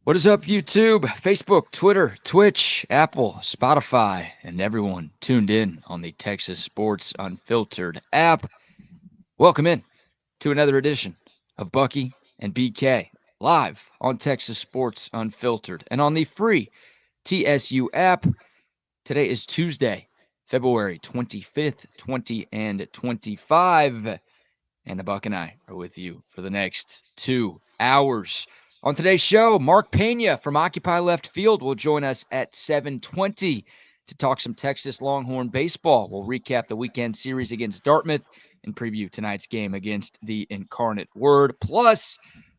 What is up, YouTube, Facebook, Twitter, Twitch, Apple, Spotify, and everyone tuned in on the Texas Sports Unfiltered app? Welcome in to another edition of Bucky and BK live on Texas Sports Unfiltered and on the free TSU app. Today is Tuesday, February 25th, 2025, and the Buck and I are with you for the next 2 hours. On today's show, Mark Pena from Occupy Left Field will join us at 7:20 to talk some Texas Longhorn baseball. We'll recap the weekend series against Dartmouth and preview tonight's game against the Incarnate Word. Plus,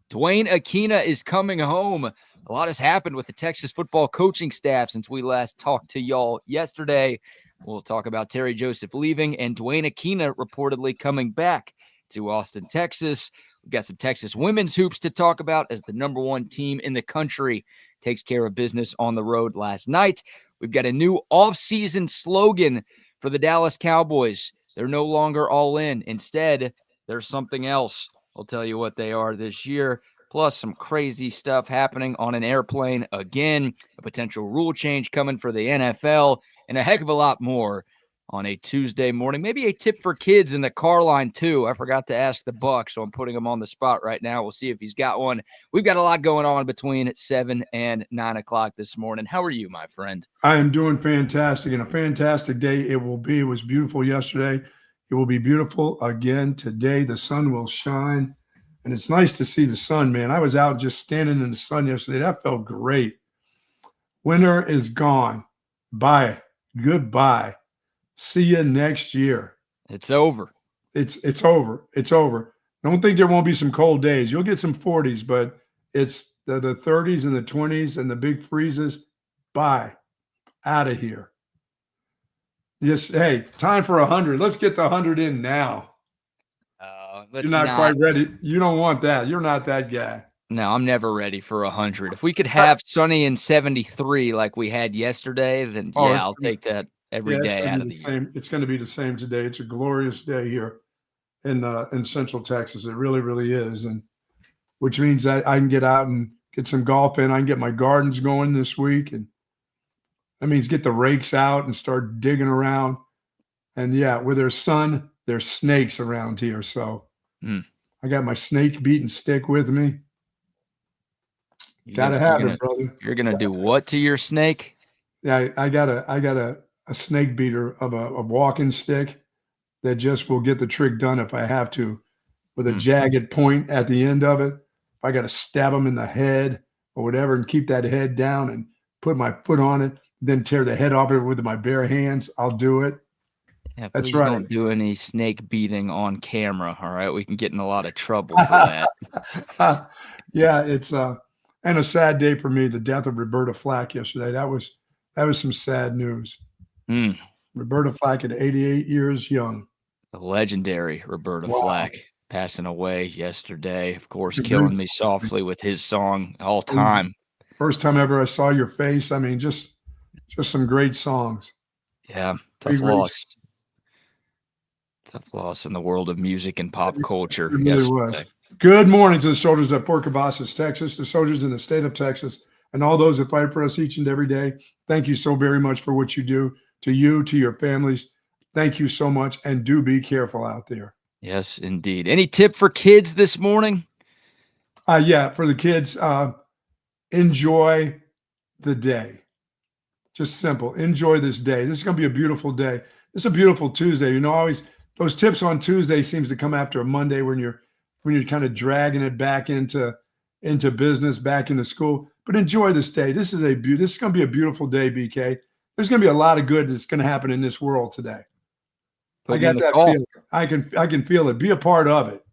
Duane Akina is coming home. A lot has happened with the Texas football coaching staff since we last talked to y'all yesterday. We'll talk about Terry Joseph leaving and Duane Akina reportedly coming back to Austin, Texas. We've got some Texas women's hoops to talk about as the number one team in the country takes care of business on the road last night. We've got a new offseason slogan for the Dallas Cowboys. They're no longer all in. Instead, there's something else. I'll tell you what they are this year. Plus some crazy stuff happening on an airplane again, a potential rule change coming for the NFL, and a heck of a lot more on a Tuesday morning. Maybe a tip for kids in the car line, too. I forgot to ask the Buck, so I'm putting him on the spot right now. We'll see if he's got one. We've got a lot going on between 7 and 9 o'clock this morning. How are you, my friend? I am doing fantastic, and a fantastic day it will be. It was beautiful yesterday. It will be beautiful again today. The sun will shine, and it's nice to see the sun, man. I was out just standing in the sun yesterday. That felt great. Winter is gone. Bye. Goodbye. See you next year. It's over. It's over. It's over. Don't think there won't be some cold days. You'll get some 40s, but it's the 30s and the 20s and the big freezes. Bye. Out of here. Just, hey, time for 100. Let's get the 100 in now. You're not quite ready. You don't want that. You're not that guy. No, I'm never ready for 100. If we could have sunny and 73 like we had yesterday, then I'll take that every day out of the year. It's going to be the same today. It's a glorious day here in Central Texas. It really, really is, and which means that I can get out and get some golf in. I can get my gardens going this week, and that means get the rakes out and start digging around. And yeah, where there's sun, there's snakes around here. So I got my snake beating stick with me. Gotta have it, brother. You're gonna do what to your snake? Yeah, I got a snake beater of a walking stick that just will get the trick done if I have to, with a jagged point at the end of it. If I got to stab them in the head or whatever and keep that head down and put my foot on it, then tear the head off it with my bare hands, I'll do it. Yeah, that's right. Don't do any snake beating on camera, all right? We can get in a lot of trouble for that. Yeah, it's and a sad day for me, the death of Roberta Flack yesterday. That was some sad news. Roberta Flack at 88 years young. The legendary Roberta Flack passing away yesterday. Of course, Killing Me Softly with his song all time. First time ever I saw your face. I mean, just some great songs. Yeah, tough loss. Tough loss in the world of music and pop culture. It really was. Good morning to the soldiers at Fort Cavazos, Texas, the soldiers in the state of Texas, and all those that fight for us each and every day. Thank you so very much for what you do. To you, to your families, thank you so much, and do be careful out there. Yes, indeed. Any tip for kids this morning? Yeah, for the kids, enjoy the day. Just simple. Enjoy this day. This is going to be a beautiful day. This is a beautiful Tuesday. You know, always those tips on Tuesday seems to come after a Monday when you're kind of dragging it back into business, back into school. But enjoy this day. This is going to be a beautiful day, BK. There's going to be a lot of good that's going to happen in this world today. I got that feeling. I can feel it. Be a part of it.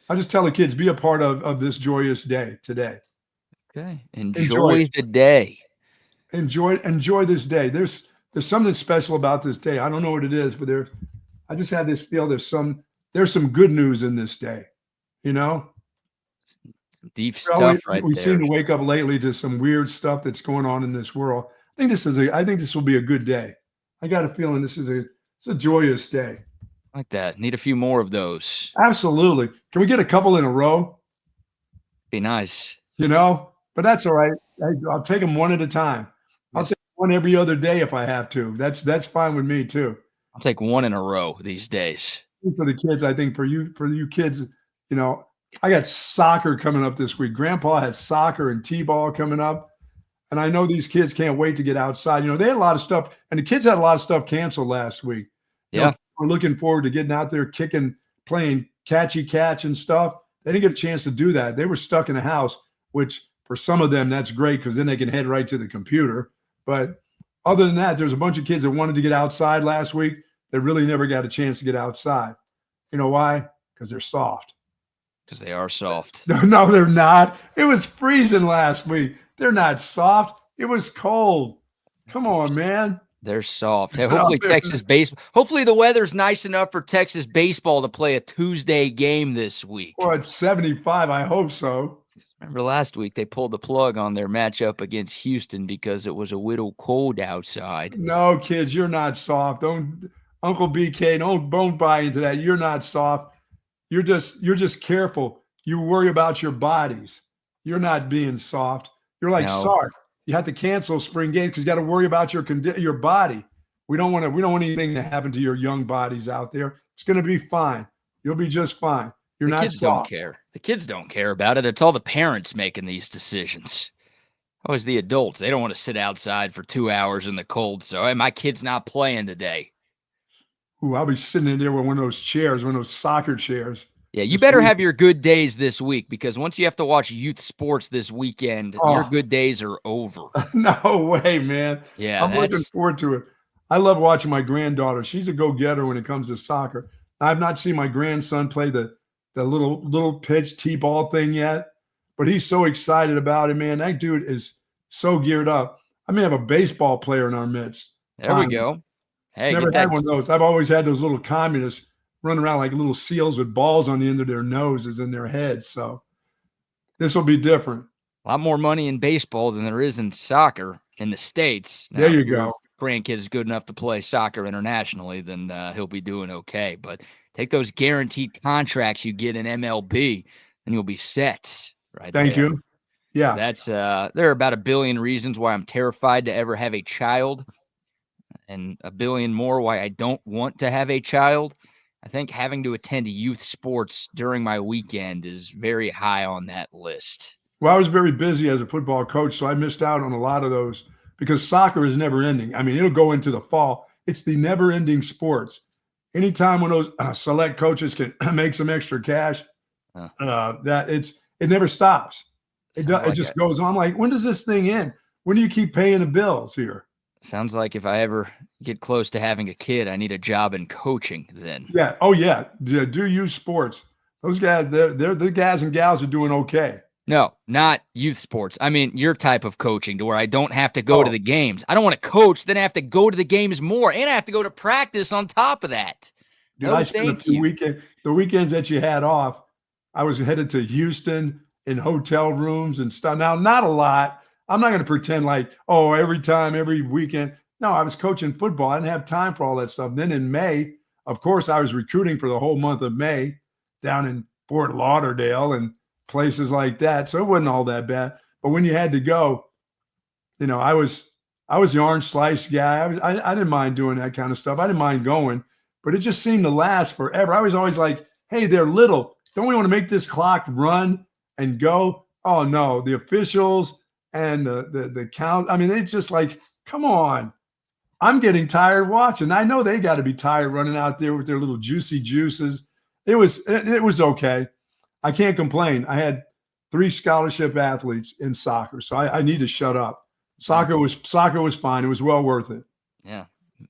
I just tell the kids, be a part of this joyous day today. Okay. Enjoy the day. Enjoy this day. There's something special about this day. I don't know what it is, but I just have this feel there's some good news in this day. You know? Deep stuff right we there. seem to wake up lately to some weird stuff that's going on in this world. I think this will be a good day. I got a feeling it's a joyous day. Like that. Need a few more of those. Absolutely. Can we get a couple in a row? Be nice. You know, but that's all right. I'll take them one at a time. I'll Yes. take one every other day if I have to. That's fine with me too. I'll take one in a row these days. For the kids, I think for you kids, I got soccer coming up this week. Grandpa has soccer and t-ball coming up. And I know these kids can't wait to get outside. They had a lot of stuff, and the kids had a lot of stuff canceled last week. Yeah. We're looking forward to getting out there, kicking, playing catchy catch and stuff. They didn't get a chance to do that. They were stuck in the house, which for some of them, that's great because then they can head right to the computer. But other than that, there's a bunch of kids that wanted to get outside last week that really never got a chance to get outside. You know why? Because they're soft. Because they are soft. No, they're not. It was freezing last week. They're not soft. It was cold. Come on, man. They're soft. Hey, hopefully Texas baseball. Hopefully the weather's nice enough for Texas baseball to play a Tuesday game this week. Well, it's 75. I hope so. Remember last week they pulled the plug on their matchup against Houston because it was a little cold outside. No, kids, you're not soft. Don't, Uncle BK, don't buy into that. You're not soft. You're just careful. You worry about your bodies. You're not being soft. You're like Sark. You have to cancel spring games because you got to worry about your body. We don't want anything to happen to your young bodies out there. It's going to be fine. You'll be just fine. You're not kids soft. don't care. The kids don't care about it. It's all the parents making these decisions. Always the adults. They don't want to sit outside for 2 hours in the cold. So, hey, my kid's not playing today. Ooh, I'll be sitting in there with one of those chairs, one of those soccer chairs. Yeah, you better have your good days this week because once you have to watch youth sports this weekend, your good days are over. No way, man. Yeah, I'm looking forward to it. I love watching my granddaughter. She's a go-getter when it comes to soccer. I've not seen my grandson play the little pitch T-ball thing yet, but he's so excited about it, man. That dude is so geared up. I may have a baseball player in our midst. There we go. Hey, never had one of those. I've always had those little communists running around like little seals with balls on the end of their noses and their heads. So this will be different. A lot more money in baseball than there is in soccer in the States. Now, there you go. Grandkid is good enough to play soccer internationally, then he'll be doing okay. But take those guaranteed contracts you get in MLB, and you'll be set. Right. Thank you. Yeah. That's there are about 1 billion reasons why I'm terrified to ever have a child, and 1 billion more why I don't want to have a child. I think having to attend youth sports during my weekend is very high on that list. Well, I was very busy as a football coach, so I missed out on a lot of those because soccer is never ending. I mean, it'll go into the fall. It's the never ending sports. Anytime when those select coaches can make some extra cash, it never stops. It just goes on. I'm like, when does this thing end? When do you keep paying the bills here? Sounds like if I ever get close to having a kid, I need a job in coaching then. Yeah. Oh, yeah. Do youth sports. Those guys, the guys and gals are doing okay. No, not youth sports. I mean, your type of coaching to where I don't have to go to the games. I don't want to coach, then I have to go to the games more, and I have to go to practice on top of that. Dude, I spent a few the weekends that you had off, I was headed to Houston in hotel rooms and stuff. Now, not a lot. I'm not going to pretend like, every weekend. No, I was coaching football. I didn't have time for all that stuff. Then in May, of course, I was recruiting for the whole month of May down in Fort Lauderdale and places like that. So it wasn't all that bad. But when you had to go, I was the orange slice guy. I didn't mind doing that kind of stuff. I didn't mind going, but it just seemed to last forever. I was always like, hey, they're little. Don't we want to make this clock run and go? Oh, no, the officials and the count. I mean, it's just like, come on. I'm getting tired watching. I know they got to be tired running out there with their little juicy juices. It was okay. I can't complain. I had 3 scholarship athletes in soccer, so I need to shut up. Soccer was fine. It was well worth it. Yeah,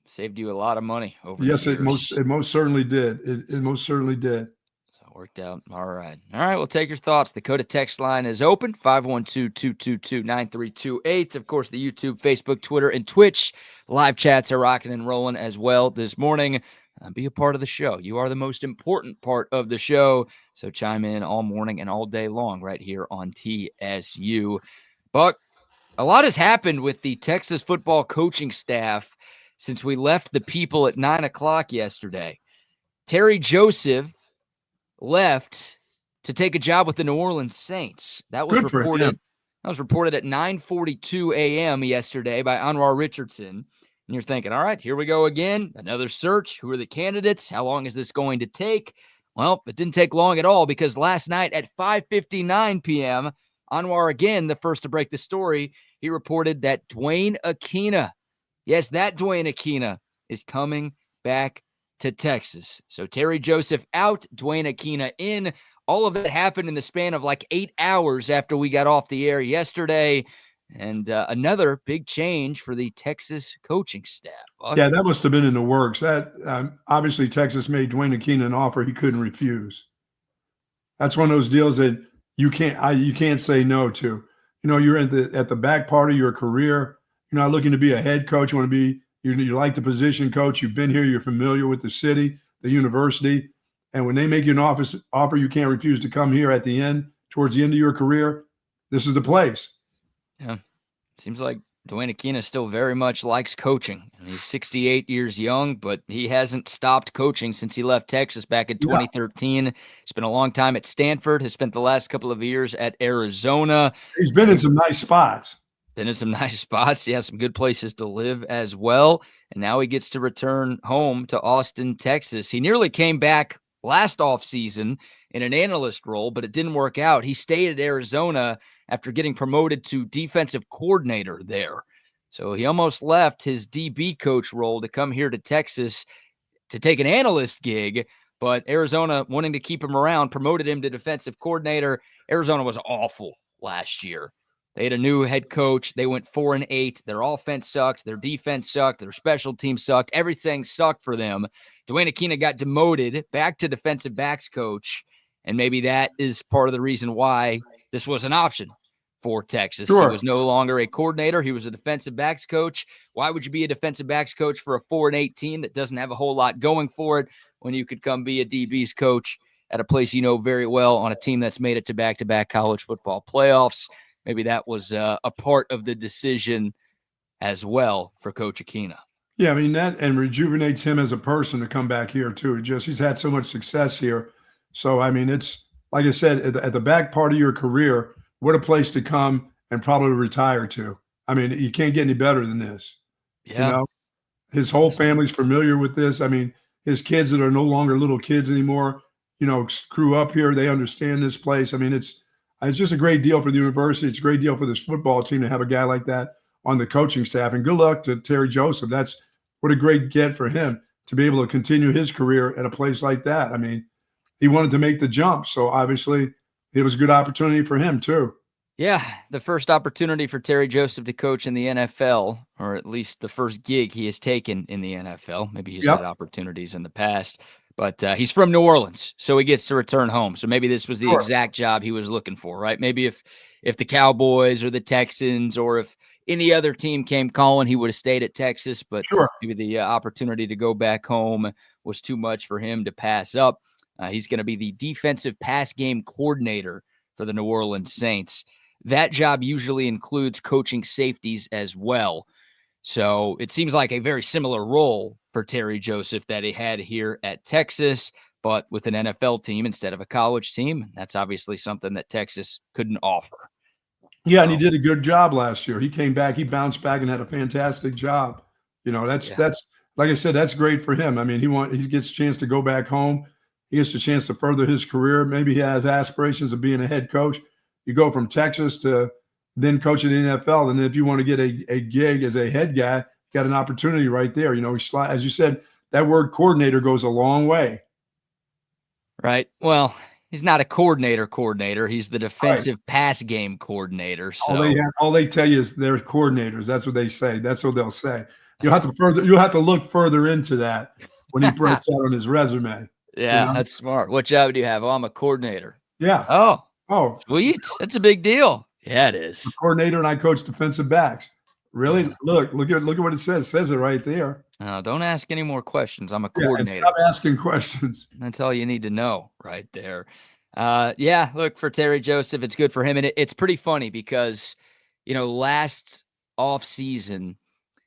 saved you a lot of money over. Yes, the years. it most certainly did. It most certainly did. Worked out. All right. We'll take your thoughts. The Coda text line is open, 512-222-9328. Of course, the YouTube, Facebook, Twitter, and Twitch live chats are rocking and rolling as well this morning. Be a part of the show. You are the most important part of the show, so chime in all morning and all day long right here on TSU. Buck, a lot has happened with the Texas football coaching staff since we left the people at 9 o'clock yesterday. Terry Joseph left to take a job with the New Orleans Saints. That was reported That was reported at 9:42 a.m. yesterday by Anwar Richardson. And you're thinking, all right, here we go again. Another search. Who are the candidates? How long is this going to take? Well, it didn't take long at all because last night at 5:59 p.m., Anwar again, the first to break the story, he reported that Duane Akina, yes, that Duane Akina is coming back to Texas. So Terry Joseph out, Duane Akina in. All of that happened in the span of like 8 hours after we got off the air yesterday. And another big change for the Texas coaching staff. Buck. Yeah, that must have been in the works. That obviously Texas made Duane Akina an offer he couldn't refuse. That's one of those deals that you can't say no to. You know, you're at the back part of your career. You're not looking to be a head coach. You want to be you like the position coach. You've been here. You're familiar with the city, the university, and when they make you an offer you can't refuse to come here at the end, towards the end of your career, this is the place. Yeah, seems like Duane Akina still very much likes coaching. And he's 68 years young, but he hasn't stopped coaching since he left Texas back in 2013. He's been a long time at Stanford, has spent the last couple of years at Arizona. He's been in some nice spots. Been in some nice spots. He has some good places to live as well. And now he gets to return home to Austin, Texas. He nearly came back last offseason in an analyst role, but it didn't work out. He stayed at Arizona after getting promoted to defensive coordinator there. So he almost left his DB coach role to come here to Texas to take an analyst gig, but Arizona, wanting to keep him around, promoted him to defensive coordinator. Arizona was awful last year. They had a new head coach. They went 4-8. Their offense sucked. Their defense sucked. Their special team sucked. Everything sucked for them. Duane Akina got demoted back to defensive backs coach, and maybe that is part of the reason why this was an option for Texas. Sure. He was no longer a coordinator. He was a defensive backs coach. Why would you be a defensive backs coach for a 4-8 team that doesn't have a whole lot going for it when you could come be a DB's coach at a place you know very well on a team that's made it to back-to-back college football playoffs? Maybe that was a part of the decision as well for Coach Akina. Yeah, I mean, that and rejuvenates him as a person to come back here too. He's had so much success here. So, I mean, it's like I said, at the back part of your career, what a place to come and probably retire to. I mean, you can't get any better than this. Yeah. You know, his whole family's familiar with this. I mean, his kids that are no longer little kids anymore, you know, grew up here. They understand this place. I mean, it's just a great deal for the university. It's a great deal for this football team to have a guy like that on the coaching staff. And good luck to Terry Joseph. That's what a great get for him to be able to continue his career at a place like that. I mean, he wanted to make the jump. So obviously it was a good opportunity for him too. Yeah, the first opportunity for Terry Joseph to coach in the NFL, or at least the first gig he has taken in the NFL. Maybe he's had opportunities in the past. But he's from New Orleans, so he gets to return home. So maybe this was the exact job he was looking for, right? Maybe if the Cowboys or the Texans or if any other team came calling, he would have stayed at Texas. But maybe the opportunity to go back home was too much for him to pass up. He's going to be the defensive pass game coordinator for the New Orleans Saints. That job usually includes coaching safeties as well. So it seems like a very similar role for Terry Joseph that he had here at Texas, but with an NFL team instead of a college team. That's obviously something that Texas couldn't offer. Yeah, and he did a good job last year. He came back, he bounced back and had a fantastic job. You know, that's like I said, that's great for him. I mean, he gets a chance to go back home. He gets a chance to further his career. Maybe he has aspirations of being a head coach. You go from Texas to then coaching the NFL. And then if you want to get a gig as a head guy, you got an opportunity right there. You know, as you said, that word coordinator goes a long way. Right. Well, he's not a coordinator. He's the defensive pass game coordinator. So all they tell you is they're coordinators. That's what they say. That's what they'll say. You'll have to look further into that when he puts that on his resume. Yeah, you know? That's smart. What job do you have? Oh, I'm a coordinator. Yeah. Oh, sweet. That's a big deal. Yeah, it is. I'm a coordinator, and I coach defensive backs. Really? Yeah. Look at what it says. It says it right there. Don't ask any more questions. I'm a coordinator. Stop asking questions. That's all you need to know right there. Look, for Terry Joseph, it's good for him. And it's pretty funny because, you know, last offseason,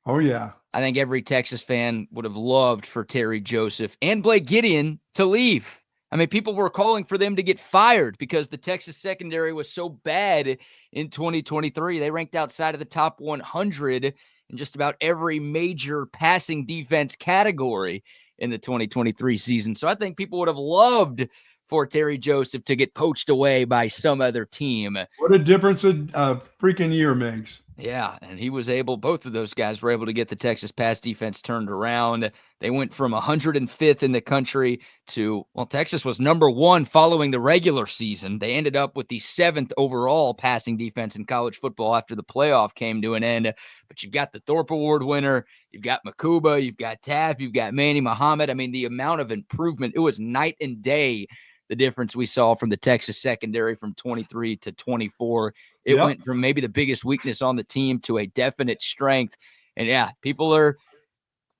I think every Texas fan would have loved for Terry Joseph and Blake Gideon to leave. I I mean, people were calling for them to get fired because the Texas secondary was so bad in 2023. They ranked outside of the top 100 in just about every major passing defense category in the 2023 season. So I think people would have loved for Terry Joseph to get poached away by some other team. What a difference a freaking year makes. Yeah, and he was able, both of those guys were able to get the Texas pass defense turned around. They went from 105th in the country to, well, Texas was number 1 following the regular season. They ended up with the 7th overall passing defense in college football after the playoff came to an end. But you've got the Thorpe Award winner, you've got Makuba, you've got Taff, you've got Manny Muhammad. I mean, the amount of improvement, it was night and day, the difference we saw from the Texas secondary from 23 to 24. It went from maybe the biggest weakness on the team to a definite strength. And yeah, people are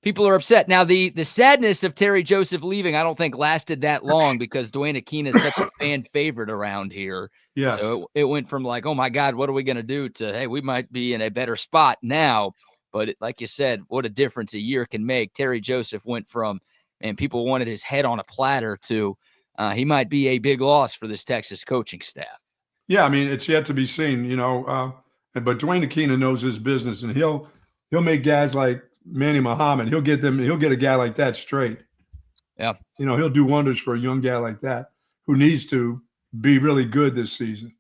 upset. Now, the sadness of Terry Joseph leaving, I don't think lasted that long because Duane Akina is such a fan favorite around here. Yes. So it went from like, oh my God, what are we going to do, to, hey, we might be in a better spot now. But like you said, what a difference a year can make. Terry Joseph went from, and people wanted his head on a platter, to he might be a big loss for this Texas coaching staff. Yeah, I mean, it's yet to be seen, but Duane Akina knows his business, and he'll make guys like Manny Muhammad. He'll get a guy like that straight. Yeah. He'll do wonders for a young guy like that who needs to be really good this season.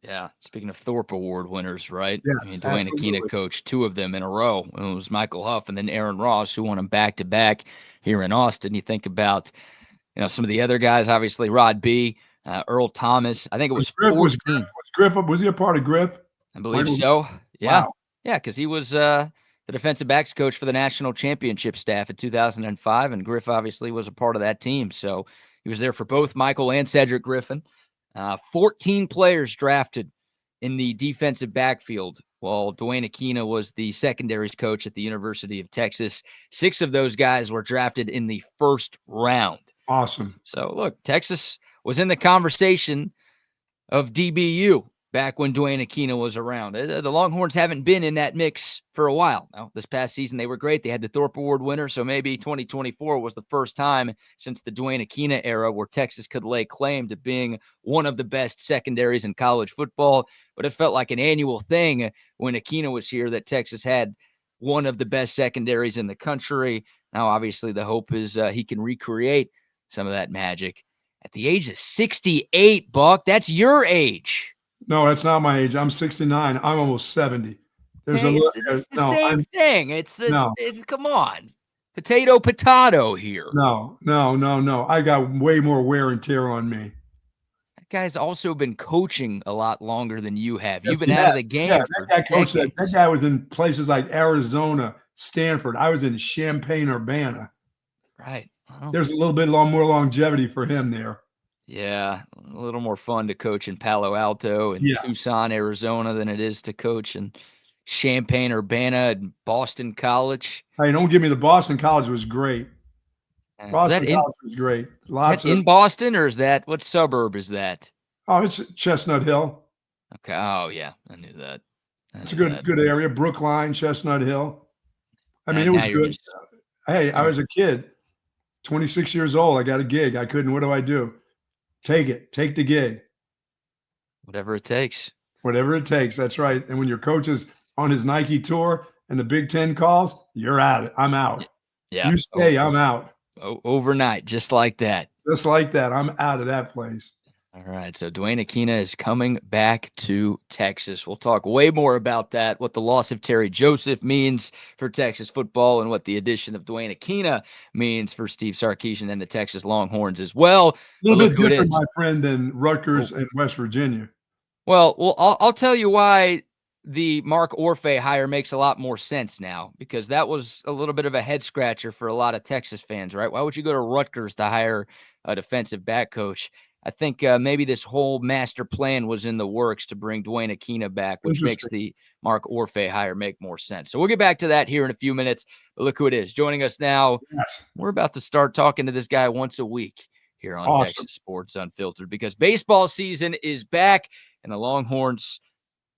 Yeah. Speaking of Thorpe Award winners, right? Yeah, I mean, Duane Akina coached 2 of them in a row. It was Michael Huff and then Aaron Ross, who won them back-to-back here in Austin. You think about, some of the other guys, obviously Rod B., Earl Thomas. I think it was 14. Was he a part of Griff? I believe so. Yeah. Wow. Yeah, because he was the defensive backs coach for the national championship staff in 2005, and Griff obviously was a part of that team. So he was there for both Michael and Cedric Griffin. 14 players drafted in the defensive backfield, while Duane Akina was the secondaries coach at the University of Texas. 6 of those guys were drafted in the first round. Awesome. So look, Texas was in the conversation of DBU back when Duane Akina was around. The Longhorns haven't been in that mix for a while. Now, this past season, they were great. They had the Thorpe Award winner, so maybe 2024 was the first time since the Duane Akina era where Texas could lay claim to being one of the best secondaries in college football. But it felt like an annual thing when Akina was here that Texas had one of the best secondaries in the country. Now, obviously, the hope is he can recreate some of that magic at the age of 68, Buck. That's your age. No, that's not my age. I'm 69. I'm almost 70. It's the same thing. It's come on. Potato here. No. I got way more wear and tear on me. That guy's also been coaching a lot longer than you have. You've been out of the game. Yeah, that guy was in places like Arizona, Stanford. I was in Champaign-Urbana. Right. Well, there's a little bit more longevity for him there. Yeah, a little more fun to coach in Palo Alto and Tucson, Arizona than it is to coach in Champaign-Urbana and Boston College. Hey, don't give me the Boston College was great. Boston College was great. Lots in Boston, or is that, what suburb is that? Oh, it's Chestnut Hill. Okay. Oh yeah, I knew that. It's a good area. Brookline, Chestnut Hill. I mean, it was good. Hey, I was a kid, 26 years old. I got a gig. I couldn't. What do I do? Take it. Take the gig. Whatever it takes. Whatever it takes. That's right. And when your coach is on his Nike tour and the Big Ten calls, you're out. I'm out. Yeah. You stay. I'm out. Overnight, just like that. Just like that. I'm out of that place. All right. So Duane Akina is coming back to Texas. We'll talk way more about that, what the loss of Terry Joseph means for Texas football and what the addition of Duane Akina means for Steve Sarkisian and the Texas Longhorns as well. A little bit different, my friend, than Rutgers and West Virginia. Well, I'll tell you why the Mark Orfe hire makes a lot more sense now, because that was a little bit of a head scratcher for a lot of Texas fans, right? Why would you go to Rutgers to hire a defensive back coach? I think maybe this whole master plan was in the works to bring Duane Akina back, which makes the Mark Orfe hire make more sense. So we'll get back to that here in a few minutes. But look who it is joining us now. Yes. We're about to start talking to this guy once a week here on Texas Sports Unfiltered, because baseball season is back and the Longhorns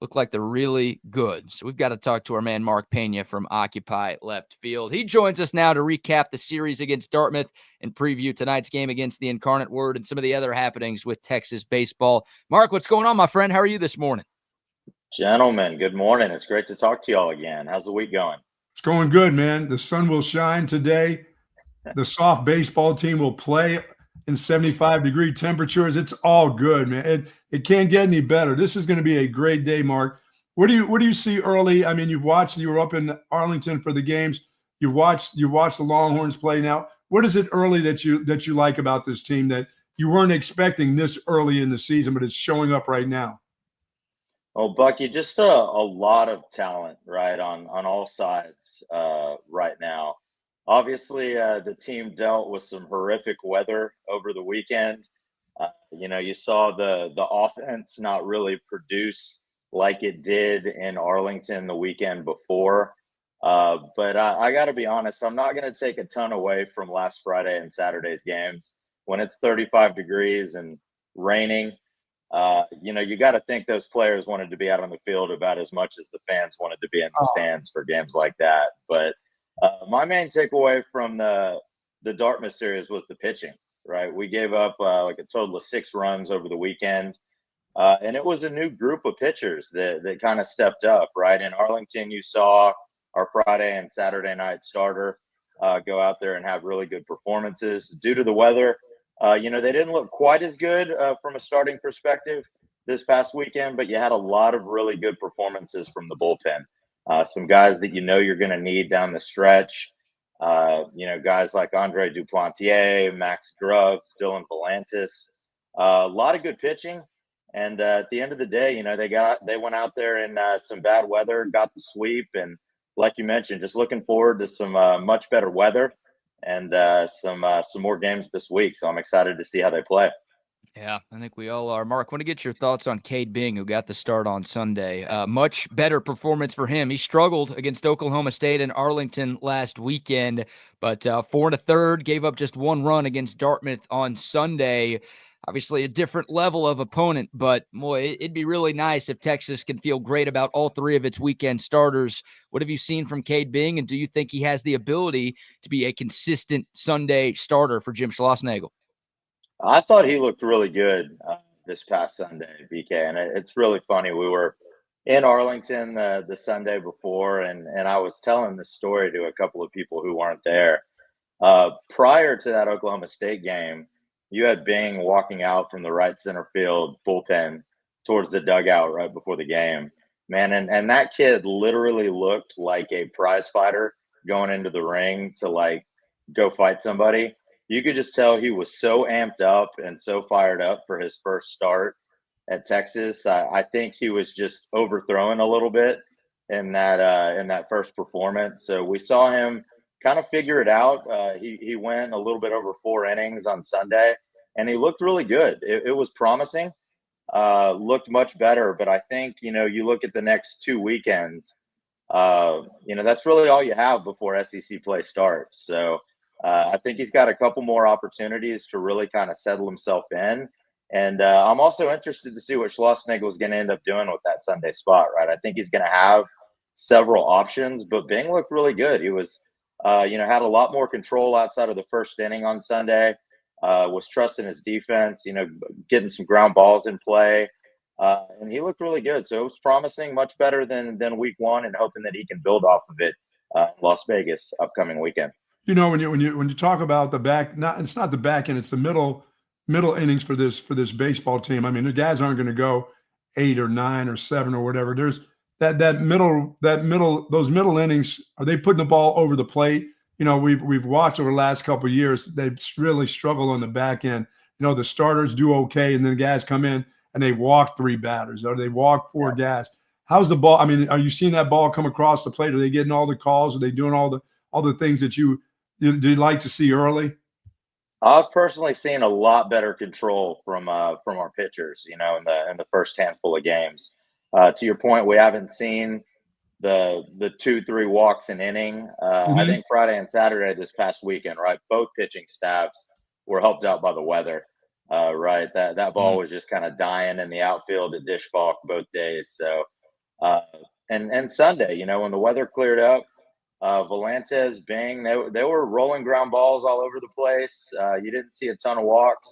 look like they're really good. So we've got to talk to our man Mark Pena from Occupy Left Field. He joins us now to recap the series against Dartmouth and preview tonight's game against the Incarnate Word and some of the other happenings with Texas baseball. Mark, what's going on, my friend? How are you this morning? Gentlemen, good morning. It's great to talk to y'all again. How's the week going? It's going good, man. The sun will shine today. The soft baseball team will play in 75-degree temperatures. It's all good, man. It can't get any better. This is going to be a great day, Mark. What do you see early? I mean, you were up in Arlington for the games. You watched the Longhorns play now. What is it early that you like about this team that you weren't expecting this early in the season, but it's showing up right now? Oh, Bucky, just a lot of talent, right, on all sides right now. Obviously, the team dealt with some horrific weather over the weekend. You saw the offense not really produce like it did in Arlington the weekend before. But I got to be honest, I'm not going to take a ton away from last Friday and Saturday's games. When it's 35 degrees and raining, you got to think those players wanted to be out on the field about as much as the fans wanted to be in the stands for games like that. But my main takeaway from the Dartmouth series was the pitching, right? We gave up like a total of 6 runs over the weekend. And it was a new group of pitchers that kind of stepped up, right? In Arlington, you saw our Friday and Saturday night starter go out there and have really good performances. Due to the weather, they didn't look quite as good from a starting perspective this past weekend, but you had a lot of really good performances from the bullpen. Some guys that you're going to need down the stretch. Guys like Andre Duplantier, Max Scruggs, Dylan Volantis. A lot of good pitching. And at the end of the day, they went out there in some bad weather, got the sweep, and like you mentioned, just looking forward to some much better weather and some more games this week. So I'm excited to see how they play. Yeah, I think we all are. Mark, I want to get your thoughts on Cade Bing, who got the start on Sunday. Much better performance for him. He struggled against Oklahoma State and Arlington last weekend, but 4 1/3, gave up just 1 run against Dartmouth on Sunday. Obviously, a different level of opponent, but boy, it'd be really nice if Texas can feel great about all 3 of its weekend starters. What have you seen from Cade Bing, and do you think he has the ability to be a consistent Sunday starter for Jim Schlossnagle? I thought he looked really good this past Sunday, BK. And it's really funny. We were in Arlington the Sunday before, and I was telling this story to a couple of people who weren't there. Prior to that Oklahoma State game, you had Bing walking out from the right center field bullpen towards the dugout right before the game. Man, and that kid literally looked like a prize fighter going into the ring to like go fight somebody. You could just tell he was so amped up and so fired up for his first start at Texas. I think he was just overthrown a little bit in that first performance. So we saw him kind of figure it out. He went a little bit over 4 innings on Sunday, and he looked really good. It was promising. Looked much better, but I think you look at the next 2 weekends. That's really all you have before SEC play starts. So. I think he's got a couple more opportunities to really kind of settle himself in. And I'm also interested to see what Schlossnagle is going to end up doing with that Sunday spot, right? I think he's going to have several options, but Bing looked really good. He was, had a lot more control outside of the first inning on Sunday, was trusting his defense, getting some ground balls in play. And he looked really good. So it was promising, much better than week 1, and hoping that he can build off of it in Las Vegas upcoming weekend. When you talk about the back, it's not the back end, it's the middle innings for this baseball team. I mean, the guys aren't going to go 8 or 9 or 7 or whatever. There's those middle innings. Are they putting the ball over the plate? We've watched over the last couple of years. They've really struggled on the back end. The starters do okay, and then the guys come in and they walk 3 batters or they walk 4 guys. How's the ball? I mean, are you seeing that ball come across the plate? Are they getting all the calls? Are they doing all the things that do you like to see early? I've personally seen a lot better control from our pitchers, in the first handful of games. To your point, we haven't seen the 2-3 walks an inning. I think Friday and Saturday this past weekend, right? Both pitching staffs were helped out by the weather, right? That ball was just kind of dying in the outfield at Dish Falk both days. So Uh, and Sunday, you know, when the weather cleared up, Volantes, Bing, they were rolling ground balls all over the place. You didn't see a ton of walks.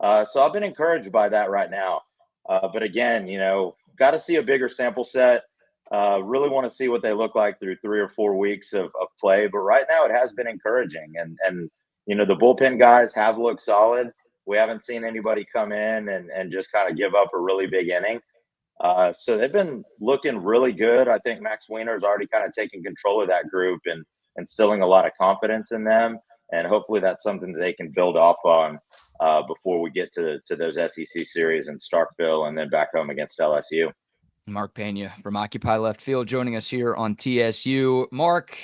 So I've been encouraged by that right now. But again, you know, got to see a bigger sample set. Really want to see what they look like through 3 or 4 weeks of play. But right now, it has been encouraging, and you know, the bullpen guys have looked solid. We haven't seen anybody come in and just kind of give up a really big inning. So they've been looking really good. I think Max Wiener's already kind of taking control of that group and instilling a lot of confidence in them. And hopefully that's something that they can build off on before we get to those SEC series in Starkville and then back home against LSU. Mark Pena from Occupy Left Field joining us here on TSU. Mark,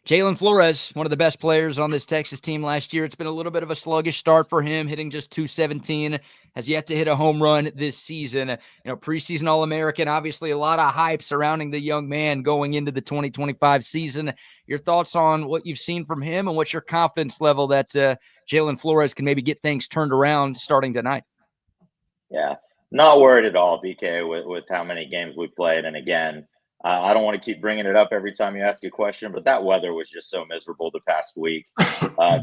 Jalen Flores, one of the best players on this Texas team last year. It's been a little bit of a sluggish start for him, hitting just .217. Has yet to hit a home run this season. You know, preseason All-American, obviously a lot of hype surrounding the young man going into the 2025 season. Your thoughts on what you've seen from him and what's your confidence level that Jalen Flores can maybe get things turned around starting tonight? Yeah, not worried at all, BK, with how many games we played. And again, I don't want to keep bringing it up every time you ask a question, but that weather was just so miserable the past week.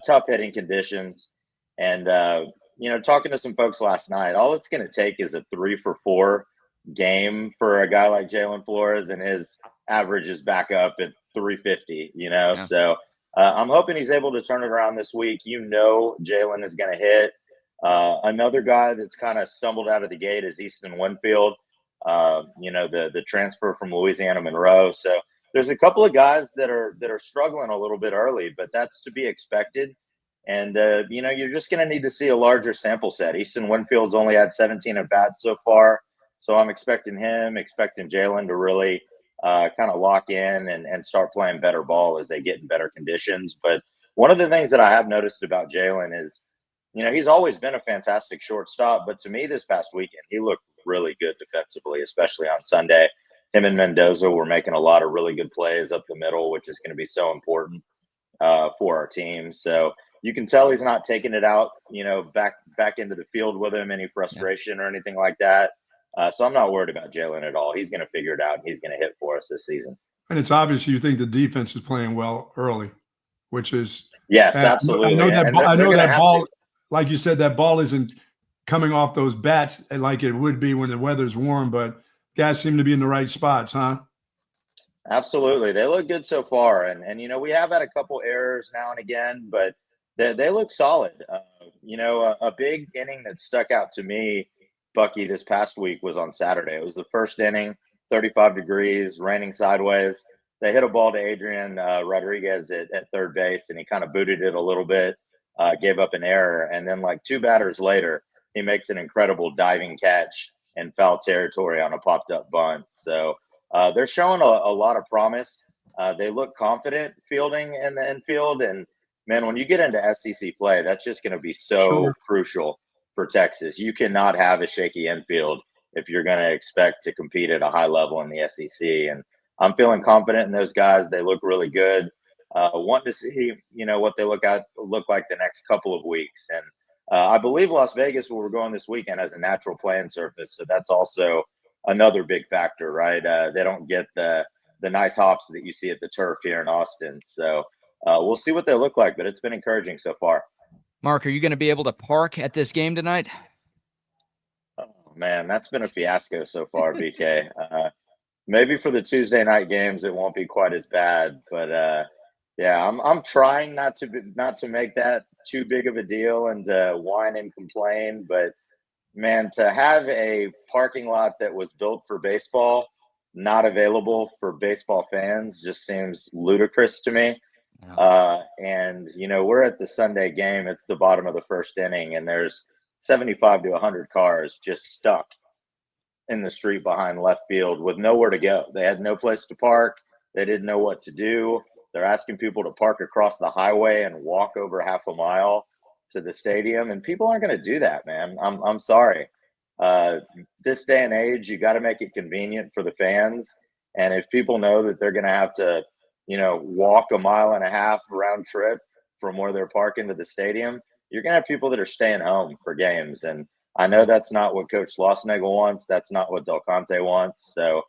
Tough hitting conditions. And, you know, talking to some folks last night, all it's going to take is a 3-for-4 game for a guy like Jalen Flores, and his average is back up at 350, you know? Yeah. So I'm hoping he's able to turn it around this week. You know, Jalen is going to hit. Another guy that's kind of stumbled out of the gate is Easton Winfield, you know, the transfer from Louisiana Monroe. So there's a couple of guys that are struggling a little bit early, but that's to be expected. And, you know, you're just going to need to see a larger sample set. Easton Winfield's only had 17 at bats so far. So I'm expecting Jalen to really kind of lock in and start playing better ball as they get in better conditions. But one of the things that I have noticed about Jalen is, you know, he's always been a fantastic shortstop, but to me this past weekend, he looked really good defensively, especially on Sunday. Him and Mendoza were making a lot of really good plays up the middle, which is going to be so important for our team. So you can tell he's not taking it out, you know, back into the field with him, any frustration or anything like that. So I'm not worried about Jalen at all. He's going to figure it out, and he's going to hit for us this season. And it's obvious you think the defense is playing well early, which is yes, absolutely. I know that ball. Like you said, that ball isn't coming off those bats like it would be when the weather's warm, but guys seem to be in the right spots, huh? Absolutely. They look good so far. And you know, we have had a couple errors now and again, but they look solid. You know, a big inning that stuck out to me, Bucky, this past week was on Saturday. It was the first inning, 35 degrees, raining sideways. They hit a ball to Adrian Rodriguez at third base, and he kind of booted it a little bit. Gave up an error, and then like 2 batters later, he makes an incredible diving catch in foul territory on a popped up bunt. So they're showing a lot of promise. They look confident fielding in the infield, and man, when you get into SEC play, that's just going to be so crucial for Texas. You cannot have a shaky infield if you're going to expect to compete at a high level in the SEC. And I'm feeling confident in those guys. They look really good. Want to see, you know, what they look like the next couple of weeks. And I believe Las Vegas, where we're going this weekend, has a natural playing surface. So that's also another big factor, right? They don't get the nice hops that you see at the turf here in Austin. So we'll see what they look like, but it's been encouraging so far. Mark, are you going to be able to park at this game tonight? Oh, man, that's been a fiasco so far, BK. Maybe for the Tuesday night games, it won't be quite as bad, but yeah, I'm trying not to make that too big of a deal and whine and complain. But man, to have a parking lot that was built for baseball not available for baseball fans just seems ludicrous to me. And you know, we're at the Sunday game. It's the bottom of the first inning, and there's 75 to 100 cars just stuck in the street behind left field with nowhere to go. They had no place to park. They didn't know what to do. They're asking people to park across the highway and walk over half a mile to the stadium, and people aren't going to do that, man. I'm sorry. This day and age, you got to make it convenient for the fans. And if people know that they're going to have to, you know, walk a mile and a half round trip from where they're parking to the stadium, you're going to have people that are staying home for games. And I know that's not what Coach Schlossnagle wants. That's not what Del Conte wants. So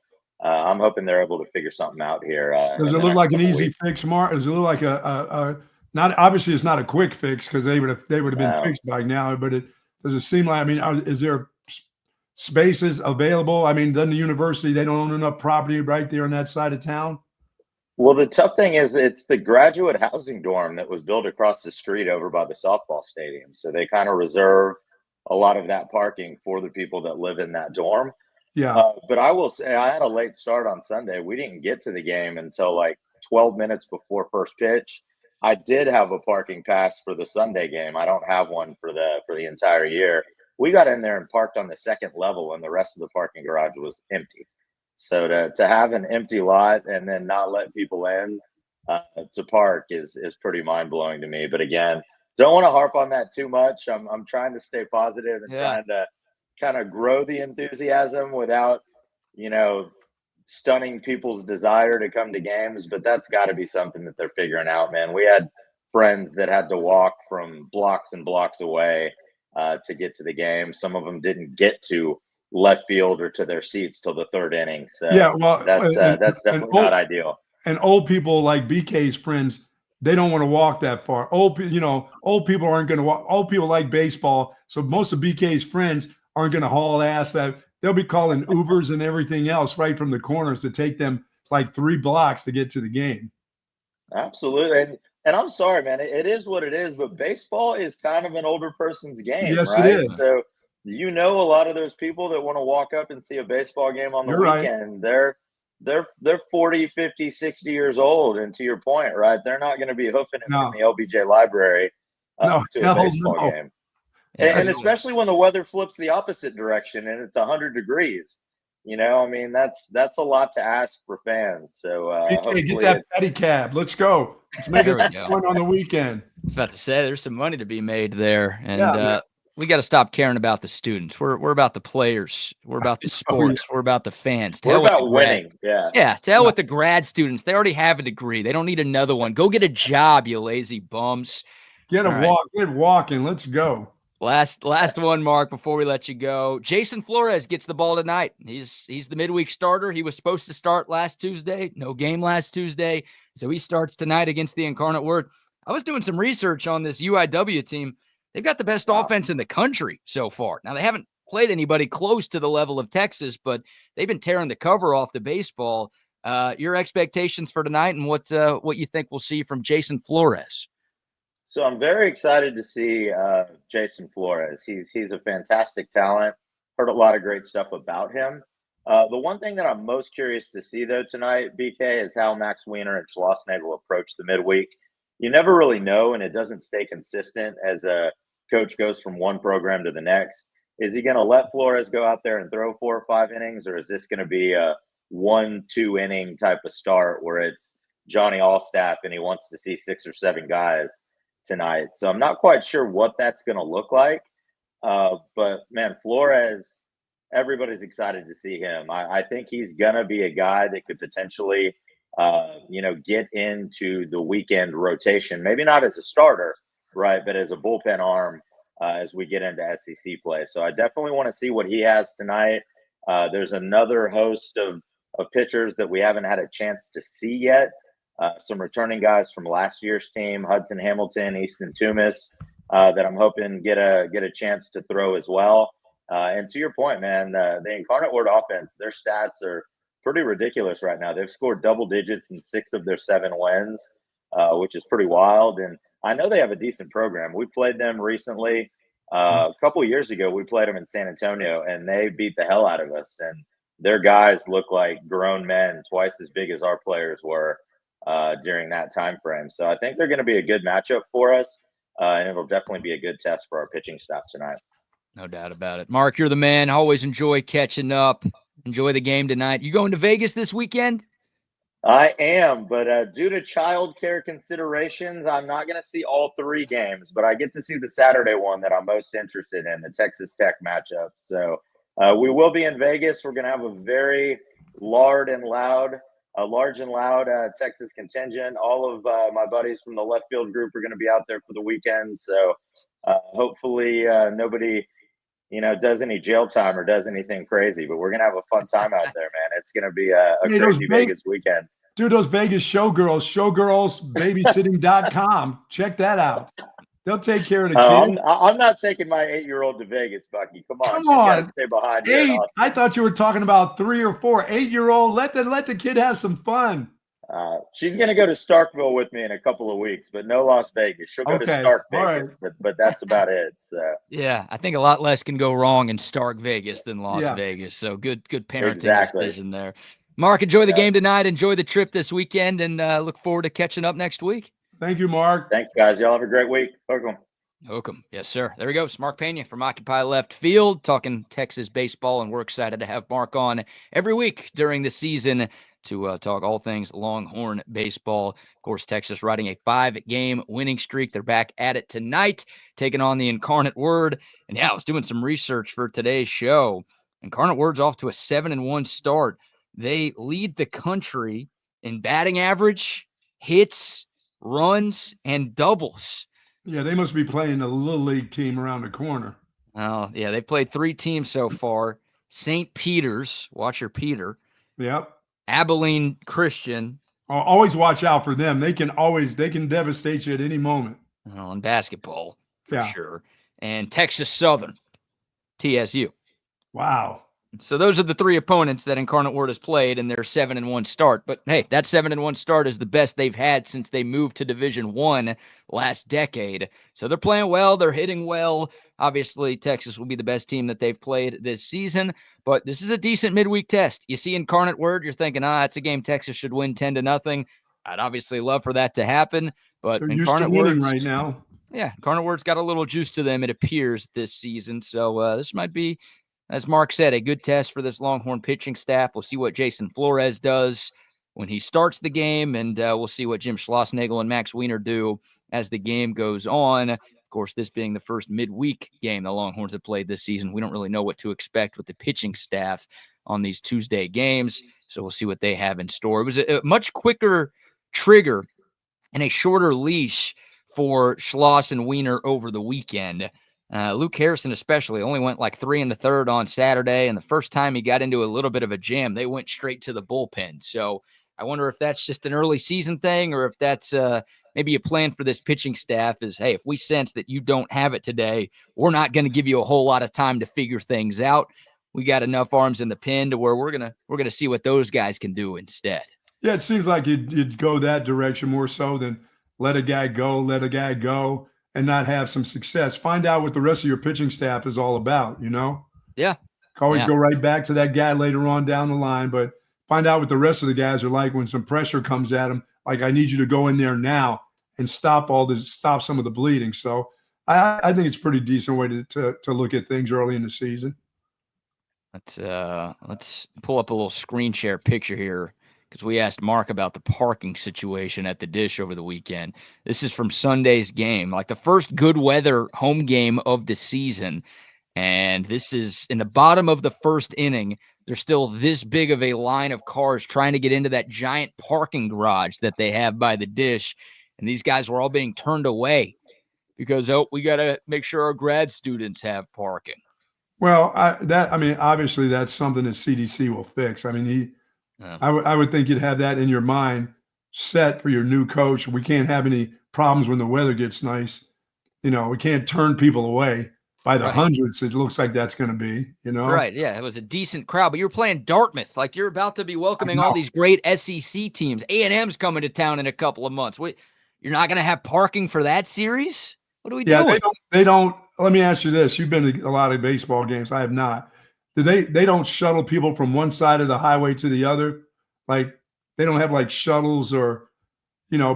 I'm hoping they're able to figure something out here. Does it look like an easy fix, Mark? Does it look like a not obviously it's not a quick fix because they would have been fixed by now, but does it seem like, I mean, is there spaces available? I mean, doesn't the university, they don't own enough property right there on that side of town? Well, the tough thing is it's the graduate housing dorm that was built across the street over by the softball stadium. So they kind of reserve a lot of that parking for the people that live in that dorm. Yeah. But I will say I had a late start on Sunday. We didn't get to the game until like 12 minutes before first pitch. I did have a parking pass for the Sunday game. I don't have one for the entire year. We got in there and parked on the second level, and the rest of the parking garage was empty. So to have an empty lot and then not let people in to park is pretty mind blowing to me. But again, don't want to harp on that too much. I'm trying to stay positive and trying to kind of grow the enthusiasm without, stunning people's desire to come to games. But that's got to be something that they're figuring out, man. We had friends that had to walk from blocks and blocks away to get to the game. Some of them didn't get to left field or to their seats till the third inning. So yeah, well, that's definitely not ideal. And old people like BK's friends, they don't want to walk that far. Old people aren't going to walk. Old people like baseball, so most of BK's friends aren't going to haul ass. That they'll be calling Ubers and everything else right from the corners to take them like 3 blocks to get to the game. Absolutely, and I'm sorry, man. It is what it is. But baseball is kind of an older person's game, yes, right? It is. So a lot of those people that want to walk up and see a baseball game on the weekend. Right. They're 40, 50, 60 years old. And to your point, right, they're not going to be hoofing it in the LBJ library to a baseball game. And especially when the weather flips the opposite direction and it's 100 degrees. I mean, that's a lot to ask for fans. So PK, get that pedicab. Let's go. Let's make us one on the weekend. I was about to say there's some money to be made there. And we got to stop caring about the students. We're about the players. We're about the sports. We're about the fans. We're about winning. Yeah. To hell with the grad students. They already have a degree. They don't need another one. Go get a job, you lazy bums. Get walking. Let's go. Last one, Mark, before we let you go. Jason Flores gets the ball tonight. He's the midweek starter. He was supposed to start last Tuesday. No game last Tuesday. So he starts tonight against the Incarnate Word. I was doing some research on this UIW team. They've got the best offense in the country so far. Now, they haven't played anybody close to the level of Texas, but they've been tearing the cover off the baseball. Your expectations for tonight and what you think we'll see from Jason Flores? So I'm very excited to see Jason Flores. He's a fantastic talent. Heard a lot of great stuff about him. The one thing that I'm most curious to see, though, tonight, BK, is how Max Wiener and Schlossnagle will approach the midweek. You never really know, and it doesn't stay consistent as a coach goes from one program to the next. Is he going to let Flores go out there and throw 4 or 5 innings, or is this going to be a 1-2 inning type of start where it's Johnny Allstaff and he wants to see 6 or 7 guys tonight? So I'm not quite sure what that's going to look like. But, man, Flores, everybody's excited to see him. I think he's going to be a guy that could potentially get into the weekend rotation, maybe not as a starter, right, but as a bullpen arm as we get into SEC play. So I definitely want to see what he has tonight. There's another host of pitchers that we haven't had a chance to see yet. Some returning guys from last year's team, Hudson Hamilton, Easton Toomas, that I'm hoping get a chance to throw as well. And to your point, man, the Incarnate Word offense, their stats are pretty ridiculous right now. They've scored double digits in 6 of their 7 wins, which is pretty wild. And I know they have a decent program. We played them recently. A couple of years ago, we played them in San Antonio, and they beat the hell out of us. And their guys look like grown men, twice as big as our players were during that time frame. So I think they're going to be a good matchup for us, and it'll definitely be a good test for our pitching staff tonight. No doubt about it. Mark, you're the man. Always enjoy catching up. Enjoy the game tonight. You going to Vegas this weekend? I am, but due to childcare considerations, I'm not going to see all 3 games, but I get to see the Saturday one that I'm most interested in, the Texas Tech matchup. So we will be in Vegas. We're going to have a very large and loud Texas contingent. All of my buddies from the left field group are going to be out there for the weekend. So hopefully nobody does any jail time or does anything crazy. But we're gonna have a fun time out there, man. It's gonna be a Hey, crazy Vegas weekend. Dude, those Vegas showgirlsbabysitting.com. Check that out. They'll take care of the kids. I'm not taking my 8-year-old to Vegas, Bucky. Come on. Come She's got to on. stay behind here in 8. Austin. I thought you were talking about 3 or 4. 8-year-old. Let the kid have some fun. She's going to go to Starkville with me in a couple of weeks, but no Las Vegas. She'll go to Stark Vegas, but that's about it. So. Yeah, I think a lot less can go wrong in Stark Vegas than Las Vegas. So good parenting decision there. Mark, enjoy the game tonight. Enjoy the trip this weekend, and look forward to catching up next week. Thank you, Mark. Thanks, guys. Y'all have a great week. Welcome. Yes, sir. There he goes. Mark Pena from Occupy Left Field talking Texas baseball, and we're excited to have Mark on every week during the season to talk all things Longhorn baseball. Of course, Texas riding a 5-game winning streak. They're back at it tonight, taking on the Incarnate Word. And yeah, I was doing some research for today's show. Incarnate Word's off to a 7-1 start. They lead the country in batting average, hits, runs, and doubles. Yeah, they must be playing the Little League team around the corner. Oh, yeah, they've played 3 teams so far. St. Peter's, watch your Peter. Yep. Abilene Christian. Always watch out for them. They can devastate you at any moment. Well, in basketball, for sure. And Texas Southern, TSU. Wow. So those are the 3 opponents that Incarnate Word has played in their 7-1 start. But hey, that 7-1 start is the best they've had since they moved to Division I last decade. So they're playing well. They're hitting well. Obviously, Texas will be the best team that they've played this season. But this is a decent midweek test. You see Incarnate Word, you're thinking, it's a game Texas should win 10-0. I'd obviously love for that to happen. But they're Incarnate used to winning Word's right now. Yeah, Incarnate Word's got a little juice to them, it appears, this season. So this might be, as Mark said, a good test for this Longhorn pitching staff. We'll see what Jason Flores does when he starts the game, and we'll see what Jim Schlossnagle and Max Wiener do as the game goes on. Of course, this being the first midweek game the Longhorns have played this season, we don't really know what to expect with the pitching staff on these Tuesday games, so we'll see what they have in store. It was a much quicker trigger and a shorter leash for Schloss and Wiener over the weekend. Luke Harrison especially only went like 3 1/3 on Saturday, and the first time he got into a little bit of a jam, they went straight to the bullpen. So I wonder if that's just an early season thing, or if that's maybe a plan for this pitching staff is, hey, if we sense that you don't have it today, we're not going to give you a whole lot of time to figure things out. We got enough arms in the pen to where we're gonna see what those guys can do instead. Yeah, it seems like you'd go that direction more so than let a guy go, and not have some success. Find out what the rest of your pitching staff is all about, Yeah. Always go right back to that guy later on down the line, but find out what the rest of the guys are like when some pressure comes at them. Like, I need you to go in there now and stop some of the bleeding. So I think it's a pretty decent way to look at things early in the season. Let's pull up a little screen share picture here, because we asked Mark about the parking situation at the Dish over the weekend. This is from Sunday's game, like the first good weather home game of the season. And this is in the bottom of the first inning. There's still this big of a line of cars trying to get into that giant parking garage that they have by the Dish. And these guys were all being turned away because, we got to make sure our grad students have parking. Well, obviously that's something that CDC will fix. I would think you'd have that in your mind set for your new coach. We can't have any problems when the weather gets nice. We can't turn people away by the hundreds. It looks like that's going to be, Right. Yeah. It was a decent crowd, but you're playing Dartmouth. Like, you're about to be welcoming all these great SEC teams. A&M's coming to town in a couple of months. You're not going to have parking for that series? What are we doing? They don't. Let me ask you this. You've been to a lot of baseball games. I have not. They don't shuttle people from one side of the highway to the other? Like, they don't have like shuttles or,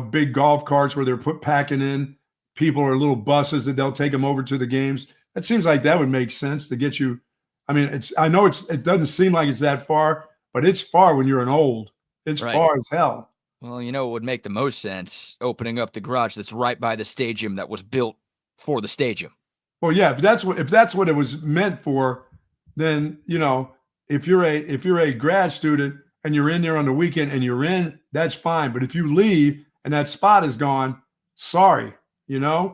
big golf carts where they're packing in people, or little buses that they'll take them over to the games. It seems like that would make sense to get you. I know it doesn't seem like it's that far, but it's far when you're an old. It's far as hell. Well, it would make the most sense opening up the garage that's right by the stadium that was built for the stadium. Well, yeah, if that's what it was meant for, then, if you're a grad student and you're in there on the weekend and you're in, that's fine. But if you leave and that spot is gone, sorry, Yeah,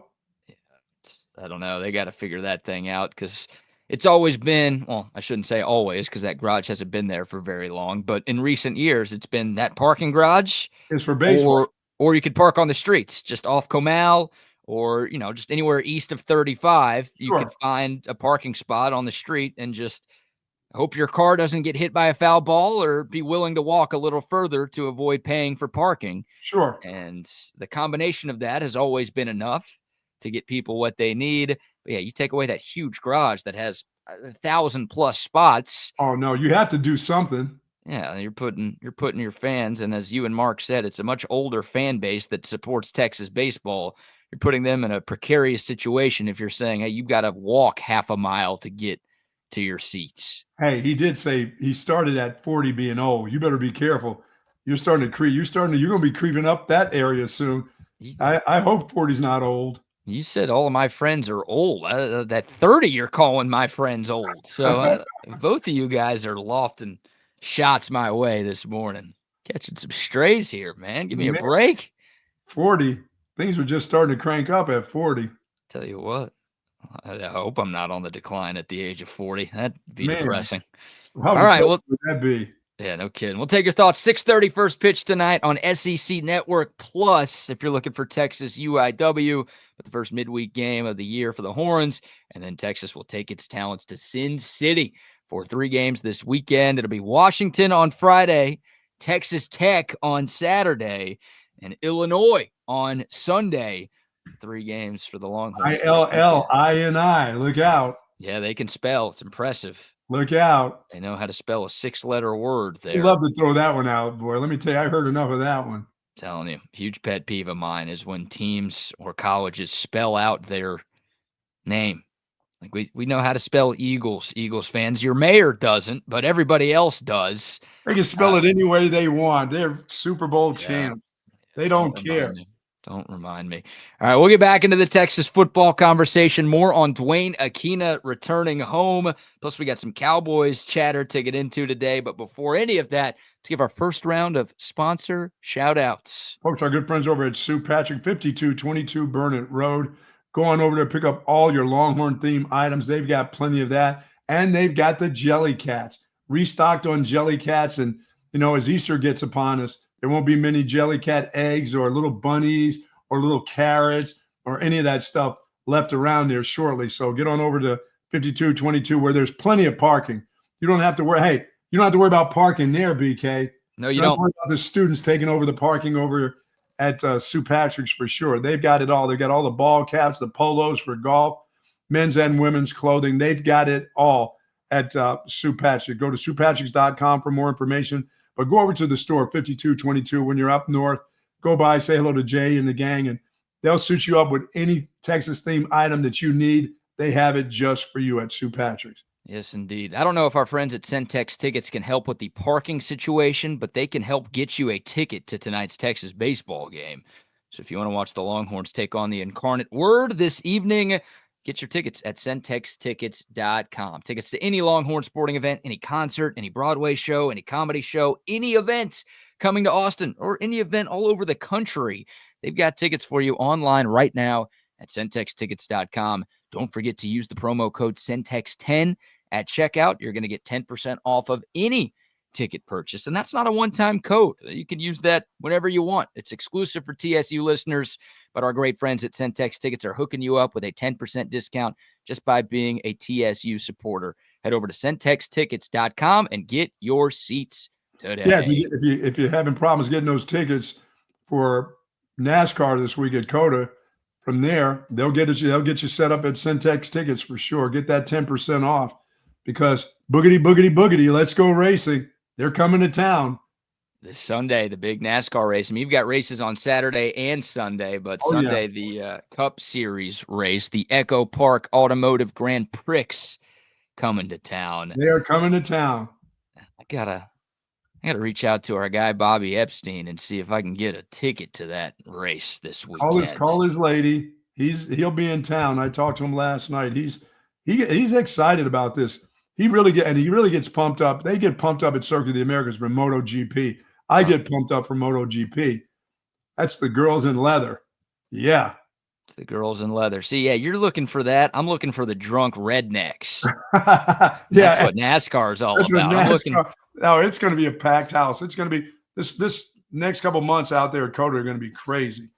I don't know. They got to figure that thing out, because it's always been, well, I shouldn't say always because that garage hasn't been there for very long, but in recent years, it's been that parking garage It's for baseball. or you could park on the streets just off Comal or, just anywhere east of 35. You could Sure. find a parking spot on the street and just hope your car doesn't get hit by a foul ball or be willing to walk a little further to avoid paying for parking. Sure. And the combination of that has always been enough to get people what they need. But yeah, you take away that huge garage that has 1,000+ spots. Oh no, you have to do something. Yeah, you're putting your fans, and as you and Mark said, it's a much older fan base that supports Texas baseball. You're putting them in a precarious situation if you're saying, hey, you've got to walk half a mile to get to your seats. Hey, he did say he started at 40 being old. You better be careful. You're going to be creeping up that area soon. I hope 40's not old. You said all of my friends are old. That 30 you're calling my friends old. So both of you guys are lofting shots my way this morning. Catching some strays here, man. Give me a break. 40. Things were just starting to crank up at 40. Tell you what. I hope I'm not on the decline at the age of 40. That'd be depressing. All right. What would that be? Yeah, no kidding. We'll take your thoughts. 6:30 first pitch tonight on SEC Network Plus if you're looking for Texas UIW, but the first midweek game of the year for the Horns. And then Texas will take its talents to Sin City for 3 games this weekend. It'll be Washington on Friday, Texas Tech on Saturday, and Illinois on Sunday. 3 games for the Longhorns. ILLINI. Look out. Yeah, they can spell. It's impressive. Look out. They know how to spell a 6-letter word there. You love to throw that one out, boy. Let me tell you, I heard enough of that one. I'm telling you, huge pet peeve of mine is when teams or colleges spell out their name. Like we know how to spell Eagles fans. Your mayor doesn't, but everybody else does. They can spell it any way they want. They're Super Bowl champs. They don't care. Don't remind me. All right, we'll get back into the Texas football conversation. More on Duane Akina returning home. Plus, we got some Cowboys chatter to get into today. But before any of that, let's give our first round of sponsor shout-outs. Folks, our good friends over at Sue Patrick, 5222 Burnett Road. Go on over there, pick up all your Longhorn-themed items. They've got plenty of that. And they've got the Jelly Cats. Restocked on Jelly Cats. And, as Easter gets upon us, there won't be many Jelly Cat eggs or little bunnies or little carrots or any of that stuff left around there shortly. So get on over to 5222 where there's plenty of parking. You don't have to worry. You don't have to worry about parking there, BK. No, you don't. Worry about the students taking over the parking over at Sue Patrick's for sure. They've got it all. They've got all the ball caps, the polos for golf, men's and women's clothing. They've got it all at Sue Patrick. Go to SuePatricks.com for more information. But go over to the store, 5222, when you're up north. Go by, say hello to Jay and the gang, and they'll suit you up with any Texas-themed item that you need. They have it just for you at Sue Patrick's. Yes, indeed. I don't know if our friends at Centex Tickets can help with the parking situation, but they can help get you a ticket to tonight's Texas baseball game. So if you want to watch the Longhorns take on the Incarnate Word this evening, get your tickets at centextickets.com. Tickets to any Longhorn sporting event, any concert, any Broadway show, any comedy show, any event coming to Austin, or any event all over the country. They've got tickets for you online right now at centextickets.com. Don't forget to use the promo code CENTEX10 at checkout. You're going to get 10% off of any ticket purchase. And that's not a one-time code. You can use that whenever you want. It's exclusive for TSU listeners, but our great friends at Centex Tickets are hooking you up with a 10% discount just by being a TSU supporter. Head over to centextickets.com and get your seats today. Yeah, if you're having problems getting those tickets for NASCAR this week at COTA, from there, they'll get you set up at Centex Tickets for sure. Get that 10% off because boogity, let's go racing. They're coming to town. This Sunday, the big NASCAR race. I mean, you've got races on Saturday and Sunday, but Sunday, the Cup Series race, the Echo Park Automotive Grand Prix coming to town. They are coming to town. I gotta reach out to our guy, Bobby Epstein, and see if I can get a ticket to that race this weekend. Call his lady. He'll be in town. I talked to him last night. He's excited about this. He really gets pumped up. They get pumped up at Circuit of the Americas for MotoGP. I get pumped up for MotoGP. That's the girls in leather. Yeah. It's the girls in leather. See, yeah, you're looking for that. I'm looking for the drunk rednecks. Yeah, That's what NASCAR is all that's what about. I'm looking. NASCAR. Oh, it's going to be a packed house. It's going to be this next couple months out there at Coda are going to be crazy.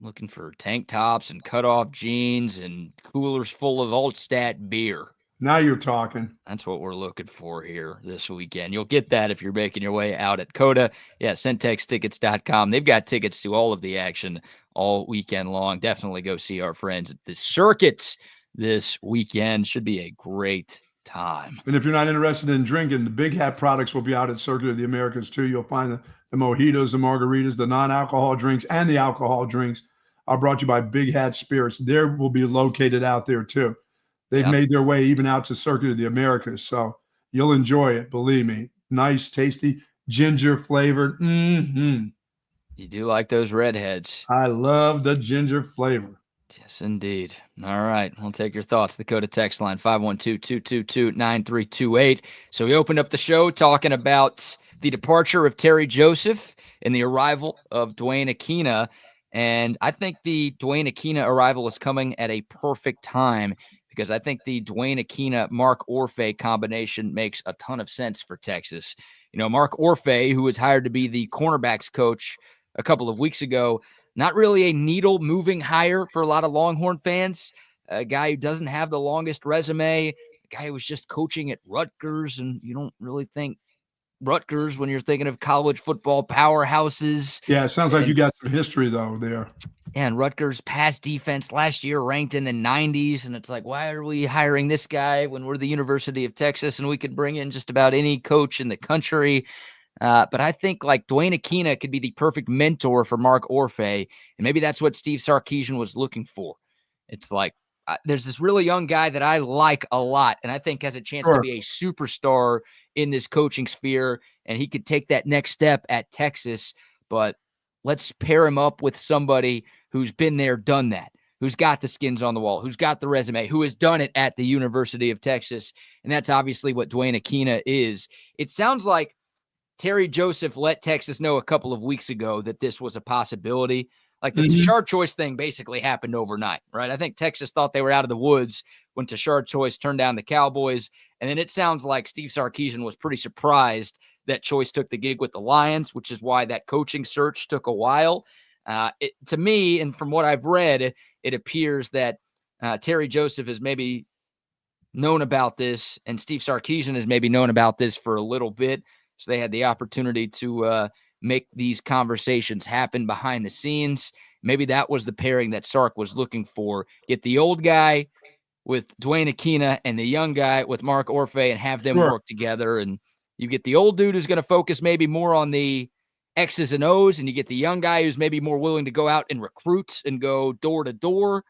Looking for tank tops and cutoff jeans and coolers full of old stat beer. Now you're talking. That's what we're looking for here this weekend. You'll get that if you're making your way out at Coda. Yeah, centextickets.com. They've got tickets to all of the action all weekend long. Definitely go see our friends at the circuits this weekend. Should be a great time. And if you're not interested in drinking, the Big Hat products will be out at Circuit of the Americas too. You'll find the mojitos, the margaritas, the non-alcohol drinks, and the alcohol drinks are brought to you by Big Hat Spirits. They will be located out there too. They've made their way even out to Circuit of the Americas. So you'll enjoy it. Believe me. Nice, tasty, ginger flavored. Mm-hmm. You do like those redheads. I love the ginger flavor. Yes, indeed. All right. We'll take your thoughts. The Coda text line, 512-222-9328. So we opened up the show talking about the departure of Terry Joseph and the arrival of Duane Akina. And I think the Duane Akina arrival is coming at a perfect time because I think the Duane Akina Mark Orfe combination makes a ton of sense for Texas. You know, Mark Orfe, who was hired to be the cornerbacks coach a couple of weeks ago, not really a needle moving hire for a lot of Longhorn fans. A guy who doesn't have the longest resume, a guy who was just coaching at Rutgers, and you don't really think Rutgers when you're thinking of college football powerhouses. Yeah, it sounds like you got some history though there. And Rutgers' pass defense last year ranked in the 90s, and it's like, why are we hiring this guy when we're the University of Texas and we could bring in just about any coach in the country? But I think like Duane Akina could be the perfect mentor for Mark Orfe, and maybe that's what Steve Sarkisian was looking for. It's like there's this really young guy that I like a lot, and I think has a chance to be a superstar in this coaching sphere, and he could take that next step at Texas. But let's pair him up with somebody who's been there, done that, who's got the skins on the wall, who's got the resume, who has done it at the University of Texas. And that's obviously what Duane Akina is. It sounds like Terry Joseph let Texas know a couple of weeks ago that this was a possibility. Like the Tashard Choice thing basically happened overnight, right? I think Texas thought they were out of the woods when Tashard Choice turned down the Cowboys. And then it sounds like Steve Sarkisian was pretty surprised that Choice took the gig with the Lions, which is why that coaching search took a while. To me, and from what I've read, it appears that Terry Joseph has maybe known about this, and Steve Sarkisian has maybe known about this for a little bit. So they had the opportunity to make these conversations happen behind the scenes. Maybe that was the pairing that Sark was looking for. Get the old guy with Duane Akina and the young guy with Mark Orfe and have them work together. And you get the old dude who's going to focus maybe more on the X's and O's, and you get the young guy who's maybe more willing to go out and recruit and go door to door.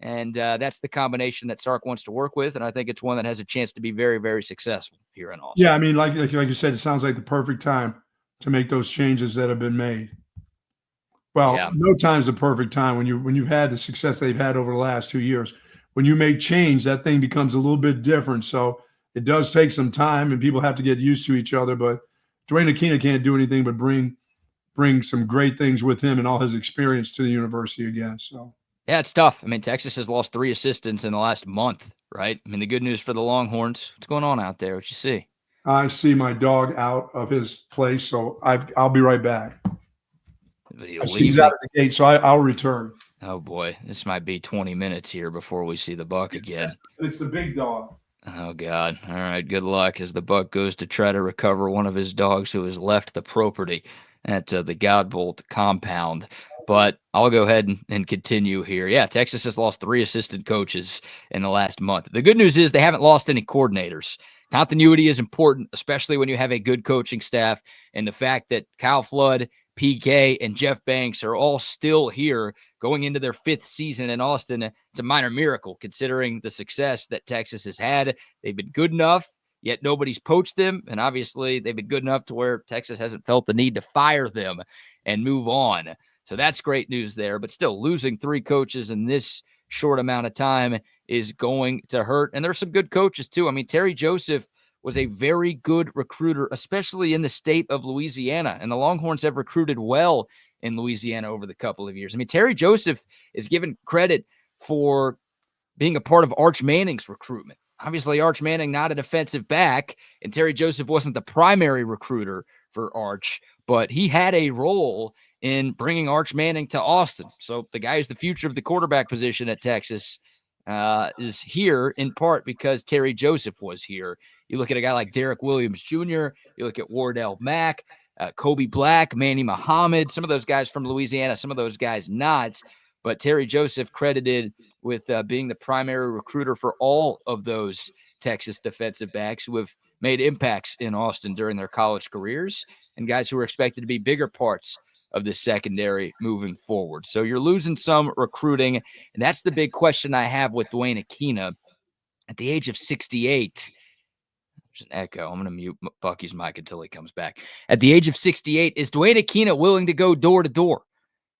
And that's the combination that Sark wants to work with. And I think it's one that has a chance to be very, very successful here in Austin. Yeah, I mean, like you said, it sounds like the perfect time to make those changes that have been made. Well, no time's the perfect time when you've had the success they've had over the last 2 years. When you make change, that thing becomes a little bit different. So it does take some time, and people have to get used to each other. But Duane Akina can't do anything but bring some great things with him and all his experience to the university again. So yeah, it's tough. I mean, Texas has lost 3 assistants in the last month, right? I mean, the good news for the Longhorns, what's going on out there? What you see? I see my dog out of his place, so I'll be right back. He's out of the gate, so I'll return. Oh, boy. This might be 20 minutes here before we see the Buck again. It's the big dog. Oh, God. All right, good luck as the Buck goes to try to recover one of his dogs who has left the property at the Godbolt compound. But I'll go ahead and continue here. Yeah, Texas has lost 3 assistant coaches in the last month. The good news is they haven't lost any coordinators. Continuity is important, especially when you have a good coaching staff. And the fact that Kyle Flood, PK, and Jeff Banks are all still here going into their 5th season in Austin, it's a minor miracle considering the success that Texas has had. They've been good enough, yet nobody's poached them. And obviously, they've been good enough to where Texas hasn't felt the need to fire them and move on. So that's great news there. But still, losing 3 coaches in this short amount of time is going to hurt. And there's some good coaches, too. I mean, Terry Joseph was a very good recruiter, especially in the state of Louisiana. And the Longhorns have recruited well in Louisiana over the couple of years. I mean, Terry Joseph is given credit for being a part of Arch Manning's recruitment. Obviously, Arch Manning not a defensive back, and Terry Joseph wasn't the primary recruiter for Arch, but he had a role in bringing Arch Manning to Austin. So the guy who's the future of the quarterback position at Texas is here in part because Terry Joseph was here. You look at a guy like Derek Williams Jr., you look at Wardell Mack, Kobe Black, Manny Muhammad, some of those guys from Louisiana, some of those guys not, but Terry Joseph credited with being the primary recruiter for all of those Texas defensive backs who have made impacts in Austin during their college careers and guys who are expected to be bigger parts of the secondary moving forward. So you're losing some recruiting, and that's the big question I have with Duane Akina. At the age of 68, there's an echo. I'm going to mute Bucky's mic until he comes back. At the age of 68, is Duane Akina willing to go door to door?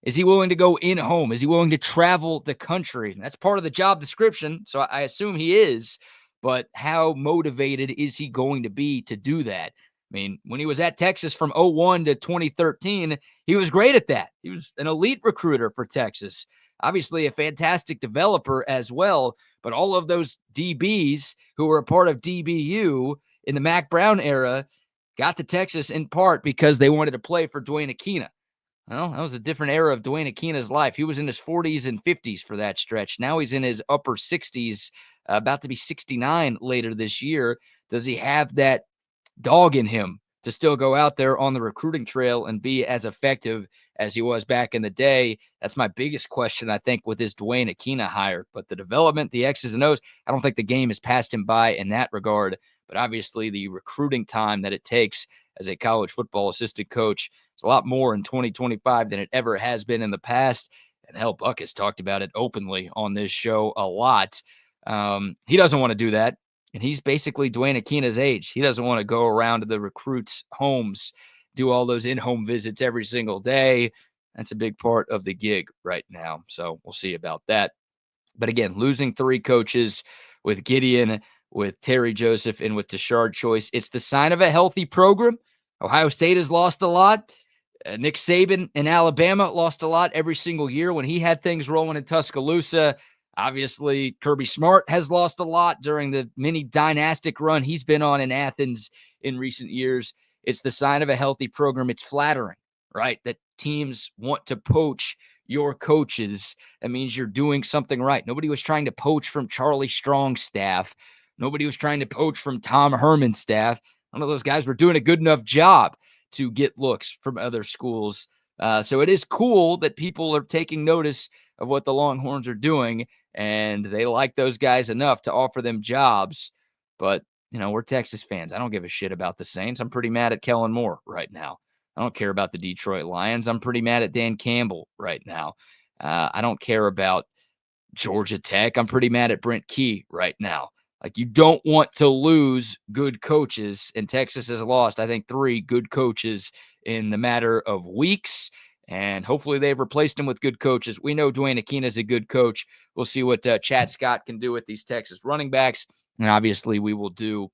Is he willing to go in home? Is he willing to travel the country? And that's part of the job description, so I assume he is. But how motivated is he going to be to do that? I mean, when he was at Texas from 2001 to 2013, he was great at that. He was an elite recruiter for Texas. Obviously, a fantastic developer as well. But all of those DBs who were a part of DBU in the Mac Brown era got to Texas in part because they wanted to play for Duane Akina. Well, that was a different era of Duane Akina's life. He was in his 40s and 50s for that stretch. Now he's in his upper 60s, about to be 69 later this year. Does he have that dog in him to still go out there on the recruiting trail and be as effective as he was back in the day? That's my biggest question, I think, with this Duane Akina hire. But the development, the X's and O's, I don't think the game has passed him by in that regard. But obviously the recruiting time that it takes as a college football assistant coach is a lot more in 2025 than it ever has been in the past. And hell, Buck has talked about it openly on this show a lot. He doesn't want to do that. And he's basically Duane Akina's age. He doesn't want to go around to the recruits' homes, do all those in-home visits every single day. That's a big part of the gig right now. So we'll see about that. But again, losing 3 coaches with Gideon, with Terry Joseph, and with Tashard Choice, it's the sign of a healthy program. Ohio State has lost a lot. Nick Saban in Alabama lost a lot every single year when he had things rolling in Tuscaloosa. Obviously, Kirby Smart has lost a lot during the mini dynastic run he's been on in Athens in recent years. It's the sign of a healthy program. It's flattering, right? That teams want to poach your coaches. That means you're doing something right. Nobody was trying to poach from Charlie Strong's staff. Nobody was trying to poach from Tom Herman's staff. None of those guys were doing a good enough job to get looks from other schools. So it is cool that people are taking notice of what the Longhorns are doing, and they like those guys enough to offer them jobs. But, we're Texas fans. I don't give a shit about the Saints. I'm pretty mad at Kellen Moore right now. I don't care about the Detroit Lions. I'm pretty mad at Dan Campbell right now. I don't care about Georgia Tech. I'm pretty mad at Brent Key right now. Like, you don't want to lose good coaches, and Texas has lost, I think, 3 good coaches in the matter of weeks, and hopefully they've replaced them with good coaches. We know Duane Akina is a good coach. We'll see what Chad Scott can do with these Texas running backs, and obviously we will see,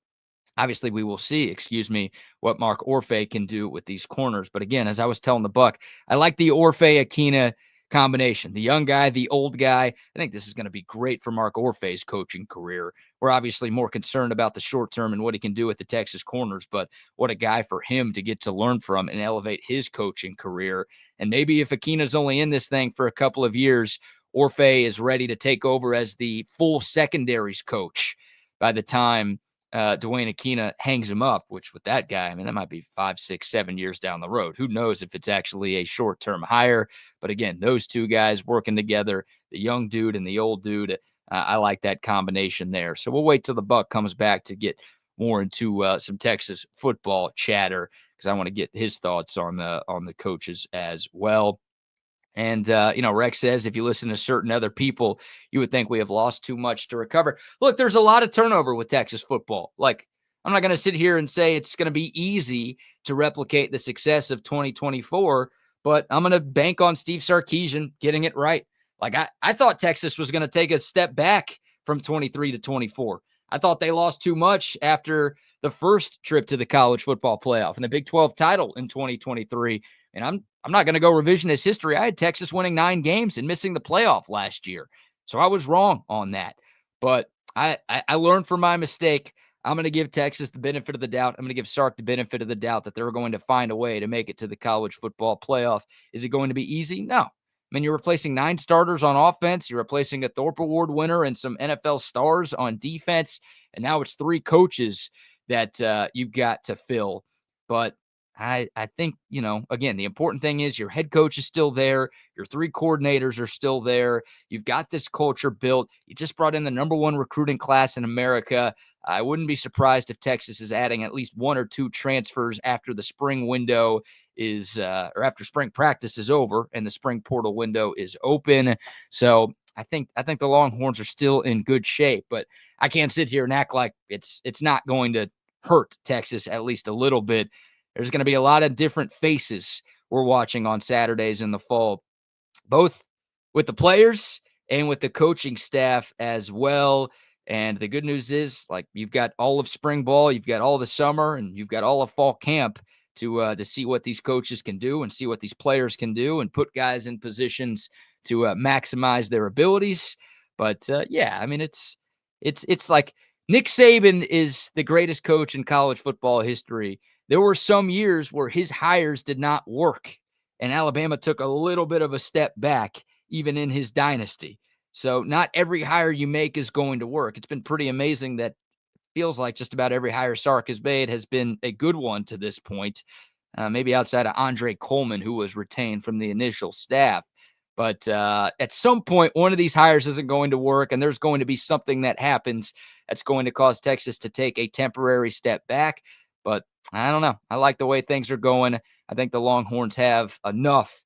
what Mark Orfe can do with these corners. But again, as I was telling the Buck, I like the Orfe-Akina combination, the young guy, the old guy. I think this is going to be great for Mark Orfe's coaching career. We're obviously more concerned about the short term and what he can do with the Texas corners, but what a guy for him to get to learn from and elevate his coaching career. And maybe if Akina's only in this thing for a couple of years, Orfe is ready to take over as the full secondaries coach by the time Duane Akina hangs him up, which with that guy, that might be 5, 6, 7 years down the road. Who knows if it's actually a short-term hire? But again, those 2 guys working together, the young dude and the old dude, I like that combination there. So we'll wait till the Buck comes back to get more into some Texas football chatter, because I want to get his thoughts on the coaches as well. And, Rex says, if you listen to certain other people, you would think we have lost too much to recover. Look, there's a lot of turnover with Texas football. Like, I'm not going to sit here and say it's going to be easy to replicate the success of 2024, but I'm going to bank on Steve Sarkisian getting it right. Like, I thought Texas was going to take a step back from 23 to 24. I thought they lost too much after the first trip to the college football playoff and the Big 12 title in 2023. And I'm not going to go revisionist history. I had Texas winning 9 games and missing the playoff last year. So I was wrong on that. But I learned from my mistake. I'm going to give Texas the benefit of the doubt. I'm going to give Sark the benefit of the doubt that they're going to find a way to make it to the college football playoff. Is it going to be easy? No. I mean, you're replacing 9 starters on offense. You're replacing a Thorpe Award winner and some NFL stars on defense. And now it's 3 coaches that you've got to fill. But I think, again, the important thing is your head coach is still there. Your 3 coordinators are still there. You've got this culture built. You just brought in the number 1 recruiting class in America. I wouldn't be surprised if Texas is adding at least 1 or 2 transfers after the spring window is or after spring practice is over and the spring portal window is open. So I think the Longhorns are still in good shape, but I can't sit here and act like it's not going to hurt Texas at least a little bit. There's going to be a lot of different faces we're watching on Saturdays in the fall, both with the players and with the coaching staff as well. And the good news is, like, you've got all of spring ball, you've got all the summer, and you've got all of fall camp to see what these coaches can do and see what these players can do and put guys in positions to maximize their abilities. But yeah, I mean, it's like Nick Saban is the greatest coach in college football history. There were some years where his hires did not work, and Alabama took a little bit of a step back, even in his dynasty. So not every hire you make is going to work. It's been pretty amazing that feels like just about every hire Sark has made has been a good one to this point, maybe outside of Andre Coleman, who was retained from the initial staff. But at some point, one of these hires isn't going to work, and there's going to be something that happens that's going to cause Texas to take a temporary step back. But I don't know. I like the way things are going. I think the Longhorns have enough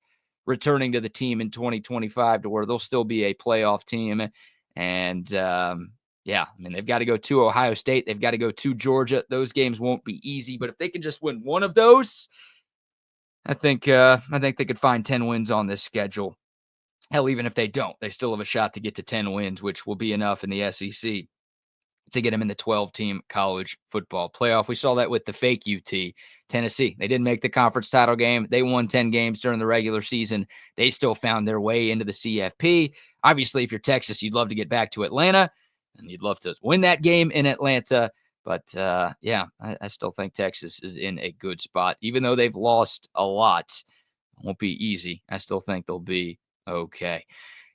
returning to the team in 2025 to where they'll still be a playoff team. And yeah, I mean, they've got to go to Ohio State. They've got to go to Georgia. Those games won't be easy, but if they can just win one of those, I think they could find 10 wins on this schedule. Hell, even if they don't, they still have a shot to get to 10 wins, which will be enough in the SEC to get them in the 12-team college football playoff. We saw that with the fake UT, Tennessee. They didn't make the conference title game. They won 10 games during the regular season. They still found their way into the CFP. Obviously, if you're Texas, you'd love to get back to Atlanta, and you'd love to win that game in Atlanta. But, yeah, I still think Texas is in a good spot. Even though they've lost a lot, it won't be easy. I still think they'll be okay.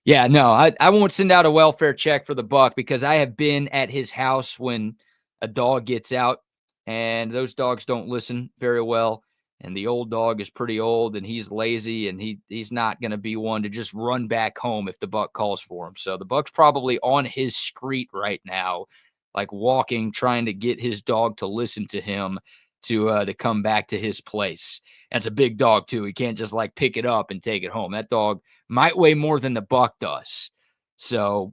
Yeah, no, I won't send out a welfare check for the Buck because I have been at his house when a dog gets out, and those dogs don't listen very well. And the old dog is pretty old, and he's lazy, and he's not going to be one to just run back home if the Buck calls for him. So the Buck's probably on his street right now, like walking, trying to get his dog to listen to him to come back to his place. That's a big dog too. He can't just like pick it up and take it home. That dog might weigh more than the Buck does. So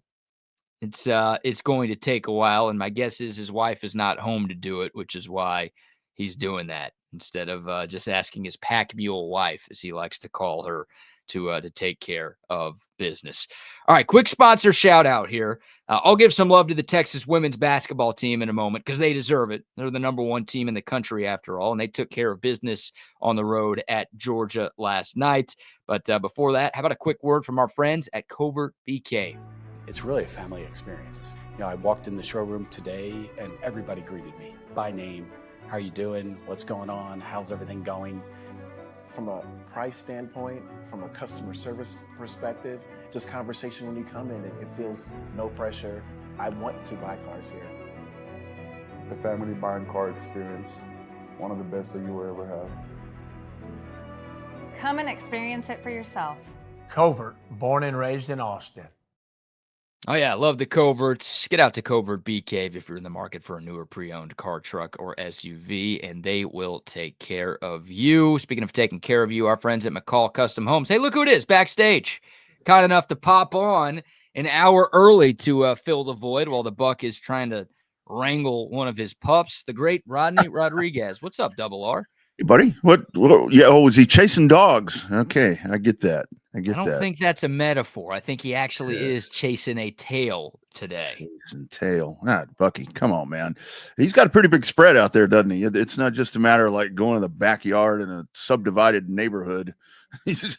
it's going to take a while. And my guess is his wife is not home to do it, which is why he's doing that instead of just asking his pack mule wife, as he likes to call her, to take care of business. All right, quick sponsor shout out here. I'll give some love to the Texas women's basketball team in a moment because they deserve it. They're the number 1 team in the country after all, and they took care of business on the road at Georgia last night. But before that, how about a quick word from our friends at Covert Bee Cave? It's really a family experience. I walked in the showroom today and everybody greeted me by name. How are you doing? What's going on? How's everything going? From a price standpoint, from a customer service perspective, just conversation when you come in, it feels no pressure. I want to buy cars here. The family buying car experience, one of the best that you will ever have. Come and experience it for yourself. Covert, born and raised in Austin. Oh, yeah, love the Coverts. Get out to Covert Bee Cave if you're in the market for a newer pre-owned car, truck, or SUV, and they will take care of you. Speaking of taking care of you, our friends at McCall Custom Homes. Hey, look who it is backstage. Kind enough to pop on an hour early to fill the void while the Buck is trying to wrangle one of his pups, the great Rodney Rodriguez. What's up, Double R? Hey, buddy, what? Yeah, oh, was he chasing dogs? Okay, I get that. I get don't that. think that's a metaphor. I think he actually Yeah. is chasing a tail today. Chasing tail. Bucky, come on, man. He's got a pretty big spread out there, doesn't he? It's not just a matter of like going to the backyard in a subdivided neighborhood. He's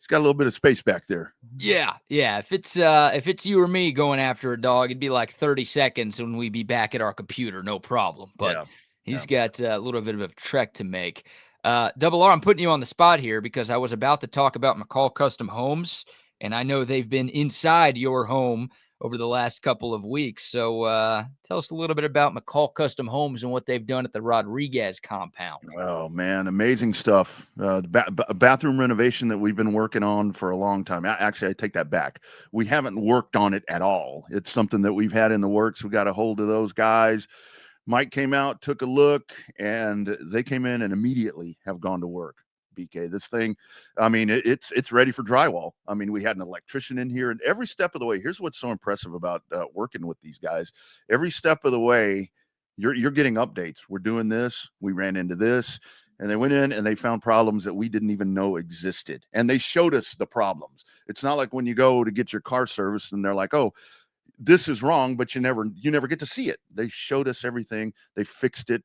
got a little bit of space back there. Yeah. If it's you or me going after a dog, it'd be like 30 seconds when we'd be back at our computer, no problem. But he's got a little bit of a trek to make. Double R, I'm putting you on the spot here because I was about to talk about McCall Custom Homes, and I know they've been inside your home over the last couple of weeks. So tell us a little bit about McCall Custom Homes and what they've done at the Rodriguez compound. Oh, man, amazing stuff. Bathroom renovation that we've been working on for a long time. Actually, I take that back. We haven't worked on it at all. It's something that we've had in the works. We got a hold of those guys. Mike came out, took a look, and they came in and immediately have gone to work. BK, this thing, I mean, it's ready for drywall. I mean, we had an electrician in here, and every step of the way, here's what's so impressive about working with these guys. Every step of the way, you're getting updates. We're doing this. We ran into this. And they went in and they found problems that we didn't even know existed. And they showed us the problems. It's not like when you go to get your car serviced and they're like, oh, this is wrong, but you never get to see it. They showed us everything. They fixed it.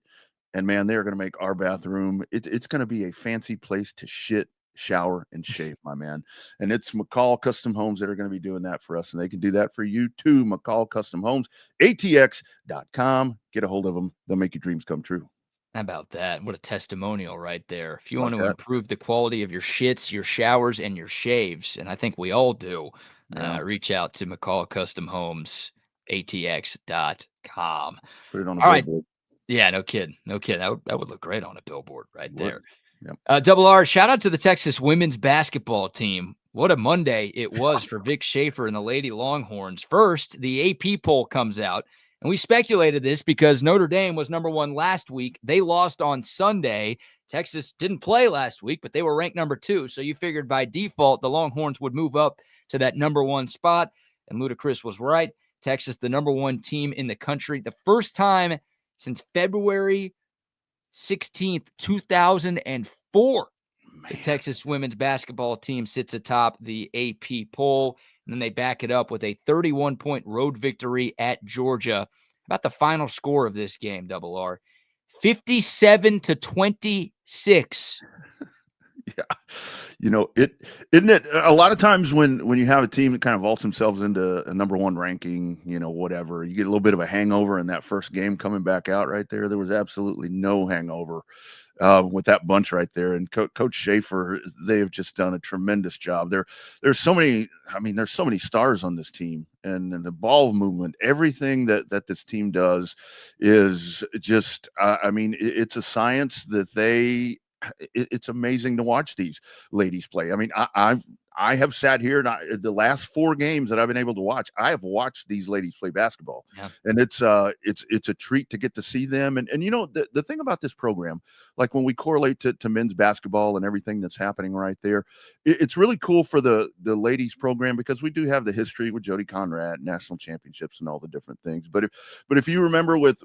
And man, they're going to make our bathroom. It's going to be a fancy place to shit, shower, and shave, my man. And it's McCall Custom Homes that are going to be doing that for us. And they can do that for you too. McCall Custom Homes, ATX.com. Get a hold of them. They'll make your dreams come true. How about that? What a testimonial right there. If you want to improve the quality of your shits, your showers, and your shaves, and I think we all do, reach out to McCall Custom Homes, ATX.com. Put it on a all billboard. Right. Yeah, no kidding. That would look great on a billboard right there. Yep. Double R, shout out to the Texas women's basketball team. What a Monday it was for Vic Schaefer and the Lady Longhorns. First, the AP poll comes out. And we speculated this because Notre Dame was number 1 last week. They lost on Sunday. Texas didn't play last week, but they were ranked number 2. So you figured by default, the Longhorns would move up to that number 1 spot. And Ludacris was right. Texas, the number 1 team in the country. The first time since February 16th, 2004, the Texas women's basketball team sits atop the AP poll. And then they back it up with a 31-point road victory at Georgia. About the final score of this game, Double R, 57-26. Yeah. Isn't it a lot of times when you have a team that kind of vaults themselves into a number 1 ranking, whatever, you get a little bit of a hangover in that first game coming back out right there. There was absolutely no hangover with that bunch right there. And Coach Schaefer, they have just done a tremendous job. There's so many stars on this team, and the ball movement, everything that this team does is just, it's a science that it's amazing to watch these ladies play. I mean, I have sat here and the last 4 games that I've been able to watch, I have watched these ladies play basketball. Yeah. And it's a treat to get to see them. And the thing about this program, like when we correlate to men's basketball and everything that's happening right there, it's really cool for the ladies program because we do have the history with Jody Conrad, national championships and all the different things. But if you remember with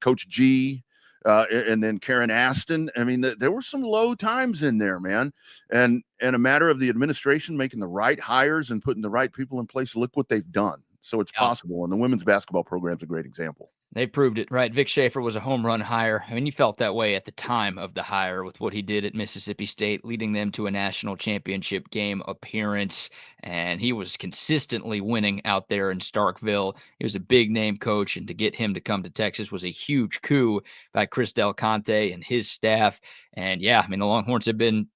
Coach G, and then Karen Aston, I mean, there were some low times in there, man. And a matter of the administration making the right hires and putting the right people in place. Look what they've done. So it's possible. And the women's basketball program is a great example. They proved it, right? Vic Schaefer was a home run hire. I mean, you felt that way at the time of the hire with what he did at Mississippi State, leading them to a national championship game appearance. And he was consistently winning out there in Starkville. He was a big name coach, and to get him to come to Texas was a huge coup by Chris Del Conte and his staff. And yeah, I mean, the Longhorns have been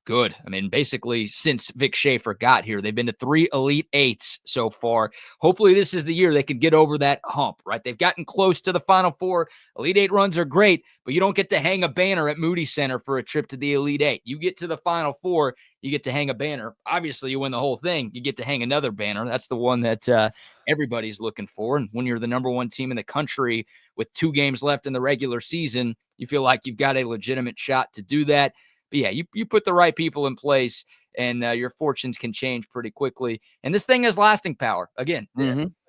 good. I mean, basically since Vic Schaefer got here, they've been to 3 Elite Eights so far. Hopefully this is the year they can get over that hump, right? They've gotten close to the Final Four. Elite Eight runs are great, but you don't get to hang a banner at Moody Center for a trip to the Elite Eight. You get to the Final Four, you get to hang a banner. Obviously, you win the whole thing. You get to hang another banner. That's the one that everybody's looking for. And when you're the number 1 team in the country with 2 games left in the regular season, you feel like you've got a legitimate shot to do that. But yeah, you put the right people in place, and your fortunes can change pretty quickly. And this thing has lasting power. Again,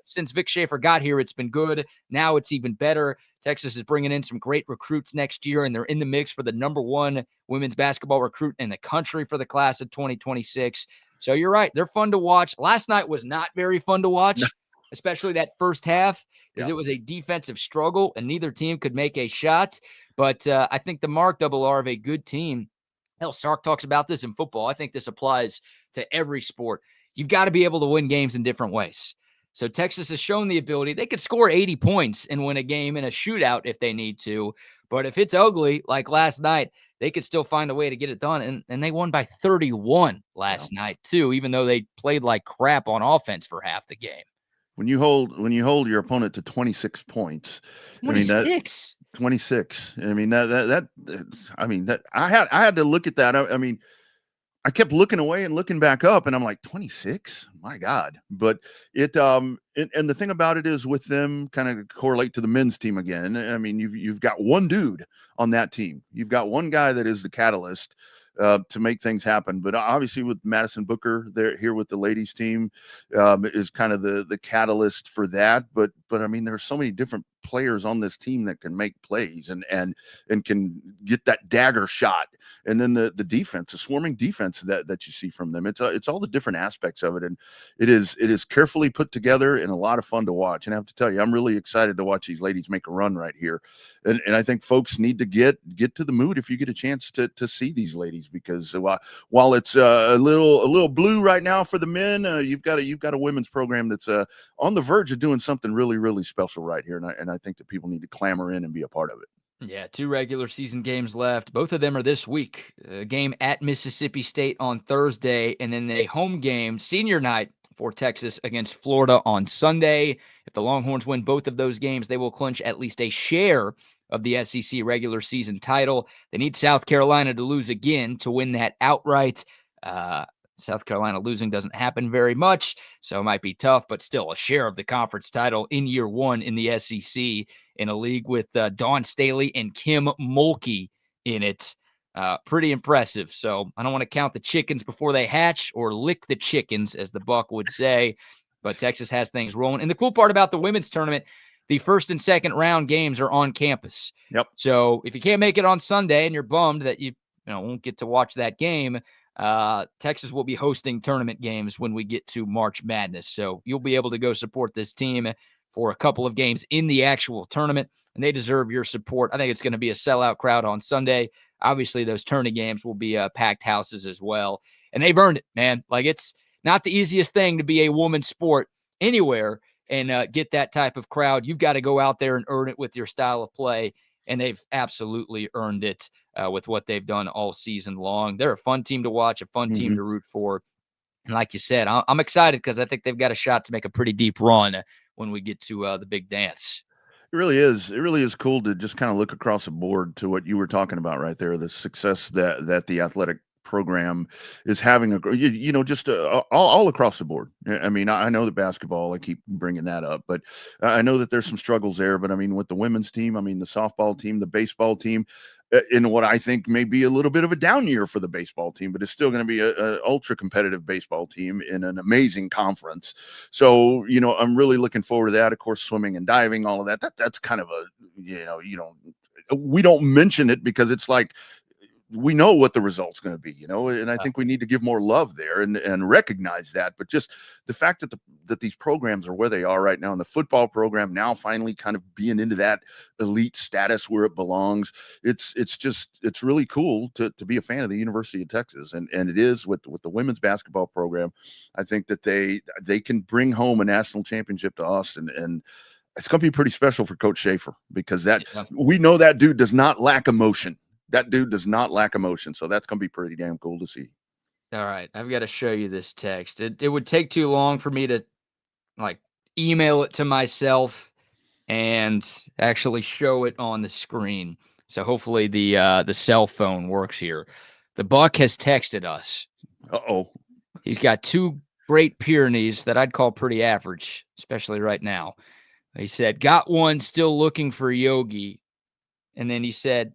since Vic Schaefer got here, it's been good. Now it's even better. Texas is bringing in some great recruits next year, and they're in the mix for the #1 women's basketball recruit in the country for the class of 2026. So you're right. They're fun to watch. Last night was not very fun to watch, especially that first half, because it was a defensive struggle, and neither team could make a shot. But I think the mark double R of a good team. Hell, Sark talks about this in football. I think this applies to every sport. You've got to be able to win games in different ways. So Texas has shown the ability. They could score 80 points and win a game in a shootout if they need to. But if it's ugly, like last night, they could still find a way to get it done. And they won by 31 last night, too, even though they played like crap on offense for half the game. When you hold your opponent to 26 points, 26. 26. I mean, that I had to look at that. I mean, I kept looking away and looking back up, and I'm like, 26? My God. But and the thing about it is with them kind of correlate to the men's team again. I mean, you've got one dude on that team. You've got one guy that is the catalyst to make things happen. But obviously with Madison Booker there here with the ladies team is kind of the catalyst for that. But I mean, there's so many different players on this team that can make plays and can get that dagger shot. And then the defense, the swarming defense that you see from them. It's all the different aspects of it. And it is carefully put together and a lot of fun to watch. And I have to tell you, I'm really excited to watch these ladies make a run right here. And I think folks need to get to the mood if you get a chance to see these ladies, because while it's a little blue right now for the men, you've got a women's program that's on the verge of doing something really, really special right here. And I think that people need to clamor in and be a part of it. Yeah, 2 regular season games left. Both of them are this week. A game at Mississippi State on Thursday, and then a home game, senior night for Texas against Florida on Sunday. If the Longhorns win both of those games, they will clinch at least a share of the SEC regular season title. They need South Carolina to lose again to win that outright. South Carolina losing doesn't happen very much, so it might be tough, but still a share of the conference title in year 1 in the SEC in a league with Dawn Staley and Kim Mulkey in it. Pretty impressive. So I don't want to count the chickens before they hatch or lick the chickens, as the Buck would say, but Texas has things rolling. And the cool part about the women's tournament, the first and second round games are on campus. Yep. So if you can't make it on Sunday and you're bummed that you won't get to watch that game, Texas will be hosting tournament games when we get to March Madness. So you'll be able to go support this team for a couple of games in the actual tournament, and they deserve your support. I think it's going to be a sellout crowd on Sunday. Obviously, those tourney games will be packed houses as well, and they've earned it, man. Like, it's not the easiest thing to be a woman's sport anywhere and get that type of crowd. You've got to go out there and earn it with your style of play, and they've absolutely earned it with what they've done all season long. They're a fun team to watch, a fun team to root for. And like you said, I'm excited because I think they've got a shot to make a pretty deep run when we get to the big dance. It really is. It really is cool to just kind of look across the board to what you were talking about right there, the success that the athletic program is having, just all across the board. I mean, I know the basketball, I keep bringing that up, but I know that there's some struggles there. But I mean, with the women's team, I mean, the softball team, the baseball team, in what I think may be a little bit of a down year for the baseball team, but it's still going to be an ultra competitive baseball team in an amazing conference. So, I'm really looking forward to that. Of course, swimming and diving, all of that's kind of we don't mention it because it's like, we know what the result's going to be, and I think we need to give more love there and recognize that. But just the fact that these programs are where they are right now, and the football program now finally kind of being into that elite status where it belongs, it's really cool to be a fan of the University of Texas, and it is with the women's basketball program. I think that they can bring home a national championship to Austin, and it's going to be pretty special for Coach Schaefer, because we know that dude does not lack emotion. That dude does not lack emotion. So that's going to be pretty damn cool to see. All right. I've got to show you this text. It would take too long for me to email it to myself and actually show it on the screen. So hopefully the cell phone works here. The Buck has texted us. Uh-oh. He's got 2 Great Pyrenees that I'd call pretty average, especially right now. He said, got one, still looking for Yogi. And then he said,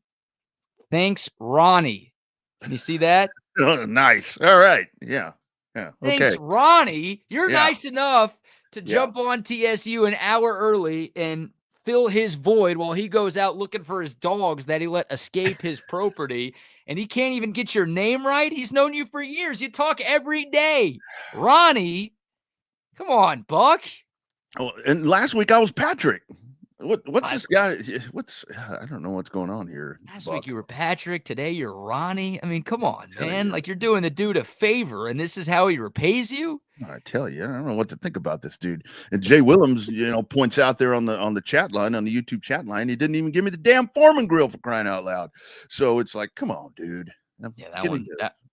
thanks, Ronnie. Can you see that? Oh, nice. All right. Yeah. Okay. Thanks, Ronnie. You're nice enough to jump on TSU an hour early and fill his void while he goes out looking for his dogs that he let escape his property, and he can't even get your name right? He's known you for years. You talk every day. Ronnie, come on, Buck. Oh, and last week I was Patrick. What's this guy? I don't know what's going on here. Last Buck. week you were Patrick. Today you're Ronnie. I mean, come on, man. Like, you're doing the dude a favor, and this is how he repays you? I tell you, I don't know what to think about this dude. And Jay Willems, points out there on the chat line, on the YouTube chat line, he didn't even give me the damn Foreman grill, for crying out loud. So it's like, come on, dude. Yeah,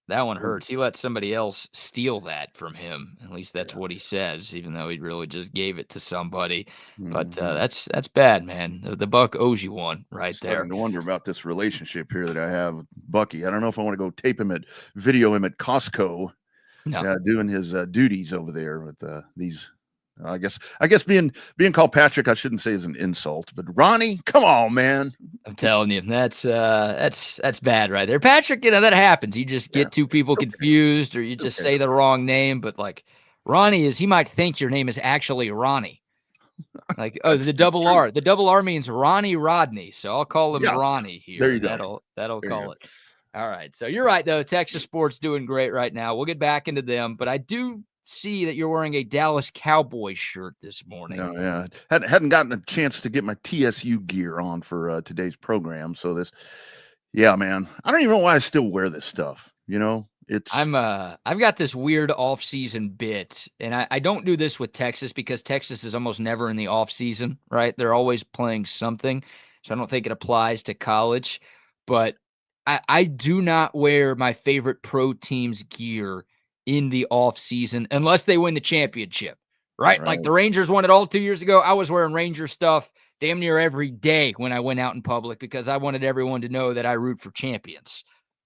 that one hurts. He let somebody else steal that from him. At least that's what he says, even though he really just gave it to somebody. But that's bad, man. The Buck owes you one right there. Starting to wonder about this relationship here that I have with Bucky. I don't know if I want to go video him at Costco, doing his duties over there with these. I guess being called Patrick, I shouldn't say is an insult, but Ronnie, come on, man. I'm telling you, that's bad right there. Patrick, that happens. You just get two people confused, or you just say the wrong name. But like Ronnie he might think your name is actually Ronnie. Like, the double R. The double R means Ronnie Rodney. So I'll call him Ronnie here. There you go. That'll call it. All right. So you're right, though. Texas sports doing great right now. We'll get back into them, but I do see that you're wearing a Dallas Cowboys shirt this morning. Oh, yeah. Hadn't gotten a chance to get my TSU gear on for today's program. So man, I don't even know why I still wear this stuff. I've got this weird off-season bit, and I don't do this with Texas because Texas is almost never in the off-season, right? They're always playing something, so I don't think it applies to college. But I do not wear my favorite pro team's gear in the off-season unless they win the championship, right? Like the Rangers won it all 2 years ago. I was wearing Ranger stuff damn near every day when I went out in public because I wanted everyone to know that I root for champions.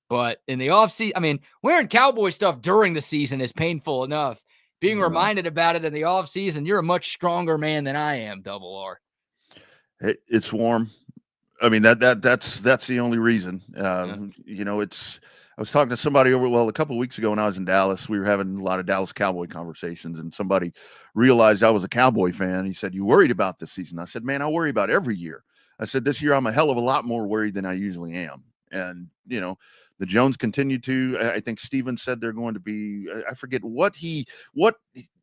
But in the offseason, wearing Cowboy stuff during the season is painful enough. Being reminded about it in the offseason, you're a much stronger man than I am, Double R. It's warm. That's the only reason. I was talking to somebody a couple of weeks ago when I was in Dallas. We were having a lot of Dallas Cowboy conversations, and somebody realized I was a Cowboy fan. He said, "You worried about this season?" I said, "Man, I worry about every year." I said, "This year I'm a hell of a lot more worried than I usually am." And, the Jones continued to, I think Steven said they're going to be, I forget what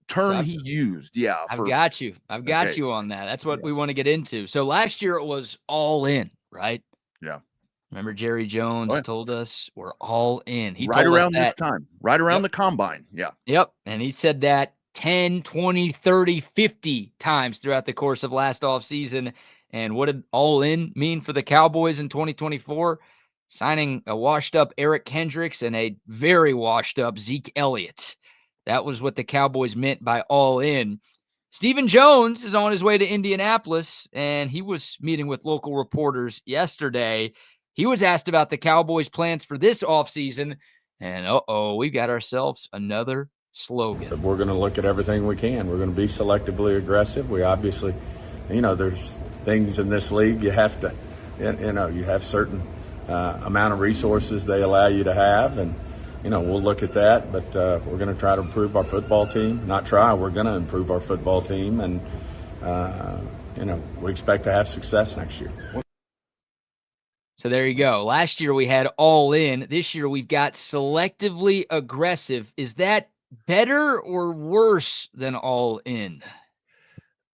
term he used. Yeah. I've got you on that. That's what we want to get into. So last year it was all in, right? Yeah. Remember Jerry Jones told us we're all in. He right told around us this time, right around the combine. Yeah. Yep. And he said that 10, 20, 30, 50 times throughout the course of last offseason. And what did all in mean for the Cowboys in 2024? Signing a washed-up Eric Kendricks and a very washed-up Zeke Elliott. That was what the Cowboys meant by all in. Stephen Jones is on his way to Indianapolis, and he was meeting with local reporters yesterday. He was asked about the Cowboys' plans for this offseason, and we've got ourselves another slogan. We're going to look at everything we can. We're going to be selectively aggressive. We obviously, there's things in this league you have to, you have certain amount of resources they allow you to have, and we'll look at that, but we're going to try to improve our football team. We're going to improve our football team, and we expect to have success next year. So there you go. Last year we had all in. This year we've got selectively aggressive. Is that better or worse than all in?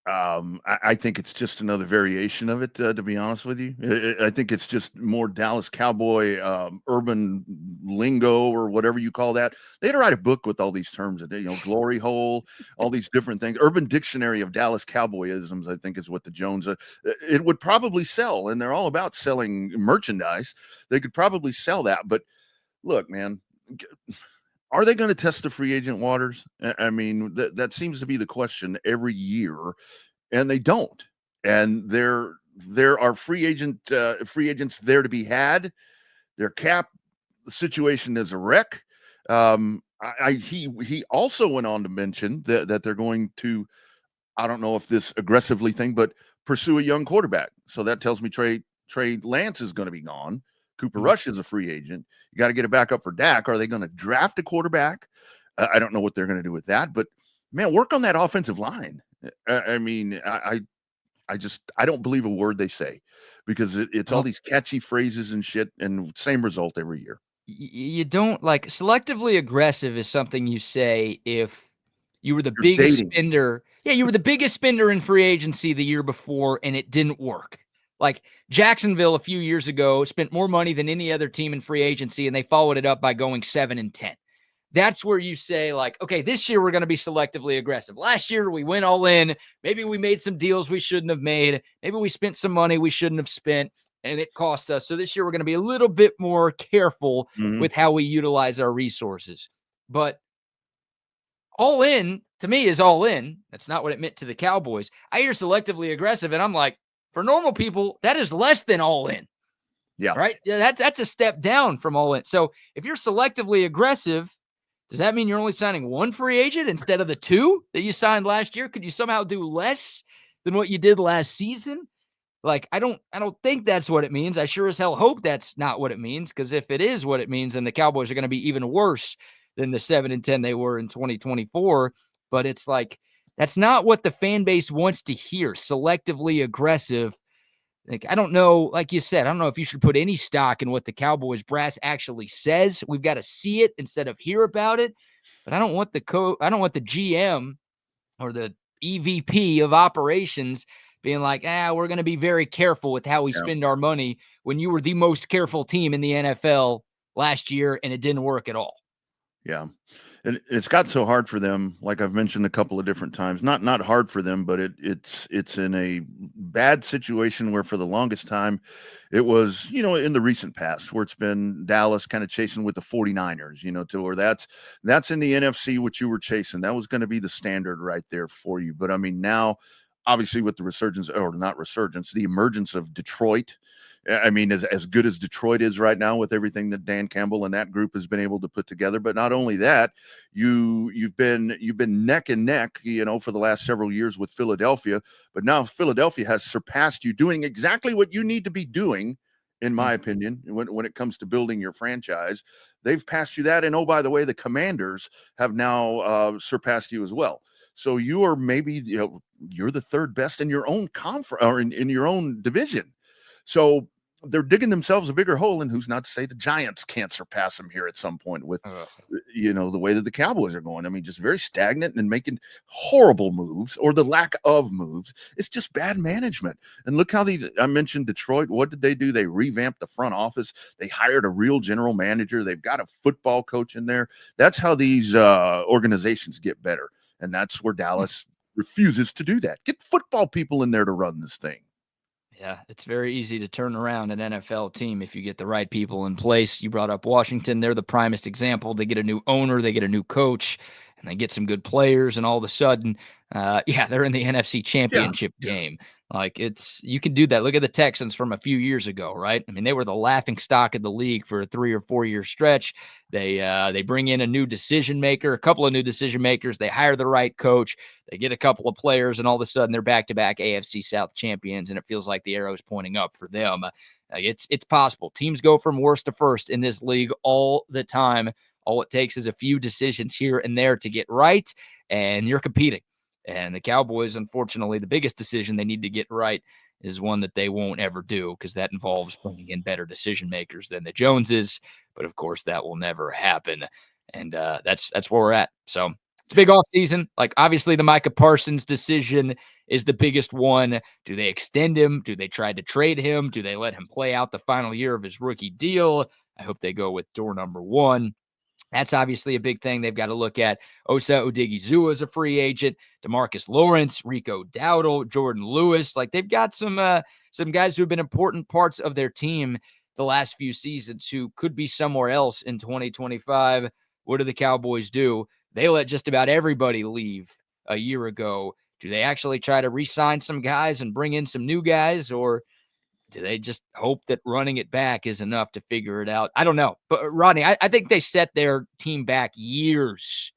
I think it's just another variation of it, to be honest with you. I think it's just more Dallas Cowboy urban lingo or whatever you call that. They had to write a book with all these terms, glory hole, all these different things. Urban Dictionary of Dallas Cowboyisms, I think, is what the Jones. It would probably sell, and they're all about selling merchandise. They could probably sell that, but look, man. Are they going to test the free agent waters? That seems to be the question every year, and they don't. And there are free agents there to be had. Their cap situation is a wreck. He also went on to mention that they're going to, I don't know if this aggressively thing, but pursue a young quarterback. So that tells me Trey Lance is going to be gone. Cooper Rush is a free agent. You got to get it back up for Dak. Are they going to draft a quarterback? I don't know what they're going to do with that, but man, work on that offensive line. I mean, I don't believe a word they say because it's all these catchy phrases and shit and same result every year. You don't like selectively aggressive is something you say if you were the You're biggest dating. spender. Yeah, you were the biggest spender in free agency the year before and it didn't work. Like Jacksonville a few years ago spent more money than any other team in free agency and they followed it up by going 7-10. That's where you say, like, okay, this year we're going to be selectively aggressive. Last year we went all in. Maybe we made some deals we shouldn't have made. Maybe we spent some money we shouldn't have spent, and it cost us. So this year we're going to be a little bit more careful with how we utilize our resources. But all in, to me, is all in. That's not what it meant to the Cowboys. I hear selectively aggressive, and I'm like, for normal people, that is less than all in. Yeah. Right? Yeah, that's a step down from all in. So if you're selectively aggressive, does that mean you're only signing one free agent instead of the two that you signed last year? Could you somehow do less than what you did last season? Like, I don't think that's what it means. I sure as hell hope that's not what it means, because if it is what it means, then the Cowboys are going to be even worse than the 7-10 they were in 2024. But it's like, that's not what the fan base wants to hear. Selectively aggressive. Like, I don't know, like you said, I don't know if you should put any stock in what the Cowboys brass actually says. We've got to see it instead of hear about it. But I don't want the GM or the EVP of operations being like, we're going to be very careful with how we spend our money when you were the most careful team in the NFL last year and it didn't work at all. Yeah. And it's got so hard for them, like I've mentioned a couple of different times. Not hard for them, but it's in a bad situation where for the longest time it was, in the recent past where it's been Dallas kind of chasing with the 49ers, to where that's in the NFC what you were chasing. That was going to be the standard right there for you. But I mean, now obviously with the resurgence, or not resurgence, the emergence of Detroit. I mean, as good as Detroit is right now with everything that Dan Campbell and that group has been able to put together, but not only that, you've been neck and neck, for the last several years with Philadelphia, but now Philadelphia has surpassed you doing exactly what you need to be doing, in my opinion, when it comes to building your franchise. They've passed you that, and oh, by the way, the Commanders have now surpassed you as well. So you are maybe you're the third best in your own conference or in your own division. So they're digging themselves a bigger hole, and who's not to say the Giants can't surpass them here at some point with, the way that the Cowboys are going. I mean, just very stagnant and making horrible moves, or the lack of moves. It's just bad management. And look how I mentioned Detroit. What did they do? They revamped the front office. They hired a real general manager. They've got a football coach in there. That's how these organizations get better. And that's where Dallas refuses to do that. Get football people in there to run this thing. Yeah, it's very easy to turn around an NFL team if you get the right people in place. You brought up Washington. They're the primest example. They get a new owner, they get a new coach, and they get some good players, and all of a sudden, they're in the NFC Championship game. Like, you can do that. Look at the Texans from a few years ago, right? I mean, they were the laughing stock of the league for a 3 or 4 year stretch. They bring in a new decision maker, a couple of new decision makers. They hire the right coach. They get a couple of players, and all of a sudden they're back-to-back AFC South champions, and it feels like the arrow's pointing up for them. It's possible. Teams go from worst to first in this league all the time. All it takes is a few decisions here and there to get right, and you're competing. And the Cowboys, unfortunately, the biggest decision they need to get right is one that they won't ever do, because that involves bringing in better decision makers than the Joneses. But of course, that will never happen. And that's where we're at. So it's a big offseason. Like, obviously, the Micah Parsons decision is the biggest one. Do they extend him? Do they try to trade him? Do they let him play out the final year of his rookie deal? I hope they go with door number one. That's obviously a big thing they've got to look at. Osa Odigizua is a free agent. DeMarcus Lawrence, Rico Dowdle, Jordan Lewis. Like, they've got some guys who have been important parts of their team the last few seasons who could be somewhere else in 2025. What do the Cowboys do? They let just about everybody leave a year ago. Do they actually try to re-sign some guys and bring in some new guys, or do they just hope that running it back is enough to figure it out? I don't know. But Rodney, I think they set their team back years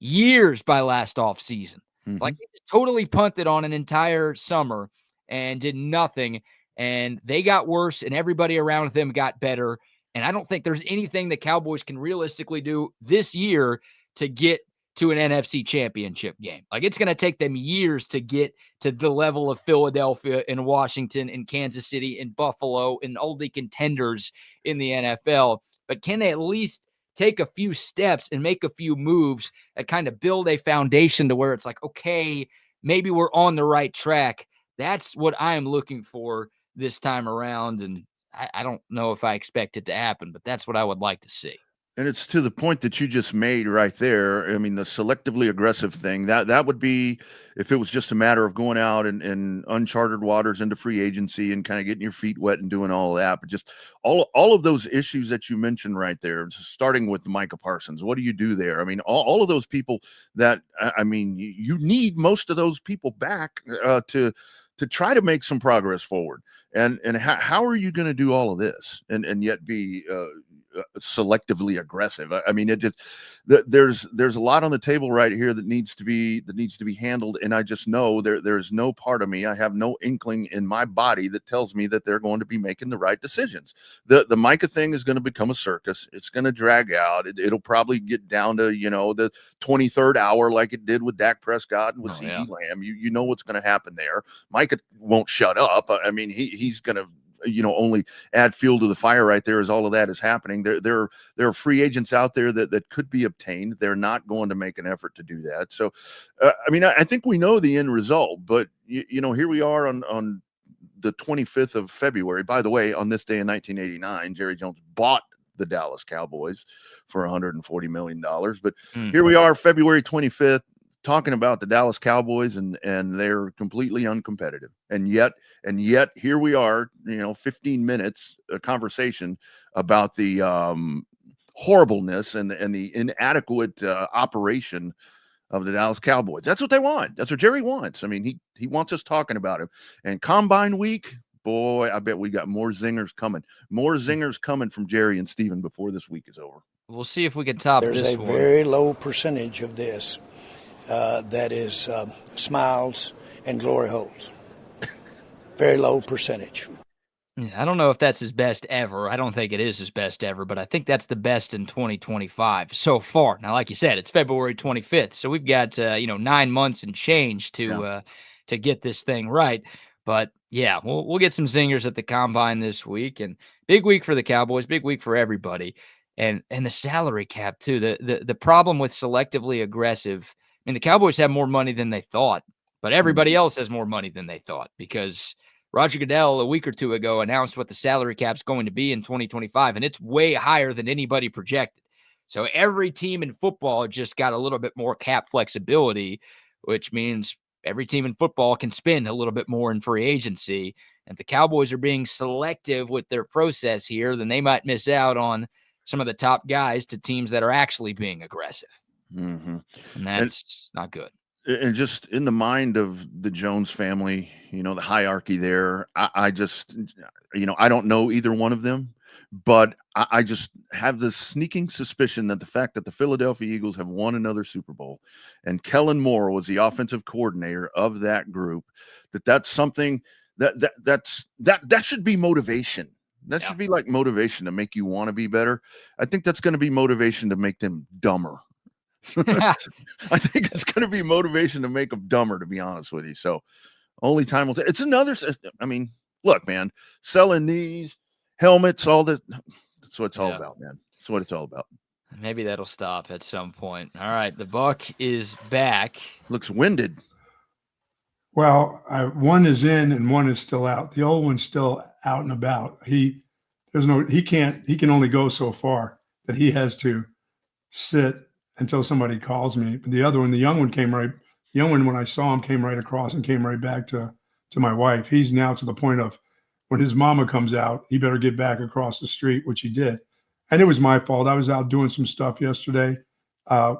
by last offseason. Like, they totally punted on an entire summer and did nothing. And they got worse, and everybody around them got better. And I don't think there's anything the Cowboys can realistically do this year to get to an NFC championship game. Like, it's going to take them years to get to the level of Philadelphia and Washington and Kansas City and Buffalo and all the contenders in the NFL. But can they at least take a few steps and make a few moves that kind of build a foundation to where it's like, okay, maybe we're on the right track? That's what I am looking for this time around. And I don't know if I expect it to happen, but that's what I would like to see. And it's to the point that you just made right there. I mean, the selectively aggressive thing, that would be if it was just a matter of going out and uncharted waters into free agency and kind of getting your feet wet and doing all of that. But just all of those issues that you mentioned right there, starting with Micah Parsons. What do you do there? I mean, all of those people that, I mean, you need most of those people back to try to make some progress forward. And how are you going to do all of this and yet be selectively aggressive? I mean, it just there's a lot on the table right here that needs to be handled, and I just know there's no part of me, I have no inkling in my body that tells me that they're going to be making the right decisions. The Micah thing is going to become a circus. It's going to drag out. It'll probably get down to the 23rd hour like it did with Dak Prescott and with CeeDee Lamb. You know what's going to happen there. Micah won't shut up. I mean, he's going to only add fuel to the fire right there as all of that is happening. There are free agents out there that could be obtained. They're not going to make an effort to do that. So, I mean, I think we know the end result, but here we are on the 25th of February. By the way, on this day in 1989, Jerry Jones bought the Dallas Cowboys for $140 million. But here we are, February 25th, talking about the Dallas Cowboys, and they're completely uncompetitive. And yet here we are, 15 minutes, a conversation about the horribleness and the inadequate operation of the Dallas Cowboys. That's what they want. That's what Jerry wants. I mean, he wants us talking about him. And Combine Week, boy, I bet we got more zingers coming. More zingers coming from Jerry and Steven before this week is over. We'll see if we can top this one. There's a very low percentage of this that is smiles and glory holes. Very low percentage. I don't know if that's his best ever. I don't think it is his best ever, but I think that's the best in 2025 so far. Now, like you said, it's February 25th, so we've got 9 months and change to get this thing right. But yeah, we'll get some zingers at the Combine this week, and big week for the Cowboys, big week for everybody, and the salary cap too. The problem with selectively aggressive. I mean, the Cowboys have more money than they thought, but everybody else has more money than they thought, because Roger Goodell a week or two ago announced what the salary cap's going to be in 2025, and it's way higher than anybody projected. So every team in football just got a little bit more cap flexibility, which means every team in football can spend a little bit more in free agency. And if the Cowboys are being selective with their process here, then they might miss out on some of the top guys to teams that are actually being aggressive. Mm-hmm. And that's not good. And just in the mind of the Jones family, the hierarchy there, I just, I don't know either one of them, but I just have this sneaking suspicion that the fact that the Philadelphia Eagles have won another Super Bowl and Kellen Moore was the offensive coordinator of that group, that's something that should be motivation. That should be like motivation to make you want to be better. I think that's going to be motivation to make them dumber. I think it's going to be motivation to make them dumber, to be honest with you. So only time will tell. It's another, I mean, look, man, selling these helmets, all that. That's what it's all about, man. That's what it's all about. Maybe that'll stop at some point. All right. The Buck is back. Looks winded. Well, one is in and one is still out. The old one's still out and about. He can only go so far that he has to sit until somebody calls me. But the other one, the young one, when I saw him, came right across and came right back to my wife. He's now to the point of when his mama comes out, he better get back across the street, which he did. And it was my fault. I was out doing some stuff yesterday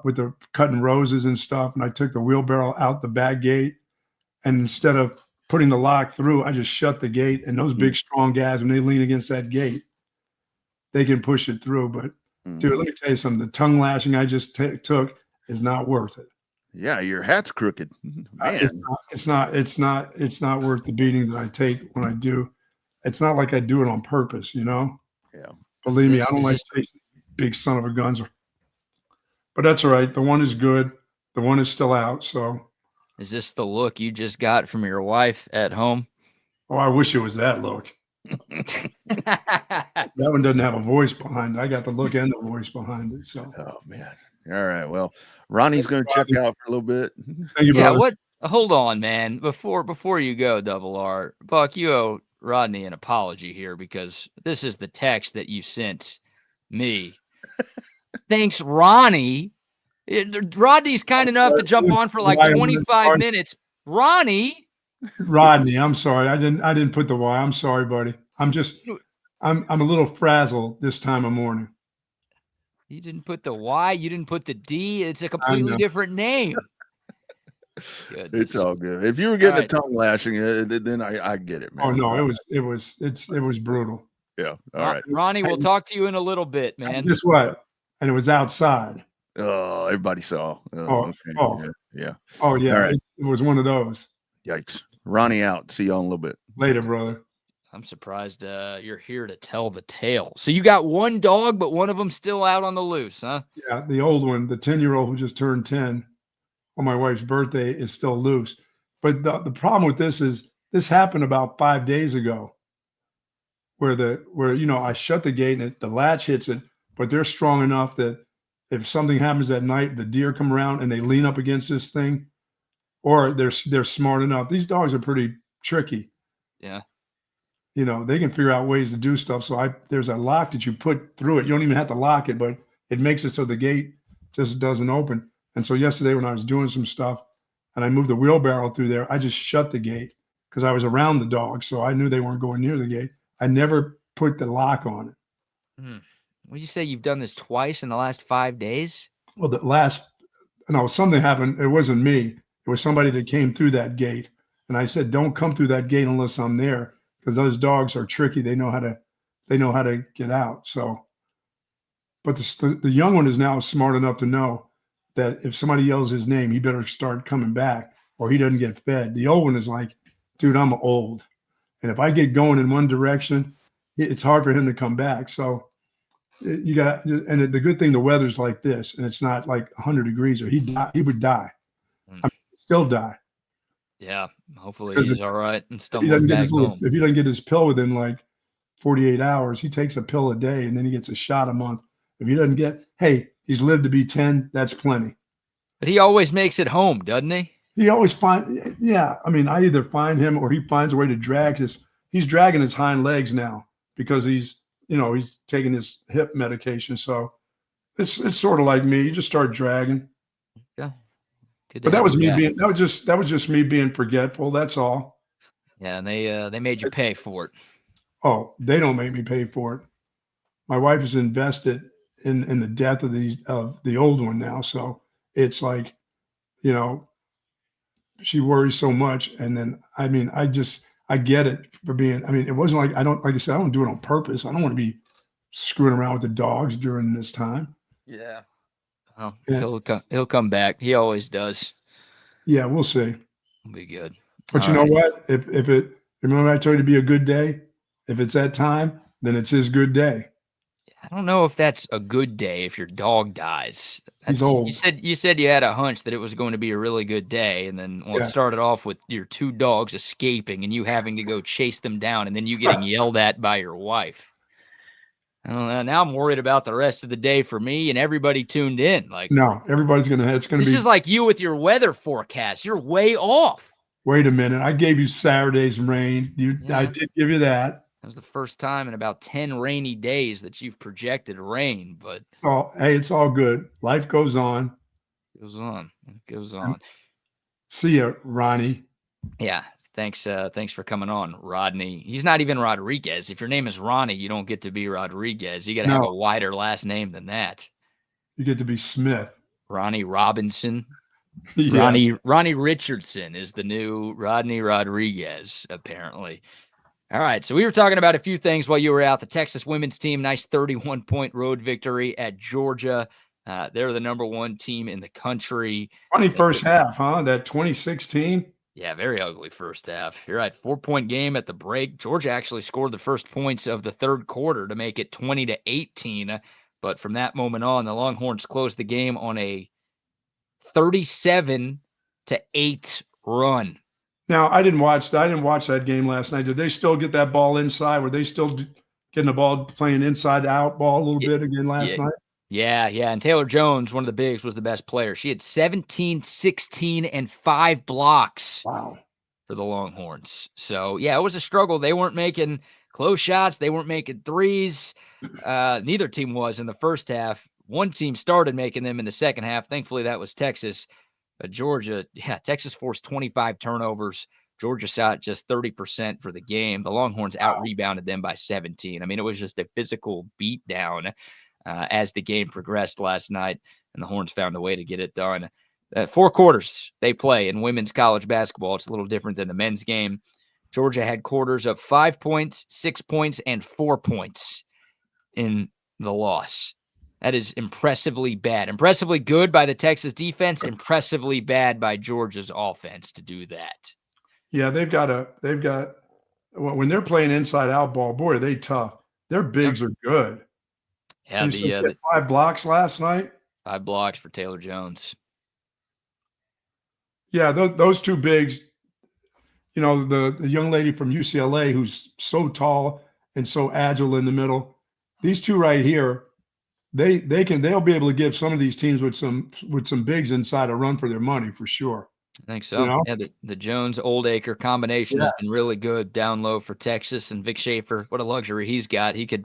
with the cutting roses and stuff. And I took the wheelbarrow out the back gate. And instead of putting the lock through, I just shut the gate. And those big, strong guys, when they lean against that gate, they can push it through. But dude, let me tell you something. The tongue lashing I just took is not worth it. Yeah, your hat's crooked. Man. It's not worth the beating that I take when I do. It's not like I do it on purpose, Yeah. Believe me, I don't like chasing big son of a guns. But that's all right. The one is good. The one is still out. So, is this the look you just got from your wife at home? oh, I wish it was that look. That one doesn't have a voice behind it. I got the look and the voice behind it. So, oh man. All right. Well, Ronnie's going to check out for a little bit. Thank you, yeah. brother. What? Hold on, man. Before you go, Double R, Buck, you owe Rodney an apology here because this is the text that you sent me. Thanks, Ronnie. Rodney's kind enough to jump on for like 25 minutes. Rodney, I'm sorry. I didn't put the Y. I'm sorry, buddy. I'm a little frazzled this time of morning. You didn't put the Y. You didn't put the D. It's a completely different name. It's all good. If you were getting a tongue lashing, then I get it, man. Oh no, it was brutal. Yeah. All right, Ronnie, we'll talk to you in a little bit, man. Guess what? And it was outside. Oh, everybody saw. Okay. Yeah. Oh yeah. All right. It was one of those. Yikes. Ronnie out. See y'all in a little bit. Later, brother. I'm surprised you're here to tell the tale. So you got one dog, but one of them still out on the loose, huh? Yeah, the old one, the 10-year-old who just turned 10 on my wife's birthday, is still loose. But the problem with this is this happened about 5 days ago, where I shut the gate and the latch hits it, but they're strong enough that if something happens at night, the deer come around and they lean up against this thing, or they're smart enough. These dogs are pretty tricky. Yeah. They can figure out ways to do stuff. So there's a lock that you put through it. You don't even have to lock it, but it makes it so the gate just doesn't open. And so yesterday when I was doing some stuff and I moved the wheelbarrow through there, I just shut the gate because I was around the dogs. So I knew they weren't going near the gate. I never put the lock on it. Well, you say you've done this twice in the last 5 days? Well, something happened. It wasn't me. It was somebody that came through that gate. And I said, don't come through that gate unless I'm there, because those dogs are tricky. They know how to get out. So, but the young one is now smart enough to know that if somebody yells his name, he better start coming back or he doesn't get fed. The old one is like, dude, I'm old. And if I get going in one direction, it's hard for him to come back. So you got, and the good thing, the weather's like this, and it's not like 100 degrees or he would die. Still die. Yeah. Hopefully he's all right and If he doesn't get his pill within like 48 hours, he takes a pill a day and then he gets a shot a month. If he doesn't he's lived to be 10, that's plenty. But he always makes it home, doesn't he? He always I either find him or he finds a way to he's dragging his hind legs now because he's taking his hip medication. So it's sort of like me. You just start dragging. Yeah. But that was just me being forgetful. That's all. Yeah. And they made you pay for it. Oh, they don't make me pay for it. My wife is invested in the death of the old one now. So it's like, she worries so much. And then, I get it for being, it wasn't like, like I said, I don't do it on purpose. I don't want to be screwing around with the dogs during this time. Yeah. Well, yeah. He'll come back. He always does. Yeah. We'll see. It'll be good. But you know what? Remember I told you to be a good day. If it's that time, then it's his good day. I don't know if that's a good day if your dog dies. He's old. You said you had a hunch that it was going to be a really good day, and then it started off with your two dogs escaping and you having to go chase them down, and then you getting yelled at by your wife. I don't know. Now I'm worried about the rest of the day for me and everybody tuned in. Like, no, everybody's gonna. It's gonna be. This is like you with your weather forecast. You're way off. Wait a minute. I gave you Saturday's rain. I did give you that. That was the first time in about 10 rainy days that you've projected rain, but it's all good. Life goes on. It goes on. See ya, Ronnie. Yeah. Thanks for coming on, Rodney. He's not even Rodriguez. If your name is Ronnie, you don't get to be Rodriguez. You got to have a wider last name than that. You get to be Smith. Ronnie Robinson. Yeah. Ronnie Richardson is the new Rodney Rodriguez, apparently. All right, so we were talking about a few things while you were out. The Texas women's team, nice 31-point road victory at Georgia. They're the number one team in the country. Funny first half, huh? That 2016. Yeah, very ugly first half. You're right, 4-point game at the break. Georgia actually scored the first points of the third quarter to make it 20-18. But from that moment on, the Longhorns closed the game on a 37-8 run. Now, I didn't watch that game last night. Did they still get that ball inside? Were they still getting the ball playing inside out ball a little bit again last night? Yeah. And Taylor Jones, one of the bigs, was the best player. She had 17, 16, and 5 blocks. Wow. For the Longhorns. So, yeah, it was a struggle. They weren't making close shots. They weren't making threes. Neither team was in the first half. One team started making them in the second half. Thankfully, that was Texas. But Georgia, Texas forced 25 turnovers. Georgia shot just 30% for the game. The Longhorns out-rebounded them by 17. I mean, it was just a physical beatdown as the game progressed last night, and the Horns found a way to get it done. 4 quarters they play in women's college basketball. It's a little different than the men's game. Georgia had quarters of 5 points, 6 points, and 4 points in the loss. That is impressively bad. Impressively good by the Texas defense, impressively bad by Georgia's offense to do that. Yeah, they've got when they're playing inside out ball, boy, are they tough. Their bigs are good. Yeah, the 5 blocks last night. 5 blocks for Taylor Jones. Yeah, those 2 bigs, the young lady from UCLA who's so tall and so agile in the middle. These 2 right here, they'll be able to give some of these teams with some bigs inside a run for their money for sure. I think so. Yeah, the Jones-Oldacre combination has been really good down low for Texas, and Vic Schaefer, what a luxury he's got. He could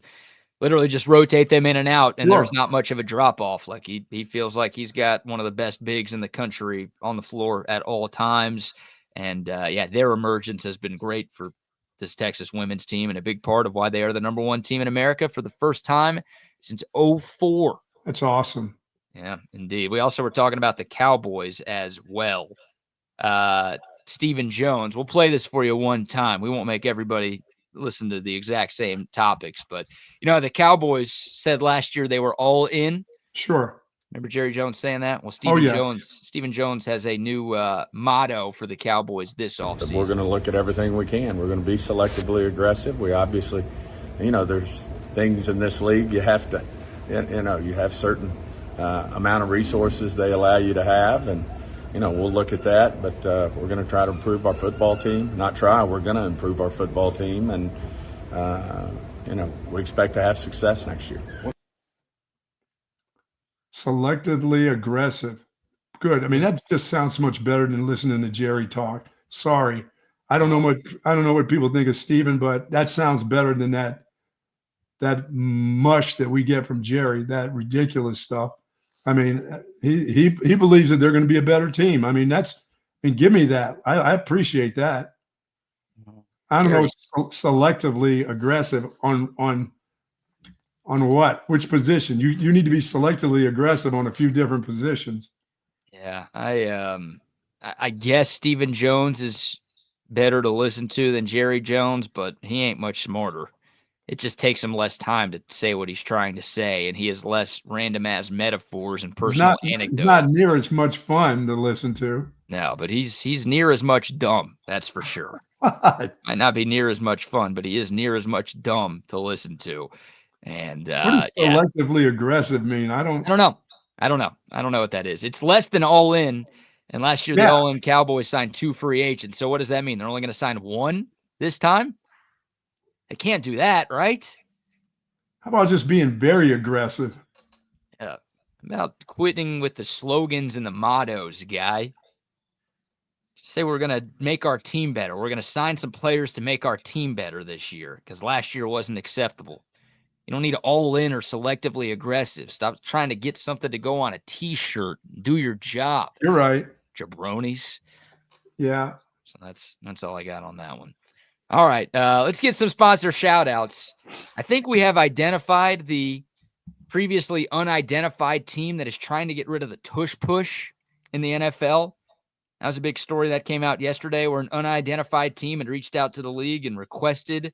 literally just rotate them in and out, and there's not much of a drop-off. Like he feels like he's got one of the best bigs in the country on the floor at all times. And, their emergence has been great for this Texas women's team and a big part of why they are the number 1 team in America for the first time since 2004. That's awesome. Yeah, indeed. We also were talking about the Cowboys as well. Stephen Jones, we'll play this for you one time. We won't make everybody listen to the exact same topics, but the Cowboys said last year they were all in. Sure. Remember Jerry Jones saying that? Well, Stephen Jones has a new motto for the Cowboys this offseason. We're going to look at everything we can. We're going to be selectively aggressive. We obviously, there's things in this league you have to, you have certain amount of resources they allow you to have, and we'll look at that, but we're going to try to improve our football team. We're going to improve our football team, and, we expect to have success next year. Selectively aggressive. Good. I mean, that just sounds much better than listening to Jerry talk. Sorry. I don't know what people think of Steven, but that sounds better than that mush that we get from Jerry, that ridiculous stuff. I mean, he believes that they're going to be a better team. I mean, give me that. I appreciate that. I don't know. Selectively aggressive on what? Which position? You need to be selectively aggressive on a few different positions. Yeah, I guess Stephen Jones is better to listen to than Jerry Jones, but he ain't much smarter. It just takes him less time to say what he's trying to say, and he has less random-ass metaphors and personal anecdotes. He's not near as much fun to listen to. No, but he's near as much dumb, that's for sure. Might not be near as much fun, but he is near as much dumb to listen to. And what does selectively aggressive mean? I don't know. I don't know what that is. It's less than all in, and last year the all-in Cowboys signed 2 free agents. So what does that mean? They're only going to sign 1 this time? They can't do that, right? How about just being very aggressive? Yeah. About quitting with the slogans and the mottos, guy. Just say we're going to make our team better. We're going to sign some players to make our team better this year because last year wasn't acceptable. You don't need all in or selectively aggressive. Stop trying to get something to go on a T-shirt. Do your job. You're right. Jabronis. Yeah. So that's all I got on that one. All right, let's get some sponsor shout-outs. I think we have identified the previously unidentified team that is trying to get rid of the Tush push in the NFL. That was a big story that came out yesterday where an unidentified team had reached out to the league and requested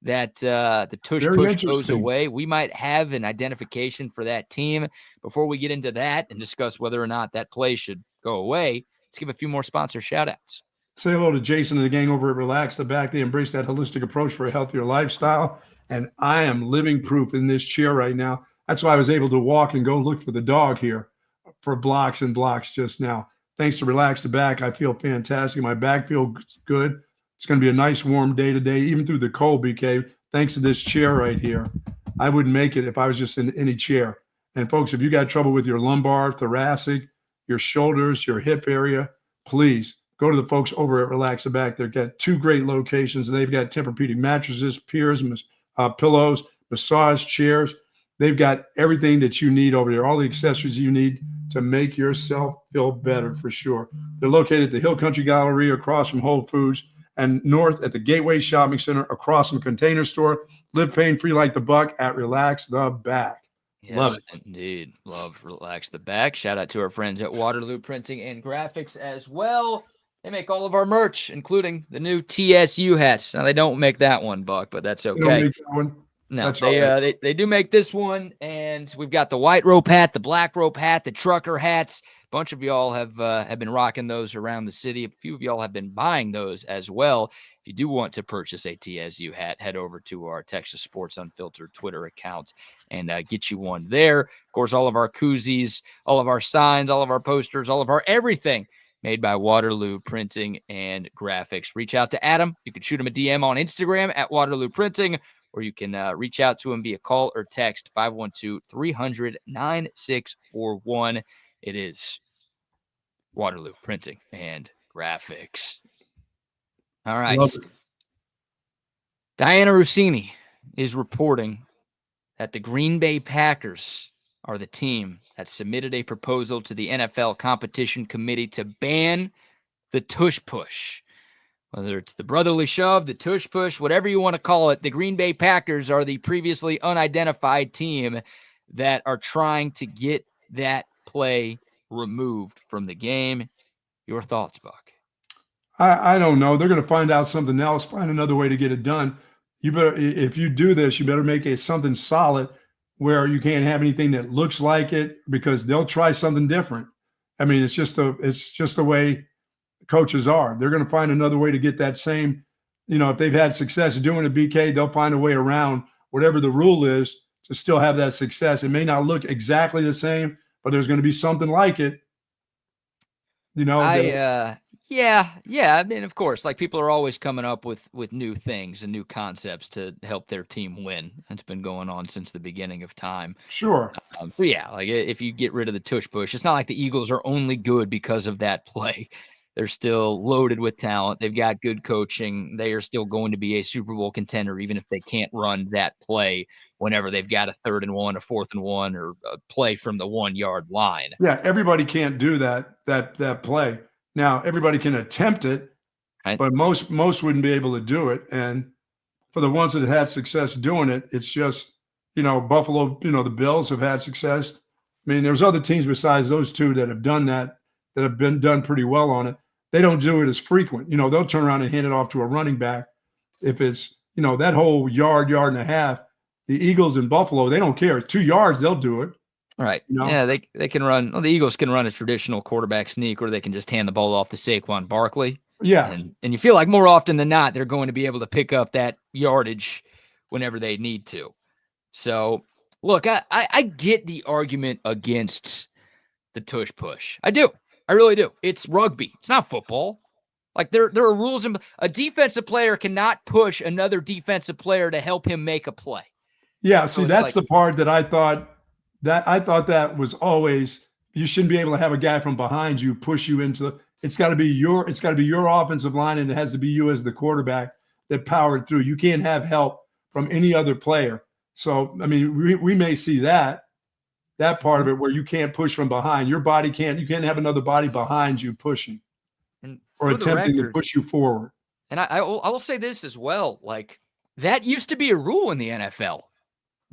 that the Tush push goes away. We might have an identification for that team. Before we get into that and discuss whether or not that play should go away, let's give a few more sponsor shout-outs. Say hello to Jason and the gang over at Relax the Back. They embrace that holistic approach for a healthier lifestyle. And I am living proof in this chair right now. That's why I was able to walk and go look for the dog here. for blocks and blocks just now. Thanks to Relax the Back, I feel fantastic. My back feels good. It's going to be a nice warm day today, even through the cold, BK. Thanks to this chair right here. I wouldn't make it if I was just in any chair. And folks, if you got trouble with your lumbar, thoracic, your shoulders, your hip area, please go to the folks over at Relax the Back. They've got 2 great locations. They've got Tempur-Pedic mattresses, piers, pillows, massage chairs. They've got everything that you need over there, all the accessories you need to make yourself feel better for sure. They're located at the Hill Country Galleria across from Whole Foods, and north at the Gateway Shopping Center across from Container Store. Live pain-free like the Buck at Relax the Back. Yes, Love it. Indeed. Love Relax the Back. Shout out to our friends at Waterloo Printing and Graphics as well. They make all of our merch, including the new TSU hats. Now, they don't make that one, Buck, but that's okay. They don't make that one? No, That's all right. they do make this one, and we've got the white rope hat, the black rope hat, the trucker hats. A bunch of y'all have been rocking those around the city. A few of y'all have been buying those as well. If you do want to purchase a TSU hat, head over to our Texas Sports Unfiltered Twitter account and get you one there. Of course, all of our koozies, all of our signs, all of our posters, all of our everything made by Waterloo Printing and Graphics. Reach out to Adam. You can shoot him a DM on Instagram at Waterloo Printing, or you can reach out to him via call or text 512-300-9641. It is Waterloo Printing and Graphics. All right. Diana Rossini is reporting that the Green Bay Packers are the team that submitted a proposal to the NFL Competition Committee to ban the tush push. Whether it's the brotherly shove, the tush push, whatever you want to call it, the Green Bay Packers are the previously unidentified team that are trying to get that play removed from the game. Your thoughts, Buck? I don't know. They're going to find out something else, find another way to get it done. You better, if you do this, you better make it something solid where you can't have anything that looks like it, because they'll try something different. I mean, it's just the way coaches are. They're going to find another way to get that same, if they've had success doing a BK, they'll find a way around whatever the rule is to still have that success. It may not look exactly the same, but there's going to be something like it. Yeah. I mean, of course, like, people are always coming up with new things and new concepts to help their team win. That's been going on since the beginning of time. Sure. So yeah, like, if you get rid of the tush push, it's not like the Eagles are only good because of that play. They're still loaded with talent. They've got good coaching. They are still going to be a Super Bowl contender, even if they can't run that play whenever they've got a 3rd and 1, a 4th and 1, or a play from the 1-yard line. Yeah, everybody can't do that play. Now, everybody can attempt it, right, but most wouldn't be able to do it. And for the ones that had success doing it, it's just, Buffalo, the Bills have had success. I mean, there's other teams besides those two that have done that have been done pretty well on it. They don't do it as frequent. They'll turn around and hand it off to a running back. If it's, that whole yard and a half, the Eagles in Buffalo, they don't care. 2 yards, they'll do it. Right. Yeah, they can run. Well, the Eagles can run a traditional quarterback sneak, or they can just hand the ball off to Saquon Barkley. Yeah. And you feel like more often than not, they're going to be able to pick up that yardage whenever they need to. So, look, I get the argument against the tush push. I do. I really do. It's rugby. It's not football. Like, there are rules. A defensive player cannot push another defensive player to help him make a play. Yeah, see, that's the part that I thought that was always, you shouldn't be able to have a guy from behind you push you into. It's got to be your offensive line, and it has to be you as the quarterback that powered through. You can't have help from any other player. So, I mean, we may see that part of it where you can't push from behind. You can't have another body behind you pushing or attempting to push you forward. And I will say this as well. Like, that used to be a rule in the NFL.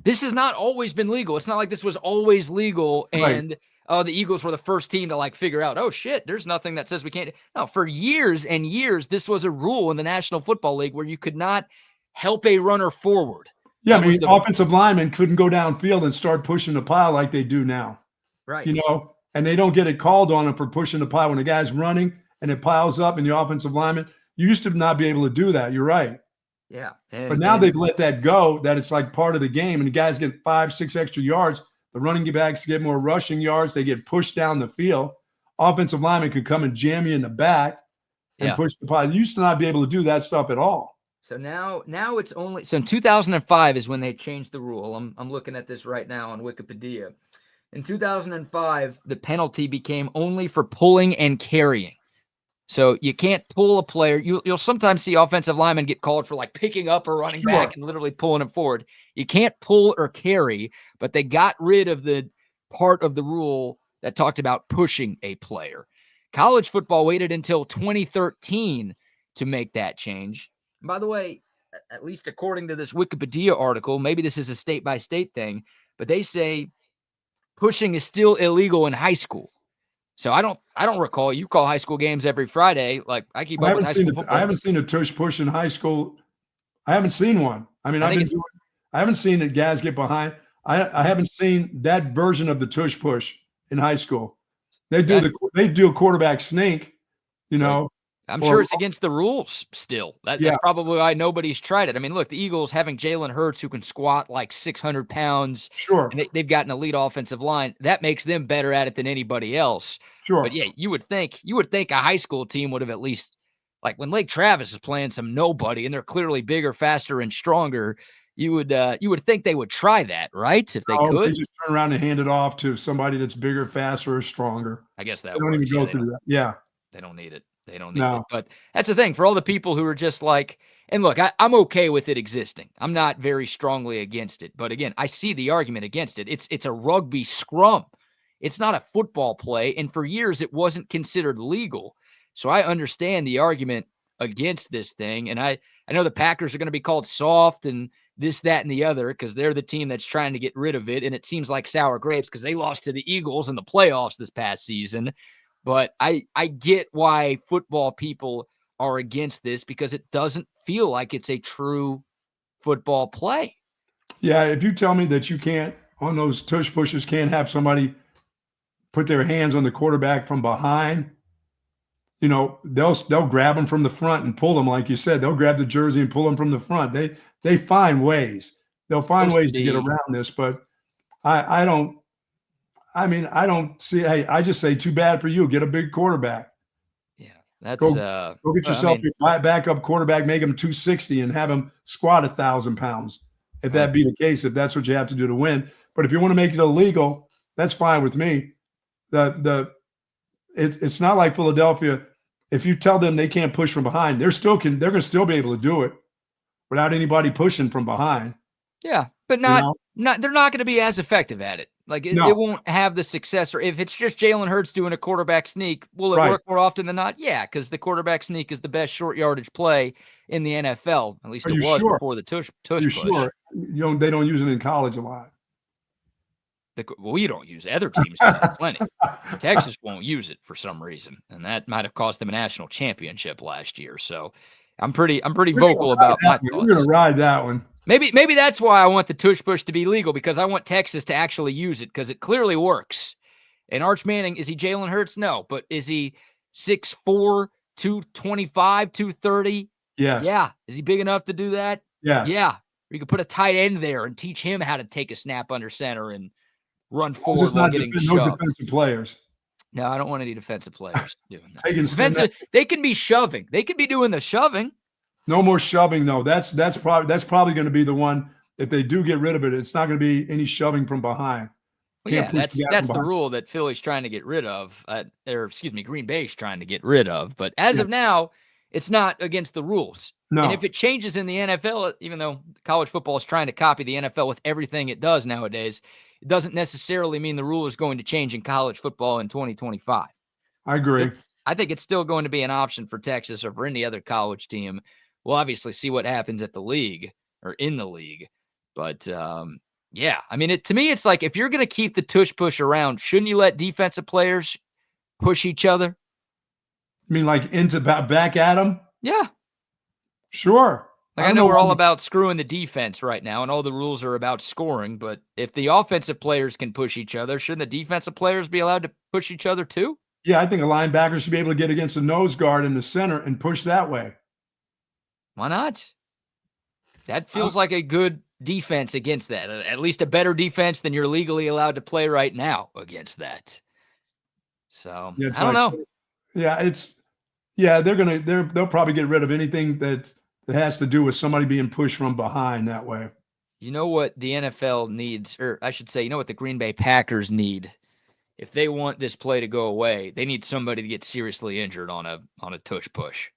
This has not always been legal. It's not like this was always legal and the Eagles were the first team to, like, figure out, oh shit, there's nothing that says we can't. No, for years and years, this was a rule in the National Football League where you could not help a runner forward. Yeah, I mean, offensive linemen couldn't go downfield and start pushing the pile like they do now. Right. And they don't get it called on them for pushing the pile. When the guy's running and it piles up and the offensive lineman, you used to not be able to do that. You're right. Yeah. But now they've let that go, that it's like part of the game, and the guys get 5-6 extra yards The running backs get more rushing yards. They get pushed down the field. Offensive linemen could come and jam you in the back and push the pod. You used to not be able to do that stuff at all. So now it's only – so in 2005 is when they changed the rule. I'm looking at this right now on Wikipedia. In 2005, the penalty became only for pulling and carrying. So you can't pull a player. You'll sometimes see offensive linemen get called for like picking up a running back and literally pulling him forward. You can't pull or carry, but they got rid of the part of the rule that talked about pushing a player. College football waited until 2013 to make that change. And by the way, at least according to this Wikipedia article, maybe this is a state-by-state thing, but they say pushing is still illegal in high school. So I don't recall. You call high school games every Friday. Like I keep up with high school football. I haven't seen a tush push in high school. I haven't seen one. I mean, I haven't seen the guys get behind. I haven't seen that version of the tush push in high school. They do a quarterback sneak, you know. I'm sure it's against the rules still. That's probably why nobody's tried it. I mean, look, the Eagles having Jalen Hurts who can squat like 600 pounds. Sure. And they've got an elite offensive line. That makes them better at it than anybody else. Sure. But yeah, you would think a high school team would have at least, like when Lake Travis is playing some nobody and they're clearly bigger, faster, and stronger, you would think they would try that, right? If they could. They just turn around and hand it off to somebody that's bigger, faster, or stronger. I guess that they don't even go through that. Yeah. They don't need it. They don't need it. But that's the thing for all the people who are just like, and look, I'm okay with it existing. I'm not very strongly against it. But again, I see the argument against it. It's a rugby scrum. It's not a football play. And for years, it wasn't considered legal. So I understand the argument against this thing. And I know the Packers are going to be called soft and this, that, and the other because they're the team that's trying to get rid of it. And it seems like sour grapes because they lost to the Eagles in the playoffs this past season. But I get why football people are against this because it doesn't feel like it's a true football play. Yeah, if you tell me that you can't, on those tush pushes, can't have somebody put their hands on the quarterback from behind, you know, they'll grab them from the front and pull them, like you said. They'll grab the jersey and pull them from the front. They find ways. They'll find ways to get around this, but I don't see. Hey, I just say, too bad for you. Get a big quarterback. Yeah, that's go get yourself a backup quarterback. Make him 260 and have him squat 1,000 pounds. If that be the case, if that's what you have to do to win. But if you want to make it illegal, that's fine with me. It's not like Philadelphia. If you tell them they can't push from behind, they're going to still be able to do it without anybody pushing from behind. Yeah, but they're not going to be as effective at it. Like it won't have the success. Or if it's just Jalen Hurts doing a quarterback sneak, will it work more often than not? Yeah, because the quarterback sneak is the best short yardage play in the NFL. At least it was before the tush push. Sure? They don't use it in college a lot. We don't use it. Other teams use it plenty. Texas won't use it for some reason, and that might have cost them a national championship last year. So I'm pretty vocal about my thoughts. We're going to ride that one. Maybe that's why I want the tush push to be legal, because I want Texas to actually use it because it clearly works. And Arch Manning, is he Jalen Hurts? No, but is he 6'4", 225, 230? Yeah. Yeah. Is he big enough to do that? Yes. Yeah. You could put a tight end there and teach him how to take a snap under center and run forward while getting shoved. No defensive players. No, I don't want any defensive players doing that. They can be shoving. They can be doing the shoving. No more shoving, though. That's probably going to be the one. If they do get rid of it, it's not going to be any shoving from behind. Well, yeah, that's the rule that Philly's trying to get rid of, Green Bay's trying to get rid of. But as of now, it's not against the rules. No. And if it changes in the NFL, even though college football is trying to copy the NFL with everything it does nowadays, it doesn't necessarily mean the rule is going to change in college football in 2025. I agree. I think it's still going to be an option for Texas or for any other college team. We'll obviously see what happens at the league or in the league. But, yeah, I mean, to me, it's like if you're going to keep the tush push around, shouldn't you let defensive players push each other? I mean, like back at them? Yeah. Sure. Like I know we're all about screwing the defense right now, and all the rules are about scoring. But if the offensive players can push each other, shouldn't the defensive players be allowed to push each other too? Yeah, I think a linebacker should be able to get against a nose guard in the center and push that way. Why not? That feels like a good defense against that, at least a better defense than you're legally allowed to play right now against that. So Yeah, I don't know. Yeah, they'll probably get rid of anything that has to do with somebody being pushed from behind that way. You know what the NFL needs, or I should say, you know what the Green Bay Packers need? If they want this play to go away, they need somebody to get seriously injured on a tush push.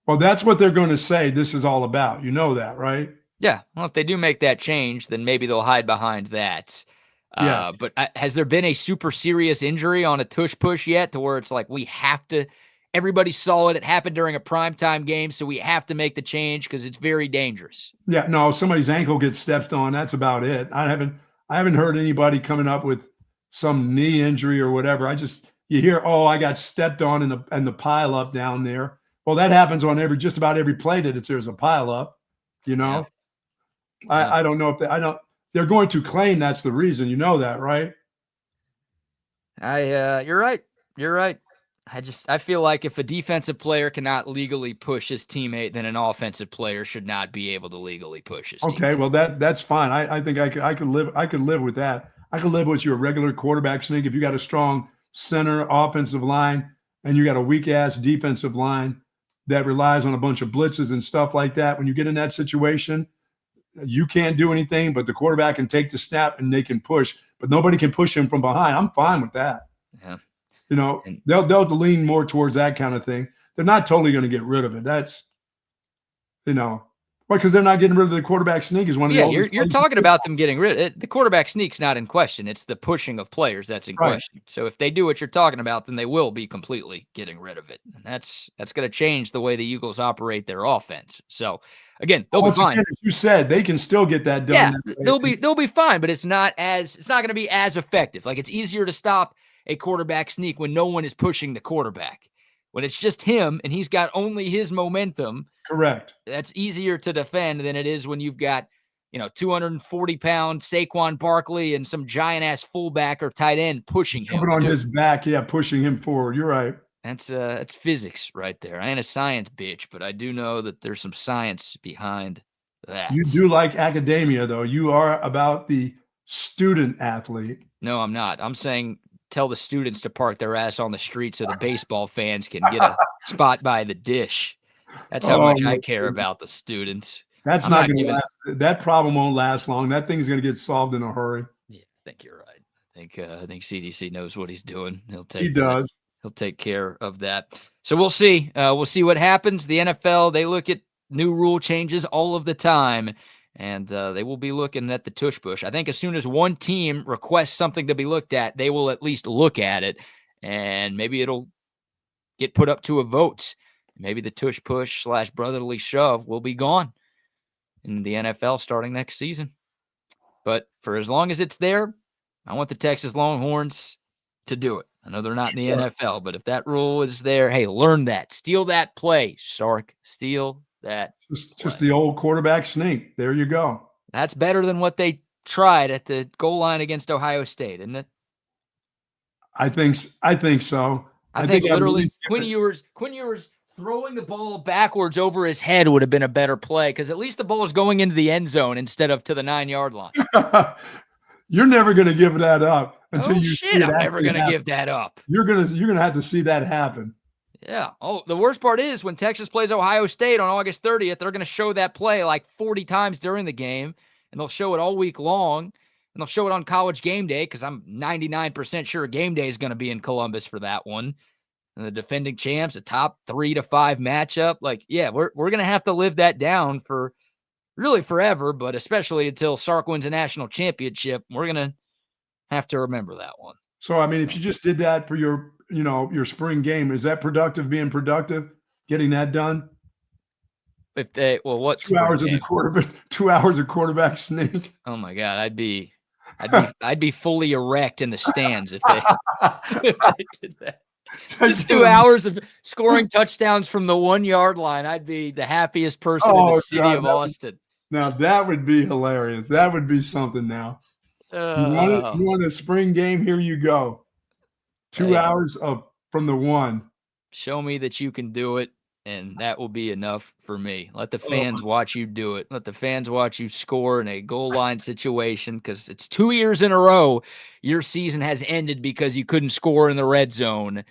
Well, that's what they're going to say this is all about. You know that, right? Yeah. Well, if they do make that change, then maybe they'll hide behind that. Yes. But has there been a super serious injury on a tush push yet to where it's like we have to – everybody saw it. It happened during a primetime game, so we have to make the change because it's very dangerous. Yeah, no, somebody's ankle gets stepped on. That's about it. I haven't heard anybody coming up with some knee injury or whatever. You hear, oh, I got stepped on in the pile up down there. Well, that happens on just about every play that there's a pile up, you know. Yeah. I don't know if they're going to claim that's the reason. You know that, right? You're right. You're right. I feel like if a defensive player cannot legally push his teammate, then an offensive player should not be able to legally push his teammate. Okay, well that's fine. I think I could live with that. I could live with your regular quarterback sneak if you got a strong center offensive line and you got a weak ass defensive line that relies on a bunch of blitzes and stuff like that. When you get in that situation, you can't do anything, but the quarterback can take the snap and they can push, but nobody can push him from behind. I'm fine with that. Yeah. You know, they'll lean more towards that kind of thing. They're not totally going to get rid of it. That's, you know, because they're not getting rid of the quarterback sneak is one of the you're talking about them getting rid of it. The quarterback sneak's not in question. It's the pushing of players that's in question. So if they do what you're talking about, then they will be completely getting rid of it. And that's going to change the way the Eagles operate their offense. So again, they'll be fine. Again, as you said, they can still get that done. Yeah, they'll be fine, but it's not going to be as effective. Like it's easier to stop a quarterback sneak when no one is pushing the quarterback. When it's just him and he's got only his momentum. Correct. That's easier to defend than it is when you've got, 240-pound Saquon Barkley and some giant-ass fullback or tight end pushing him. On his back, pushing him forward. You're right. That's physics right there. I ain't a science bitch, but I do know that there's some science behind that. You do like academia, though. You are about the student athlete. No, I'm not. I'm saying tell the students to park their ass on the street so the baseball fans can get a spot by the dish. That's how much I care about the students. That's not going to last. That problem won't last long. That thing's going to get solved in a hurry. Yeah, I think you're right. I think CDC knows what he's doing. He does. He'll take care of that. So we'll see. We'll see what happens. The NFL, they look at new rule changes all of the time, and they will be looking at the tush push. I think as soon as one team requests something to be looked at, they will at least look at it, and maybe it'll get put up to a vote. Maybe the tush push / brotherly shove will be gone in the NFL starting next season. But for as long as it's there, I want the Texas Longhorns to do it. I know they're not in the NFL, but if that rule is there, hey, learn that. Steal that play, Sark. Steal that. Just the old quarterback sneak. There you go. That's better than what they tried at the goal line against Ohio State, isn't it? I think so. I think literally Quinn Ewers throwing the ball backwards over his head would have been a better play because at least the ball is going into the end zone instead of to the 9-yard line. You're never going to give that up until you see it. I'm never going to give that up. You're going to have to see that happen. Yeah. Oh, the worst part is when Texas plays Ohio State on August 30th, they're going to show that play like 40 times during the game, and they'll show it all week long, and they'll show it on College Game Day because I'm 99% sure Game Day is going to be in Columbus for that one. And the defending champs, a top 3 to 5 matchup. Like, yeah, we're going to have to live that down for really forever, but especially until Sark wins a national championship, we're going to have to remember that one. So, I mean, if you just did that for your spring game, is that being productive, getting that done? If they, well, what 2 hours of the quarterback, 2 hours of quarterback sneak. Oh my God. I'd be fully erect in the stands if they did that. Just 2 hours of scoring touchdowns from the 1-yard line. I'd be the happiest person in the city of Austin. Now that would be hilarious. That would be something now. You want a spring game? Here you go. 2 hours from the 1. Show me that you can do it. and that will be enough for me. Let the fans watch you do it. Let the fans watch you score in a goal line situation, because it's 2 years in a row your season has ended because you couldn't score in the red zone.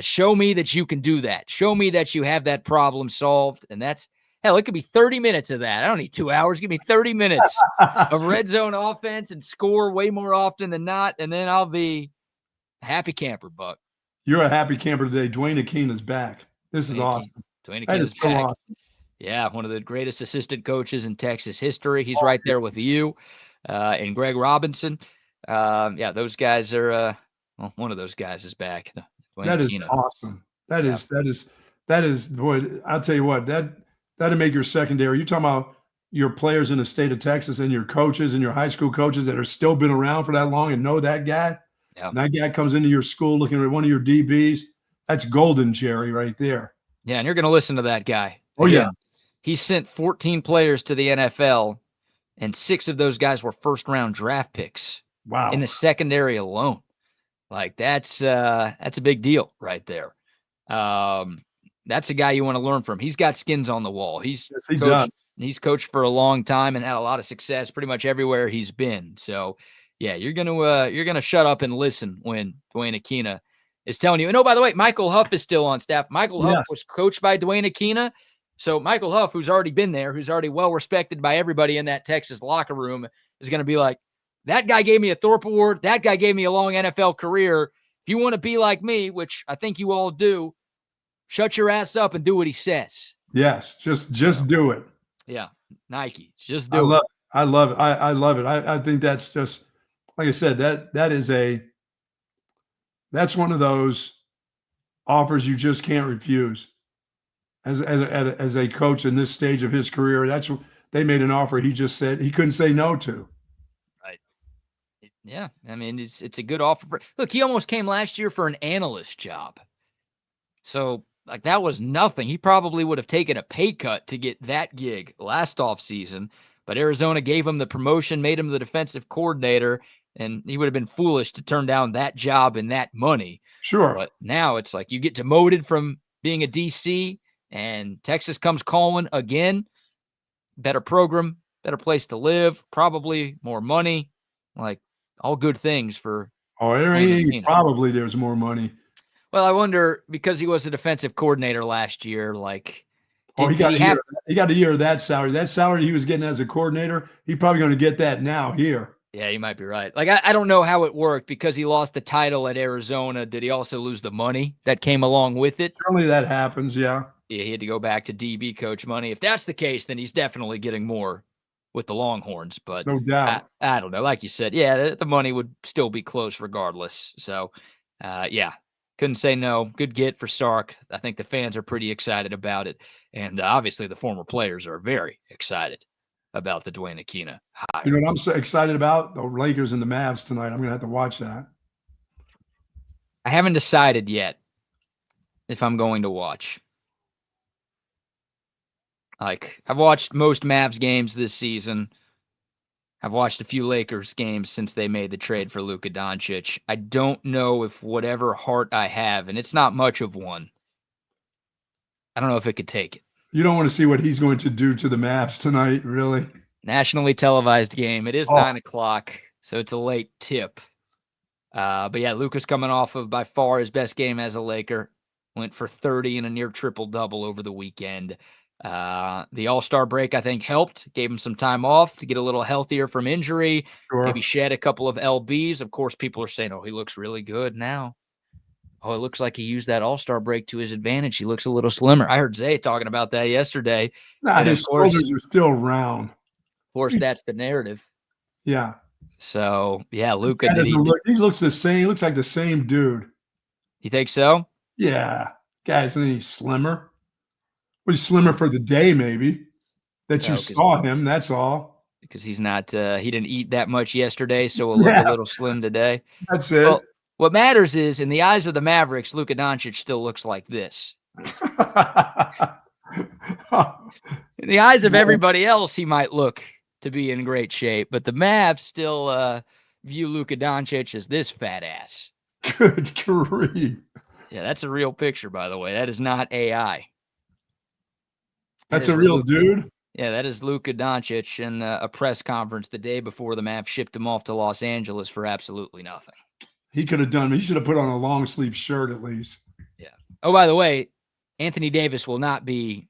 Show me that you can do that. Show me that you have that problem solved, and that's hell. It could be 30 minutes of that. I don't need 2 hours. Give me 30 minutes of red zone offense and score way more often than not, and then I'll be a happy camper, Buck. You're a happy camper today. Duane Akina is back. This is awesome. Duane That Akina is is so back. awesome. Yeah, one of the greatest assistant coaches in Texas history. He's right there with you and Greg Robinson. Yeah, those guys are well, one of those guys is back. Duane That is Akina. awesome. That is boy, I'll tell you what, that'll make your secondary. You're talking about your players in the state of Texas and your coaches and your high school coaches that are still been around for that long and know that guy. Yeah. And that guy comes into your school looking at one of your DBs. That's golden, Jerry, right there. Yeah, and you're going to listen to that guy. Oh, yeah. He sent 14 players to the NFL, and 6 of those guys were first-round draft picks. Wow. In the secondary alone. Like, that's a big deal right there. That's a guy you want to learn from. He's got skins on the wall. He's coached for a long time and had a lot of success pretty much everywhere he's been. So, yeah, you're gonna shut up and listen when Duane Akina is telling you. And oh, by the way, Michael Huff is still on staff. Michael Huff was coached by Duane Akina. So Michael Huff, who's already been there, who's already well respected by everybody in that Texas locker room, is going to be like, that guy gave me a Thorpe Award. That guy gave me a long NFL career. If you want to be like me, which I think you all do, shut your ass up and do what he says. Yes, just do it. Yeah, Nike, just do it. I love it. I love it. I think that's just, like I said, that's one of those offers you just can't refuse. As a coach in this stage of his career, they made an offer he just said he couldn't say no to. Right. Yeah, I mean, it's a good offer. Look, he almost came last year for an analyst job. So, like, that was nothing. He probably would have taken a pay cut to get that gig last offseason, but Arizona gave him the promotion, made him the defensive coordinator, and he would have been foolish to turn down that job and that money. Sure. But now it's like you get demoted from being a DC, and Texas comes calling again. Better program, better place to live, probably more money, like all good things for. Oh, probably there's more money. Well, I wonder, because he was a defensive coordinator last year, like, he got a year of that salary. That salary he was getting as a coordinator, he's probably going to get that now here. Yeah, you might be right. Like, I don't know how it worked because he lost the title at Arizona. Did he also lose the money that came along with it? Certainly that happens, yeah. Yeah, he had to go back to DB coach money. If that's the case, then he's definitely getting more with the Longhorns. But no doubt. I don't know. Like you said, yeah, the money would still be close regardless. So, yeah, couldn't say no. Good get for Sark. I think the fans are pretty excited about it. And obviously the former players are very excited about the Duane Akina hire. You know what I'm so excited about? The Lakers and the Mavs tonight. I'm going to have to watch that. I haven't decided yet if I'm going to watch. Like, I've watched most Mavs games this season. I've watched a few Lakers games since they made the trade for Luka Doncic. I don't know if whatever heart I have, and it's not much of one, I don't know if it could take it. You don't want to see what he's going to do to the Mavs tonight, really? Nationally televised game. It is 9 o'clock, so it's a late tip. But yeah, Luka's coming off of by far his best game as a Laker. Went for 30 and a near triple-double over the weekend. The All-Star break, I think, helped. Gave him some time off to get a little healthier from injury. Sure. Maybe shed a couple of LBs. Of course, people are saying, oh, he looks really good now. Oh, it looks like he used that All-Star break to his advantage. He looks a little slimmer. I heard Zay talking about that yesterday. Nah, his shoulders are still round. Of course, that's the narrative. Yeah. So, yeah, Luka. He looks the same. He looks like the same dude. You think so? Yeah. Guy's any slimmer. Well, he's slimmer for the day, maybe. That you saw him, that's all. Because he's not, he didn't eat that much yesterday, so he'll look a little slim today. That's it. Well, what matters is, in the eyes of the Mavericks, Luka Doncic still looks like this. In the eyes of everybody else, he might look to be in great shape, but the Mavs still view Luka Doncic as this fat ass. Good grief. Yeah, that's a real picture, by the way. That is not AI. That's a real dude? Yeah, that is Luka Doncic in a press conference the day before the Mavs shipped him off to Los Angeles for absolutely nothing. He could have done. He should have put on a long sleeve shirt at least. Yeah. Oh, by the way, Anthony Davis will not be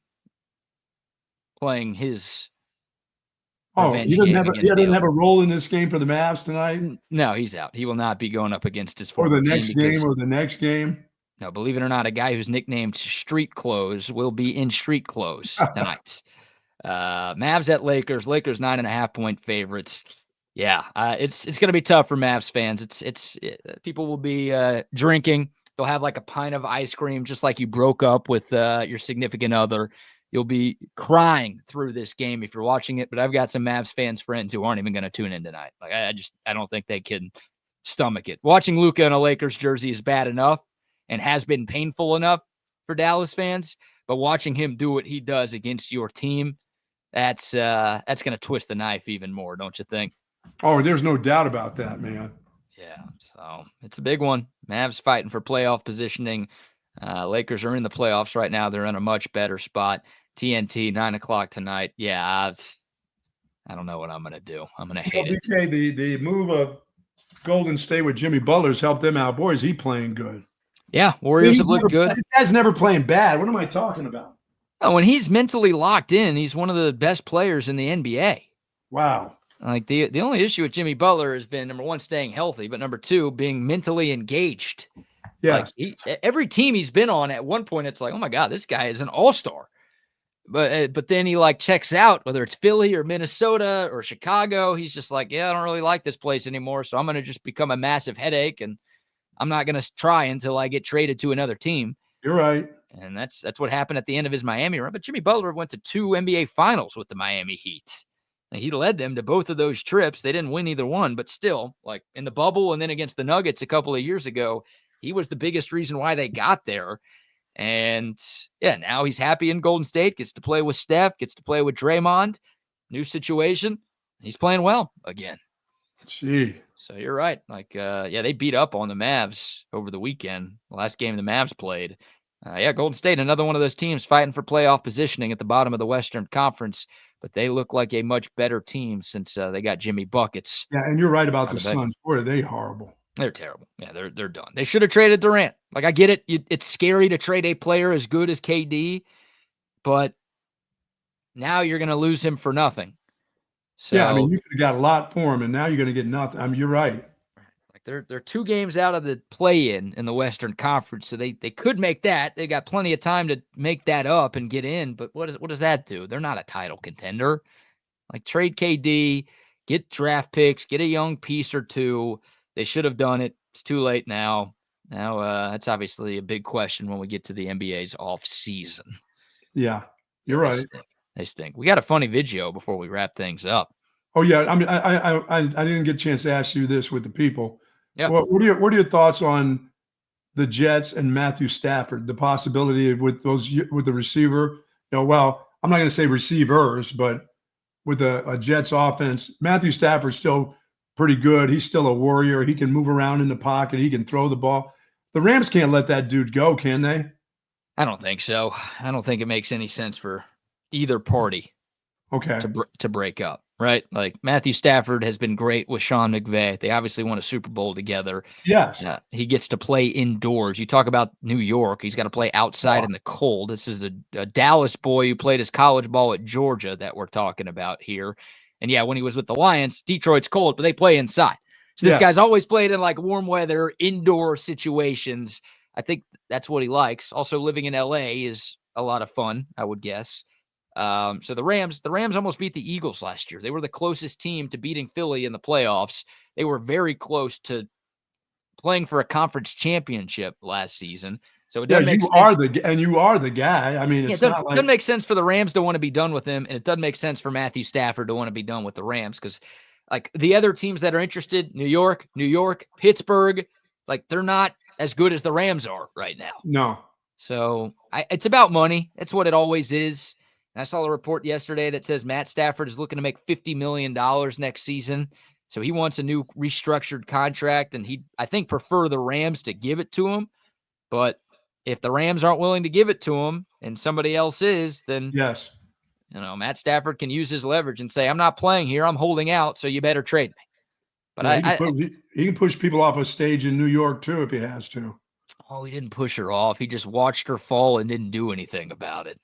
playing his revenge game against he doesn't have a role in this game for the Mavs tonight? No, he's out. He will not be going up against his Or former the team next game or the next game? No, believe it or not, a guy who's nicknamed Street Clothes will be in street clothes tonight. Mavs at Lakers. Lakers 9.5-point favorites. Yeah, it's going to be tough for Mavs fans. People will be drinking. They'll have like a pint of ice cream, just like you broke up with your significant other. You'll be crying through this game if you're watching it. But I've got some Mavs fans friends who aren't even going to tune in tonight. Like I don't think they can stomach it. Watching Luka in a Lakers jersey is bad enough and has been painful enough for Dallas fans. But watching him do what he does against your team, that's going to twist the knife even more, don't you think? Oh, there's no doubt about that, man. Yeah, so it's a big one. Mavs fighting for playoff positioning. Lakers are in the playoffs right now. They're in a much better spot. TNT, 9 o'clock tonight. Yeah, I don't know what I'm going to do. I'm going to hate it. BK, the move of Golden State with Jimmy Butler's helped them out. Boy, is he playing good. Yeah, Warriors have looked good. This guy's never playing bad. What am I talking about? Oh, when he's mentally locked in, he's one of the best players in the NBA. Wow. Like the only issue with Jimmy Butler has been, number one, staying healthy, but number two, being mentally engaged. Yeah. Like every team he's been on at one point, it's like, oh my God, this guy is an all-star. But then he like checks out, whether it's Philly or Minnesota or Chicago. He's just like, yeah, I don't really like this place anymore. So I'm going to just become a massive headache. And I'm not going to try until I get traded to another team. You're right. And that's what happened at the end of his Miami run. But Jimmy Butler went to 2 NBA finals with the Miami Heat. And he led them to both of those trips. They didn't win either one, but still, like in the bubble and then against the Nuggets a couple of years ago, he was the biggest reason why they got there. And yeah, now he's happy in Golden State, gets to play with Steph, gets to play with Draymond. New situation. He's playing well again. Gee. So you're right. Like, they beat up on the Mavs over the weekend. The last game the Mavs played. Golden State, another one of those teams fighting for playoff positioning at the bottom of the Western Conference. But they look like a much better team since they got Jimmy Buckets. Yeah, and you're right about the Suns. Boy, are they horrible. They're terrible. Yeah, they're done. They should have traded Durant. Like, I get it. It's scary to trade a player as good as KD, but now you're going to lose him for nothing. So, yeah, I mean, you could have got a lot for him, and now you're going to get nothing. I mean, you're right. Like they're 2 games out of the play-in the Western Conference, so they could make that. They got plenty of time to make that up and get in, but what does that do? They're not a title contender. Like, trade KD, get draft picks, get a young piece or two. They should have done it. It's too late now. Now, that's obviously a big question when we get to the NBA's off-season. Yeah, you're right. They stink. We got a funny video before we wrap things up. Oh, yeah. I mean, I didn't get a chance to ask you this with the people. Yeah. What are your thoughts on the Jets and Matthew Stafford, the possibility with the receiver? I'm not going to say receivers, but with a Jets offense, Matthew Stafford's still pretty good. He's still a warrior. He can move around in the pocket. He can throw the ball. The Rams can't let that dude go, can they? I don't think so. I don't think it makes any sense for either party to break up, right? Like, Matthew Stafford has been great with Sean McVay. They obviously won a Super Bowl together. Yes. He gets to play indoors. You talk about New York. He's got to play outside in the cold. This is a Dallas boy who played his college ball at Georgia that we're talking about here. And yeah, when he was with the Lions, Detroit's cold, but they play inside. So this guy's always played in like warm weather, indoor situations. I think that's what he likes. Also, living in LA is a lot of fun, I would guess. So the Rams almost beat the Eagles last year. They were the closest team to beating Philly in the playoffs. They were very close to playing for a conference championship last season. So it doesn't make sense. You are the guy. I mean, it doesn't make sense for the Rams to want to be done with him, and it doesn't make sense for Matthew Stafford to want to be done with the Rams, because like the other teams that are interested, New York, Pittsburgh, like they're not as good as the Rams are right now. No. So it's about money. That's what it always is. And I saw a report yesterday that says Matt Stafford is looking to make $50 million next season. So he wants a new restructured contract, and I think prefer the Rams to give it to him. But if the Rams aren't willing to give it to him and somebody else is, then yes, Matt Stafford can use his leverage and say, I'm not playing here. I'm holding out. So you better trade me. But he can push people off a stage in New York too, if he has to. Oh, he didn't push her off. He just watched her fall and didn't do anything about it.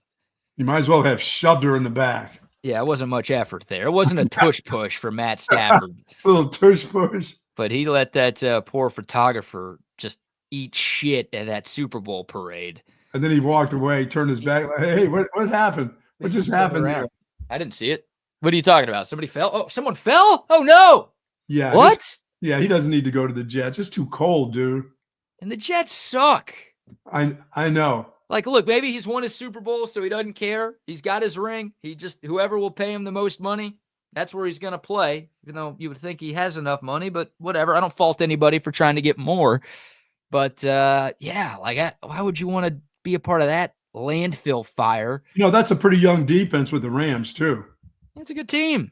You might as well have shoved her in the back. Yeah, it wasn't much effort there. It wasn't a tush push for Matt Stafford. A little tush push. But he let that poor photographer just eat shit at that Super Bowl parade. And then he walked away, turned his back. Like, hey, what happened? What just happened there? I didn't see it. What are you talking about? Somebody fell? Oh, someone fell? Oh, no. Yeah. What? He doesn't need to go to the Jets. It's too cold, dude. And the Jets suck. I know. Like, look, maybe he's won his Super Bowl, so he doesn't care. He's got his ring. Whoever will pay him the most money, that's where he's going to play, even though you would think he has enough money, but whatever. I don't fault anybody for trying to get more. But, why would you want to be a part of that landfill fire? That's a pretty young defense with the Rams, too. It's a good team.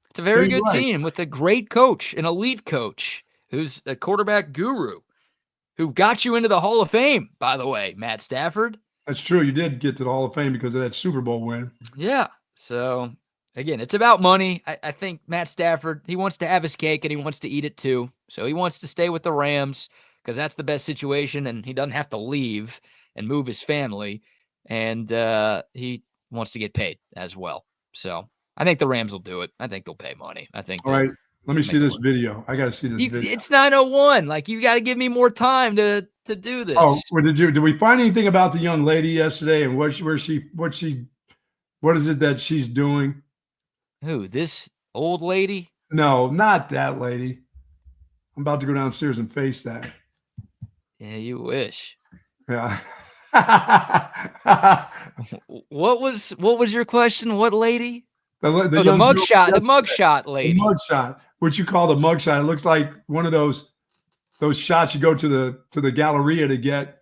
It's a very good team with a great coach, an elite coach who's a quarterback guru who got you into the Hall of Fame, by the way, Matt Stafford. That's true. You did get to the Hall of Fame because of that Super Bowl win. Yeah. So, again, it's about money. I think Matt Stafford, he wants to have his cake and he wants to eat it too. So he wants to stay with the Rams because that's the best situation and he doesn't have to leave and move his family. And he wants to get paid as well. So I think the Rams will do it. I think they'll pay money. All right. Let me see this video. I got to see this video. It's 9:01. Like, you got to give me more time to do this. Oh, did we find anything about the young lady yesterday and what is it that she's doing? Who, this old lady? No, not that lady. I'm about to go downstairs and face that. Yeah, you wish. Yeah. What was your question? What lady? The mugshot lady. The mugshot. What you call the mugshot. It looks like one of those shots you go to the Galleria to get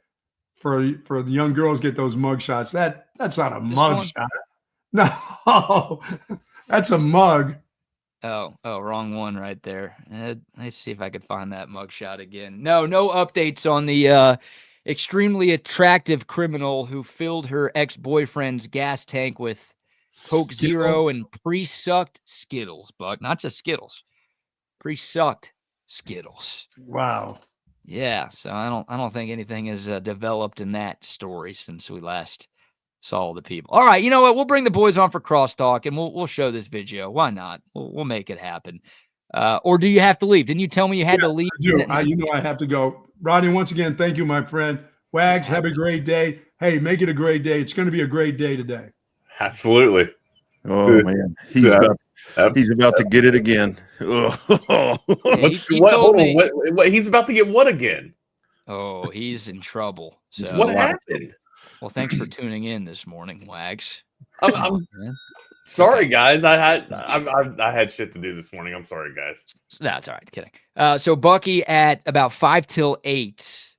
for the young girls get those mugshots. That's not a mugshot. No, that's a mug. Oh, wrong one right there. Let's see if I could find that mugshot again. No updates on the extremely attractive criminal who filled her ex-boyfriend's gas tank with Coke Zero and pre-sucked Skittles, Buck. Not just Skittles. Pre-sucked Skittles. Wow. Yeah, so I don't think anything has developed in that story since we last saw the people. All right, you know what? We'll bring the boys on for crosstalk and we'll show this video. Why not? We'll make it happen. Or do you have to leave? Didn't you tell me you had to leave? I do. I have to go. Rodney, once again, thank you, my friend. Wags, have a great day. Hey, make it a great day. It's going to be a great day today. Absolutely. Oh man, he's about to get it again. Hold on. What, he's about to get what again? Oh, he's in trouble. So what happened? Well, thanks for tuning in this morning, Wags. I'm sorry, guys. I had shit to do this morning. I'm sorry, guys. No, it's all right. Kidding. So Bucky at about 5 till 8.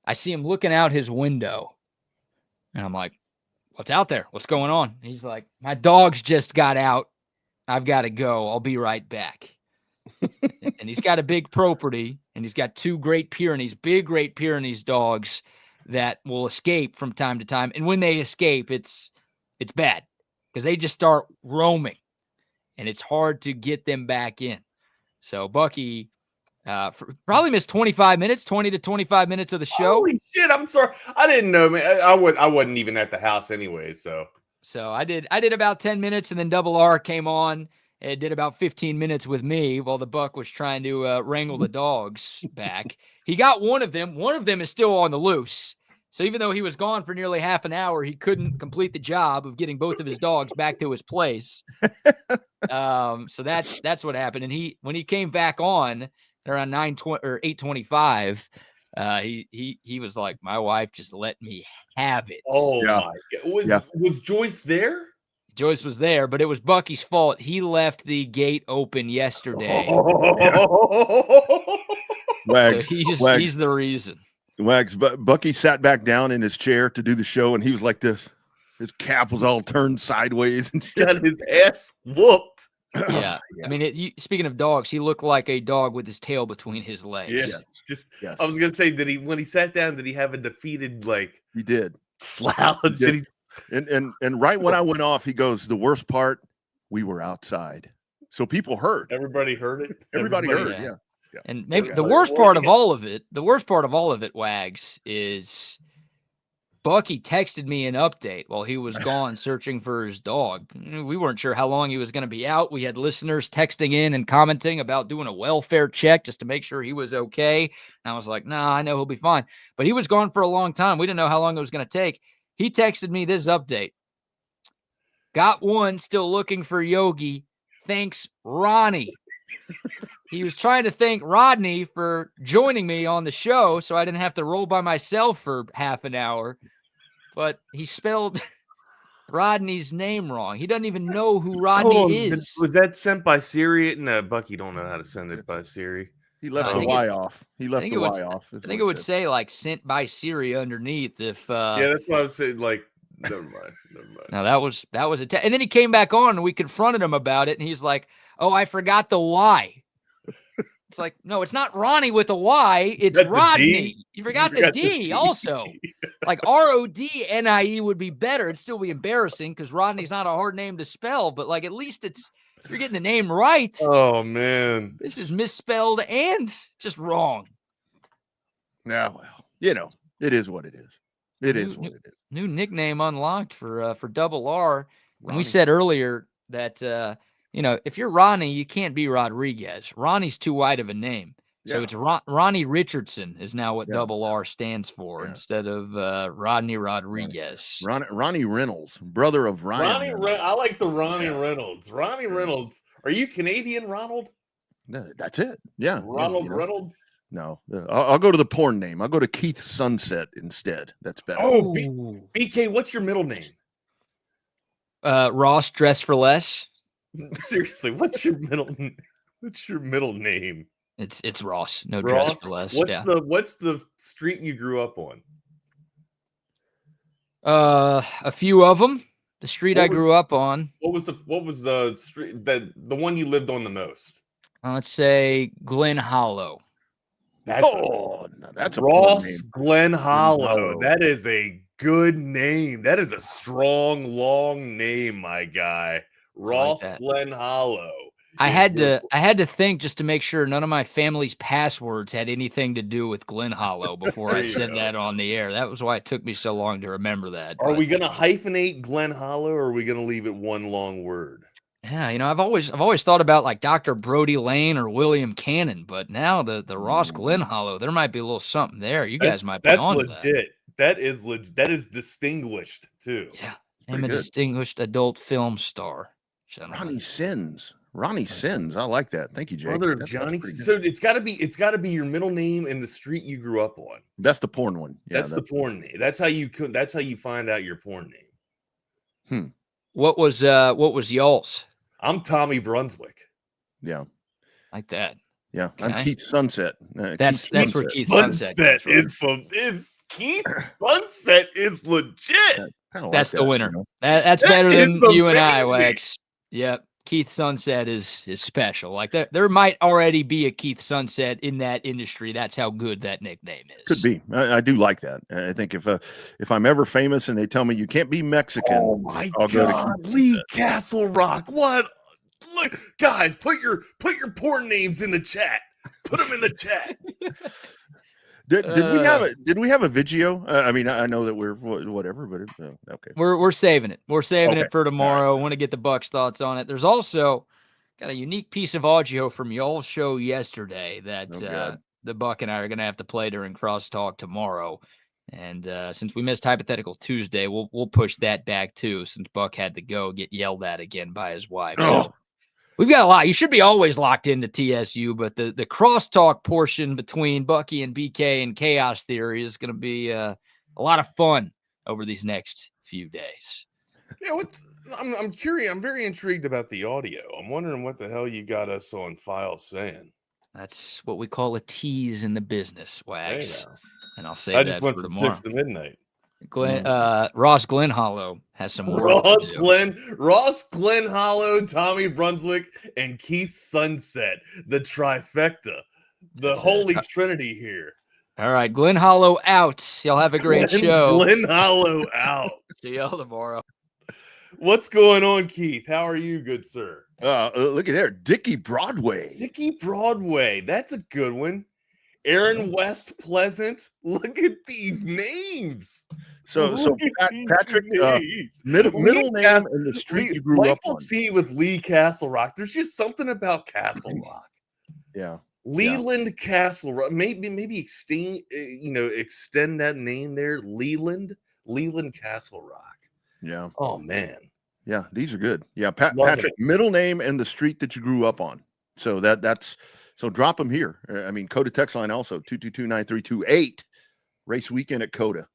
I see him looking out his window, and I'm like, "What's out there? What's going on?" He's like, "My dogs just got out. I've got to go. I'll be right back." And he's got a big property, and he's got 2 Great Pyrenees, big Great Pyrenees dogs that will escape from time to time. And when they escape, it's bad because they just start roaming, and it's hard to get them back in. So Bucky probably missed 20 to 25 minutes of the show. Holy shit! I'm sorry. I didn't know, man. I wasn't even at the house anyway. So I did about 10 minutes, and then Double R came on and did about 15 minutes with me while the Buck was trying to wrangle the dogs back. He got one of them. One of them is still on the loose. So even though he was gone for nearly half an hour, he couldn't complete the job of getting both of his dogs back to his place. So that's what happened. And when he came back on around 9:20 or 8:25, he was like, "My wife just let me have it." Oh my God. Was Joyce there? Joyce was there, but it was Bucky's fault. He left the gate open yesterday. Wags, so he's the reason. Wags, but Bucky sat back down in his chair to do the show, and he was like this. His cap was all turned sideways and got his ass whooped. Yeah. I mean, speaking of dogs, he looked like a dog with his tail between his legs. Yeah, Yes. I was gonna say, when he sat down, did he have a defeated He did slouch? Did. And right when I went off, he goes, "The worst part, we were outside, so people heard. Everybody heard it. Everybody heard. Yeah. And maybe the worst part of all of it, Wags, is Bucky texted me an update while he was gone searching for his dog. We weren't sure how long he was going to be out. We had listeners texting in and commenting about doing a welfare check just to make sure he was okay. And I was like, nah, I know he'll be fine. But he was gone for a long time. We didn't know how long it was going to take. He texted me this update. Got one, still looking for Yogi. Thanks, Ronnie. He was trying to thank Rodney for joining me on the show so I didn't have to roll by myself for half an hour. But he spelled Rodney's name wrong. He doesn't even know who Rodney is. Was that sent by Siri? No, Bucky don't know how to send it by Siri. He left the Y off. He left the Y off. I think it would say like sent by Siri underneath. If yeah, that's what I was saying. Like, never mind. No, that was and then he came back on and we confronted him about it, and he's like, "Oh, I forgot the Y." It's like, no, it's not Ronnie with a Y. It's Rodney. You forgot the D also. Like Rodnie would be better. It'd still be embarrassing because Rodney's not a hard name to spell, but like at least you're getting the name right. Oh man, this is misspelled and just wrong. Yeah, well, it is what it is. It is what it is. New nickname unlocked for Double R. And we said earlier that if you're Ronnie, you can't be Rodriguez. Ronnie's too wide of a name. So it's Ronnie Richardson is now what Double R stands for instead of Rodney Rodriguez. Ronnie Reynolds, brother of Ryan. I like the Ronnie Reynolds. Ronnie Reynolds. Are you Canadian, Ronald? That's it. Yeah. Ronald Reynolds? No. I'll go to the porn name. I'll go to Keith Sunset instead. That's better. Oh, BK, what's your middle name? Ross Dress for Less. Seriously, what's your middle name? It's Ross. No Ross? Dress for Less. What's the street you grew up on? A few of them. The street I grew up on. What was the street the one you lived on the most? Let's say Glen Hollow. That's a Ross Glen Hollow. That is a good name. That is a strong, long name, my guy. Ross Glen Hollow. I had to think just to make sure none of my family's passwords had anything to do with Glen Hollow before I said that on the air. That was why it took me so long to remember that. Are we gonna hyphenate Glen Hollow, or are we gonna leave it one long word? Yeah, I've always thought about like Dr. Brody Lane or William Cannon, but now the Ross Glen Hollow, there might be a little something there. You guys might be on legit. That is distinguished too. Yeah, I'm a distinguished adult film star. Ronnie Sins. I like that. Thank you, Jake. Brother of Johnny. So it's gotta be your middle name and the street you grew up on. That's the porn one. Yeah, that's the porn name. That's how you find out your porn name. What was y'all's? I'm Tommy Brunswick. Yeah. Like that. Yeah. I'm Keith Sunset. That's where Keith Sunset is Keith Sunset is legit. That's the winner. That's better than you and I, Wax. Yep. Keith Sunset is special. Like there might already be a Keith Sunset in that industry. That's how good that nickname is. Could be. I do like that. I think if I'm ever famous and they tell me you can't be Mexican, oh my God, Lee Castle Rock. What? Look, guys, put your porn names in the chat. Put them in the chat. Did we have a video? I mean, I know that we're whatever, but okay. We're saving it. We're saving it for tomorrow. I want to get the Bucks' thoughts on it. There's also got a unique piece of audio from y'all's show yesterday that the Buck and I are going to have to play during Crosstalk tomorrow. And since we missed Hypothetical Tuesday, we'll push that back too. Since Buck had to get yelled at again by his wife. So we've got a lot. You should be always locked into TSU, but the crosstalk portion between Bucky and BK and Chaos Theory is going to be a lot of fun over these next few days. Yeah, I'm curious. I'm very intrigued about the audio. I'm wondering what the hell you got us on file saying. That's what we call a tease in the business, Wags. Hey, and I'll say that for tomorrow. 6 to midnight. Ross Glen Hollow has some work Ross to do. Glen Hollow, Tommy Brunswick, and Keith Sunset, the trifecta, the holy trinity here. All right, Glen Hollow out. Y'all have a great show. Glen Hollow out. See y'all tomorrow. What's going on, Keith? How are you, good sir? Look at there, Dickie Broadway. Dickie Broadway, that's a good one. Aaron West Pleasant. Look at these names. So Patrick, middle name and the street you grew up on. See with Lee Castle Rock. There's just something about Castle Rock. Yeah. Leland Castle Rock. Maybe extend that name there. Leland Castle Rock. Yeah. Oh man. Yeah, these are good. Yeah, Patrick, middle name and the street that you grew up on. So that's drop them here. I mean, Coda text line also 222-9328. Race weekend at Coda.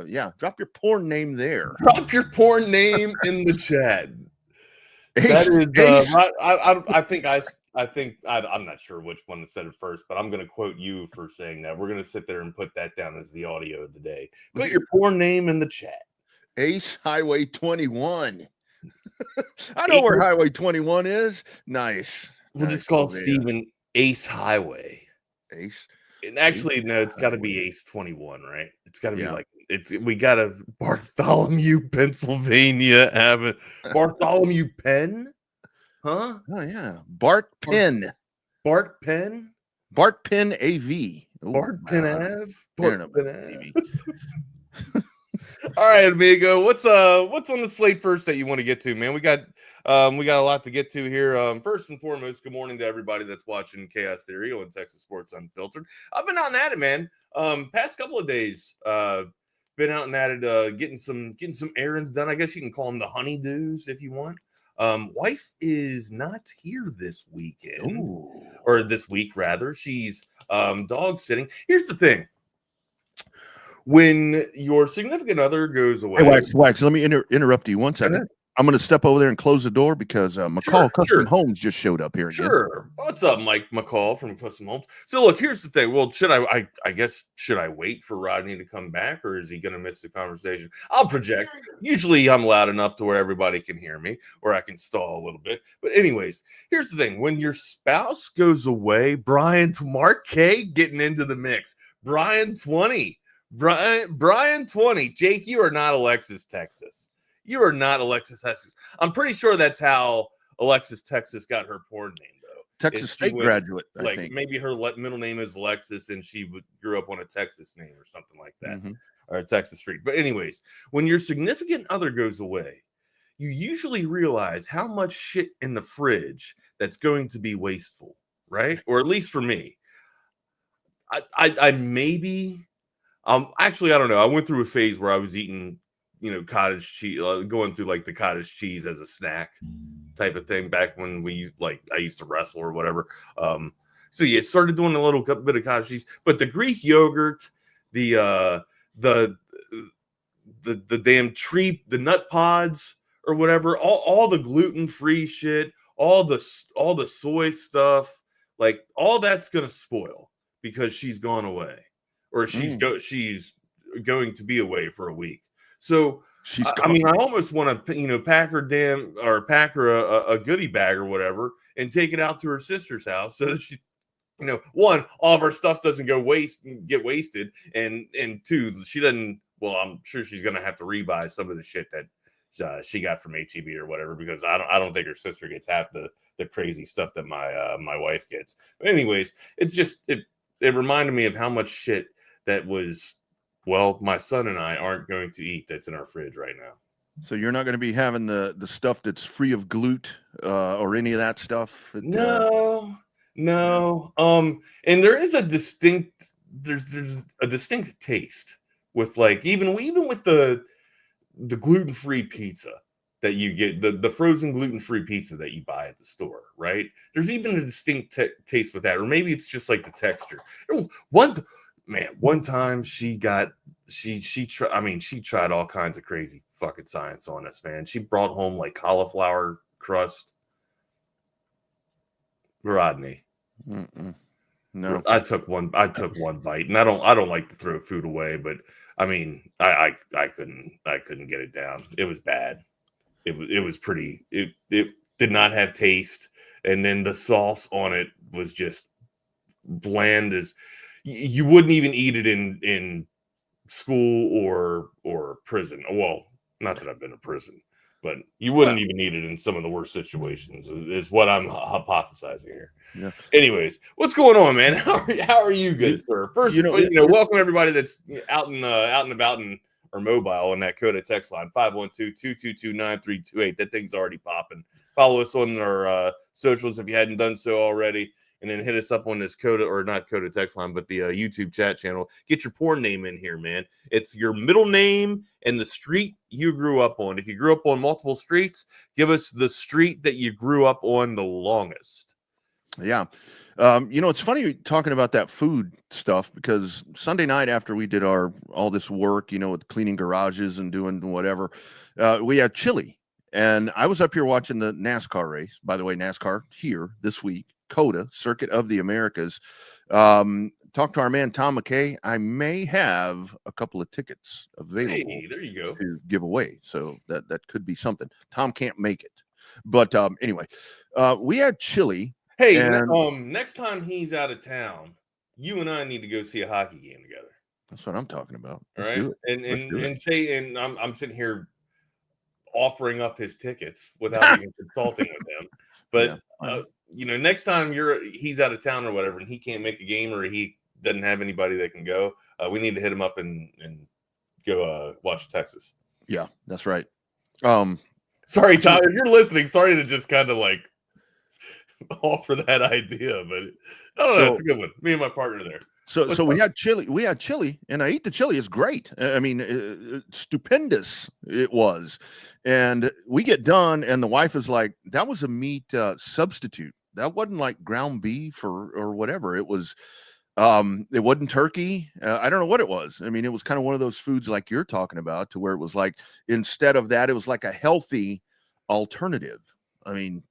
Yeah, drop your porn name there. Drop your porn name in the chat. That is, I think I'm not sure which one said it first, but I'm going to quote you for saying that. We're going to sit there and put that down as the audio of the day. Put your porn name in the chat. Ace Highway 21. I know where Highway 21 is. Nice. We'll just call Steven Ace Highway. Ace. And actually, no, it's got to be Ace 21, right? It's got to be we got a Bartholomew, Pennsylvania Avenue. Bartholomew Penn? Huh? Oh, yeah. Bart Penn. Bart Penn? Bart Penn AV. Bart Penn Ave? Bart Penn Ave. All right, amigo. What's on the slate first that you want to get to, man? We got a lot to get to here. First and foremost, good morning to everybody that's watching Chaos Theory on Texas Sports Unfiltered. I've been out and at it, man. Past couple of days, been out and at it, getting some errands done. I guess you can call them the honeydews if you want. Wife is not here this weekend, or this week rather. She's dog sitting. Here's the thing. When your significant other goes away, hey, Wax, let me interrupt you 1 second. I'm going to step over there and close the door because McCall Custom Homes just showed up here again. Sure. What's up, Mike McCall from Custom Homes? So look, here's the thing. Well, should I wait for Rodney to come back, or is he going to miss the conversation? I'll project. Usually I'm loud enough to where everybody can hear me, or I can stall a little bit. But anyways, here's the thing. When your spouse goes away, Mark K getting into the mix. Brian 20. Jake, you are not Alexis, Texas. You are not Alexis, Texas. I'm pretty sure that's how Alexis, Texas got her porn name, though. Texas State graduate, I think. Maybe her middle name is Alexis, and she grew up on a Texas name or something like that, or a Texas street. But anyways, when your significant other goes away, you usually realize how much shit in the fridge that's going to be wasteful, right? Or at least for me. I maybe... actually, I don't know. I went through a phase where I was eating, cottage cheese, going through like the cottage cheese as a snack type of thing back when I used to wrestle or whatever. So yeah, started doing a little bit of cottage cheese, but the Greek yogurt, the damn treat, the nut pods or whatever, all the gluten-free shit, all the soy stuff, like all that's gonna spoil because she's gone away. Or she's going to be away for a week. So I almost want to pack her a goodie bag or whatever and take it out to her sister's house so that she, one, all of her stuff doesn't get wasted, and two, she doesn't. Well, I'm sure she's gonna have to rebuy some of the shit that she got from HEB or whatever, because I don't think her sister gets half the crazy stuff that my wife gets. But anyways, it's just it reminded me of how much shit that was, my son and I aren't going to eat that's in our fridge right now. So you're not going to be having the stuff that's free of gluten or any of that stuff? No. And there is a distinct taste with even with the gluten-free pizza that you get, the frozen gluten-free pizza that you buy at the store, right? There's even a distinct taste with that, or maybe it's just like the texture. One time she tried all kinds of crazy fucking science on us, man. She brought home like cauliflower crust. Rodney. No, I took one bite, and I don't like to throw food away, but I mean, I couldn't get it down. It was bad. It was pretty. It did not have taste, and then the sauce on it was just bland as you wouldn't even eat it in school or prison. Well, not that I've been to prison, but you wouldn't even eat it in some of the worst situations. Is what I'm hypothesizing here. Yeah. Anyways, what's going on, man? How are you, good sir? First, welcome everybody that's out and about or mobile on that Coda text line 512-222-9328. That thing's already popping. Follow us on our socials if you hadn't done so already. And then hit us up on this Coda, or not Coda text line, but the YouTube chat channel. Get your porn name in here, man. It's your middle name and the street you grew up on. If you grew up on multiple streets, give us the street that you grew up on the longest. Yeah. It's funny talking about that food stuff, because Sunday night after we did all this work, with cleaning garages and doing whatever, we had chili. And I was up here watching the NASCAR race. By the way, NASCAR here this week. Coda, Circuit of the Americas. Talk to our man Tom McKay. I may have a couple of tickets available. Hey, there you go. To give away, so that could be something. Tom can't make it, but anyway, we had chili. Hey, next time he's out of town, you and I need to go see a hockey game together. That's what I'm talking about. All right, and I'm sitting here offering up his tickets without even consulting with him, but. Yeah. Next time he's out of town or whatever, and he can't make a game, or he doesn't have anybody that can go, we need to hit him up and go watch Texas. Yeah, that's right. Sorry, Tyler, if you're listening, sorry to just kind of like offer that idea, but I don't know. It's a good one. Me and my partner there. So we had chili. We had chili, and I ate the chili. It's great. I mean, stupendous it was. And we get done, and the wife is like, "That was a meat substitute. That wasn't like ground beef or whatever. It was. It wasn't turkey. I don't know what it was. I mean, it was kind of one of those foods like you're talking about, to where it was like, instead of that, it was like a healthy alternative. I mean,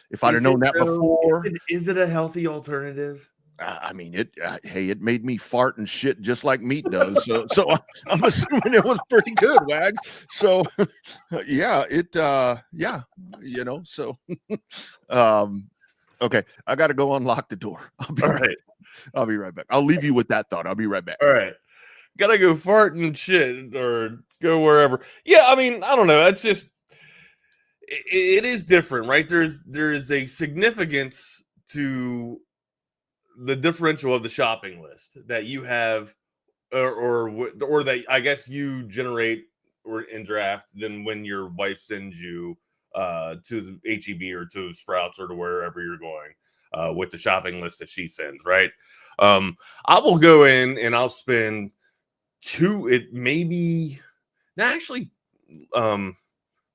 if I'd have known that before, is it a healthy alternative? I mean, it made me fart and shit just like meat does. So I'm assuming it was pretty good, Wags. So yeah, so, okay. I got to go unlock the door. I'll be right back. I'll leave you with that thought. I'll be right back. All right. Got to go fart and shit or go wherever. Yeah. I mean, I don't know. It's just, it is different, right? There's a significance to the differential of the shopping list that you have, or that I guess you generate or in draft than when your wife sends you to the HEB or to Sprouts or to wherever you're going with the shopping list that she sends, right? I will go in and I'll spend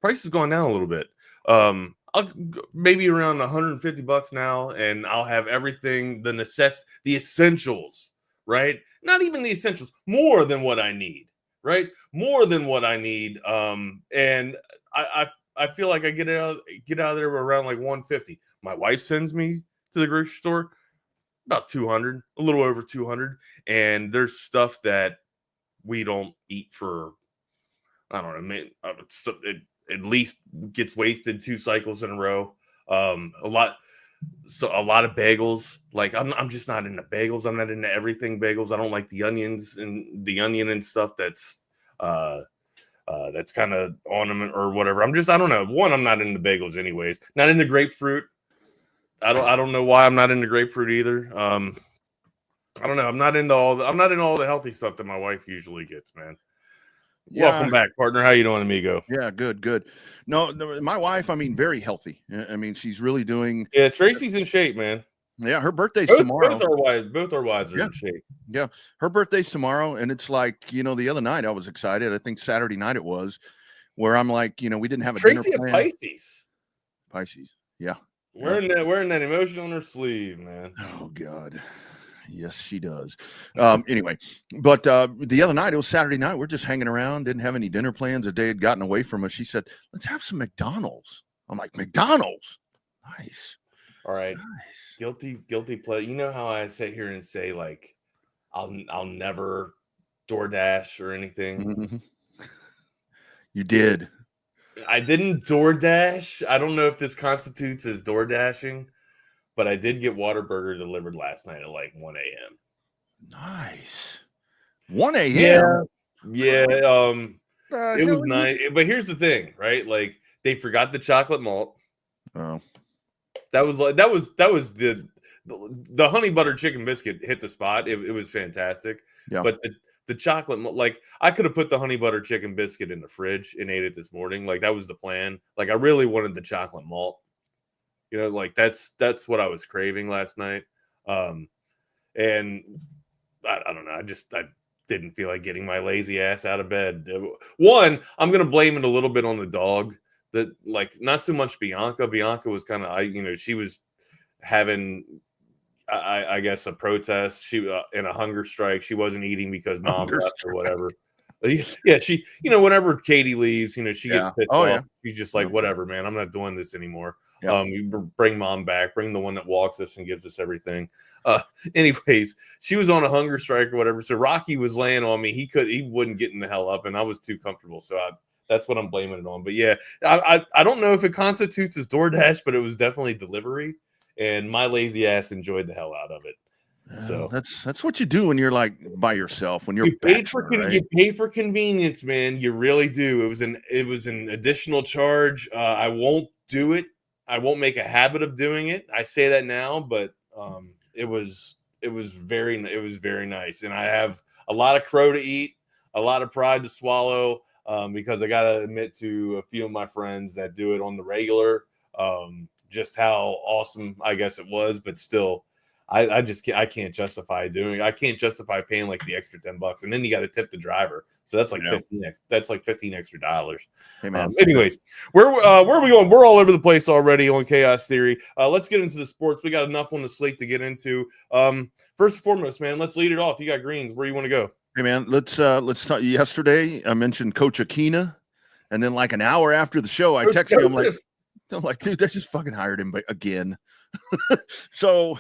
price has gone down a little bit. I'll maybe around $150 now, and I'll have everything, the essentials, right? Not even the essentials, more than what I need, right? More than what I need. And I feel like I get out of there around like $150. My wife sends me to the grocery store about $200, a little over $200, and there's stuff that we don't eat for, I don't know, it at least gets wasted 2 cycles in a row. A lot of bagels. Like I'm just not into bagels. I'm not into everything bagels. I don't like the onion and stuff that's kind of ornament or whatever. I don't know. One, I'm not into bagels anyways. Not into grapefruit. I don't know why I'm not into grapefruit either. I don't know. I'm not into all the healthy stuff that my wife usually gets, man. Yeah. Welcome back, partner. How you doing, amigo? Yeah, good. No, my wife, I mean, very healthy. I mean, she's really doing. Yeah, Tracy's in shape, man. Yeah, her birthday's tomorrow. Both our wives are in shape. Yeah, her birthday's tomorrow, and it's like, the other night I was excited. I think Saturday night it was, where I'm like, we didn't have a Tracy dinner plan. Pisces, yeah. Wearing that emotion on her sleeve, man. Oh God. Yes, she does. Anyway, but the other night, it was Saturday night. We're just hanging around, didn't have any dinner plans. The day had gotten away from us. She said, "Let's have some McDonald's." I'm like, McDonald's? Nice. All right. Guilty pleasure. You know how I sit here and say, like, I'll never DoorDash or anything. Mhm. You did. I didn't DoorDash. I don't know if this constitutes as DoorDashing, but I did get Whataburger delivered last night at like 1 a.m. Nice. 1 a.m. Yeah. It was hell nice. But here's the thing, right? Like, they forgot the chocolate malt. Oh. That was the honey butter chicken biscuit hit the spot. It was fantastic. Yeah. But the chocolate, like, I could have put the honey butter chicken biscuit in the fridge and ate it this morning. Like, that was the plan. Like, I really wanted the chocolate malt. You know, like, that's what I was craving last night. And I don't know. I didn't feel like getting my lazy ass out of bed. One, I'm gonna blame it a little bit on the dog. That, like, not so much Bianca. Bianca was kind of, she was having, I guess, a protest. She in a hunger strike. She wasn't eating because mom left or whatever. Yeah, she, whenever Katie leaves, she gets pissed off. Yeah. She's just like, whatever, man. I'm not doing this anymore. Yeah. You bring mom back. Bring the one that walks us and gives us everything. Anyways, she was on a hunger strike or whatever. So Rocky was laying on me. He wouldn't get in the hell up, and I was too comfortable. So that's what I'm blaming it on. But yeah, I don't know if it constitutes as DoorDash, but it was definitely delivery, and my lazy ass enjoyed the hell out of it. So that's what you do when you're like by yourself. When you pay for convenience, man. You really do. It was an additional charge. I won't do it. I won't make a habit of doing it. I say that now, but it was very nice, and I have a lot of crow to eat, a lot of pride to swallow. Because I gotta admit to a few of my friends that do it on the regular, just how awesome I guess it was, but still, I can't justify doing it. I can't justify paying like the extra $10, and then you got to tip the driver, so that's like $15 extra dollars. Hey, man. Anyways, where are we going? We're all over the place already on Chaos Theory. Let's get into the sports. We got enough on the slate to get into. First and foremost, man, let's lead it off. You got greens. Where you want to go? Hey man, let's talk. Yesterday I mentioned Coach Akina, and then like an hour after the show, I texted him I'm like, dude, they just fucking hired him again. So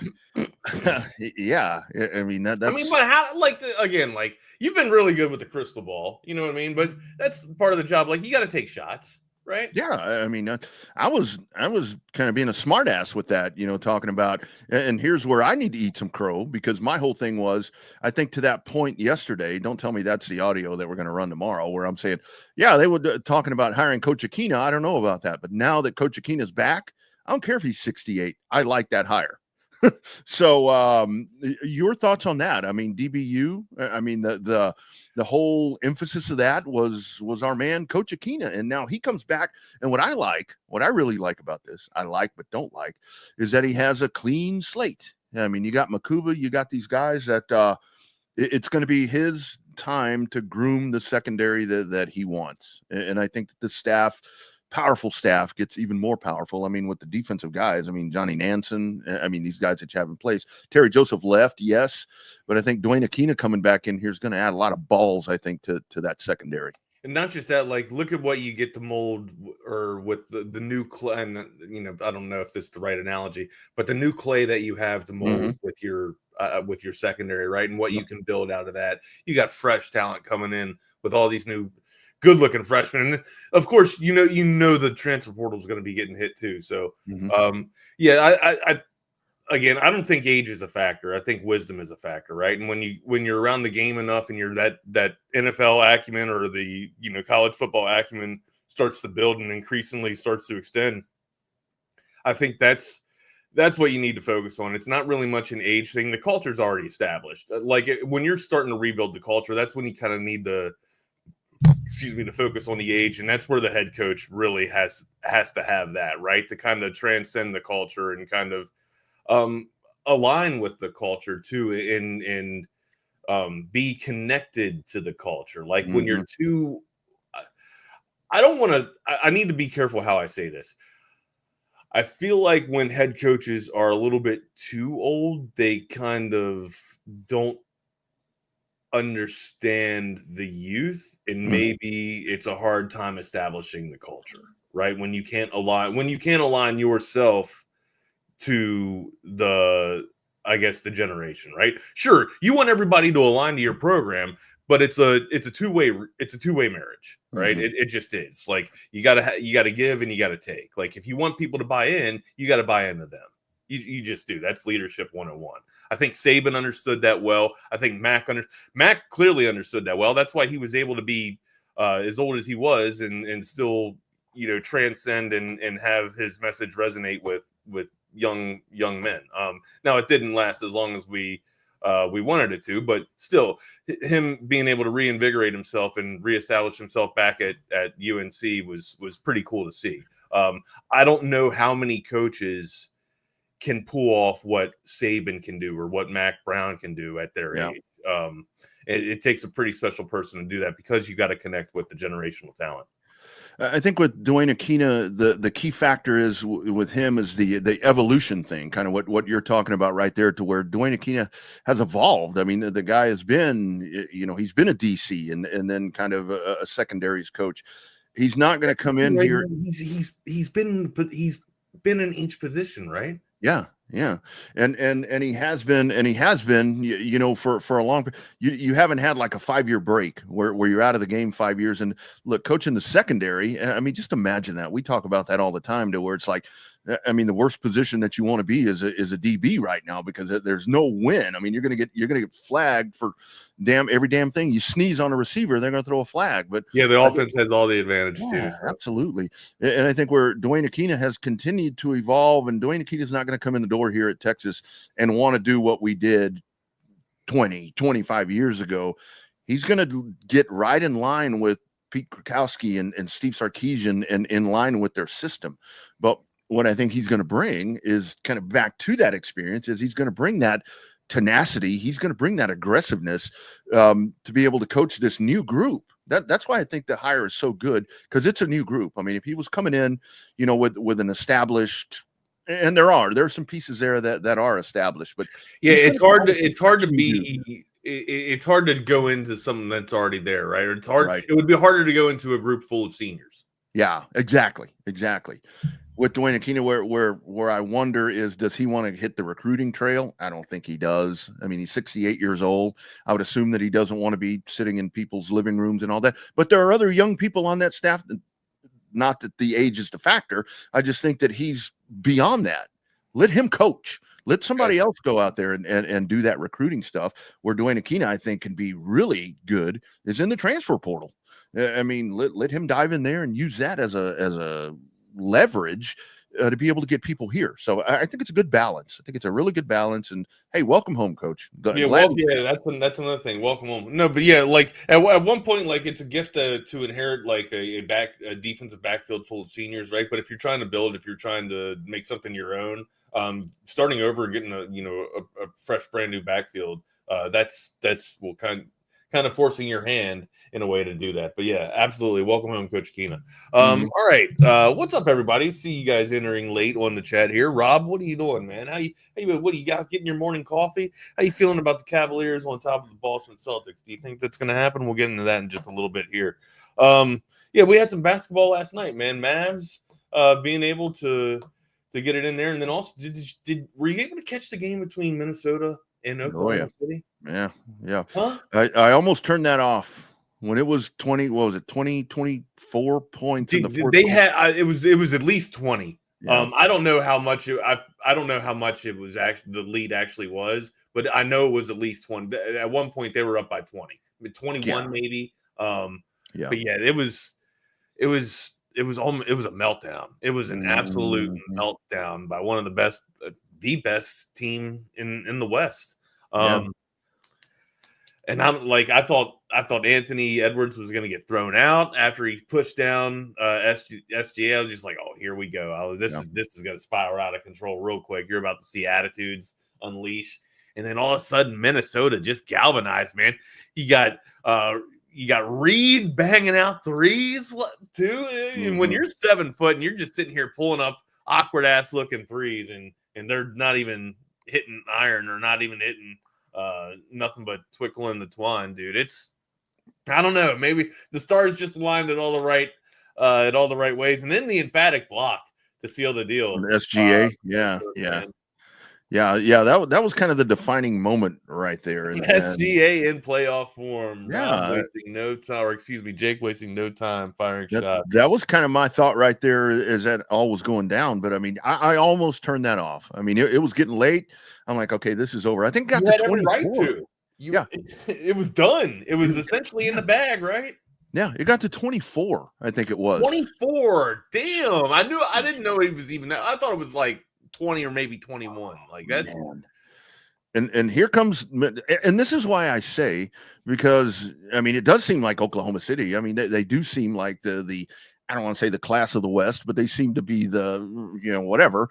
yeah, I mean that's. But how? Again, you've been really good with the crystal ball, you know what I mean? But that's part of the job. Like, you got to take shots, right? Yeah, I mean, I was kind of being a smartass with that, talking about, and here's where I need to eat some crow, because my whole thing was, I think to that point yesterday, don't tell me that's the audio that we're going to run tomorrow, where I'm saying, yeah, they were talking about hiring Coach Akina. I don't know about that, but now that Coach Akina's back, I don't care if he's 68. I like that hire. So your thoughts on that? I mean, DBU, I mean, the whole emphasis of that was our man, Coach Akina. And now he comes back. And what I really like about this, but don't like, is that he has a clean slate. I mean, you got Makuba, you got these guys that it's going to be his time to groom the secondary that he wants. And I think that the staff, powerful staff, gets even more powerful. I mean, with the defensive guys, I mean, Johnny Nansen, I mean, these guys that you have in place. Terry Joseph left, yes, but I think Duane Akina coming back in here is going to add a lot of balls, I think, to that secondary. And not just that, like, look at what you get to mold, or with the new clay. And, I don't know if this is the right analogy, but the new clay that you have to mold with your secondary, right? And what you can build out of that. You got fresh talent coming in with all these new good-looking freshmen, and of course, the transfer portal is going to be getting hit too. So, I don't think age is a factor. I think wisdom is a factor, right? And when you're around the game enough, and you're that NFL acumen, or the college football acumen starts to build and increasingly starts to extend, I think that's what you need to focus on. It's not really much an age thing. The culture's already established. When you're starting to rebuild the culture, that's when you kind of need to focus on the age, and that's where the head coach really has to have that, right, to kind of transcend the culture and kind of align with the culture too, and be connected to the culture. Like, when you're too, I need to be careful how I say this. I feel like when head coaches are a little bit too old, they kind of don't understand the youth, and maybe it's a hard time establishing the culture, right? When you can't align yourself to the generation, right? Sure, you want everybody to align to your program, but it's a two-way marriage, right? Mm-hmm. It just is. Like you gotta give and you gotta take. Like if you want people to buy in, you got to buy into them. You just do. That's leadership 101. I think Saban understood that well. I think Mac clearly understood that well. That's why he was able to be as old as he was and still, transcend and have his message resonate with young men. Now it didn't last as long as we wanted it to, but still, him being able to reinvigorate himself and reestablish himself back at UNC was pretty cool to see. I don't know how many coaches can pull off what Saban can do or what Mac Brown can do at their age. It takes a pretty special person to do that because you got to connect with the generational talent. I think with Duane Akina, the key factor is with him is the evolution thing, kind of what you're talking about right there, to where Duane Akina has evolved. I mean, the guy has been, he's been a DC and then kind of a secondaries coach. He's not going to come in here. He's been in each position, right? Yeah. And he has been, for a long, you haven't had like a 5-year break where you're out of the game 5 years. And look, coaching the secondary, I mean, just imagine that. We talk about that all the time, to where it's like, I mean, the worst position that you want to be is a DB right now, because there's no win. I mean, you're going to get flagged for every damn thing. You sneeze on a receiver, they're going to throw a flag. But yeah, the offense has all the advantage too. So. Absolutely. And I think where Duane Akina has continued to evolve, and Duane Akina is not going to come in the door here at Texas and want to do what we did 25 years ago. He's going to get right in line with Pete Krakowski and Steve Sarkisian and in line with their system. But what I think he's going to bring is kind of back to that experience, is he's going to bring that tenacity. He's going to bring that aggressiveness to be able to coach this new group. That's why I think the hire is so good, because it's a new group. I mean, if he was coming in, with an established, and there's some pieces there that are established, but yeah, it's hard to go into something that's already there, right? Or it's hard. Right. It would be harder to go into a group full of seniors. Yeah, exactly. With Duane Akina, where I wonder is, does he want to hit the recruiting trail? I don't think he does. I mean, he's 68 years old. I would assume that he doesn't want to be sitting in people's living rooms and all that. But there are other young people on that staff. Not that the age is the factor. I just think that he's beyond that. Let him coach. Let somebody else go out there and do that recruiting stuff. Where Duane Akina, I think, can be really good is in the transfer portal. I mean, let him dive in there and use that as a leverage to be able to get people here. So I think it's a good balance. I think it's a really good balance. And hey, welcome home, coach. That's another thing. Welcome home. No, but yeah, like at one point, like it's a gift to inherit like a defensive backfield full of seniors, right? But if you're trying to build, if you're trying to make something your own, starting over and getting a fresh brand new backfield, that's kind of forcing your hand in a way to do that. But yeah, absolutely. Welcome home, Coach Akina. All right. What's up, everybody? See you guys entering late on the chat here. Rob, what are you doing, man? What do you got? Getting your morning coffee? How you feeling about the Cavaliers on top of the Boston Celtics? Do you think that's going to happen? We'll get into that in just a little bit here. Yeah, we had some basketball last night, man. Mavs being able to get it in there. And then also, were you able to catch the game between Minnesota and Oklahoma City? Yeah. Huh? I almost turned that off when it was 24 points in the fourth. They had it was at least 20. Yeah. I don't know how much I don't know how much it was actually the lead actually was, but I know it was at least 20. At one point they were up by 20, 21 maybe. But yeah, it was a meltdown. It was an absolute meltdown by one of the best team in the West. And I thought Anthony Edwards was going to get thrown out after he pushed down SGA. I was just like, oh, here we go. This is going to spiral out of control real quick. You're about to see attitudes unleash. And then all of a sudden, Minnesota just galvanized, man. You got Reed banging out threes too. And when you're 7 foot and you're just sitting here pulling up awkward ass looking threes and they're not even hitting iron or not even hitting nothing but twinkling the twine, dude. I don't know. Maybe the stars just aligned in all the right ways. And then the emphatic block to seal the deal. SGA, yeah. That was kind of the defining moment right there. And SGA in playoff form. Yeah, wasting no time, or excuse me, Jake wasting no time firing shots. That was kind of my thought right there as that all was going down. But I mean, I almost turned that off. I mean, it was getting late. I'm like, okay, this is over. I think it got to 24. Right to. It was done. It was essentially in the bag, right? Yeah, it got to 24. I think it was 24. Damn, I didn't know it was even that. I thought it was like 20 or maybe 21. Like that's. Man. And here comes, and this is why I say, because I mean, it does seem like Oklahoma City. I mean, they do seem like the I don't want to say the class of the West, but they seem to be the, whatever.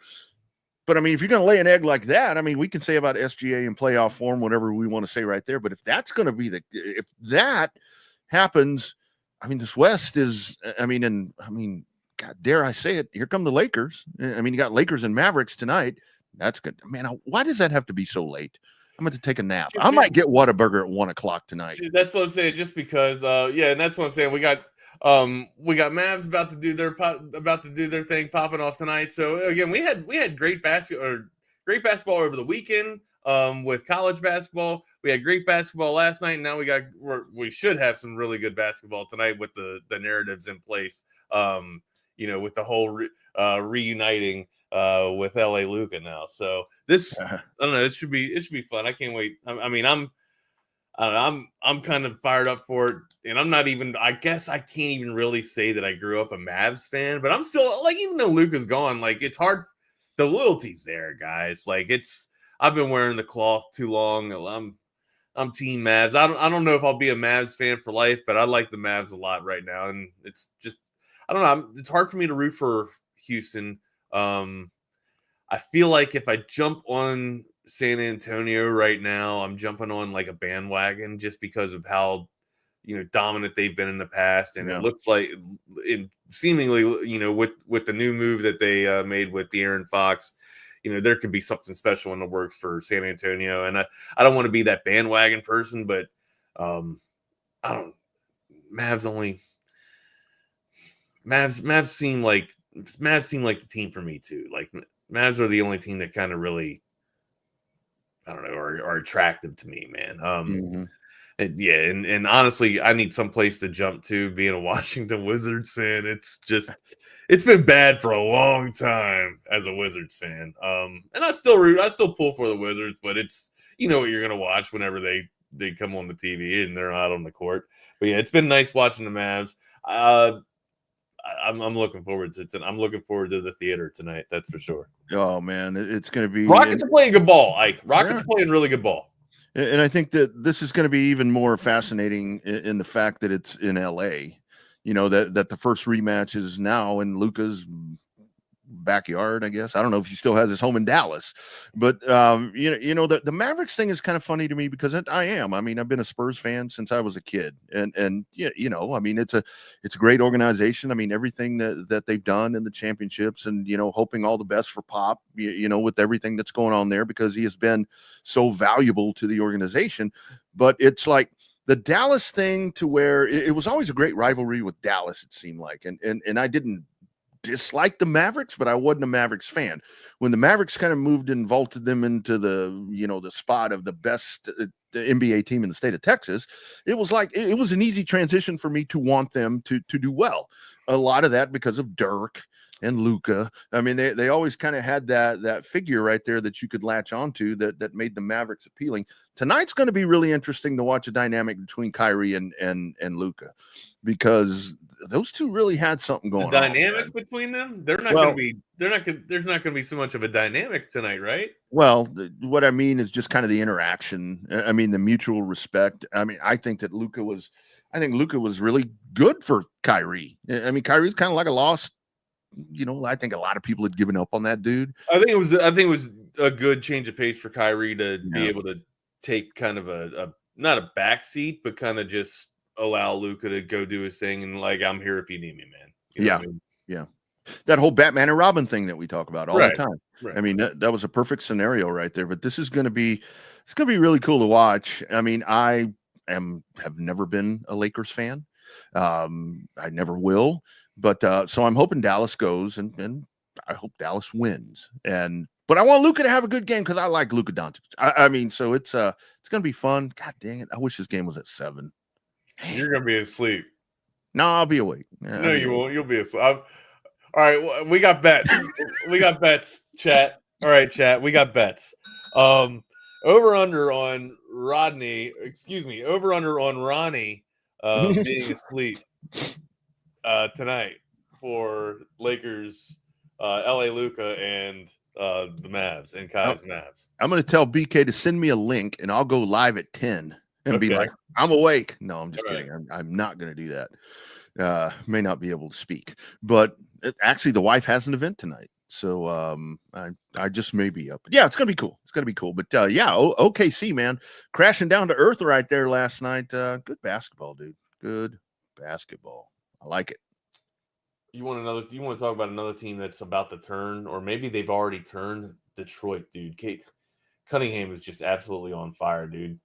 But I mean, if you're going to lay an egg like that, I mean, we can say about SGA in playoff form, whatever we want to say right there. But if that's going to be if that happens, I mean, this West is, God, dare I say it? Here come the Lakers. I mean, you got Lakers and Mavericks tonight. That's good, man. Why does that have to be so late? I'm going to take a nap. I might get Whataburger at 1 o'clock tonight. That's what I'm saying. Just because, and that's what I'm saying. We got Mavs about to do their thing, popping off tonight. So again, we had great basketball over the weekend with college basketball. We had great basketball last night, and now we should have some really good basketball tonight with the narratives in place. With the whole reuniting. With LA Luka now, so this I don't know. It should be fun. I can't wait. I'm kind of fired up for it, and I'm not even. I guess I can't even really say that I grew up a Mavs fan, but I'm still like, even though Luka's gone, like it's hard. The loyalty's there, guys. Like I've been wearing the cloth too long. I'm team Mavs. I don't know if I'll be a Mavs fan for life, but I like the Mavs a lot right now, and it's just I don't know. It's hard for me to root for Houston. I feel like if I jump on San Antonio right now, I'm jumping on like a bandwagon just because of how, dominant they've been in the past. And it looks like seemingly, with the new move that they made with De'Aaron Fox, there could be something special in the works for San Antonio. And I don't want to be that bandwagon person, but Mavs seem like the team for me too. Like Mavs are the only team that kind of really, I don't know, are attractive to me, man. And honestly, I need some place to jump to. Being a Washington Wizards fan, it's been bad for a long time as a Wizards fan. And I still pull for the Wizards, but it's what you're gonna watch whenever they come on the TV and they're not on the court. But yeah, it's been nice watching the Mavs. I'm looking forward to it. I'm looking forward to the theater tonight. That's for sure. Oh man, it's going to be. Rockets are playing good ball. Rockets are playing really good ball. And I think that this is going to be even more fascinating in the fact that it's in LA. That the first rematch is now in Luka's backyard, I guess. I don't know if he still has his home in Dallas, but the Mavericks thing is kind of funny to me because I am. I mean, I've been a Spurs fan since I was a kid, and I mean, it's a great organization. I mean, everything that they've done in the championships, and hoping all the best for Pop, with everything that's going on there, because he has been so valuable to the organization. But it's like the Dallas thing, to where it was always a great rivalry with Dallas, it seemed like, and I didn't dislike the Mavericks, but I wasn't a Mavericks fan. When the Mavericks kind of moved and vaulted them into the spot of the best NBA team in the state of Texas, it was like it was an easy transition for me to want them to do well. A lot of that because of Dirk and Luka. I mean, they always kind of had that figure right there that you could latch onto that made the Mavericks appealing. Tonight's going to be really interesting to watch a dynamic between Kyrie and Luka, because those two really had something going on. The dynamic between them? There's not going to be so much of a dynamic tonight, right? Well, what I mean is just kind of the interaction. I mean, the mutual respect. I mean, I think Luka was really good for Kyrie. I mean, Kyrie's kind of like a lost, I think a lot of people had given up on that dude. I think it was a good change of pace for Kyrie to be able to take kind of a not a backseat, but kind of just allow Luka to go do his thing, and like, I'm here if you need me, man. You know what I mean? Yeah. That whole Batman and Robin thing that we talk about all the time. Right. I mean, that was a perfect scenario right there. But this is going to be really cool to watch. I mean, have never been a Lakers fan. I never will. But so I'm hoping Dallas goes and I hope Dallas wins. But I want Luka to have a good game because I like Luka Doncic. I mean, so it's going to be fun. God dang it. I wish this game was at 7. You're going to be asleep. No, I'll be awake. Yeah, no, you won't. You'll be asleep. All right, we got bets. We got bets, chat. All right, chat. We got bets. Over under on Rodney. Excuse me. Over under on Ronnie being asleep tonight for Lakers, LA Luka, and the Mavs and Kai's Mavs. I'm going to tell BK to send me a link, and I'll go live at 10 and be like, I'm awake. No, I'm just kidding. I'm not going to do that. May not be able to speak, but actually the wife has an event tonight. So I just may be up. Yeah, it's going to be cool. It's going to be cool. But yeah, OKC, man, crashing down to earth right there last night. Good basketball, dude. Good basketball. I like it. You want to talk about another team that's about to turn, or maybe they've already turned? Detroit, dude. Kate Cunningham is just absolutely on fire, dude.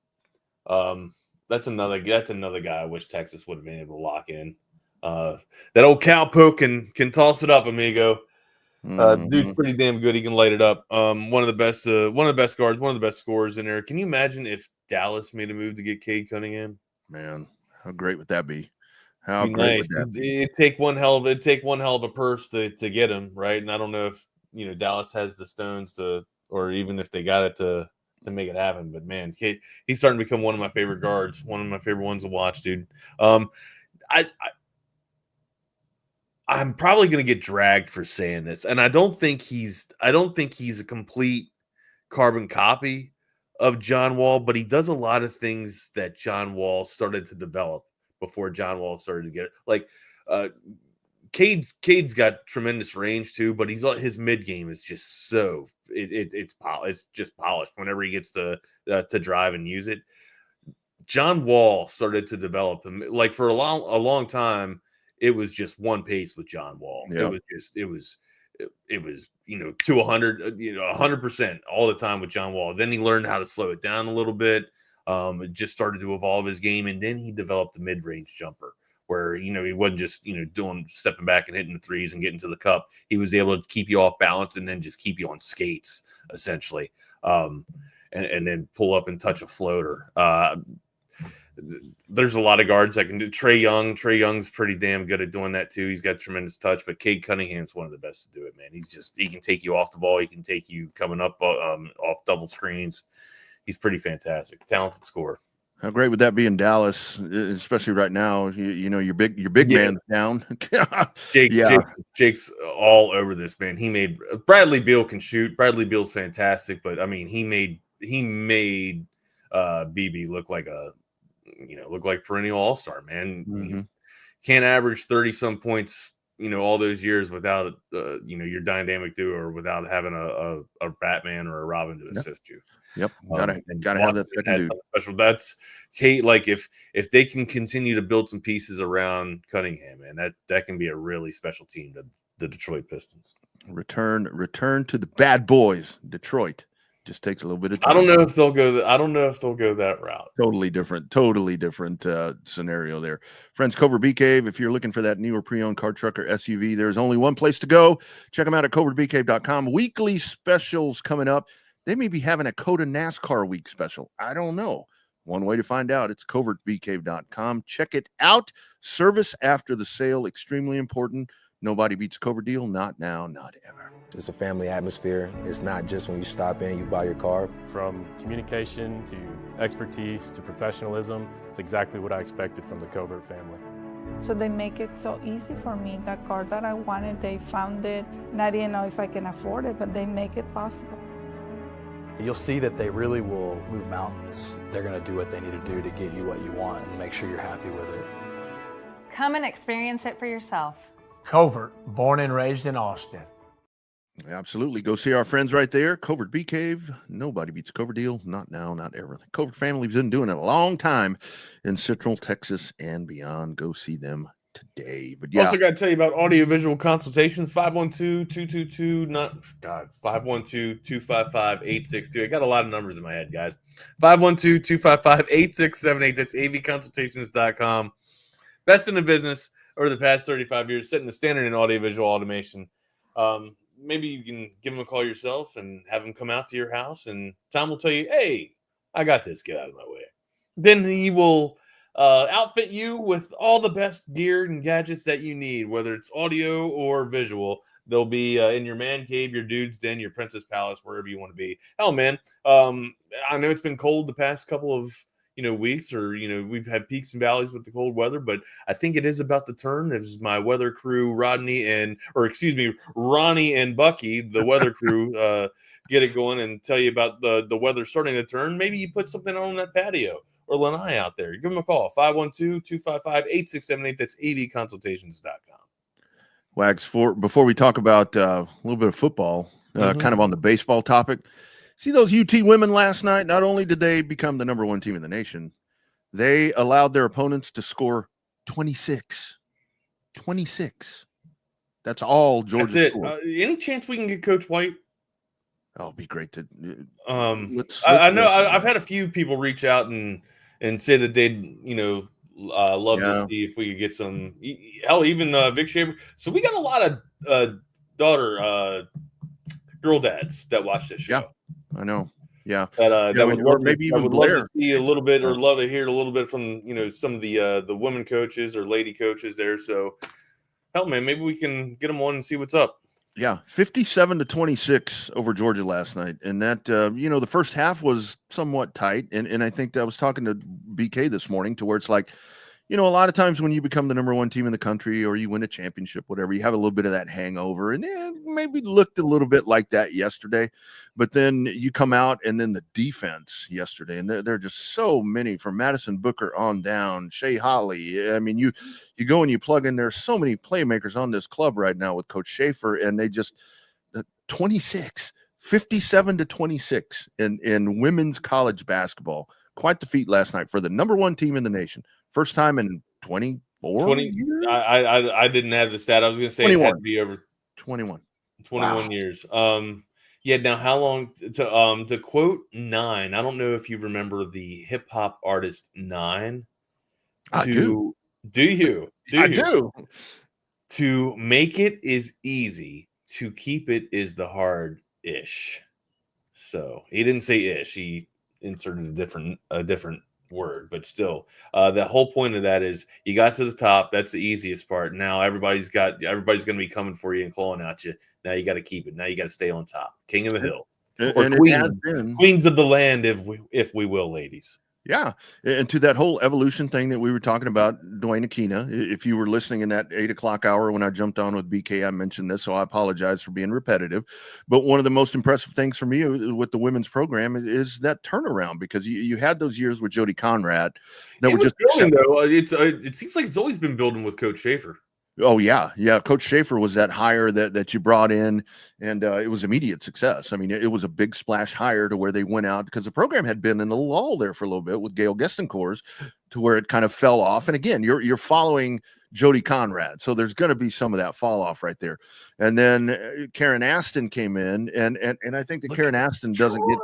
That's another guy I wish Texas would have been able to lock in. That old cowpoke can toss it up, amigo. Dude's pretty damn good. He can light it up. One of the best guards, one of the best scorers in there. Can you imagine if Dallas made a move to get Cade Cunningham? Man, how great would that be? How great would that be? It'd take one hell of a purse to get him, right? And I don't know if Dallas has the stones to, or even if they got it to make it happen. But man, Cade, he's starting to become one of my favorite guards, one of my favorite ones to watch, dude. I'm probably going to get dragged for saying this, and I don't think he's a complete carbon copy of John Wall, but he does a lot of things that John Wall started to develop before John Wall started to get it. Like Cade's got tremendous range too, but his mid game is just so it's just polished whenever he gets to drive and use it. John Wall started to develop him like for a long time. It was just one pace with John Wall. Yep. It was to 100, 100% all the time with John Wall. Then he learned how to slow it down a little bit. It just started to evolve his game, and then he developed a mid-range jumper where he wasn't just stepping back and hitting the threes and getting to the cup. He was able to keep you off balance and then just keep you on skates essentially, and then pull up and touch a floater. There's a lot of guards that can do. Trae Young's pretty damn good at doing that too. He's got tremendous touch, but Cade Cunningham's one of the best to do it, man. He can take you off the ball. He can take you coming up off double screens. He's pretty fantastic, talented scorer. How great would that be in Dallas, especially right now? Your big man's down. Jake's all over this, man. He made Bradley Beal can shoot. Bradley Beal's fantastic, but I mean, he made BB look like perennial all-star, man. Mm-hmm. Can't average 30 some points, all those years without your dynamic duo or without having a Batman or a Robin to assist you. Yep. Gotta have that second dude. Special. That's Kate. Like if they can continue to build some pieces around Cunningham, man, that can be a really special team, the Detroit Pistons. Return to the bad boys, Detroit. Just takes a little bit of time. I don't know if they'll go that route. Totally different scenario there. Friends, Covert Bee Cave. If you're looking for that new or pre-owned car, truck, or SUV, there's only one place to go. Check them out at covertbeecave.com. Weekly specials coming up. They may be having a Coda NASCAR week special. I don't know. One way to find out, it's covertbeecave.com. Check it out. Service after the sale, extremely important. Nobody beats a Covert deal. Not now, not ever. It's a family atmosphere. It's not just when you stop in, you buy your car. From communication to expertise to professionalism, it's exactly what I expected from the Covert family. So they make it so easy for me. That car that I wanted, they found it. And I didn't know if I can afford it, but they make it possible. You'll see that they really will move mountains. They're going to do what they need to do to get you what you want and make sure you're happy with it. Come and experience it for yourself. Covert, born and raised in Austin. Absolutely. Go see our friends right there. Covert Bee Cave. Nobody beats a Covert deal. Not now, not ever. The Covert family's been doing it a long time in Central Texas and beyond. Go see them today. But yeah. Also got to tell you about audiovisual consultations. 512-255-862. I got a lot of numbers in my head, guys. 512-255-8678. That's avconsultations.com. Best in the business over the past 35 years, setting the standard in audiovisual automation. maybe you can give him a call yourself and have him come out to your house, and Tom will tell you, hey, I got this, get out of my way. Then he will outfit you with all the best gear and gadgets that you need, whether it's audio or visual. They'll be in your man cave, your dude's den, your princess palace, wherever you want to be. Hell, man, I know it's been cold the past couple of weeks, or we've had peaks and valleys with the cold weather, but I think it is about to turn. As my weather crew, Ronnie and Bucky, the weather crew, get it going and tell you about the weather starting to turn. Maybe you put something on that patio or lanai out there. Give them a call, 512-255-8678. That's avconsultations.com. Wags, before we talk about a little bit of football, kind of on the baseball topic, see those UT women last night? Not only did they become the number 1 team in the nation, they allowed their opponents to score 26. 26. That's all Georgia. That's it. Any chance we can get Coach White? Oh, it'd be great to. I know I've had a few people reach out and say that they'd love to see if we could get some. Hell, even Vic Shaver. So we got a lot of girl dads that watch this show. Yeah, I know. Yeah, that would love, maybe even would Blair. love to see a little bit, or love to hear a little bit from some of the women coaches or lady coaches there. So, hell, man, maybe we can get them on and see what's up. Yeah, 57-26 over Georgia last night, and that the first half was somewhat tight, and I think I was talking to BK this morning to where it's like, a lot of times when you become the number 1 team in the country or you win a championship, whatever, you have a little bit of that hangover, and maybe looked a little bit like that yesterday. But then you come out, and then the defense yesterday, and there are just so many from Madison Booker on down, Shea Holly. I mean, you go and you plug in. There's so many playmakers on this club right now with Coach Schaefer, and they just 57-26 in women's college basketball. Quite the feat last night for the number 1 team in the nation. First time in 24 years? I didn't have the stat. I was going to say 21. It had to be over 21 years. Now how long to quote Nine? I don't know if you remember the hip hop artist Nine. I do. Do you? I do. To make it is easy. To keep it is the hard ish. So he didn't say ish. He inserted a different word, but still, the whole point of that is you got to the top. That's the easiest part. Now everybody's going to be coming for you and clawing at you. Now you got to keep it. Now you got to stay on top. King of the hill, or queens of the land, if we will, ladies. Yeah, and to that whole evolution thing that we were talking about, Duane Akina, if you were listening in that 8 o'clock hour when I jumped on with BK, I mentioned this, so I apologize for being repetitive. But one of the most impressive things for me with the women's program is that turnaround, because you had those years with Jody Conrad that were just building, though. It seems like it's always been building with Coach Schaefer. Oh, yeah. Coach Schaefer was that hire that you brought in, and it was immediate success. I mean, it was a big splash hire to where they went out, because the program had been in a lull there for a little bit with Gail Gestencourt, to where it kind of fell off. And again, you're following Jody Conrad, so there's going to be some of that fall off right there. And then Karen Aston came in, and I think that Karen Aston doesn't get.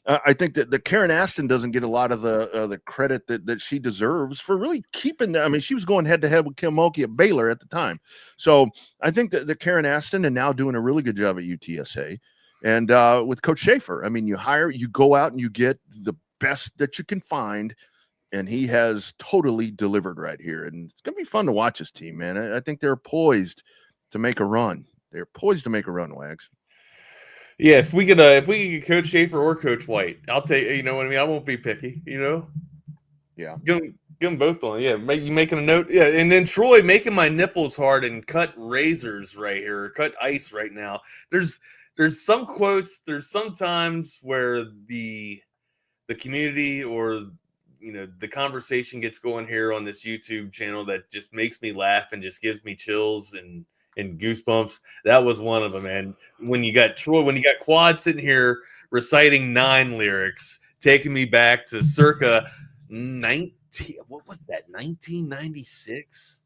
I think that the Karen Aston doesn't get a lot of the credit that she deserves for really keeping that. I mean, she was going head to head with Kim Mulkey at Baylor at the time. So I think that the Karen Aston and now doing a really good job at UTSA, and with Coach Schaefer. I mean, you go out and you get the best that you can find, and he has totally delivered right here. And it's going to be fun to watch this team, man. I think they're poised to make a run. They're poised to make a run, Wags. Yeah, if we could get Coach Schaefer or Coach White, I'll take. You know what I mean? I won't be picky. Yeah. Get them both on. Yeah, you making a note. Yeah, and then Troy making my nipples hard and cut razors right here, or cut ice right now. There's some quotes. There's some times where the community or the conversation gets going here on this YouTube channel that just makes me laugh and just gives me chills and goosebumps. That was one of them, man. When you got Quad sitting here reciting Nine lyrics, taking me back to circa 1996?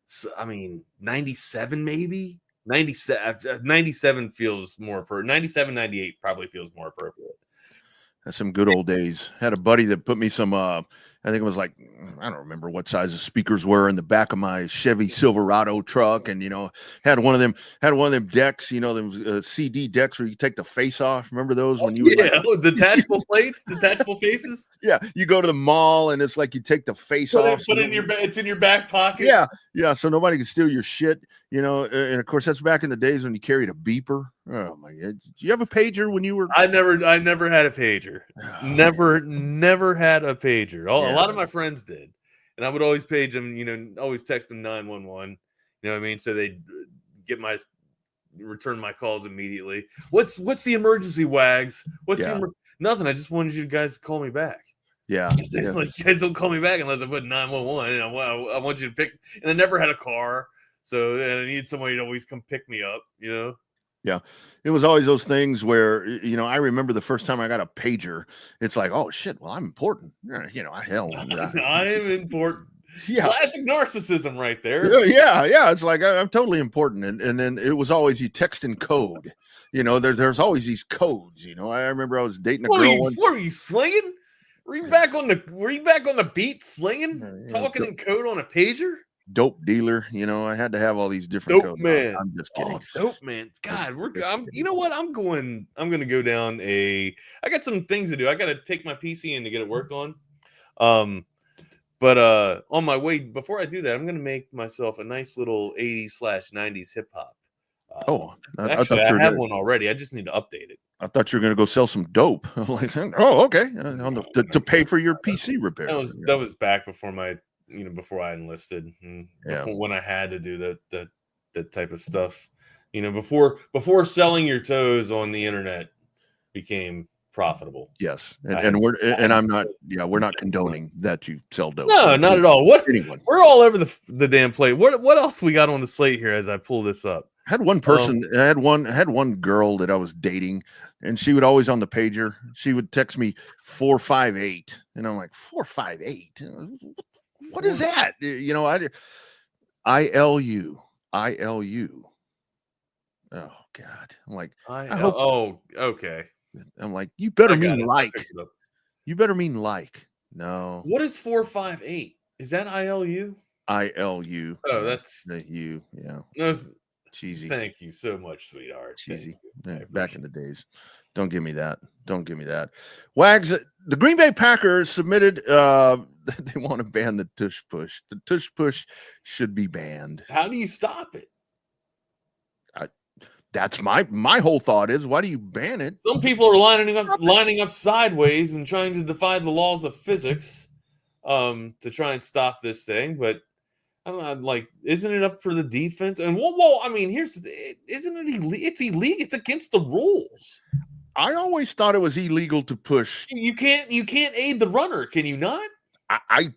So, I mean, 97 maybe? 97 feels more appropriate. 97, 98 probably feels more appropriate. That's some good old days. Had a buddy that put me some I think it was like, I don't remember what size the speakers were in the back of my Chevy Silverado truck. And, had one of them decks, them CD decks where you take the face off. Remember those when you would detachable plates, detachable faces. Yeah. You go to the mall and it's like you take the face off. It's in your back pocket. Yeah. Yeah. So nobody can steal your shit, and of course that's back in the days when you carried a beeper. Oh my God. Did you have a pager when you were? I never had a pager. Never had a pager. A lot of my friends did. And I would always page them, always text them 911. You know what I mean? So they'd return my calls immediately. What's the emergency, Wags? Nothing. I just wanted you guys to call me back. Yeah. Like, you guys don't call me back unless I put 911. And I want you to pick. And I never had a car. So and I need somebody to always come pick me up, Yeah. It was always those things where, I remember the first time I got a pager, it's like, oh shit, well, I'm important. Hell. I am important. Yeah. Classic narcissism right there. Yeah. It's like, I'm totally important. And then it was always you text in code, there's always these codes, I remember I was dating a girl. What were you slinging? Were you back on the beat slinging, talking in code on a pager? Dope dealer, I had to have all these different dope codes. Man. I'm just kidding. Dope man. God, you know what? I'm going to go down I got some things to do. I got to take my PC in to get it worked on. But on my way, before I do that, I'm going to make myself a nice little 80s/90s hip hop. Actually, I have one already. I just need to update it. I thought you were going to go sell some dope. I'm like, oh, okay. To pay for your PC repair. That was back before before I enlisted, before when I had to do that type of stuff, before selling your toes on the internet became profitable. Yes, we're not condoning that you sell dope. No, not at all. We're all over the damn plate. What else we got on the slate here as I pull this up? I had one person, I had one girl that I was dating, and she would always on the pager. She would text me 458, and I'm like 458. What is that? ILU. Oh God. I'm like, okay. I'm like, you better mean like. You better mean like. No. What is 458? Is that ILU? ILU. Oh, that's the U. Yeah. No, cheesy. Thank you so much, sweetheart. Cheesy. Back in the days. Don't give me that. Wags, the Green Bay Packers submitted they want to ban the Tush push. The Tush push should be banned. How do you stop it? That's my whole thought is, why do you ban it? Some people are lining up sideways and trying to defy the laws of physics to try and stop this thing, but I'm like, isn't it up for the defense? And well, I mean, isn't it illegal? It's illegal. It's against the rules. I always thought it was illegal to push. You can't aid the runner, can you not? I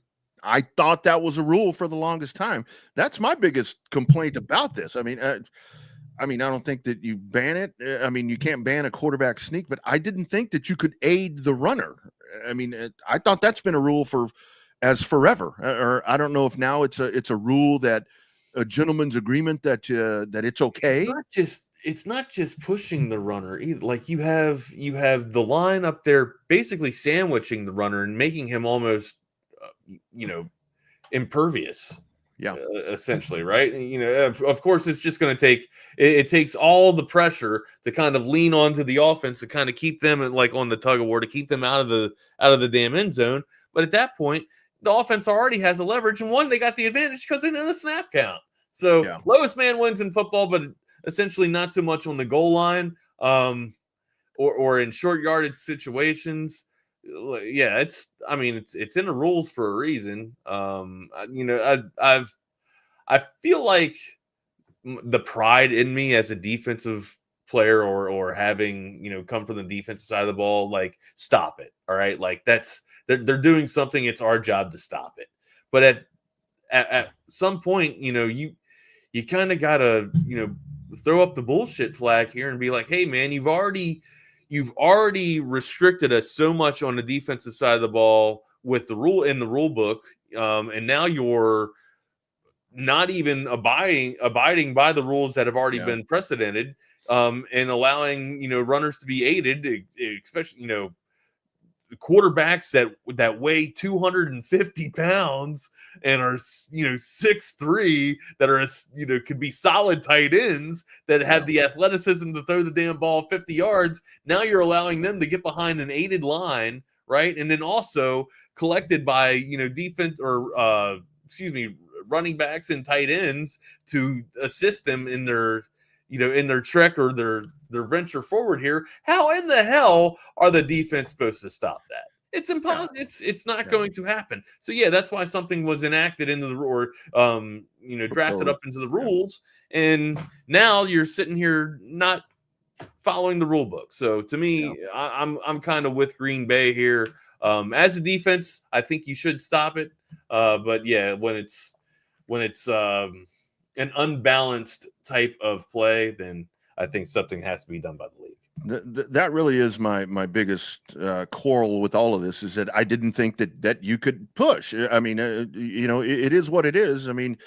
thought that was a rule for the longest time. That's my biggest complaint about this. I mean, I don't think that you ban it. I mean, you can't ban a quarterback sneak, but I didn't think that you could aid the runner. I mean, I thought that's been a rule as forever. Or I don't know if now it's a rule that a gentleman's agreement that it's okay. It's not just pushing the runner either. Like you have the line up there basically sandwiching the runner and making him almost impervious. Yeah, essentially, right? Of course, it's just going to take it takes all the pressure to kind of lean onto the offense to kind of keep them like on the tug of war, to keep them out of the damn end zone. But at that point, the offense already has a leverage, and they got the advantage because they know the snap count. So lowest man wins in football, but essentially not so much on the goal line, or in short yardage situations. Yeah, it's in the rules for a reason. I feel like the pride in me as a defensive player or having come from the defensive side of the ball, like, stop it. All right, like they're doing something. It's our job to stop it. But at some point, you kind of gotta throw up the bullshit flag here and be like, hey man, you've already restricted us so much on the defensive side of the ball with the rule in the rule book, and now you're not even abiding by the rules that have already been precedented, and allowing runners to be aided, especially quarterbacks that weigh 250 pounds and are 6'3", that are could be solid tight ends that have the athleticism to throw the damn ball 50 yards. Now you're allowing them to get behind an aided line, right? And then also collected by defense or running backs and tight ends to assist them in their in their trek or their venture forward here. How in the hell are the defense supposed to stop that? It's impossible. It's not going to happen. So yeah, that's why something was enacted into the or drafted up into the rules, and now you're sitting here not following the rule book. So to me, I'm kind of with Green Bay here. As a defense, I think you should stop it. But yeah, when it's an unbalanced type of play, then I think something has to be done by the league. That really is my biggest quarrel with all of this, is that I didn't think that you could push. I mean, it is what it is. I mean,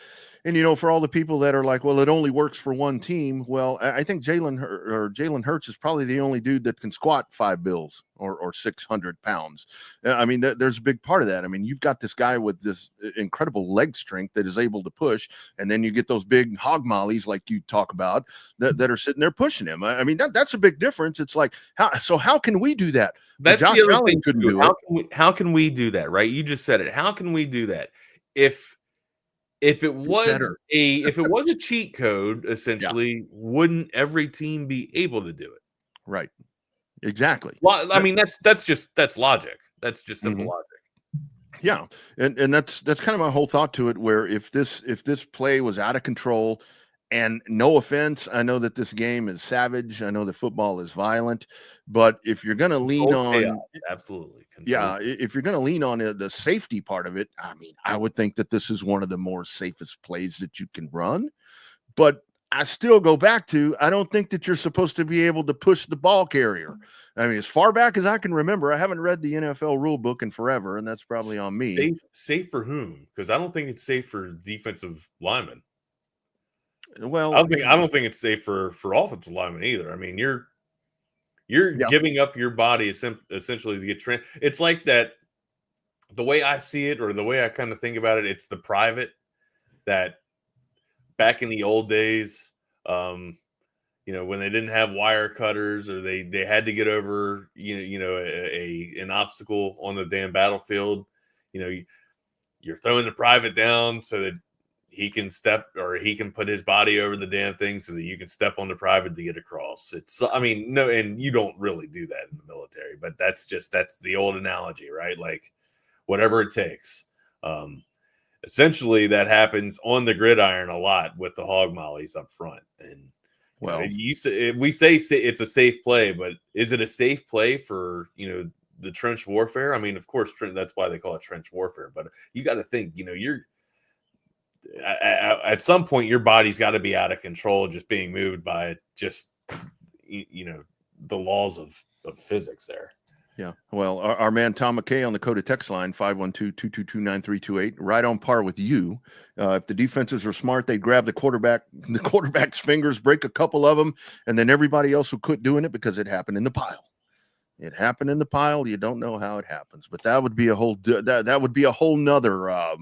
and for all the people that are like, well, it only works for one team. Well, I think Jalen Hurts is probably the only dude that can squat 5 bills or 600 pounds. I mean, there's a big part of that. I mean, you've got this guy with this incredible leg strength that is able to push, and then you get those big hog mollies like you talk about that are sitting there pushing him. I mean, that's a big difference. It's like, how can we do that? That's Josh the other Allen thing. couldn't do it. How can we do that? Right? You just said it. How can we do that? If it was a cheat code, essentially, wouldn't every team be able to do it? Right. Exactly. Well, I mean, that's logic. That's just simple logic. Yeah. And that's kind of my whole thought to it, where if this play was out of control, and no offense, I know that this game is savage. I know that football is violent, but if you're going to lean on chaos, absolutely. Yeah, if you're going to lean on the safety part of it, I mean, I would think that this is one of the more safest plays that you can run. But I still go back to, I don't think that you're supposed to be able to push the ball carrier. I mean, as far back as I can remember, I haven't read the NFL rule book in forever, and that's probably on me. Safe for whom? Because I don't think it's safe for defensive linemen. Well, I don't think it's safe for offensive linemen either. I mean, you're giving up your body essentially to get trained. It's like that. The way I see it, or the way I kind of think about it, it's the private that back in the old days, when they didn't have wire cutters, or they had to get over, an obstacle on the damn battlefield. You're throwing the private down so that he can step, or he can put his body over the damn thing so that you can step on the private to get across. No, and you don't really do that in the military, but that's the old analogy, right? Like whatever it takes. Essentially that happens on the gridiron a lot with the hog mollies up front. And we say it's a safe play, but is it a safe play for, the trench warfare? I mean, of course, that's why they call it trench warfare, but you got to think, at some point your body's got to be out of control, just being moved by the laws of physics there. Yeah. Well, our man Tom McKay on the Coda text line, 512-222-9328, right on par with you. If the defenses are smart, they grab the quarterback's fingers, break a couple of them, and then everybody else will quit doing it because it happened in the pile. It happened in the pile. You don't know how it happens, but that would be a whole nother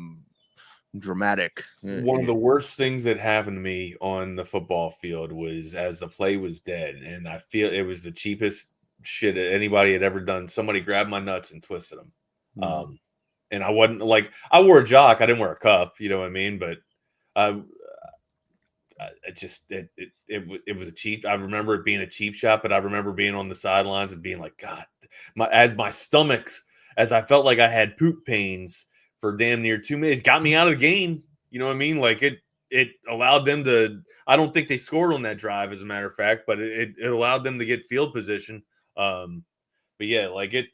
dramatic. One of the worst things that happened to me on the football field was as the play was dead, and I feel it was the cheapest shit anybody had ever done. Somebody grabbed my nuts and twisted them. And I wasn't like, I wore a jock, I didn't wear a cup, you know what I mean? But it was a cheap. I remember it being a cheap shot, but I remember being on the sidelines and being like, God, my stomach's, as I felt like I had poop pains for damn near 2 minutes, got me out of the game. You know what I mean? Like it allowed them to, I don't think they scored on that drive, as a matter of fact, but it allowed them to get field position. But yeah, like it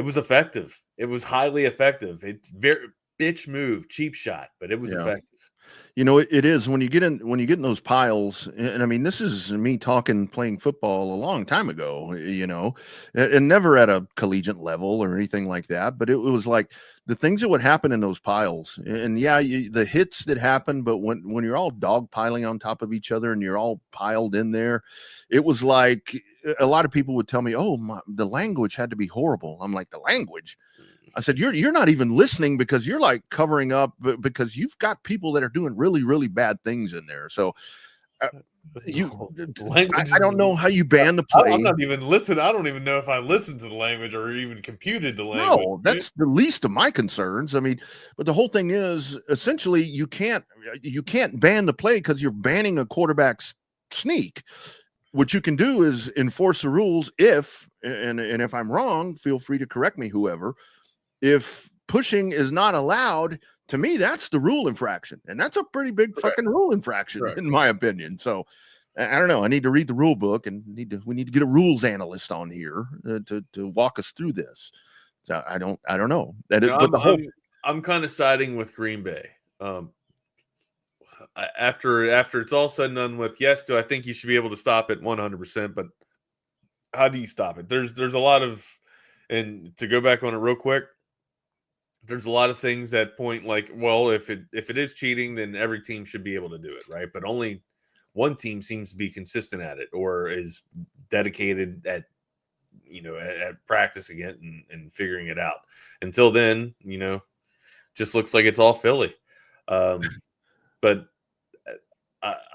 was effective. It was highly effective. It's very bitch move, cheap shot, but it was effective. You know, it is when you get in those piles, and I mean, this is me playing football a long time ago, you know, and never at a collegiate level or anything like that. But it was like the things that would happen in those piles, and yeah, the hits that happen. But when you're all dog piling on top of each other and you're all piled in there, it was like a lot of people would tell me, "Oh, the language had to be horrible." I'm like, "The language." I said, you're not even listening because you're like covering up because you've got people that are doing really, really bad things in there. So I don't know how you ban the play. I'm not even listening. I don't even know if I listened to the language or even computed the language. No, that's the least of my concerns. I mean, but the whole thing is essentially you can't ban the play because you're banning a quarterback's sneak. What you can do is enforce the rules if I'm wrong, feel free to correct me, whoever. If pushing is not allowed, to me, that's the rule infraction. And that's a pretty big fucking rule infraction, in my opinion. So I don't know. I need to read the rule book and we need to get a rules analyst on here to walk us through this. So I don't know. I'm kind of siding with Green Bay. After it's all said and done with, yes, do I think you should be able to stop it 100%, but how do you stop it? There's a lot of, and to go back on it real quick, there's a lot of things that point like, well, if it is cheating, then every team should be able to do it, right? But only one team seems to be consistent at it or is dedicated at practicing it and figuring it out. Until then, just looks like it's all Philly. But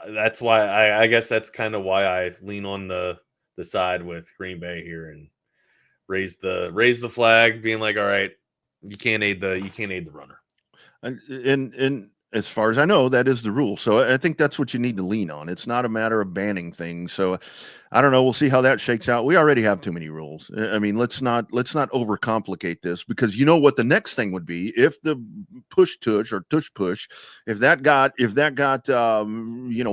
that's why I guess that's kind of why I lean on the side with Green Bay here and raise the flag, being like, all right, you can't aid the runner. And as far as I know, that is the rule. So I think that's what you need to lean on. It's not a matter of banning things. So I don't know. We'll see how that shakes out. We already have too many rules. I mean, let's not overcomplicate this, because you know what the next thing would be if the push tush or tush push, if that got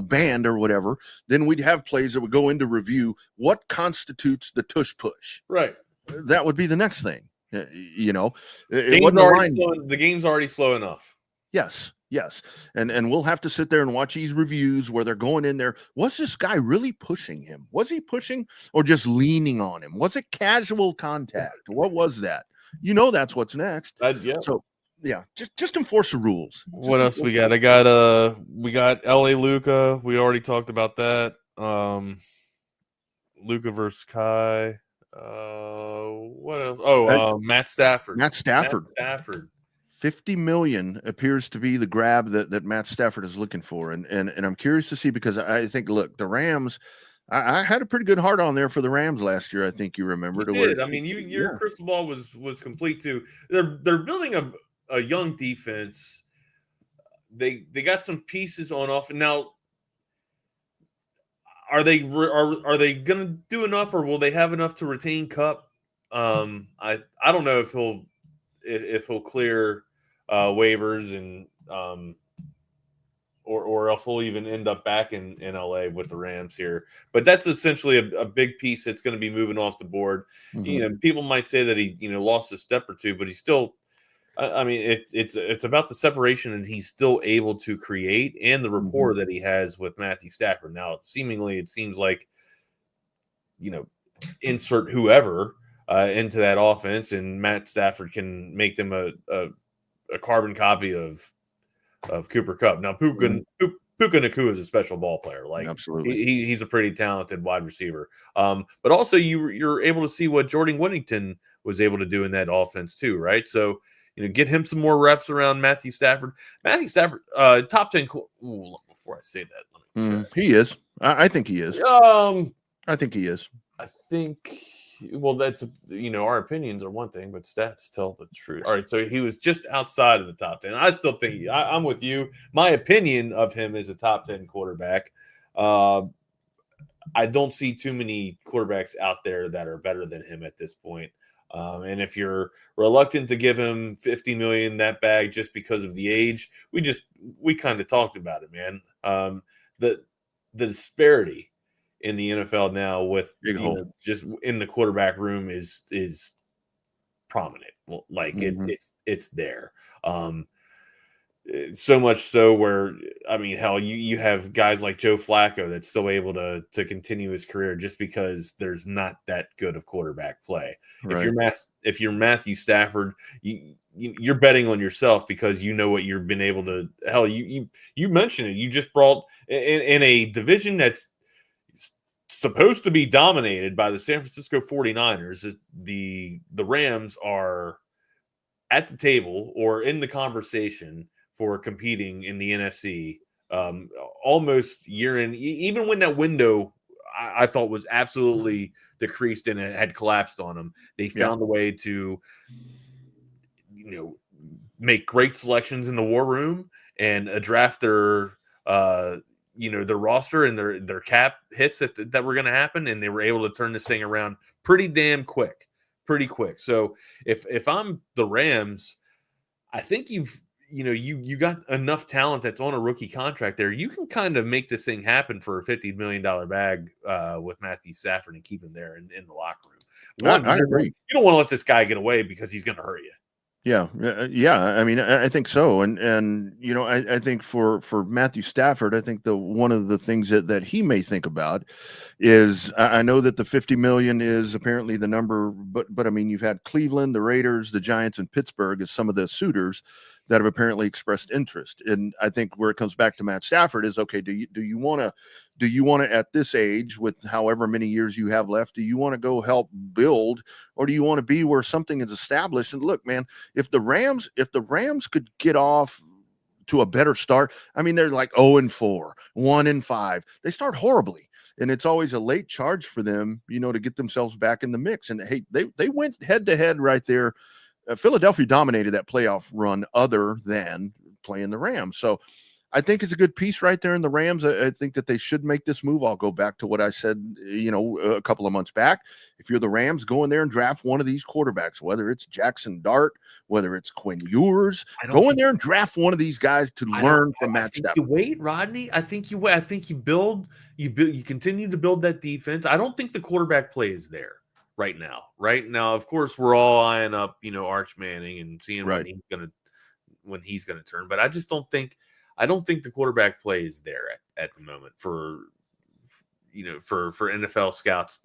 banned or whatever, then we'd have plays that would go into review. What constitutes the tush push? Right. That would be the next thing. The game's already slow enough. Yes. And we'll have to sit there and watch these reviews where they're going in there. Was this guy really pushing him? Was he pushing or just leaning on him? Was it casual contact? What was that? That's what's next. Yeah. So yeah, just enforce the rules. What else we got? We got LA Luka. We already talked about that. Luka versus Kai. What else? Matt Stafford. Matt Stafford. 50 million appears to be the grab that Matt Stafford is looking for. And I'm curious to see, because I think, look, the Rams, I had a pretty good heart on there for the Rams last year. I think you remember. Your crystal ball was complete too. They're building a young defense. They got some pieces on off. Now, are they going to do enough, or will they have enough to retain Cup? I don't know if he'll clear waivers and or if he'll even end up back in LA with the Rams here. But that's essentially a big piece that's going to be moving off the board. Mm-hmm. People might say that he lost a step or two, but he's still. It's about the separation that he's still able to create and the rapport that he has with Matthew Stafford. Now, seemingly, it seems like, insert whoever into that offense, and Matt Stafford can make them a carbon copy of Cooper Kupp. Now, Puka Nacua is a special ball player. Like, absolutely, he's a pretty talented wide receiver. But also you're able to see what Jordan Whittington was able to do in that offense too, right? So, get him some more reps around Matthew Stafford. Matthew Stafford, top 10. Before I say that, he is. I think he is. I think he is. I think. Well, that's our opinions are one thing, but stats tell the truth. All right, so he was just outside of the top 10. I still think I'm with you. My opinion of him is a top 10 quarterback. I don't see too many quarterbacks out there that are better than him at this point. And if you're reluctant to give him $50 million, that bag, just because of the age, we kind of talked about it, man. The disparity in the NFL now with just in the quarterback room is prominent. Like it's there. So much so where, I mean, hell, you have guys like Joe Flacco that's still able to continue his career just because there's not that good of quarterback play. Right. If you're Matthew Stafford, you're betting on yourself because you know what you've been able to. Hell, you mentioned it. You just brought in a division that's supposed to be dominated by the San Francisco 49ers. The Rams are at the table or in the conversation for competing in the NFC almost year in, even when that window I thought was absolutely decreased and it had collapsed on them. They found a way to, make great selections in the war room and draft their, their roster and their cap hits that were going to happen. And they were able to turn this thing around pretty quick. So if I'm the Rams, I think you got enough talent that's on a rookie contract there. You can kind of make this thing happen for a $50 million bag with Matthew Stafford and keep him there in the locker room. I agree. You don't want to let this guy get away because he's going to hurt you. Yeah. I mean, I think so. And I think for Matthew Stafford, I think one of the things that he may think about is, I know that the 50 million is apparently the number, but I mean, you've had Cleveland, the Raiders, the Giants, and Pittsburgh as some of the suitors that have apparently expressed interest. And I think where it comes back to Matt Stafford is, okay, do you want to at this age, with however many years you have left, do you want to go help build, or do you want to be where something is established? And look, man, if the Rams could get off to a better start, I mean, they're like 0-4, 1-5. They start horribly. And it's always a late charge for them, to get themselves back in the mix. And hey, they went head to head right there. Philadelphia dominated that playoff run other than playing the Rams. So I think it's a good piece right there in the Rams. I think that they should make this move. I'll go back to what I said, a couple of months back. If you're the Rams, go in there and draft one of these quarterbacks, whether it's Jackson Dart, whether it's Quinn Ewers, go in there and draft one of these guys to learn from Matt Stafford. You wait, Rodney. I think you you continue to build that defense. I don't think the quarterback play is there right now. Right now, of course, we're all eyeing up, Arch Manning and seeing when he's gonna turn. But I just don't think the quarterback play is there at the moment for NFL scouts,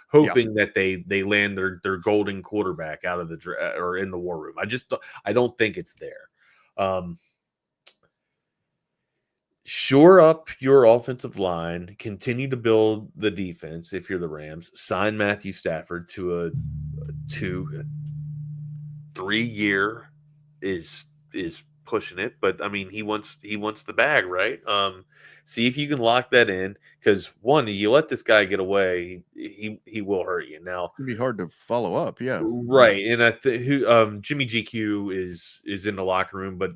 hoping that they land their golden quarterback out of the or in the war room. I don't think it's there. Shore up your offensive line, continue to build the defense. If you're the Rams, sign Matthew Stafford to a 2-3 year is pushing it, but I mean, he wants the bag, right? See if you can lock that in, because one, you let this guy get away, he will hurt you. Now it'd be hard to follow up, right? And Jimmy GQ is in the locker room, but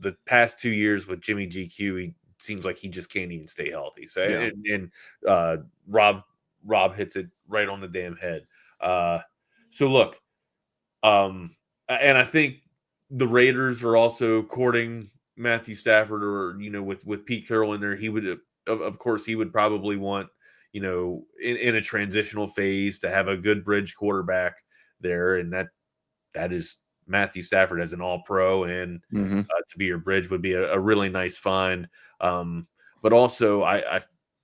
the past 2 years with Jimmy GQ, he seems like he just can't even stay healthy. So and Rob hits it right on the damn head. So look, and I think the Raiders are also courting Matthew Stafford, or with Pete Carroll in there, he would of course he would probably want in a transitional phase to have a good bridge quarterback there, and that is Matthew Stafford as an all-pro, and to be your bridge would be a really nice find. But also, I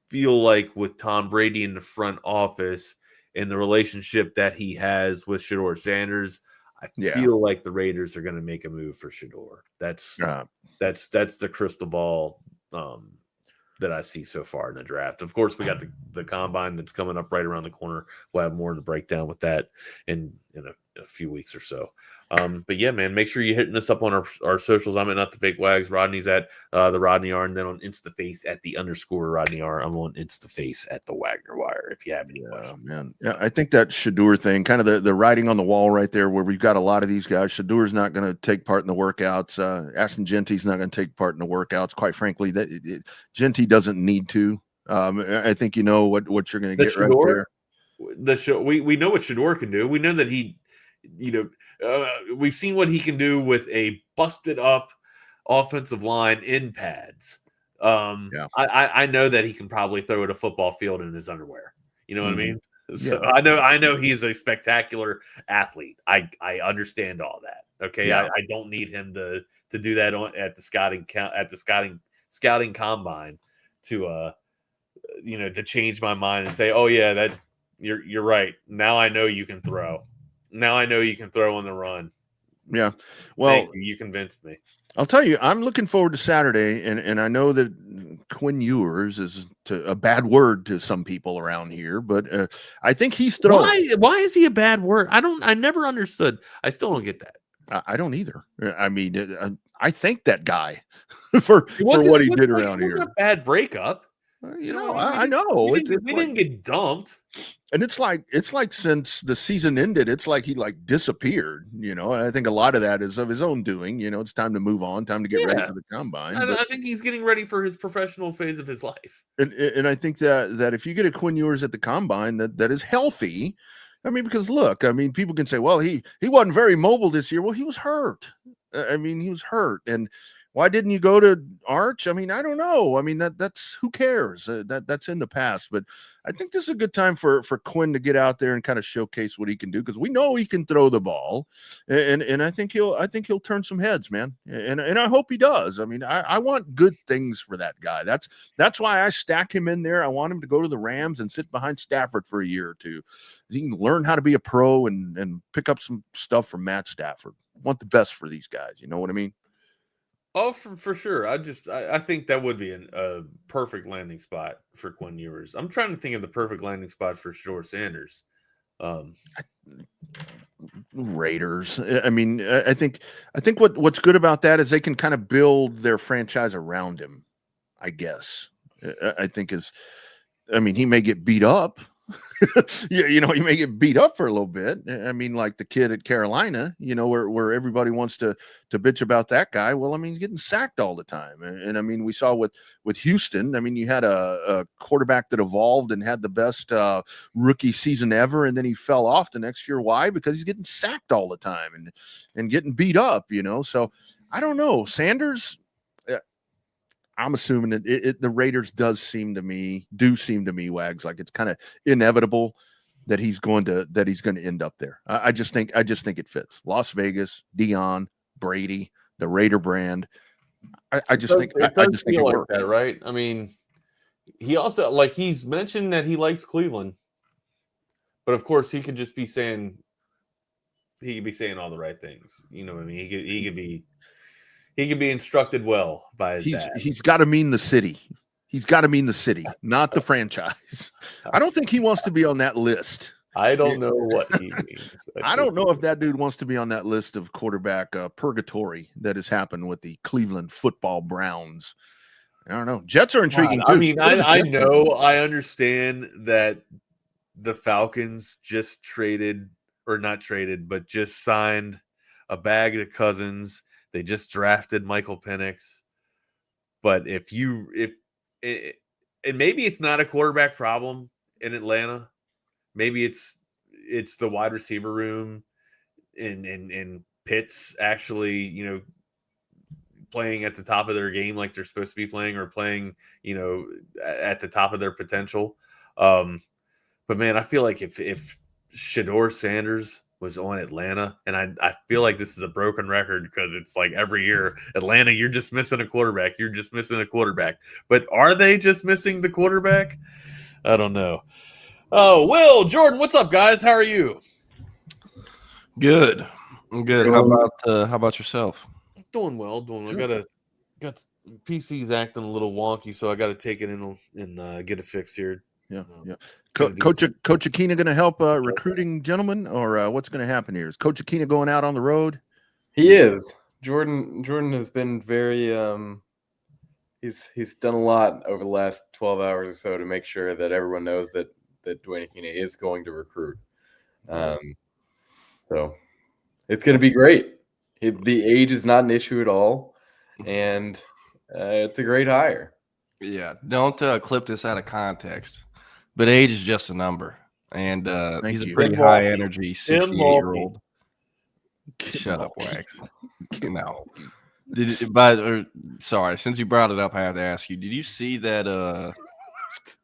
feel like with Tom Brady in the front office and the relationship that he has with Shedeur Sanders, I feel like the Raiders are going to make a move for Shedeur. That's the crystal ball that I see so far in the draft. Of course, we got the combine that's coming up right around the corner. We'll have more to break down with that in a few weeks or so. But yeah, man, make sure you're hitting us up on our socials. I'm at Not the Fake Wags. Rodney's at the Rodney R, and then on InstaFace at the _ Rodney R. I'm on InstaFace at the Wagner Wire. If you have any questions, man. Yeah, I think that Shedeur thing, kind of the writing on the wall right there, where we've got a lot of these guys. Shedeur's not going to take part in the workouts. Ashton Genty's not going to take part in the workouts. Quite frankly, Genty doesn't need to. I think what you're going to get right there. We know what Shedeur can do. We know that he. We've seen what he can do with a busted up offensive line in pads. I know that he can probably throw at a football field in his underwear. You know what I mean? So I know he's a spectacular athlete. I understand all that. Okay, Yeah. I don't need him to do that at the scouting combine to to change my mind and say, oh yeah, that you're right. Now I know you can throw. Now I know you can throw on the run. Yeah. Well, you convinced me. I'll tell you, I'm looking forward to Saturday, and I know that Quinn Ewers is a bad word to some people around here, but I think he's throwing. Why is he a bad word? I never understood. I still don't get that. I don't either. I mean, I thank that guy for what he did around here. It wasn't a bad breakup. I know. We didn't get dumped. And it's like since the season ended, it's like he disappeared. And I think a lot of that is of his own doing. It's time to move on, time to get ready for the combine. I think he's getting ready for his professional phase of his life. And I think that if you get a Quinn Ewers at the combine that is healthy, I mean, because look, I mean, people can say, well, he wasn't very mobile this year. Well, he was hurt. I mean, he was hurt. And why didn't you go to Arch? I mean, I don't know. I mean, that's who cares? That's in the past. But I think this is a good time for Quinn to get out there and kind of showcase what he can do, because we know he can throw the ball, and I think he'll turn some heads, man. And I hope he does. I mean, I want good things for that guy. That's why I stack him in there. I want him to go to the Rams and sit behind Stafford for a year or two. He can learn how to be a pro and pick up some stuff from Matt Stafford. I want the best for these guys. You know what I mean? Oh, for sure. I think that would be a perfect landing spot for Quinn Ewers. I'm trying to think of the perfect landing spot for Shedeur Sanders. Raiders. I mean, I think what's good about that is they can kind of build their franchise around him, I guess. I think he may get beat up. He may get beat up for a little bit. I mean, like the kid at Carolina, where everybody wants to bitch about that guy. Well, I mean, he's getting sacked all the time. And I mean, we saw with Houston, I mean, you had a quarterback that evolved and had the best rookie season ever, and then he fell off the next year. Why? Because he's getting sacked all the time and getting beat up, So I don't know. Sanders, I'm assuming that the Raiders seem to me, Wags, like it's kind of inevitable that he's going to end up there. I just think it fits. Las Vegas, Dion, Brady, the Raider brand. I just think it like works. that, right? I mean, he also he's mentioned that he likes Cleveland, but of course he could just be saying all the right things. You know what I mean? He could be instructed well by his dad. He's got to mean the city. He's got to mean the city, not the franchise. I don't think he wants to be on that list. I don't know what he means. I don't know if that dude wants to be on that list of quarterback purgatory that has happened with the Cleveland football Browns. I don't know. Jets are intriguing too. I mean, I understand that the Falcons just just signed a bag of Cousins. They just drafted Michael Penix. But and maybe it's not a quarterback problem in Atlanta. Maybe it's the wide receiver room and Pitts actually, playing at the top of their game like they're supposed to be playing, or playing, at the top of their potential. But man, I feel like if Shedeur Sanders was on Atlanta, and I feel like this is a broken record because it's like every year, Atlanta, you're just missing a quarterback. You're just missing a quarterback. But are they just missing the quarterback? I don't know. Oh, Will, Jordan, what's up, guys? How are you? Good. I'm good. How about yourself? Doing well. Got PC's acting a little wonky, so I got to take it in and get it fixed here. Yeah. Coach Akina going to help recruiting gentlemen, or what's going to happen here? Is Coach Akina going out on the road? He is. Jordan has been very he's done a lot over the last 12 hours or so to make sure that everyone knows that Duane Akina is going to recruit. So it's going to be great. The age is not an issue at all, and it's a great hire. Yeah, don't clip this out of context. But age is just a number, and he's a pretty high energy 68-year-old. Shut up, Wax. No. Sorry, since you brought it up, I have to ask you: did you see that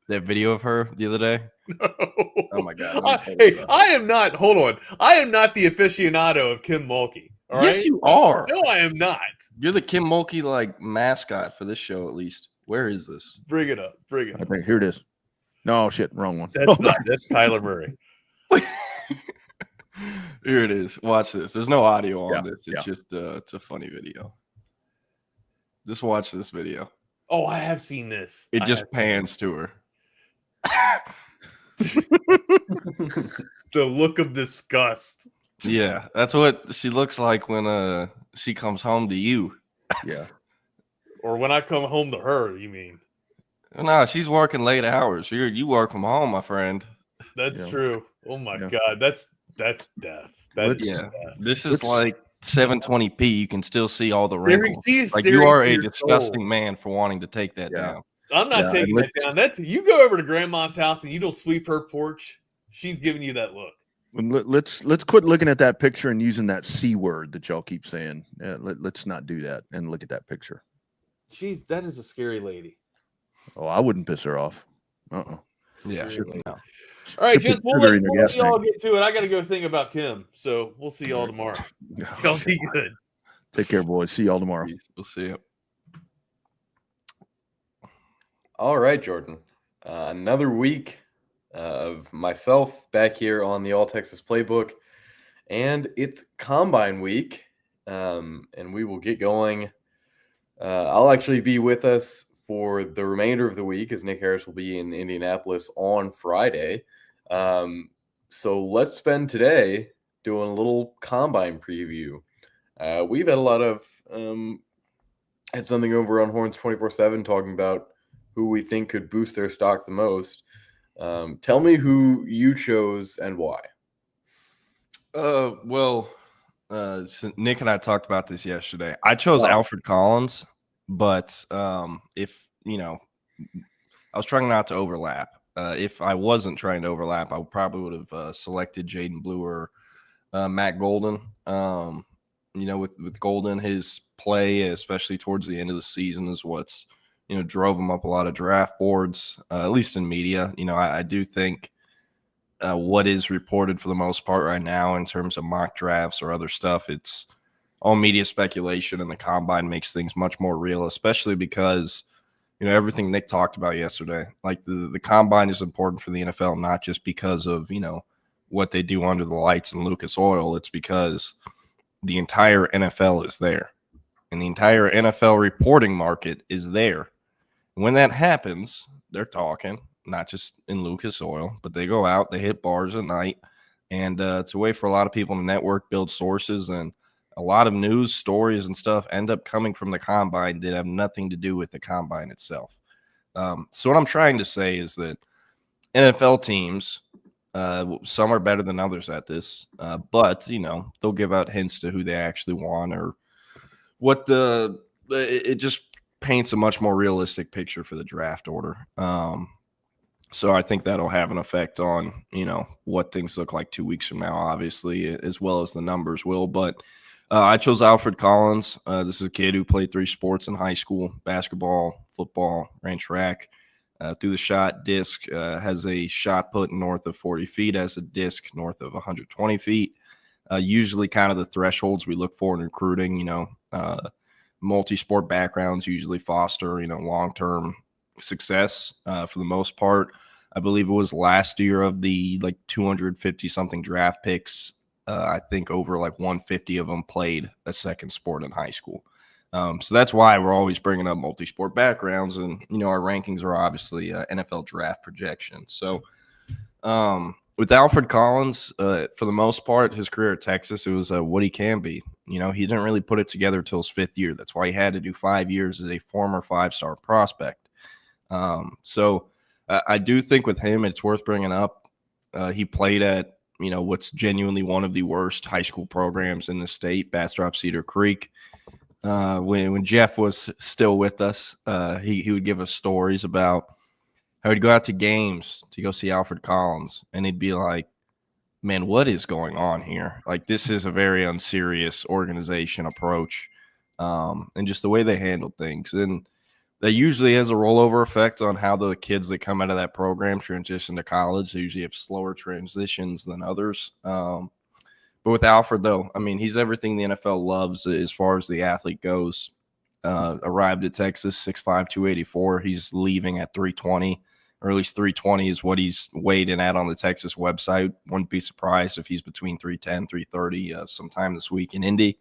video of her the other day? No. Oh my God! I am not. Hold on. I am not the aficionado of Kim Mulkey. All yes, right? you are. No, I am not. You're the Kim Mulkey like mascot for this show, at least. Where is this? Bring it up. Bring it I up. think here it is. No, shit, wrong one. That's not. That's Kyler Murray. Here it is. Watch this. There's no audio on this. It's yeah. just it's a funny video. Just watch this video. Oh, I have seen this. It just pans to her. The look of disgust. Yeah, that's what she looks like when she comes home to you. Yeah. Or when I come home to her, you mean? No, she's working late hours. You work from home, my friend. That's true. Oh my God, that's death. That's death. This is like 720p. You can still see all the wrinkles. Like staring you are a through your disgusting soul. man for wanting to take that down. I'm not taking that down. That's you go over to grandma's house and you don't sweep her porch. She's giving you that look. Let's quit looking at that picture and using that C word that y'all keep saying. Let's not do that and look at that picture. That is a scary lady. Oh, I wouldn't piss her off. Yeah. No. All right, gents, we'll let y'all get to it. I got to go think about Kim, so we'll see y'all tomorrow. Y'all be good. Take care, boys. See y'all tomorrow. We'll see you. All right, Jordan. Another week of myself back here on the All Texas Playbook, and it's Combine Week, and we will get going. I'll actually be with us for the remainder of the week as Nick Harris will be in Indianapolis on Friday. So let's spend today doing a little Combine preview. We've had a lot of had something over on Horns 24/7 talking about who we think could boost their stock the most. Tell me who you chose and why. So Nick and I talked about this yesterday. I chose Alfred Collins, but if I was trying not to overlap. If I wasn't trying to overlap, I probably would have selected Jaden Blue or Matt Golden. With Golden, his play, especially towards the end of the season, is what's drove him up a lot of draft boards, at least in media. I do think what is reported for the most part right now in terms of mock drafts or other stuff, it's all media speculation, and the combine makes things much more real, especially because everything Nick talked about yesterday. Like the combine is important for the NFL, not just because of what they do under the lights in Lucas Oil. It's because the entire NFL is there, and the entire NFL reporting market is there. When that happens, they're talking, not just in Lucas Oil, but they go out, they hit bars at night, and it's a way for a lot of people in the network build sources, and a lot of news stories and stuff end up coming from the combine that have nothing to do with the combine itself. So what I'm trying to say is that NFL teams, some are better than others at this, but they'll give out hints to who they actually want or what it just paints a much more realistic picture for the draft order. So I think that'll have an effect on, what things look like 2 weeks from now, obviously, as well as the numbers will. But I chose Alfred Collins. This is a kid who played 3 sports in high school: basketball, football, ran track. Through the shot, disc, has a shot put north of 40 feet, has a disc north of 120 feet. Usually kind of the thresholds we look for in recruiting, multi-sport backgrounds usually foster, long-term success for the most part. I believe it was last year of the 250-something draft picks, I think over 150 of them played a second sport in high school. So that's why we're always bringing up multi-sport backgrounds, and our rankings are obviously NFL draft projections. So with Alfred Collins, for the most part, his career at Texas, it was what he can be. He didn't really put it together till his 5th year. That's why he had to do 5 years as a former 5-star prospect. So I do think with him, it's worth bringing up. He played at what's genuinely one of the worst high school programs in the state, Bastrop Cedar Creek. When Jeff was still with us, he would give us stories about how he'd go out to games to go see Alfred Collins, and he'd be like, man, what is going on here? This is a very unserious organization approach, and just the way they handled things. And that usually has a rollover effect on how the kids that come out of that program transition to college. They usually have slower transitions than others. But with Alfred, though, I mean, he's everything the NFL loves as far as the athlete goes. Arrived at Texas, 6'5", 284. He's leaving at 320, or at least 320 is what he's weighed in at on the Texas website. Wouldn't be surprised if he's between 310, 330 sometime this week in Indy.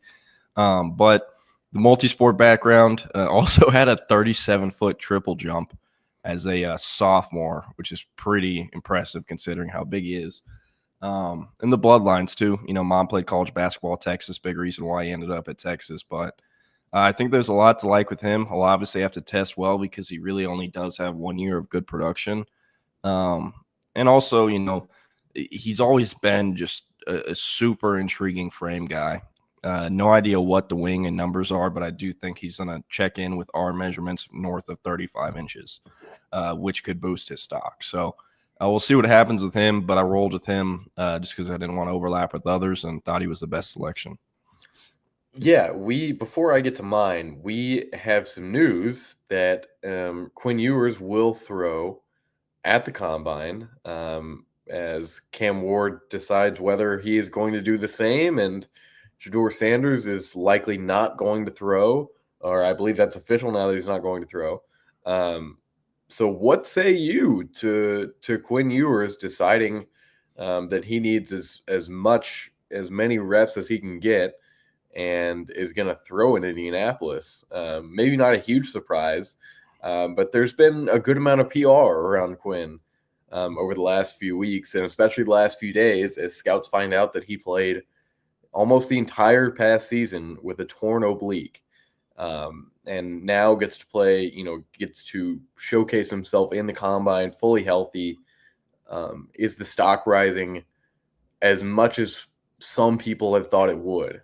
But the multi-sport background also had a 37-foot triple jump as a sophomore, which is pretty impressive considering how big he is. And the bloodlines, too. You know, mom played college basketball at Texas, big reason why he ended up at Texas. But I think there's a lot to like with him. He'll obviously have to test well because he really only does have 1 year of good production. And also, you know, he's always been just a super intriguing frame guy. No idea what the wing and numbers are, but I do think he's going to check in with our measurements north of 35 inches, which could boost his stock. So we'll see what happens with him, but I rolled with him just because I didn't want to overlap with others and thought he was the best selection. Yeah, before I get to mine, we have some news that Quinn Ewers will throw at the Combine as Cam Ward decides whether he is going to do the same, and Shedeur Sanders is likely not going to throw, or I believe that's official now that he's not going to throw. So what say you to Quinn Ewers deciding that he needs as many reps as he can get and is going to throw in Indianapolis? Maybe not a huge surprise, but there's been a good amount of PR around Quinn over the last few weeks, and especially the last few days as scouts find out that he played almost the entire past season with a torn oblique, and now gets to play, gets to showcase himself in the Combine fully healthy. Is the stock rising as much as some people have thought it would?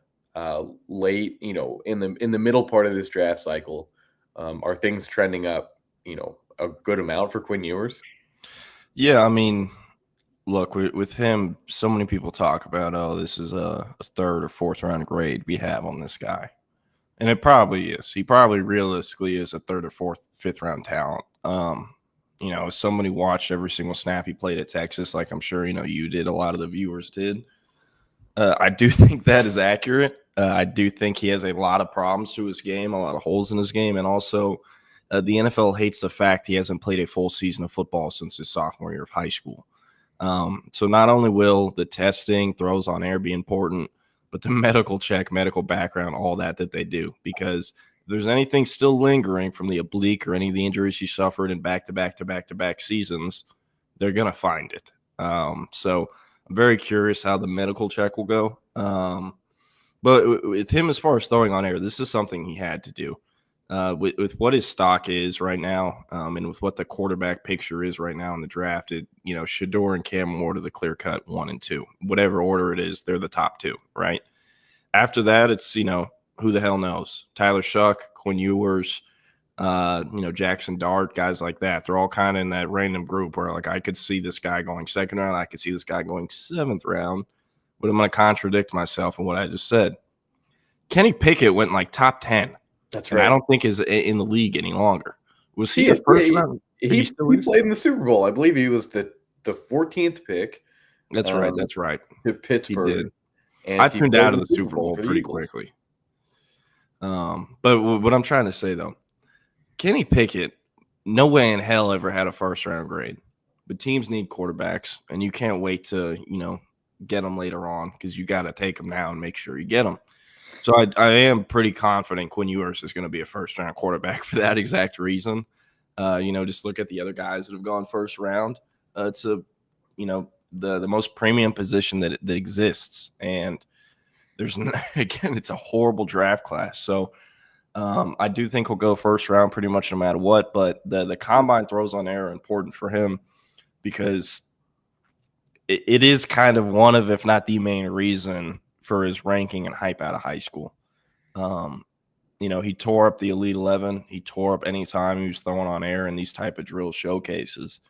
Late, in the middle part of this draft cycle, are things trending up, a good amount for Quinn Ewers? Yeah, I mean, look, with him, so many people talk about, this is a third or fourth round grade we have on this guy. And it probably is. He probably realistically is a third or fourth, fifth round talent. As somebody watched every single snap he played at Texas, like I'm sure, you did, a lot of the viewers did. I do think that is accurate. I do think he has a lot of problems to his game, a lot of holes in his game. And also the NFL hates the fact he hasn't played a full season of football since his sophomore year of high school. So not only will the testing, throws on air be important, but the medical check, medical background, all that they do. Because if there's anything still lingering from the oblique or any of the injuries he suffered in back-to-back seasons, they're going to find it. So I'm very curious how the medical check will go. But with him, as far as throwing on air, this is something he had to do. With what his stock is right now, and with what the quarterback picture is right now in the draft, Shedeur and Cam Ward are the clear-cut 1 and 2. Whatever order it is, they're the top 2, right? After that, it's, who the hell knows? Tyler Shuck, Quinn Ewers, Jackson Dart, guys like that. They're all kind of in that random group where, like, I could see this guy going second round, I could see this guy going 7th round, but I'm going to contradict myself in what I just said. Kenny Pickett went like top 10. That's right. And I don't think is in the league any longer. Was he a first round? He played in the Super Bowl. I believe he was the 14th pick. That's right. That's right. To Pittsburgh. And I tuned out of the Super Bowl pretty quickly. But what I'm trying to say, though, Kenny Pickett, no way in hell ever had a first round grade. But teams need quarterbacks, and you can't wait to, get them later on because you got to take them now and make sure you get them. So I am pretty confident Quinn Ewers is going to be a first-round quarterback for that exact reason. Just look at the other guys that have gone first round. It's the most premium position that exists, and it's a horrible draft class. So I do think he'll go first round pretty much no matter what. But the combine throws on air are important for him because it is kind of one of, if not the main reason for his ranking and hype out of high school. He tore up the Elite 11. He tore up any time he was throwing on air in these type of drill showcases.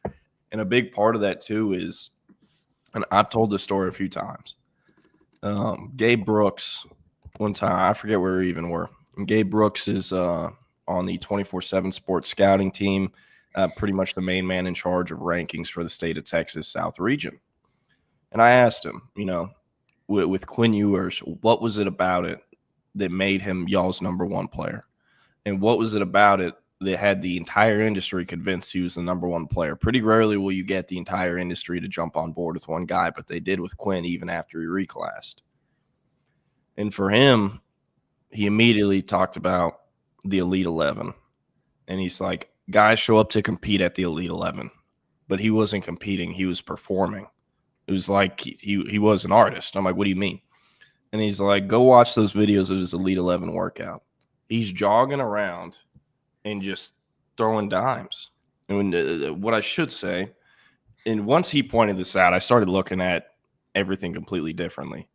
And a big part of that, too, is, and I've told this story a few times, Gabe Brooks, one time, I forget where we even were. And Gabe Brooks is on the 24/7 sports scouting team, pretty much the main man in charge of rankings for the state of Texas South region. And I asked him, with Quinn Ewers, what was it about it that made him y'all's number one player? And what was it about it that had the entire industry convinced he was the number one player? Pretty rarely will you get the entire industry to jump on board with one guy, but they did with Quinn even after he reclassed. And for him, he immediately talked about the Elite 11. And he's like, guys show up to compete at the Elite 11. But he wasn't competing. He was performing. It was like he was an artist. I'm like, what do you mean? And he's like, go watch those videos of his Elite 11 workout. He's jogging around and just throwing dimes. And what I should say, and once he pointed this out, I started looking at everything completely differently.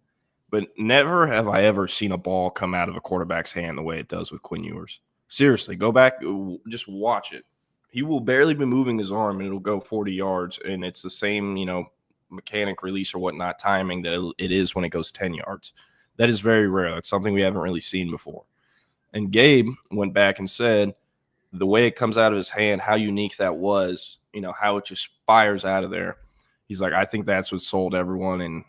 But never have I ever seen a ball come out of a quarterback's hand the way it does with Quinn Ewers. Seriously, go back, just watch it. He will barely be moving his arm, and it'll go 40 yards, and it's the same, mechanic release or whatnot timing that it is when it goes 10 yards. That is very rare. That's something we haven't really seen before. And Gabe went back and said the way it comes out of his hand, how unique that was, how it just fires out of there. He's like, I think that's what sold everyone, and,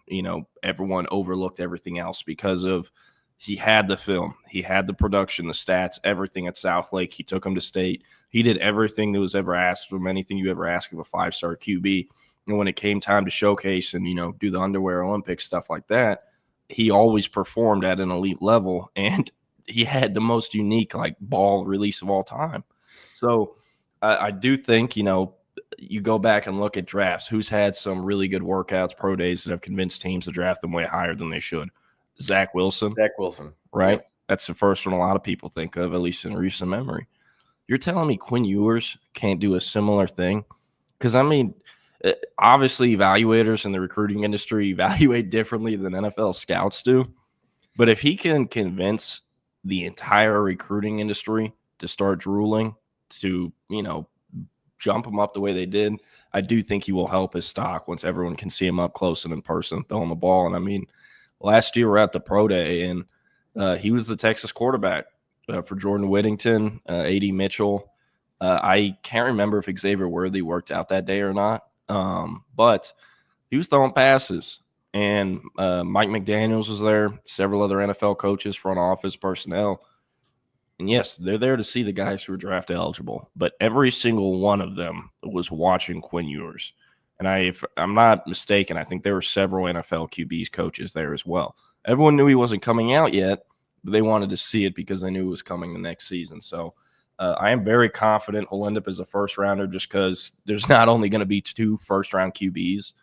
everyone overlooked everything else because of he had the film, he had the production, the stats, everything at South Lake. He took him to state. He did everything that was ever asked from anything you ever ask of a five-star QB. And when it came time to showcase and, do the underwear Olympics, stuff like that, he always performed at an elite level, and he had the most unique, ball release of all time. So I do think, you go back and look at drafts, who's had some really good workouts, pro days that have convinced teams to draft them way higher than they should. Zach Wilson. Right? Yep. That's the first one a lot of people think of, at least in recent memory. You're telling me Quinn Ewers can't do a similar thing? Because, obviously evaluators in the recruiting industry evaluate differently than NFL scouts do. But if he can convince the entire recruiting industry to start drooling, to, jump him up the way they did, I do think he will help his stock once everyone can see him up close and in person throwing the ball. And last year we're at the pro day, and he was the Texas quarterback for Jordan Whittington, A.D. Mitchell. I can't remember if Xavier Worthy worked out that day or not, but he was throwing passes. And Mike McDaniels was there, several other NFL coaches, front office personnel. And yes, they're there to see the guys who are draft eligible, but every single one of them was watching Quinn Ewers. And if I'm not mistaken, I think there were several NFL QBs coaches there as well. Everyone knew he wasn't coming out yet, but they wanted to see it because they knew it was coming the next season. So I am very confident he'll end up as a first rounder, just because there's not only going to be 2 first-round QBs.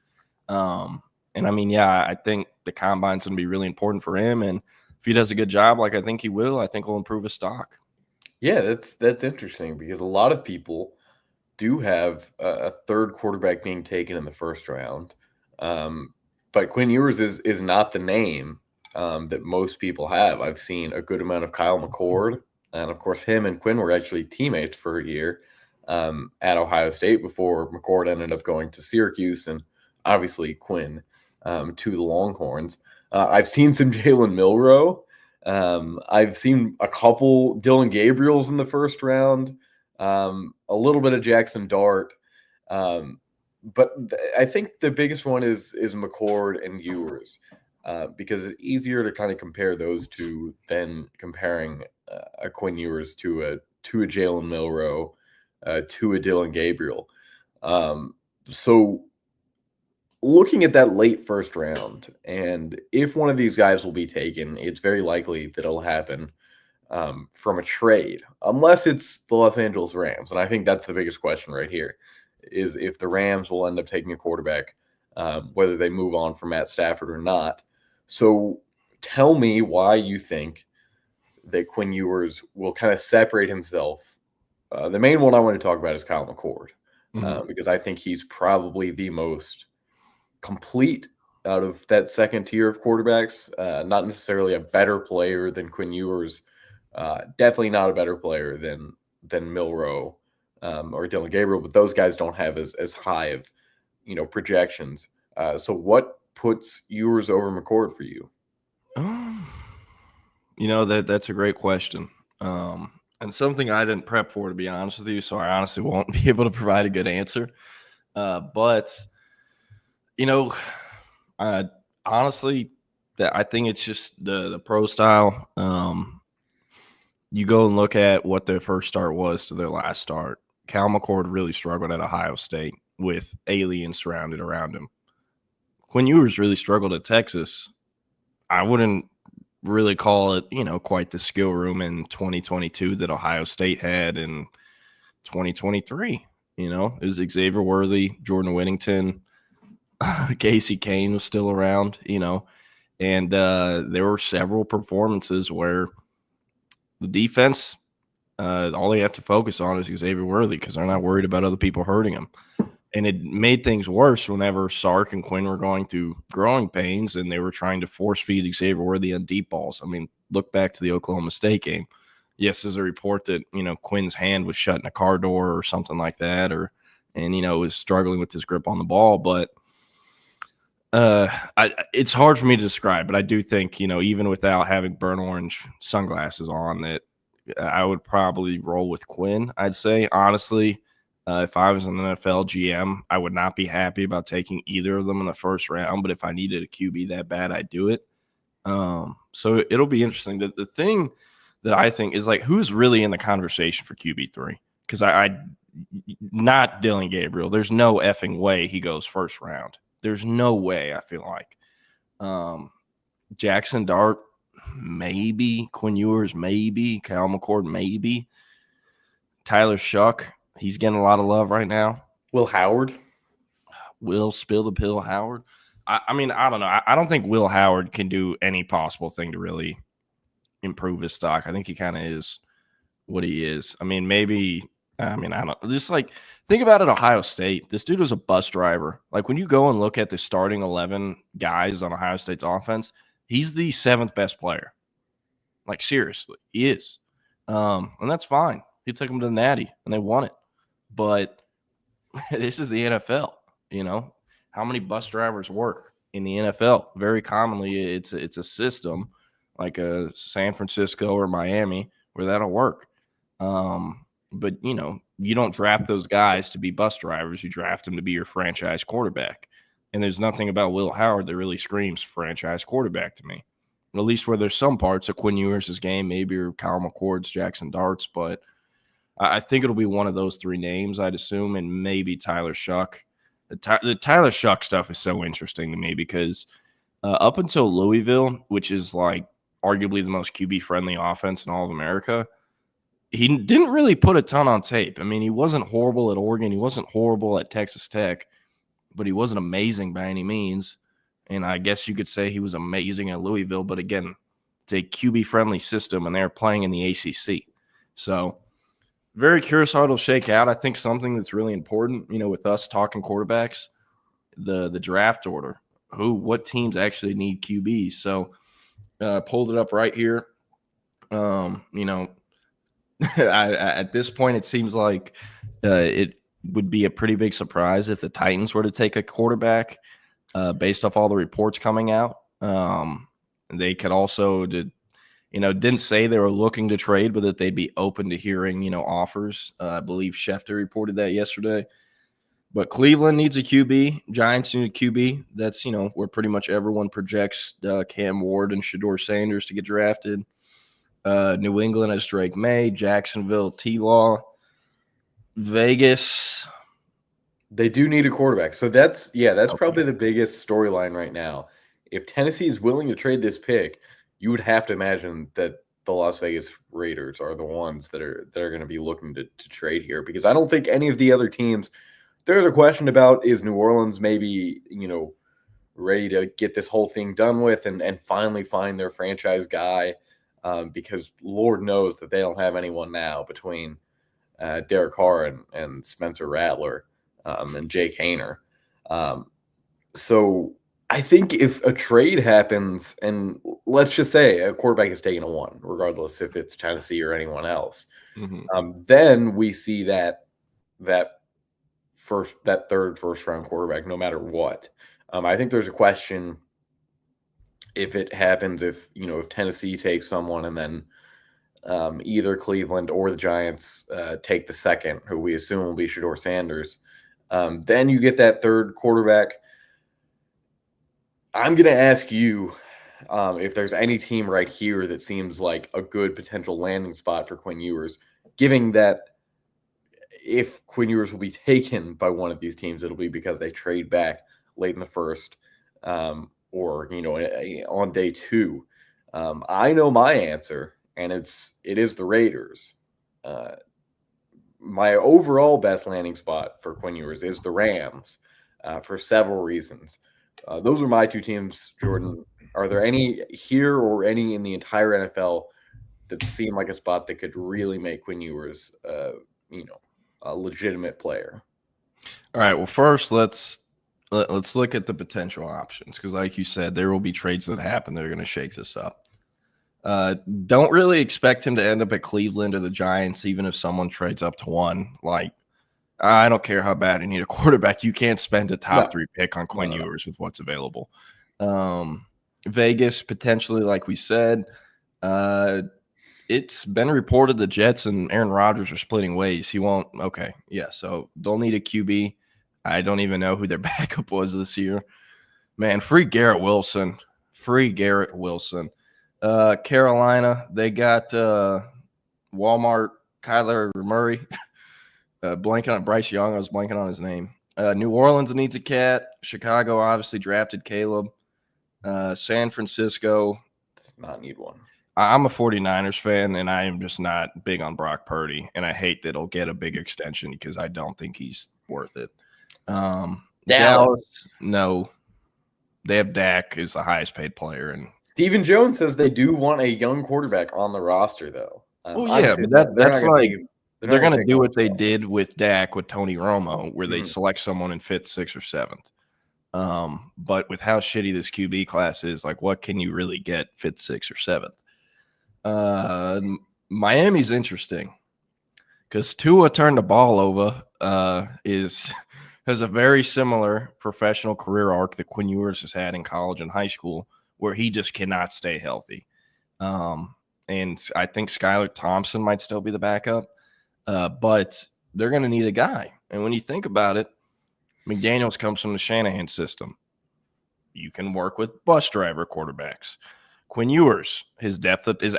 I think the combine's going to be really important for him. And if he does a good job, like I think he will, I think he'll improve his stock. Yeah, that's interesting, because a lot of people do have a third quarterback being taken in the first round. But Quinn Ewers is not the name that most people have. I've seen a good amount of Kyle McCord. And, of course, him and Quinn were actually teammates for a year at Ohio State before McCord ended up going to Syracuse, and obviously Quinn to the Longhorns. I've seen some Jalen Milroe. I've seen a couple Dylan Gabriels in the first round, a little bit of Jackson Dart. But I think the biggest one is McCord and Ewers, because it's easier to kind of compare those two than comparing a Quinn Ewers to a Jalen Milroe, to a Dylan Gabriel. So looking at that late first round, and if one of these guys will be taken, it's very likely that it'll happen from a trade, unless it's the Los Angeles Rams. And I think that's the biggest question right here, is if the Rams will end up taking a quarterback, whether they move on from Matt Stafford or not. So tell me why you think that Quinn Ewers will kind of separate himself. The main one I want to talk about is Kyle McCord, because I think he's probably the most complete out of that second tier of quarterbacks. Not necessarily a better player than Quinn Ewers, definitely not a better player than Milroe or Dylan Gabriel, but those guys don't have as high of projections. So what puts Ewers over McCord for you? That's a great question, and something I didn't prep for, to be honest with you, so I honestly won't be able to provide a good answer. But honestly, I think it's just the pro style. You go and look at what their first start was to their last start. Cal McCord really struggled at Ohio State with aliens surrounded around him. Quinn Ewers really struggled at Texas. I wouldn't really call it, quite the skill room in 2022 that Ohio State had in 2023. It was Xavier Worthy, Jordan Whittington, Casey Kane was still around, and there were several performances where the defense, all they have to focus on is Xavier Worthy because they're not worried about other people hurting him. And it made things worse whenever Sark and Quinn were going through growing pains and they were trying to force feed Xavier Worthy on deep balls. I mean, look back to the Oklahoma State game. Yes, there's a report that, Quinn's hand was shut in a car door or something like that, and was struggling with his grip on the ball. But it's hard for me to describe, but I do think, even without having burnt orange sunglasses on, that I would probably roll with Quinn. I'd say, honestly, if I was an NFL GM, I would not be happy about taking either of them in the first round, but if I needed a QB that bad, I'd do it. So it'll be interesting. The thing that I think is, like, who's really in the conversation for QB3? Because I not Dylan Gabriel. There's no effing way he goes first round. There's no way, I feel like. Jackson Dart, maybe. Quinn Ewers, maybe. Cal McCord, maybe. Tyler Shuck, he's getting a lot of love right now. Will Howard? Will Spill the Pill Howard? I mean, I don't know. I don't think Will Howard can do any possible thing to really improve his stock. I think he kind of is what he is. I mean, maybe – I don't – just like – think about it, Ohio State. This dude was a bus driver. Like, when you go and look at the starting 11 guys on Ohio State's offense, he's the 7th best player. Like, seriously, he is. And that's fine. He took him to the Natty, and they won it. But this is the NFL, How many bus drivers work in the NFL? Very commonly, it's a system like a San Francisco or Miami where that'll work. But, you don't draft those guys to be bus drivers. You draft them to be your franchise quarterback. And there's nothing about Will Howard that really screams franchise quarterback to me. At least where there's some parts of Quinn Ewers' game, maybe, or Kyle McCord's, Jackson Dart's. But I think it'll be one of those three names, I'd assume, and maybe Tyler Shuck. The Tyler Shuck stuff is so interesting to me because up until Louisville, which is like arguably the most QB-friendly offense in all of America, he didn't really put a ton on tape. I mean, he wasn't horrible at Oregon. He wasn't horrible at Texas Tech, but he wasn't amazing by any means. And I guess you could say he was amazing at Louisville. But again, it's a QB-friendly system, and they're playing in the ACC. So very curious how it'll shake out. I think something that's really important, with us talking quarterbacks, the draft order. What teams actually need QBs? So pulled it up right here. At this point, it seems like it would be a pretty big surprise if the Titans were to take a quarterback based off all the reports coming out. They could also, didn't say they were looking to trade, but that they'd be open to hearing, offers. I believe Schefter reported that yesterday. But Cleveland needs a QB. Giants need a QB. That's, where pretty much everyone projects Cam Ward and Shedeur Sanders to get drafted. New England has Drake May, Jacksonville, T-Law, Vegas. They do need a quarterback. So that's probably the biggest storyline right now. If Tennessee is willing to trade this pick, you would have to imagine that the Las Vegas Raiders are the ones that are going to be looking to trade here, because I don't think any of the other teams. There's a question about, is New Orleans maybe, ready to get this whole thing done with and finally find their franchise guy. Because Lord knows that they don't have anyone now between Derek Carr and Spencer Rattler and Jake Hayner. So I think if a trade happens, and let's just say a quarterback is taking a 1, regardless if it's Tennessee or anyone else, then we see that third first round quarterback, no matter what. I think there's a question if it happens, if Tennessee takes someone and then either Cleveland or the Giants take the second, who we assume will be Shedeur Sanders, then you get that third quarterback. I'm going to ask you, if there's any team right here that seems like a good potential landing spot for Quinn Ewers, given that if Quinn Ewers will be taken by one of these teams, it'll be because they trade back late in the first, or on day 2. I know my answer, and it is the Raiders. My overall best landing spot for Quinn Ewers is the Rams, for several reasons. Those are my 2 teams, Jordan. Are there any here or any in the entire NFL that seem like a spot that could really make Quinn Ewers, a legitimate player? All right. Well, first let's look at the potential options, because, like you said, there will be trades that happen that are going to shake this up. Don't really expect him to end up at Cleveland or the Giants, even if someone trades up to 1. Like, I don't care how bad you need a quarterback. You can't spend a top 3 pick on Quinn Ewers with what's available. Vegas, potentially, like we said. It's been reported the Jets and Aaron Rodgers are splitting ways. He won't. Okay. Yeah. So they'll need a QB. I don't even know who their backup was this year. Man, free Garrett Wilson. Carolina, they got Walmart, Kyler Murray. Blanking on Bryce Young. I was blanking on his name. New Orleans needs a cat. Chicago obviously drafted Caleb. San Francisco does not need one. I'm a 49ers fan, and I am just not big on Brock Purdy, and I hate that he'll get a big extension because I don't think he's worth it. Dallas, no. They have Dak as the highest paid player. And Stephen Jones says they do want a young quarterback on the roster, though. But that's like they're going to do what they did with Dak with Tony Romo, where they select someone in 5th, 6th, or 7th. But with how shitty this QB class is, like, what can you really get 5th, 6th, or 7th? Miami's interesting because Tua turned the ball over. Has a very similar professional career arc that Quinn Ewers has had in college and high school, where he just cannot stay healthy. And I think Skylar Thompson might still be the backup, but they're going to need a guy. And when you think about it, McDaniels comes from the Shanahan system. You can work with bus driver quarterbacks. Quinn Ewers, his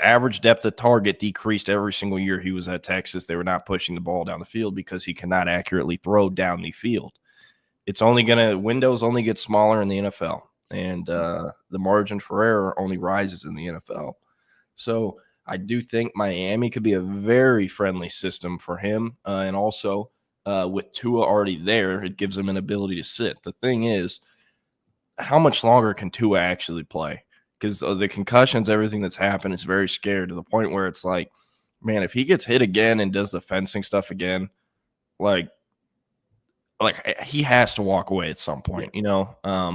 average depth of target decreased every single year he was at Texas. They were not pushing the ball down the field because he cannot accurately throw down the field. Windows only get smaller in the NFL, and the margin for error only rises in the NFL. So I do think Miami could be a very friendly system for him, and also with Tua already there, it gives him an ability to sit. The thing is, how much longer can Tua actually play? Because of the concussions, everything that's happened, is very scared to the point where it's like, man, if he gets hit again and does the fencing stuff again, like he has to walk away at some point,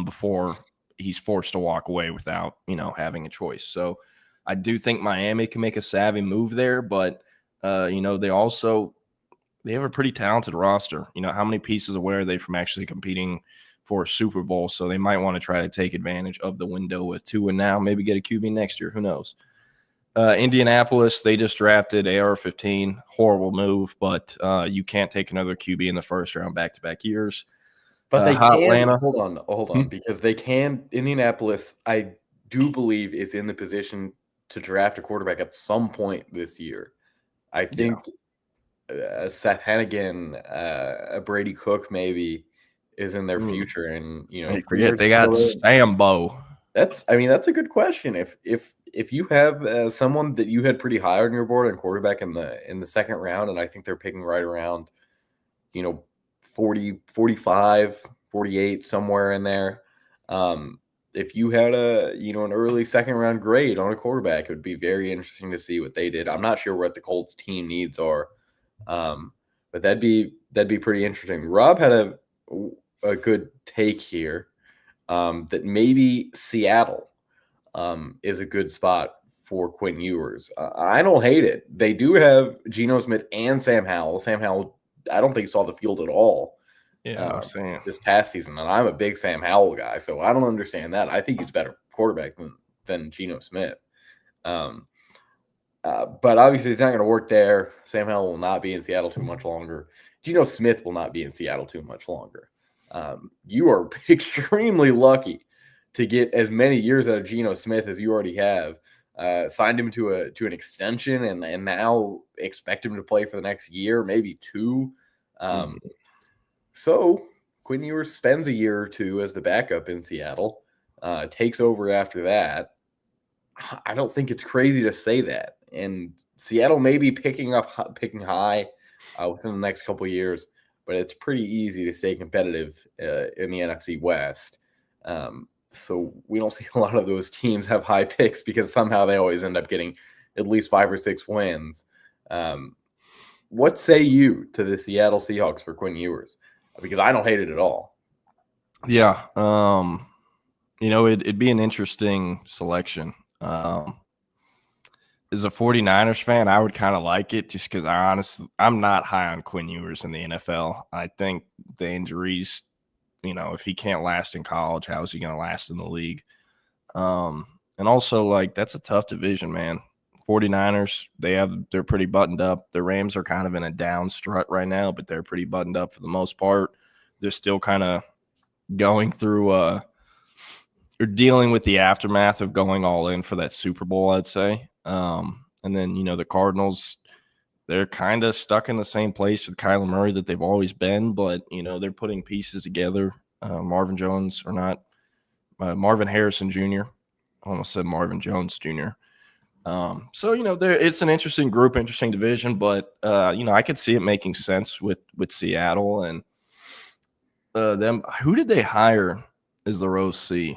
before he's forced to walk away without, having a choice. So I do think Miami can make a savvy move there, but, they have a pretty talented roster. How many pieces away are they from actually competing for a Super Bowl? So they might want to try to take advantage of the window with Tua now, maybe get a QB next year. Who knows? Indianapolis, they just drafted AR-15. Horrible move, but you can't take another QB in the first round back-to-back years. But they can. Atlanta. Hold on, because they can. Indianapolis, I do believe, is in the position to draft a quarterback at some point this year. I think Seth Hennigan, Brady Cook maybe is in their future, and they got Sambo. That's a good question. If you have someone that you had pretty high on your board and quarterback in the second round, and I think they're picking right around 40, 45, 48, somewhere in there. If you had an early second round grade on a quarterback, it would be very interesting to see what they did. I'm not sure what the Colts team needs are, but that'd be pretty interesting. Rob had a good take here, that maybe Seattle is a good spot for Quinn Ewers. I don't hate it. They do have Geno Smith and Sam Howell. Sam Howell, I don't think saw the field at all this past season, and I'm a big Sam Howell guy, so I don't understand that. I think he's a better quarterback than Geno Smith. But obviously it's not going to work there. Sam Howell will not be in Seattle too much longer. Geno Smith will not be in Seattle too much longer. You are extremely lucky to get as many years out of Geno Smith as you already have. Signed him to an extension and now expect him to play for the next year, maybe 2. So Quinn Ewers spends a year or 2 as the backup in Seattle, takes over after that. I don't think it's crazy to say that. And Seattle may be picking high within the next couple of years, but it's pretty easy to stay competitive in the NFC West. So we don't see a lot of those teams have high picks because somehow they always end up getting at least 5 or 6 wins. What say you to the Seattle Seahawks for Quinn Ewers? Because I don't hate it at all. Yeah. It'd be an interesting selection. As a 49ers fan, I would kind of like it just because I'm not high on Quinn Ewers in the NFL. I think the injuries, if he can't last in college, how is he going to last in the league? And also, like, that's a tough division, man. 49ers, they're pretty buttoned up. The Rams are kind of in a down strut right now, but they're pretty buttoned up for the most part. They're still kind of going through or dealing with the aftermath of going all in for that Super Bowl, I'd say. And then, the Cardinals, they're kind of stuck in the same place with Kyler Murray that they've always been, but, they're putting pieces together. Marvin Harrison Jr. I almost said Marvin Jones Jr. It's an interesting group, interesting division, but, I could see it making sense with Seattle and them. Who did they hire as their OC?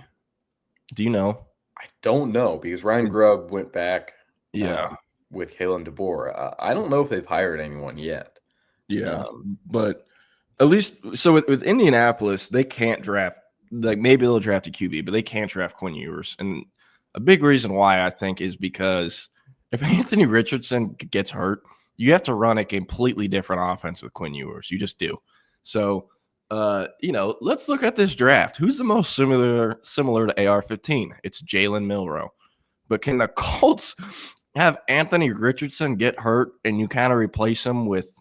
Do you know? I don't know because Ryan Grubb went back. Yeah, with Kalen DeBoer. I don't know if they've hired anyone yet. Yeah, but at least so with Indianapolis, they can't draft. Like maybe they'll draft a QB, but they can't draft Quinn Ewers. And a big reason why I think is because if Anthony Richardson gets hurt, you have to run a completely different offense with Quinn Ewers. You just do. So, let's look at this draft. Who's the most similar to AR-15? It's Jalen Milroe. But can the Colts have Anthony Richardson get hurt and you kind of replace him with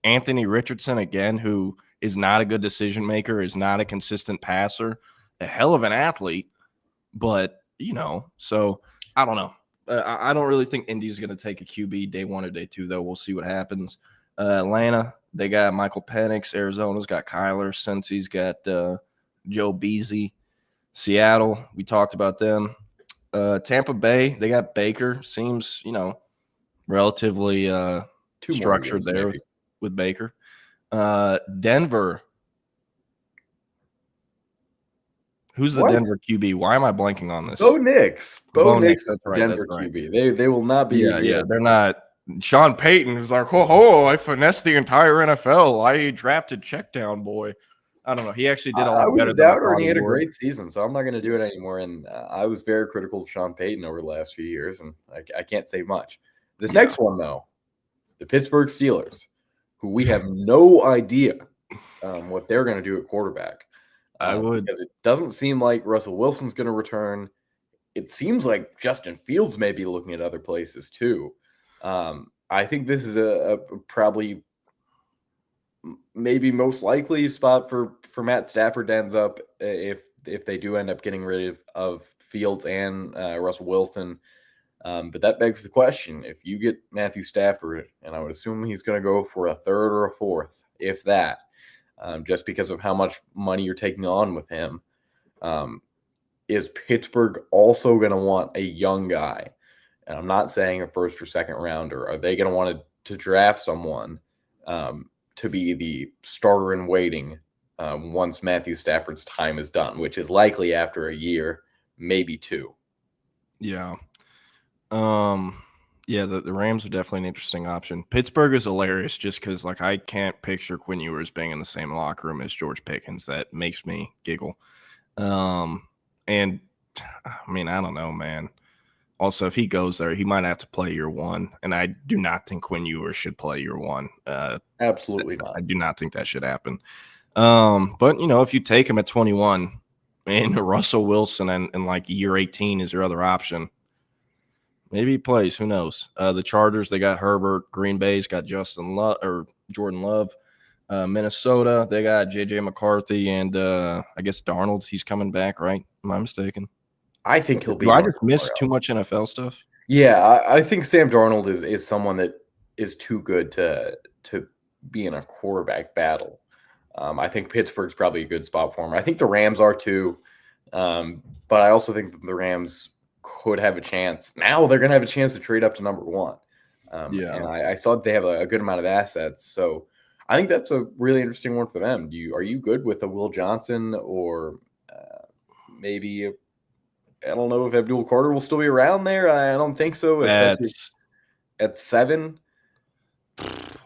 Anthony Richardson again, who is not a good decision maker, is not a consistent passer, a hell of an athlete, but, so I don't know. I don't really think Indy's going to take a QB day 1 or day 2, though. We'll see what happens. Atlanta, they got Michael Penix. Arizona's got Kyler. Cincy's got Joe Beasley. Seattle, we talked about them. Tampa Bay, they got Baker. Seems, relatively structured there with Baker. Denver. Who's the Denver QB? Why am I blanking on this? Bo Nix. Bo Nix is right, Denver QB. They will not be. Yeah, they're not. Sean Payton is like, I finessed the entire NFL. I drafted check down boy. I don't know. He actually did a lot better. I was a doubter, and he had a great season, so I'm not going to do it anymore. And I was very critical of Sean Payton over the last few years, and I can't say much. This next one, though, the Pittsburgh Steelers, who we have no idea what they're going to do at quarterback. Because it doesn't seem like Russell Wilson's going to return. It seems like Justin Fields may be looking at other places too. I think this is a probably maybe most likely spot for Matt Stafford to end up if they do end up getting rid of Fields and Russell Wilson. But that begs the question: if you get Matthew Stafford, and I would assume he's going to go for a 3rd or a 4th, if that. Just because of how much money you're taking on with him. Is Pittsburgh also going to want a young guy? And I'm not saying a 1st or 2nd rounder. Are they going to want to draft someone to be the starter in waiting once Matthew Stafford's time is done, which is likely after a year, maybe 2? Yeah. Yeah, the Rams are definitely an interesting option. Pittsburgh is hilarious just because, I can't picture Quinn Ewers being in the same locker room as George Pickens. That makes me giggle. And, I don't know, man. Also, if he goes there, he might have to play year 1, and I do not think Quinn Ewers should play year 1. Absolutely not. I do not think that should happen. But, if you take him at 21 and Russell Wilson and year 18 is your other option, maybe he plays. Who knows? The Chargers, they got Herbert. Green Bay's got Jordan Love. Minnesota, they got J.J. McCarthy and I guess Darnold. He's coming back, right? Am I mistaken? I think he'll be. Do I just miss too much NFL stuff? Yeah, I think Sam Darnold is someone that is too good to be in a quarterback battle. I think Pittsburgh's probably a good spot for him. I think the Rams are too, but I also think that the Rams could have a chance. Now they're going to have a chance to trade up to number 1. And I saw that they have a good amount of assets, so I think that's a really interesting one for them. Are you good with a Will Johnson or maybe I don't know if Abdul Carter will still be around there. I don't think so. Especially at 7.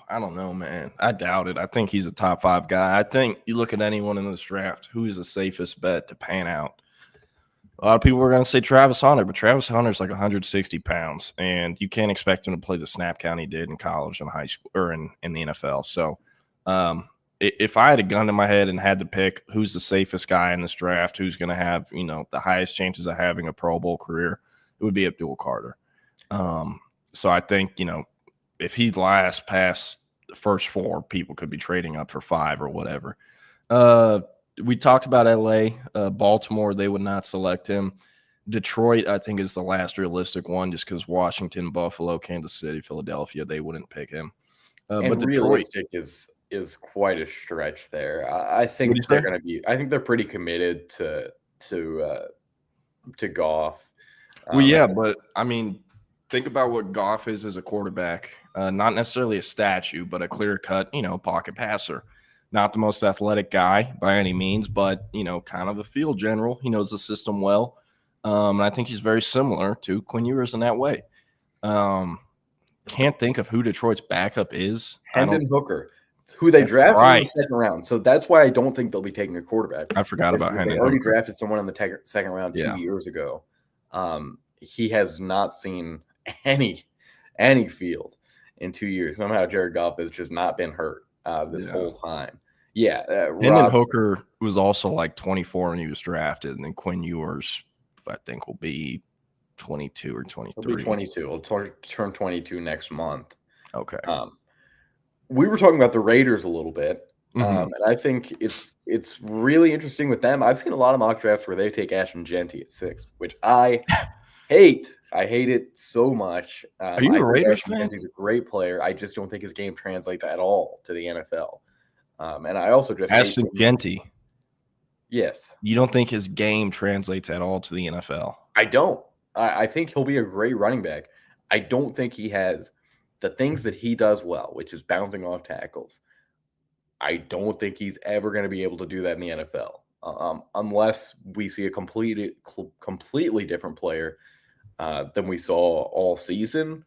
I don't know, man. I doubt it. I think he's a top 5 guy. I think you look at anyone in this draft, who is the safest bet to pan out? A lot of people were going to say Travis Hunter, but Travis Hunter's like 160 pounds, and you can't expect him to play the snap count he did in college and high school or in the NFL. So if I had a gun to my head and had to pick who's the safest guy in this draft, who's going to have, the highest chances of having a Pro Bowl career, it would be Abdul Carter. So I think, if he lasts past the first 4, people could be trading up for 5 or whatever. We talked about L.A., Baltimore, they would not select him. Detroit, I think, is the last realistic one just because Washington, Buffalo, Kansas City, Philadelphia, they wouldn't pick him. But Detroit realistic is quite a stretch there. I think they're going to be. I think they're pretty committed to Goff. But I mean, think about what Goff is as a quarterback. Not necessarily a statue, but a clear-cut, pocket passer. Not the most athletic guy by any means, but, kind of a field general. He knows the system well. And I think he's very similar to Quinn Ewers in that way. Can't think of who Detroit's backup is. Hendon Hooker, who they drafted in the second round. So that's why I don't think they'll be taking a quarterback. I forgot about Hendon. They already drafted someone in the second round 2 years ago. He has not seen any field in 2 years. Somehow Jared Goff has just not been hurt this whole time. Hendon Hooker was also like 24 when he was drafted, and then Quinn Ewers, I think, will be 22 or 23. He'll be 22. He'll turn 22 next month. Okay. We were talking about the Raiders a little bit, and I think it's really interesting with them. I've seen a lot of mock drafts where they take Ashton Jeanty at 6, which I hate. I hate it so much. Are you a Raiders fan? He's a great player. I just don't think his game translates at all to the NFL. And I also just Ashton Jeanty. Yes. You don't think his game translates at all to the NFL? I don't. I think he'll be a great running back. I don't think he has the things that he does well, which is bouncing off tackles. I don't think he's ever going to be able to do that in the NFL, unless we see a completely different player than we saw all season.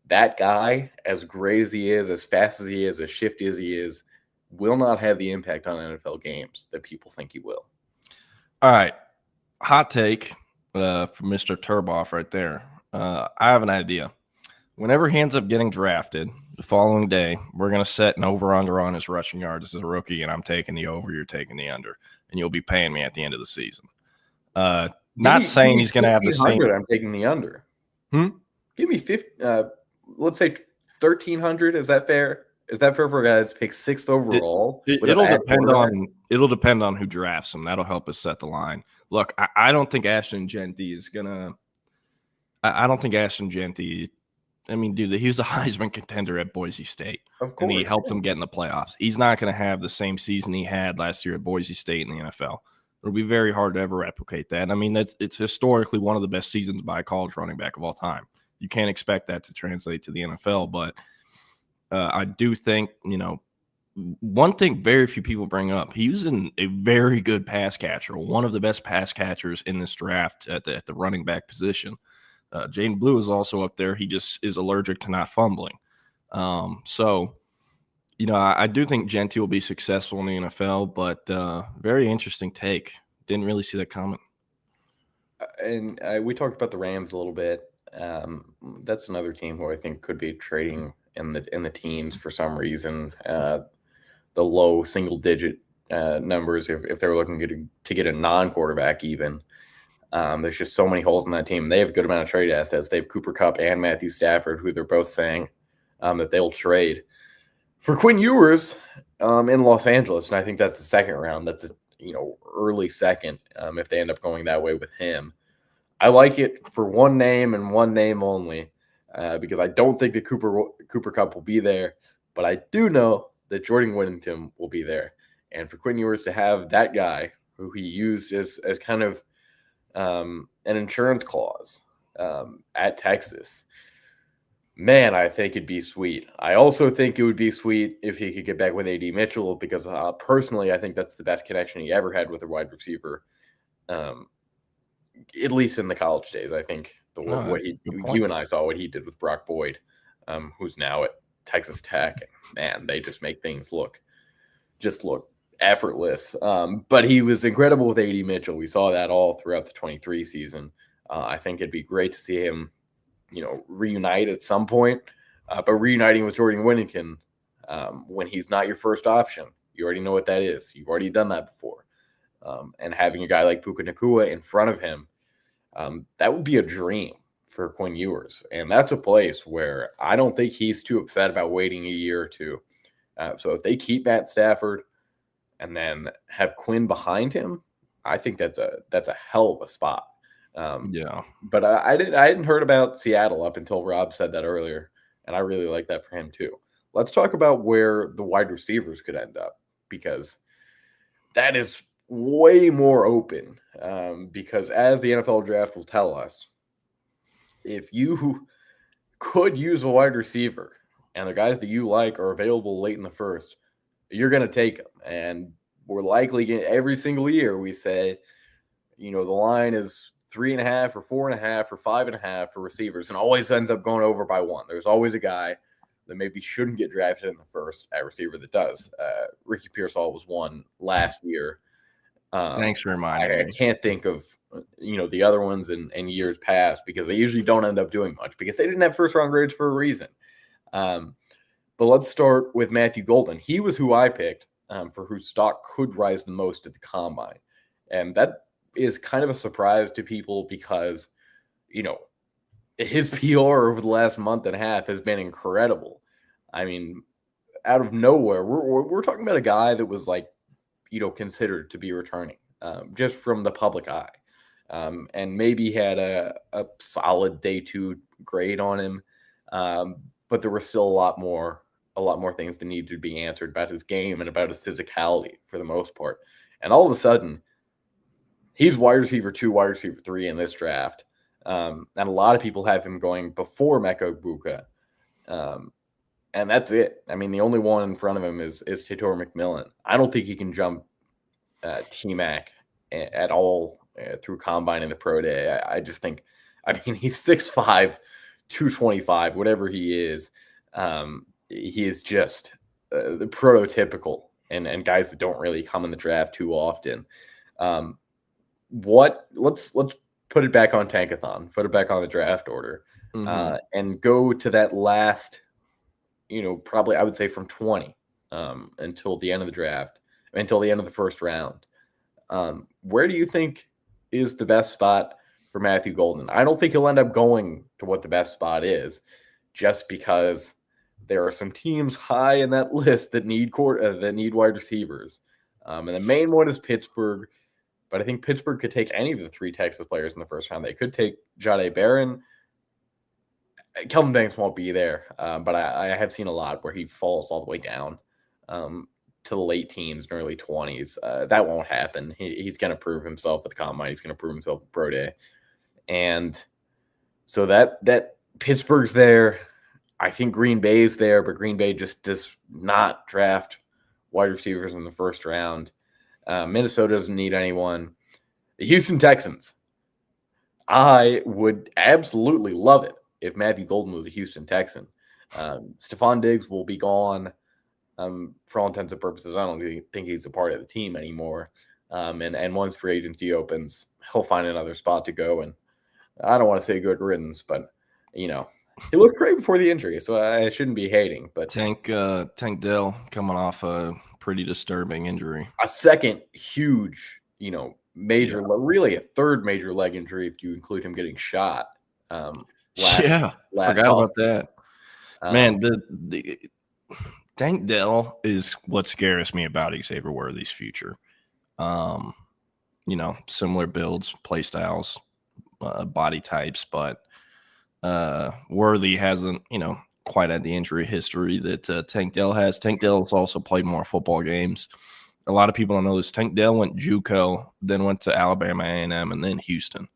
That guy, as great as he is, as fast as he is, as shifty as he is, will not have the impact on NFL games that people think he will. All right. Hot take from Mr. Turboff right there. I have an idea. Whenever he ends up getting drafted, the following day, we're going to set an over-under on his rushing yards as a rookie, and I'm taking the over, you're taking the under, and you'll be paying me at the end of the season. Not saying he's going to have the same. I'm taking the under. Give me 50. Let's say 1,300. Is that fair? Is that fair for a guy that's picked 6th overall? It'll depend on who drafts him. That'll help us set the line. Look, I don't think Ashton Jeanty is gonna. I don't think Ashton Jeanty. I mean, dude, he was a Heisman contender at Boise State, and he helped them get in the playoffs. He's not going to have the same season he had last year at Boise State in the NFL. It'll be very hard to ever replicate that. I mean, it's historically one of the best seasons by a college running back of all time. You can't expect that to translate to the NFL, but I do think, one thing very few people bring up, he was a very good pass catcher, one of the best pass catchers in this draft at the running back position. Jaden Blue is also up there. He just is allergic to not fumbling. So, I do think Jeanty will be successful in the NFL, but very interesting take. Didn't really see that coming. And we talked about the Rams a little bit. That's another team who I think could be trading in the teens for some reason. The low single-digit numbers if they're looking to get a non-quarterback even. There's just so many holes in that team. They have a good amount of trade assets. They have Cooper Kupp and Matthew Stafford, who they're both saying that they'll trade For Quinn Ewers in Los Angeles, and I think that's the second round. That's a early second if they end up going that way with him. I like it for one name and one name only because I don't think the Cooper Cup will be there, but I do know that Jordan Whittington will be there. And for Quinn Ewers to have that guy who he used as kind of an insurance clause at Texas, man, I think it'd be sweet. I also think it would be sweet if he could get back with A.D. Mitchell because personally, I think that's the best connection he ever had with a wide receiver, at least in the college days. I think you and I saw what he did with Brock Boyd, who's now at Texas Tech. Man, they just make things look effortless. But he was incredible with A.D. Mitchell. We saw that all throughout the 23 season. I think it'd be great to see him reunite at some point, but reuniting with Jordan Whittington when he's not your first option, you already know what that is. You've already done that before. And having a guy like Puka Nacua in front of him, that would be a dream for Quinn Ewers. And that's a place where I don't think he's too upset about waiting a year or two. So if they keep Matt Stafford and then have Quinn behind him, I think that's a hell of a spot. But I hadn't heard about Seattle up until Rob said that earlier, and I really like that for him too. Let's talk about where the wide receivers could end up, because that is way more open. Because as the NFL draft will tell us, if you could use a wide receiver and the guys that you like are available late in the first, you're going to take them. And we're likely getting every single year we say, the line is 3.5 or 4.5 or 5.5 for receivers, and always ends up going over by one. There's always a guy that maybe shouldn't get drafted in the first at receiver that does. Ricky Pearsall was one last year. Thanks for reminding me. I can't think of the other ones in years past because they usually don't end up doing much because they didn't have first round grades for a reason. But let's start with Matthew Golden. He was who I picked for whose stock could rise the most at the combine, and that is kind of a surprise to people because, his PR over the last month and a half has been incredible. I mean, out of nowhere, we're talking about a guy that was considered to be returning just from the public eye. And maybe had a solid day 2 grade on him. But there were still a lot more things that needed to be answered about his game and about his physicality for the most part. And all of a sudden, he's wide receiver 2, wide receiver 3 in this draft. And a lot of people have him going before Mecca Buka. And that's it. I mean, the only one in front of him is Tator McMillan. I don't think he can jump T-Mac at all through combine in the pro day. I just think, he's 6'5", 225, whatever he is. He is just the prototypical and guys that don't really come in the draft too often. Let's put it back on Tankathon, put it back on the draft order, and go to that last, probably I would say from 20 until the end of the draft, until the end of the first round. Where do you think is the best spot for Matthew Golden? I don't think he'll end up going to what the best spot is, just because there are some teams high in that list that need wide receivers. And the main one is Pittsburgh. But I think Pittsburgh could take any of the 3 Texas players in the first round. They could take Jahdae Barron. Kelvin Banks won't be there, but I have seen a lot where he falls all the way down to the late teens and early 20s. That won't happen. He's going to prove himself at the combine. He's going to prove himself at pro day. And so that Pittsburgh's there. I think Green Bay's there, but Green Bay just does not draft wide receivers in the first round. Minnesota doesn't need anyone. The Houston Texans. I would absolutely love it if Matthew Golden was a Houston Texan. Stephon Diggs will be gone for all intents and purposes. I don't really think he's a part of the team anymore. And once free agency opens, he'll find another spot to go. And I don't want to say good riddance, but, he looked great before the injury, so I shouldn't be hating. But Tank Dell coming off a pretty disturbing injury. A second huge, major, really a third major leg injury if you include him getting shot. Forgot about that. Man, Tank Dell is what scares me about Xavier Worthy's future. Similar builds, play styles, body types, but Worthy hasn't, quite had the injury history that Tank Dell has. Tank Dell has also played more football games. A lot of people don't know this. Tank Dell went JUCO, then went to Alabama A&M, and then Houston.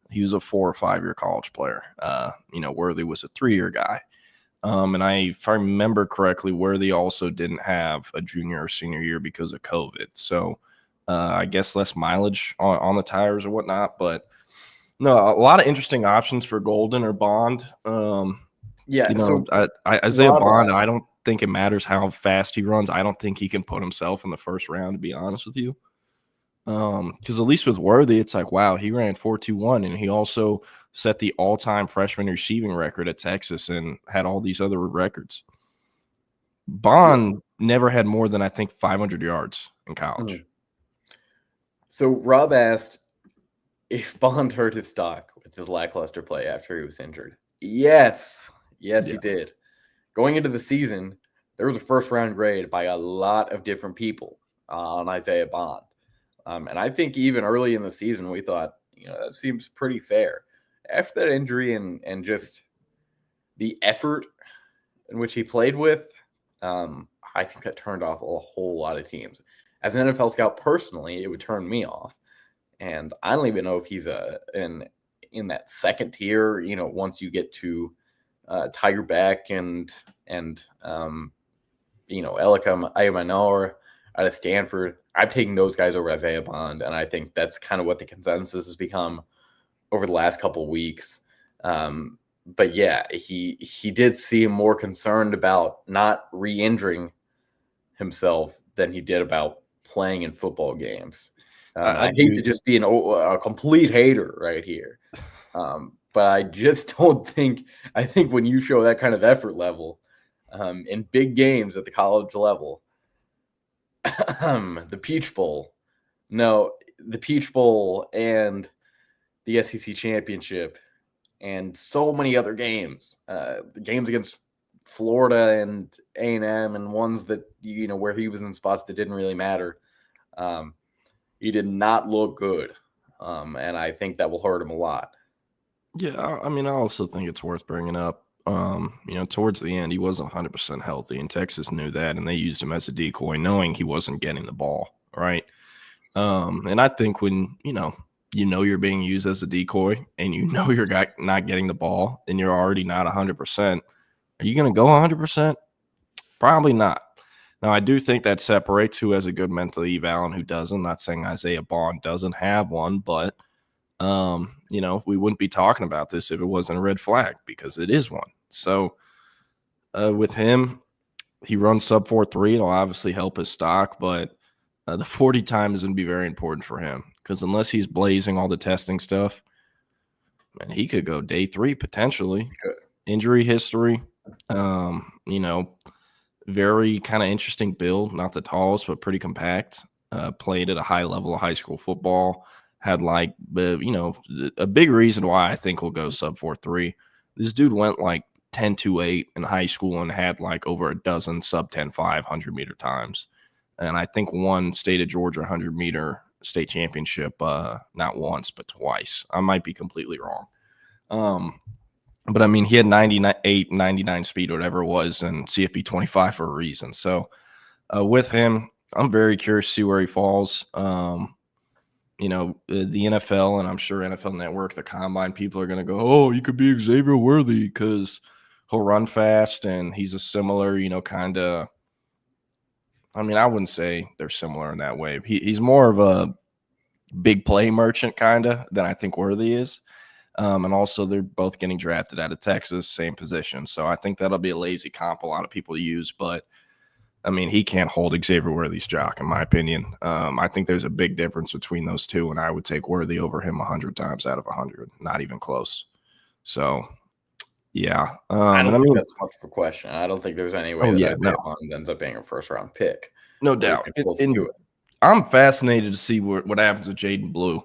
He was a 4 or 5 year college player. Worthy was a 3-year guy. And if I remember correctly, Worthy also didn't have a junior or senior year because of COVID. So I guess less mileage on the tires or whatnot. But no, a lot of interesting options for Golden or Bond. Isaiah Bond, I don't think it matters how fast he runs. I don't think he can put himself in the first round, to be honest with you. Because at least with Worthy, it's like, wow, he ran 4.21, and he also set the all-time freshman receiving record at Texas and had all these other records. Bond never had more than, I think, 500 yards in college. So Rob asked if Bond hurt his stock with his lackluster play after he was injured. Yes, he did. Going into the season, there was a first-round grade by a lot of different people on Isaiah Bond. And I think even early in the season, we thought, that seems pretty fair. After that injury and just the effort in which he played with, I think that turned off a whole lot of teams. As an NFL scout, personally, it would turn me off. And I don't even know if he's in that second tier, once you get to Tiger Beck and Elika Ayamanor out of Stanford. I'm taking those guys over Isaiah Bond, and I think that's kind of what the consensus has become over the last couple of weeks. But yeah, he did seem more concerned about not re-injuring himself than he did about playing in football games. I hate to just be a complete hater right here. But I just don't think – I think when you show that kind of effort level in big games at the college level, the Peach Bowl and the SEC Championship and so many other games, the games against Florida and A&M and ones that, where he was in spots that didn't really matter, he did not look good. And I think that will hurt him a lot. Yeah, I also think it's worth bringing up. Towards the end, he wasn't 100% healthy, and Texas knew that, and they used him as a decoy, knowing he wasn't getting the ball, right? And I think when, you're being used as a decoy, and you're not getting the ball, and you're already not 100%, are you going to go 100%? Probably not. Now, I do think that separates who has a good mental eval and who doesn't. I'm not saying Isaiah Bond doesn't have one, but we wouldn't be talking about this if it wasn't a red flag, because it is one. So with him, he runs sub 4.3. It'll obviously help his stock, but the 40 time is going to be very important for him, because unless he's blazing all the testing stuff, man, he could go day 3 potentially. Injury history, very kind of interesting build, not the tallest, but pretty compact. Played at a high level of high school football. Had a big reason why I think he'll go sub 4.3. This dude went 10.28 in high school and had over a dozen sub 10.5 100-meter times. And I think won state of Georgia 100-meter state championship not once but twice. I might be completely wrong. But he had 98, 99 speed, whatever it was, and CFP 25 for a reason. So with him, I'm very curious to see where he falls. The NFL, and I'm sure NFL Network, the Combine people are going to go, oh, you could be Xavier Worthy because he'll run fast and he's a similar, kind of – I wouldn't say they're similar in that way. He's more of a big play merchant kind of than I think Worthy is. And also they're both getting drafted out of Texas, same position. So I think that'll be a lazy comp a lot of people use. But, he can't hold Xavier Worthy's jock, in my opinion. I think there's a big difference between those two, and I would take Worthy over him 100 times out of 100, not even close. So, yeah. I don't think that's much of a question. I don't think there's any way that ends up being a first-round pick. No doubt. I'm fascinated to see what happens with Jaden Blue.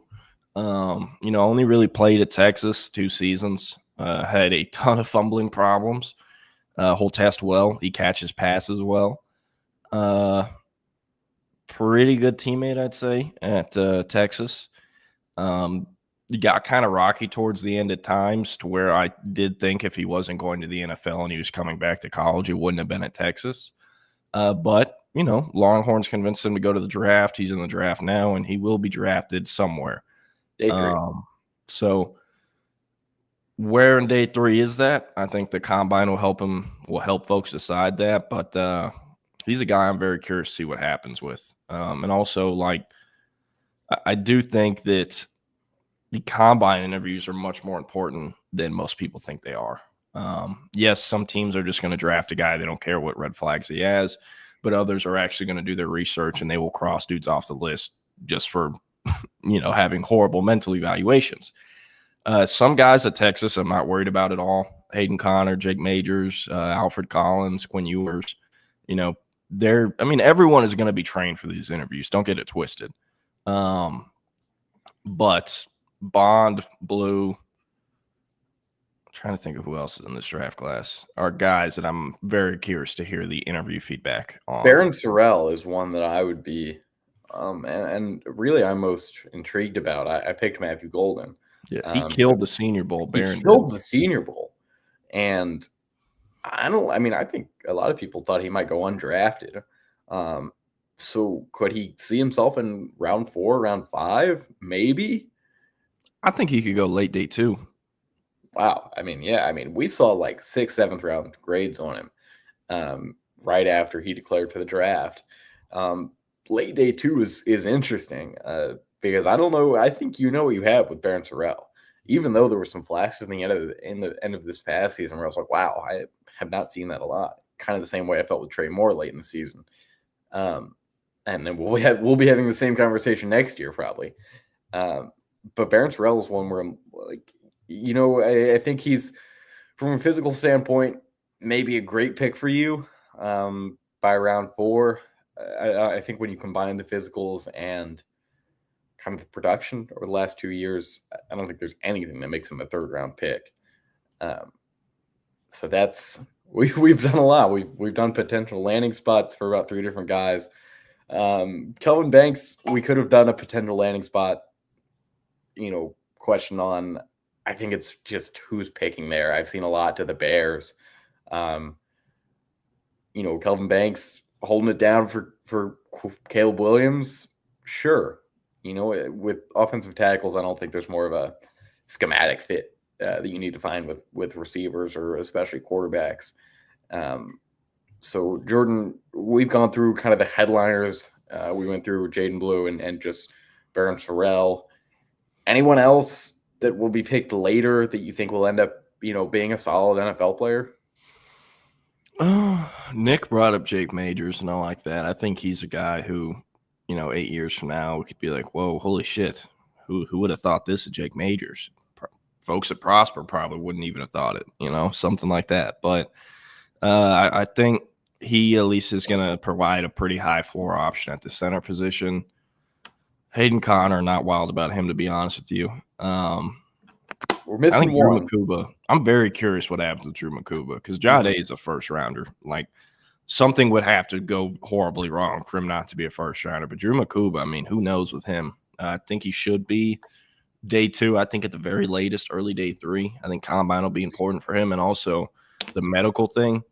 Only really played at Texas 2 seasons, had a ton of fumbling problems. He'll test well. He catches passes well. Pretty good teammate, I'd say, at Texas. He got kind of rocky towards the end at times, to where I did think if he wasn't going to the NFL and he was coming back to college, he wouldn't have been at Texas. But, Longhorns convinced him to go to the draft. He's in the draft now, and he will be drafted somewhere. Day 3. So where in day 3 is that? I think the combine will help folks decide that. But he's a guy I'm very curious to see what happens with. And also, I do think that the combine interviews are much more important than most people think they are. Yes, some teams are just going to draft a guy. They don't care what red flags he has, but others are actually going to do their research, and they will cross dudes off the list just for, having horrible mental evaluations. Some guys at Texas I'm not worried about at all. Hayden Conner, Jake Majors, Alfred Collins, Quinn Ewers, everyone is going to be trained for these interviews. Don't get it twisted. But Bond, Blue, I'm trying to think of who else is in this draft class, are guys that I'm very curious to hear the interview feedback on. Barron Sorrell is one that I would be, and really I'm most intrigued about. I picked Matthew Golden. Yeah, he killed the Senior Bowl. Barron killed the Senior Bowl, and I think a lot of people thought he might go undrafted. So could he see himself in round 4, round 5, maybe? I think he could go late day 2. Wow. We saw 6th, 7th round grades on him right after he declared for the draft. Late day 2 is interesting because I don't know. I think what you have with Barron Sorrell, even though there were some flashes in the end of this past season where I was like, wow, I have not seen that a lot. Kind of the same way I felt with Trey Moore late in the season. And then we'll be having the same conversation next year probably. But Barron Sorrell is one where I'm I think he's, from a physical standpoint, maybe a great pick for you by round 4. I think when you combine the physicals and kind of the production over the last 2 years, I don't think there's anything that makes him a 3rd round pick. So we've done a lot. We've done potential landing spots for about 3 different guys. Kelvin Banks, we could have done a potential landing spot, question on. I think it's just who's picking there. I've seen a lot to the Bears. Kelvin Banks holding it down for Caleb Williams. Sure. With offensive tackles, I don't think there's more of a schematic fit that you need to find with receivers or especially quarterbacks. So Jordan, we've gone through kind of the headliners. We went through Jaden Blue and just Barron Sorrell. Anyone else that will be picked later that you think will end up, being a solid NFL player? Nick brought up Jake Majors, and I like that. I think he's a guy who, 8 years from now, we could be like, whoa, holy shit. Who would have thought this of Jake Majors? Folks at Prosper probably wouldn't even have thought it, something like that. But I think he at least is going to provide a pretty high floor option at the center position. Hayden Conner, not wild about him, to be honest with you. We're missing one. Drew Makuba. I'm very curious what happens with Drew Makuba because Jade is a first rounder. Something would have to go horribly wrong for him not to be a first rounder. But Drew Makuba, who knows with him? I think he should be day 2. I think at the very latest, early day 3. I think combine will be important for him. And also the medical thing.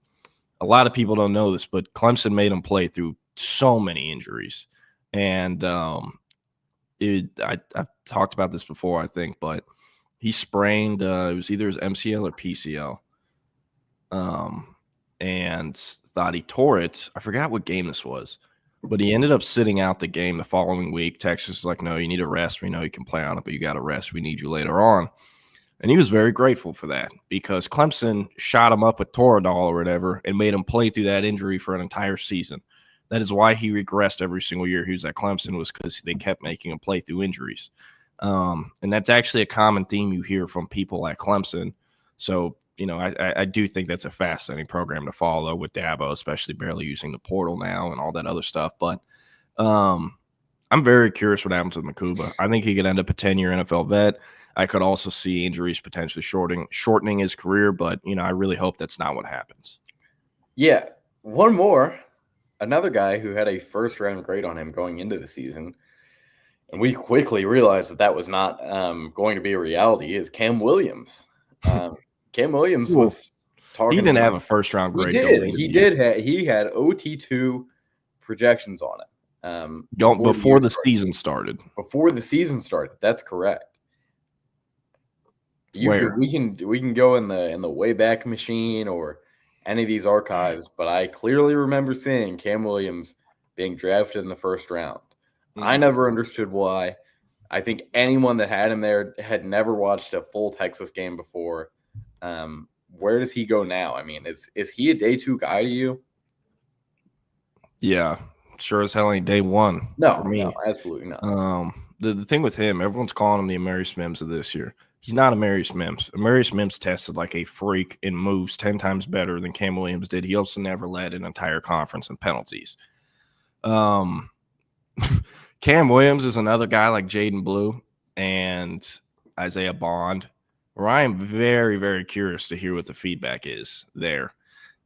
A lot of people don't know this, but Clemson made him play through so many injuries. And I've talked about this before, I think, but he sprained, it was either his MCL or PCL, and thought he tore it. I forgot what game this was, but he ended up sitting out the game the following week. Texas was like, no, you need a rest. We know you can play on it, but you got to rest. We need you later on. And he was very grateful for that because Clemson shot him up with Toradol or whatever and made him play through that injury for an entire season. That is why he regressed every single year he was at Clemson, was because they kept making him play through injuries. And that's actually a common theme you hear from people at Clemson. So, I do think that's a fascinating program to follow with Dabo, especially barely using the portal now and all that other stuff. But I'm very curious what happens with Makuba. I think he could end up a 10-year NFL vet. I could also see injuries potentially shortening his career, but, I really hope that's not what happens. Yeah, one more. Another guy who had a first-round grade on him going into the season, and we quickly realized that was not going to be a reality, is Cam Williams. Cam Williams was talking. He didn't have a first-round grade. He had OT2 projections on it. Before the season started. Before the season started, that's correct. We can go in the Wayback Machine or any of these archives, but I clearly remember seeing Cam Williams being drafted in the first round. I never understood why. I think anyone that had him there had never watched a full Texas game before. Where does he go now? I mean, is he a day 2 guy to you? Yeah, sure as hell ain't day 1. No, for me. No, absolutely not. The thing with him, everyone's calling him the Amarius Mims of this year. He's not Amarius Mims. Amarius Mims tested like a freak and moves 10 times better than Cam Williams did. He also never led an entire conference in penalties. Cam Williams is another guy like Jaden Blue and Isaiah Bond, where I am very, very curious to hear what the feedback is there.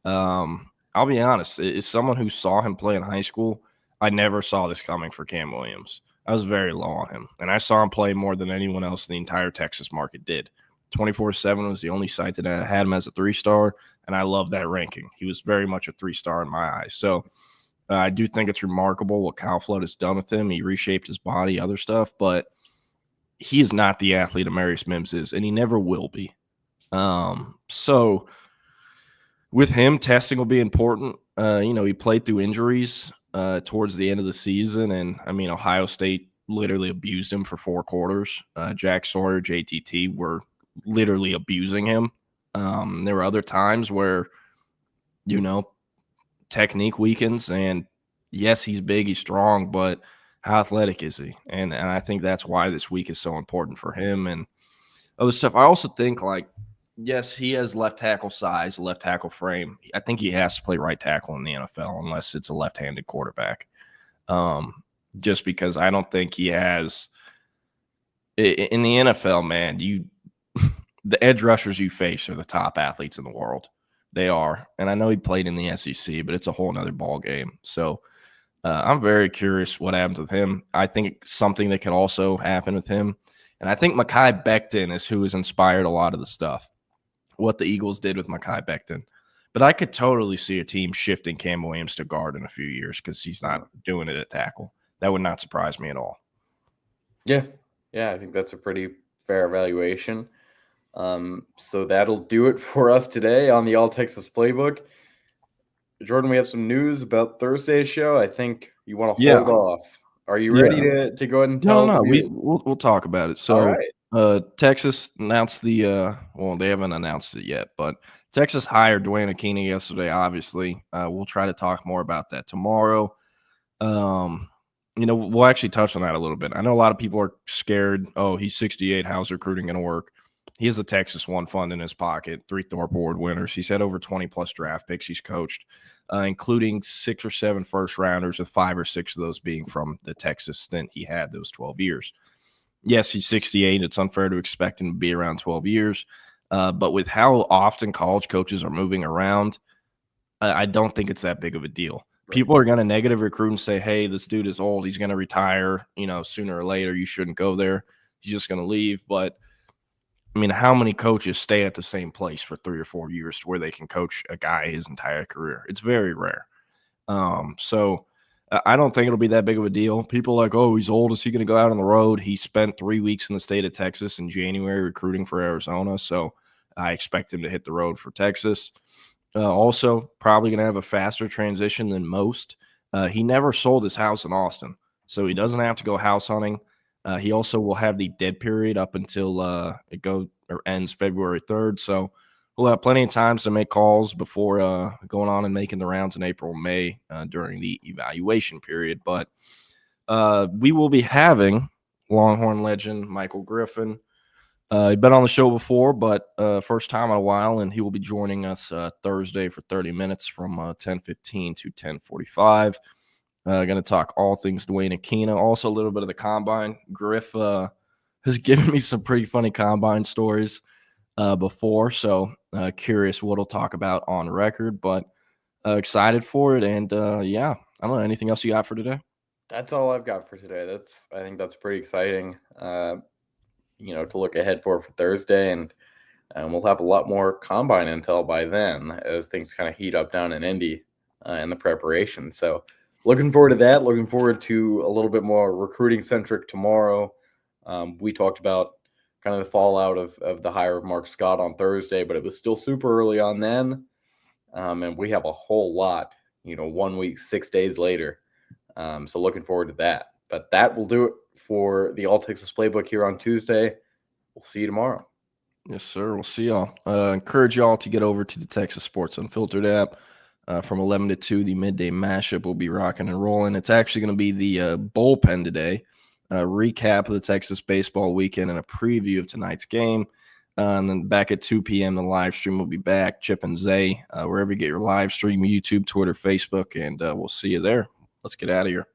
I'll be honest, as someone who saw him play in high school, I never saw this coming for Cam Williams. I was very low on him, and I saw him play more than anyone else in the entire Texas market did. 24/7 was the only site that had him as a 3-star, and I love that ranking. He was very much a 3-star in my eyes. So I do think it's remarkable what Kyle Flood has done with him. He reshaped his body, other stuff, but he is not the athlete Amarius Mims is, and he never will be. So with him, testing will be important. He played through injuries towards the end of the season, and I mean, Ohio State literally abused him for 4 quarters. Jack Sawyer, JTT were literally abusing him. There were other times where, technique weakens, and yes, he's big, he's strong, but how athletic is he? And I think that's why this week is so important for him and other stuff. I also think, yes, he has left tackle size, left tackle frame. I think he has to play right tackle in the NFL unless it's a left-handed quarterback. Just because I don't think he has – in the NFL, man, the edge rushers you face are the top athletes in the world. They are. And I know he played in the SEC, but it's a whole nother ball game. So I'm very curious what happens with him. I think something that could also happen with him, and I think Mekhi Becton is who has inspired a lot of the stuff, what the Eagles did with Mekhi Becton. But I could totally see a team shifting Cam Williams to guard in a few years because he's not doing it at tackle. That would not surprise me at all. Yeah, I think that's a pretty fair evaluation. So that'll do it for us today on the All Texas Playbook. Jordan, we have some news about Thursday's show. I think you want to hold off. Are you ready to go ahead and tell? No, we'll talk about it. So, all right. Texas announced they haven't announced it yet, but Texas hired Duane Akina yesterday, obviously. We'll try to talk more about that tomorrow. We'll actually touch on that a little bit. I know a lot of people are scared. Oh, he's 68. How's recruiting going to work? He has a Texas One fund in his pocket, 3 Thorpe Award winners. He's had over 20-plus draft picks he's coached, including 6 or 7 first-rounders, with 5 or 6 of those being from the Texas stint he had those 12 years. Yes, he's 68. It's unfair to expect him to be around 12 years. But with how often college coaches are moving around, I don't think it's that big of a deal. Right. People are going to negative recruit and say, hey, this dude is old. He's going to retire, sooner or later. You shouldn't go there. He's just going to leave. But I mean, how many coaches stay at the same place for 3 or 4 years to where they can coach a guy his entire career? It's very rare. So I don't think it'll be that big of a deal. People are like, oh, he's old. Is he going to go out on the road? He spent 3 weeks in the state of Texas in January recruiting for Arizona. So I expect him to hit the road for Texas. Also, probably going to have a faster transition than most. He never sold his house in Austin, so he doesn't have to go house hunting. He also will have the dead period up until it ends February 3rd. So we'll have plenty of times to make calls before going on and making the rounds in April, May during the evaluation period. But we will be having Longhorn legend Michael Griffin. He's been on the show before, but first time in a while, and he will be joining us Thursday for 30 minutes from 10:15 to 10:45. Going to talk all things Duane Akina, also a little bit of the combine. Griff has given me some pretty funny combine stories before, so curious what he'll talk about on record. But excited for it. And yeah, I don't know, anything else you got for today? That's all I've got for today. I think that's pretty exciting, to look ahead for Thursday, and we'll have a lot more combine intel by then as things kind of heat up down in Indy and the preparation. So looking forward to that. Looking forward to a little bit more recruiting centric tomorrow. We talked about kind of the fallout of the hire of Mark Scott on Thursday, but it was still super early on then. And we have a whole lot, 1 week, 6 days later. So looking forward to that. But that will do it for the All Texas Playbook here on Tuesday. We'll see you tomorrow. Yes, sir. We'll see y'all. Encourage y'all to get over to the Texas Sports Unfiltered app. From 11 to 2, the midday mashup will be rocking and rolling. It's actually going to be the bullpen today. Recap of the Texas baseball weekend and a preview of tonight's game. And then back at 2 p.m., the live stream will be back. Chip and Zay, wherever you get your live stream, YouTube, Twitter, Facebook, and we'll see you there. Let's get out of here.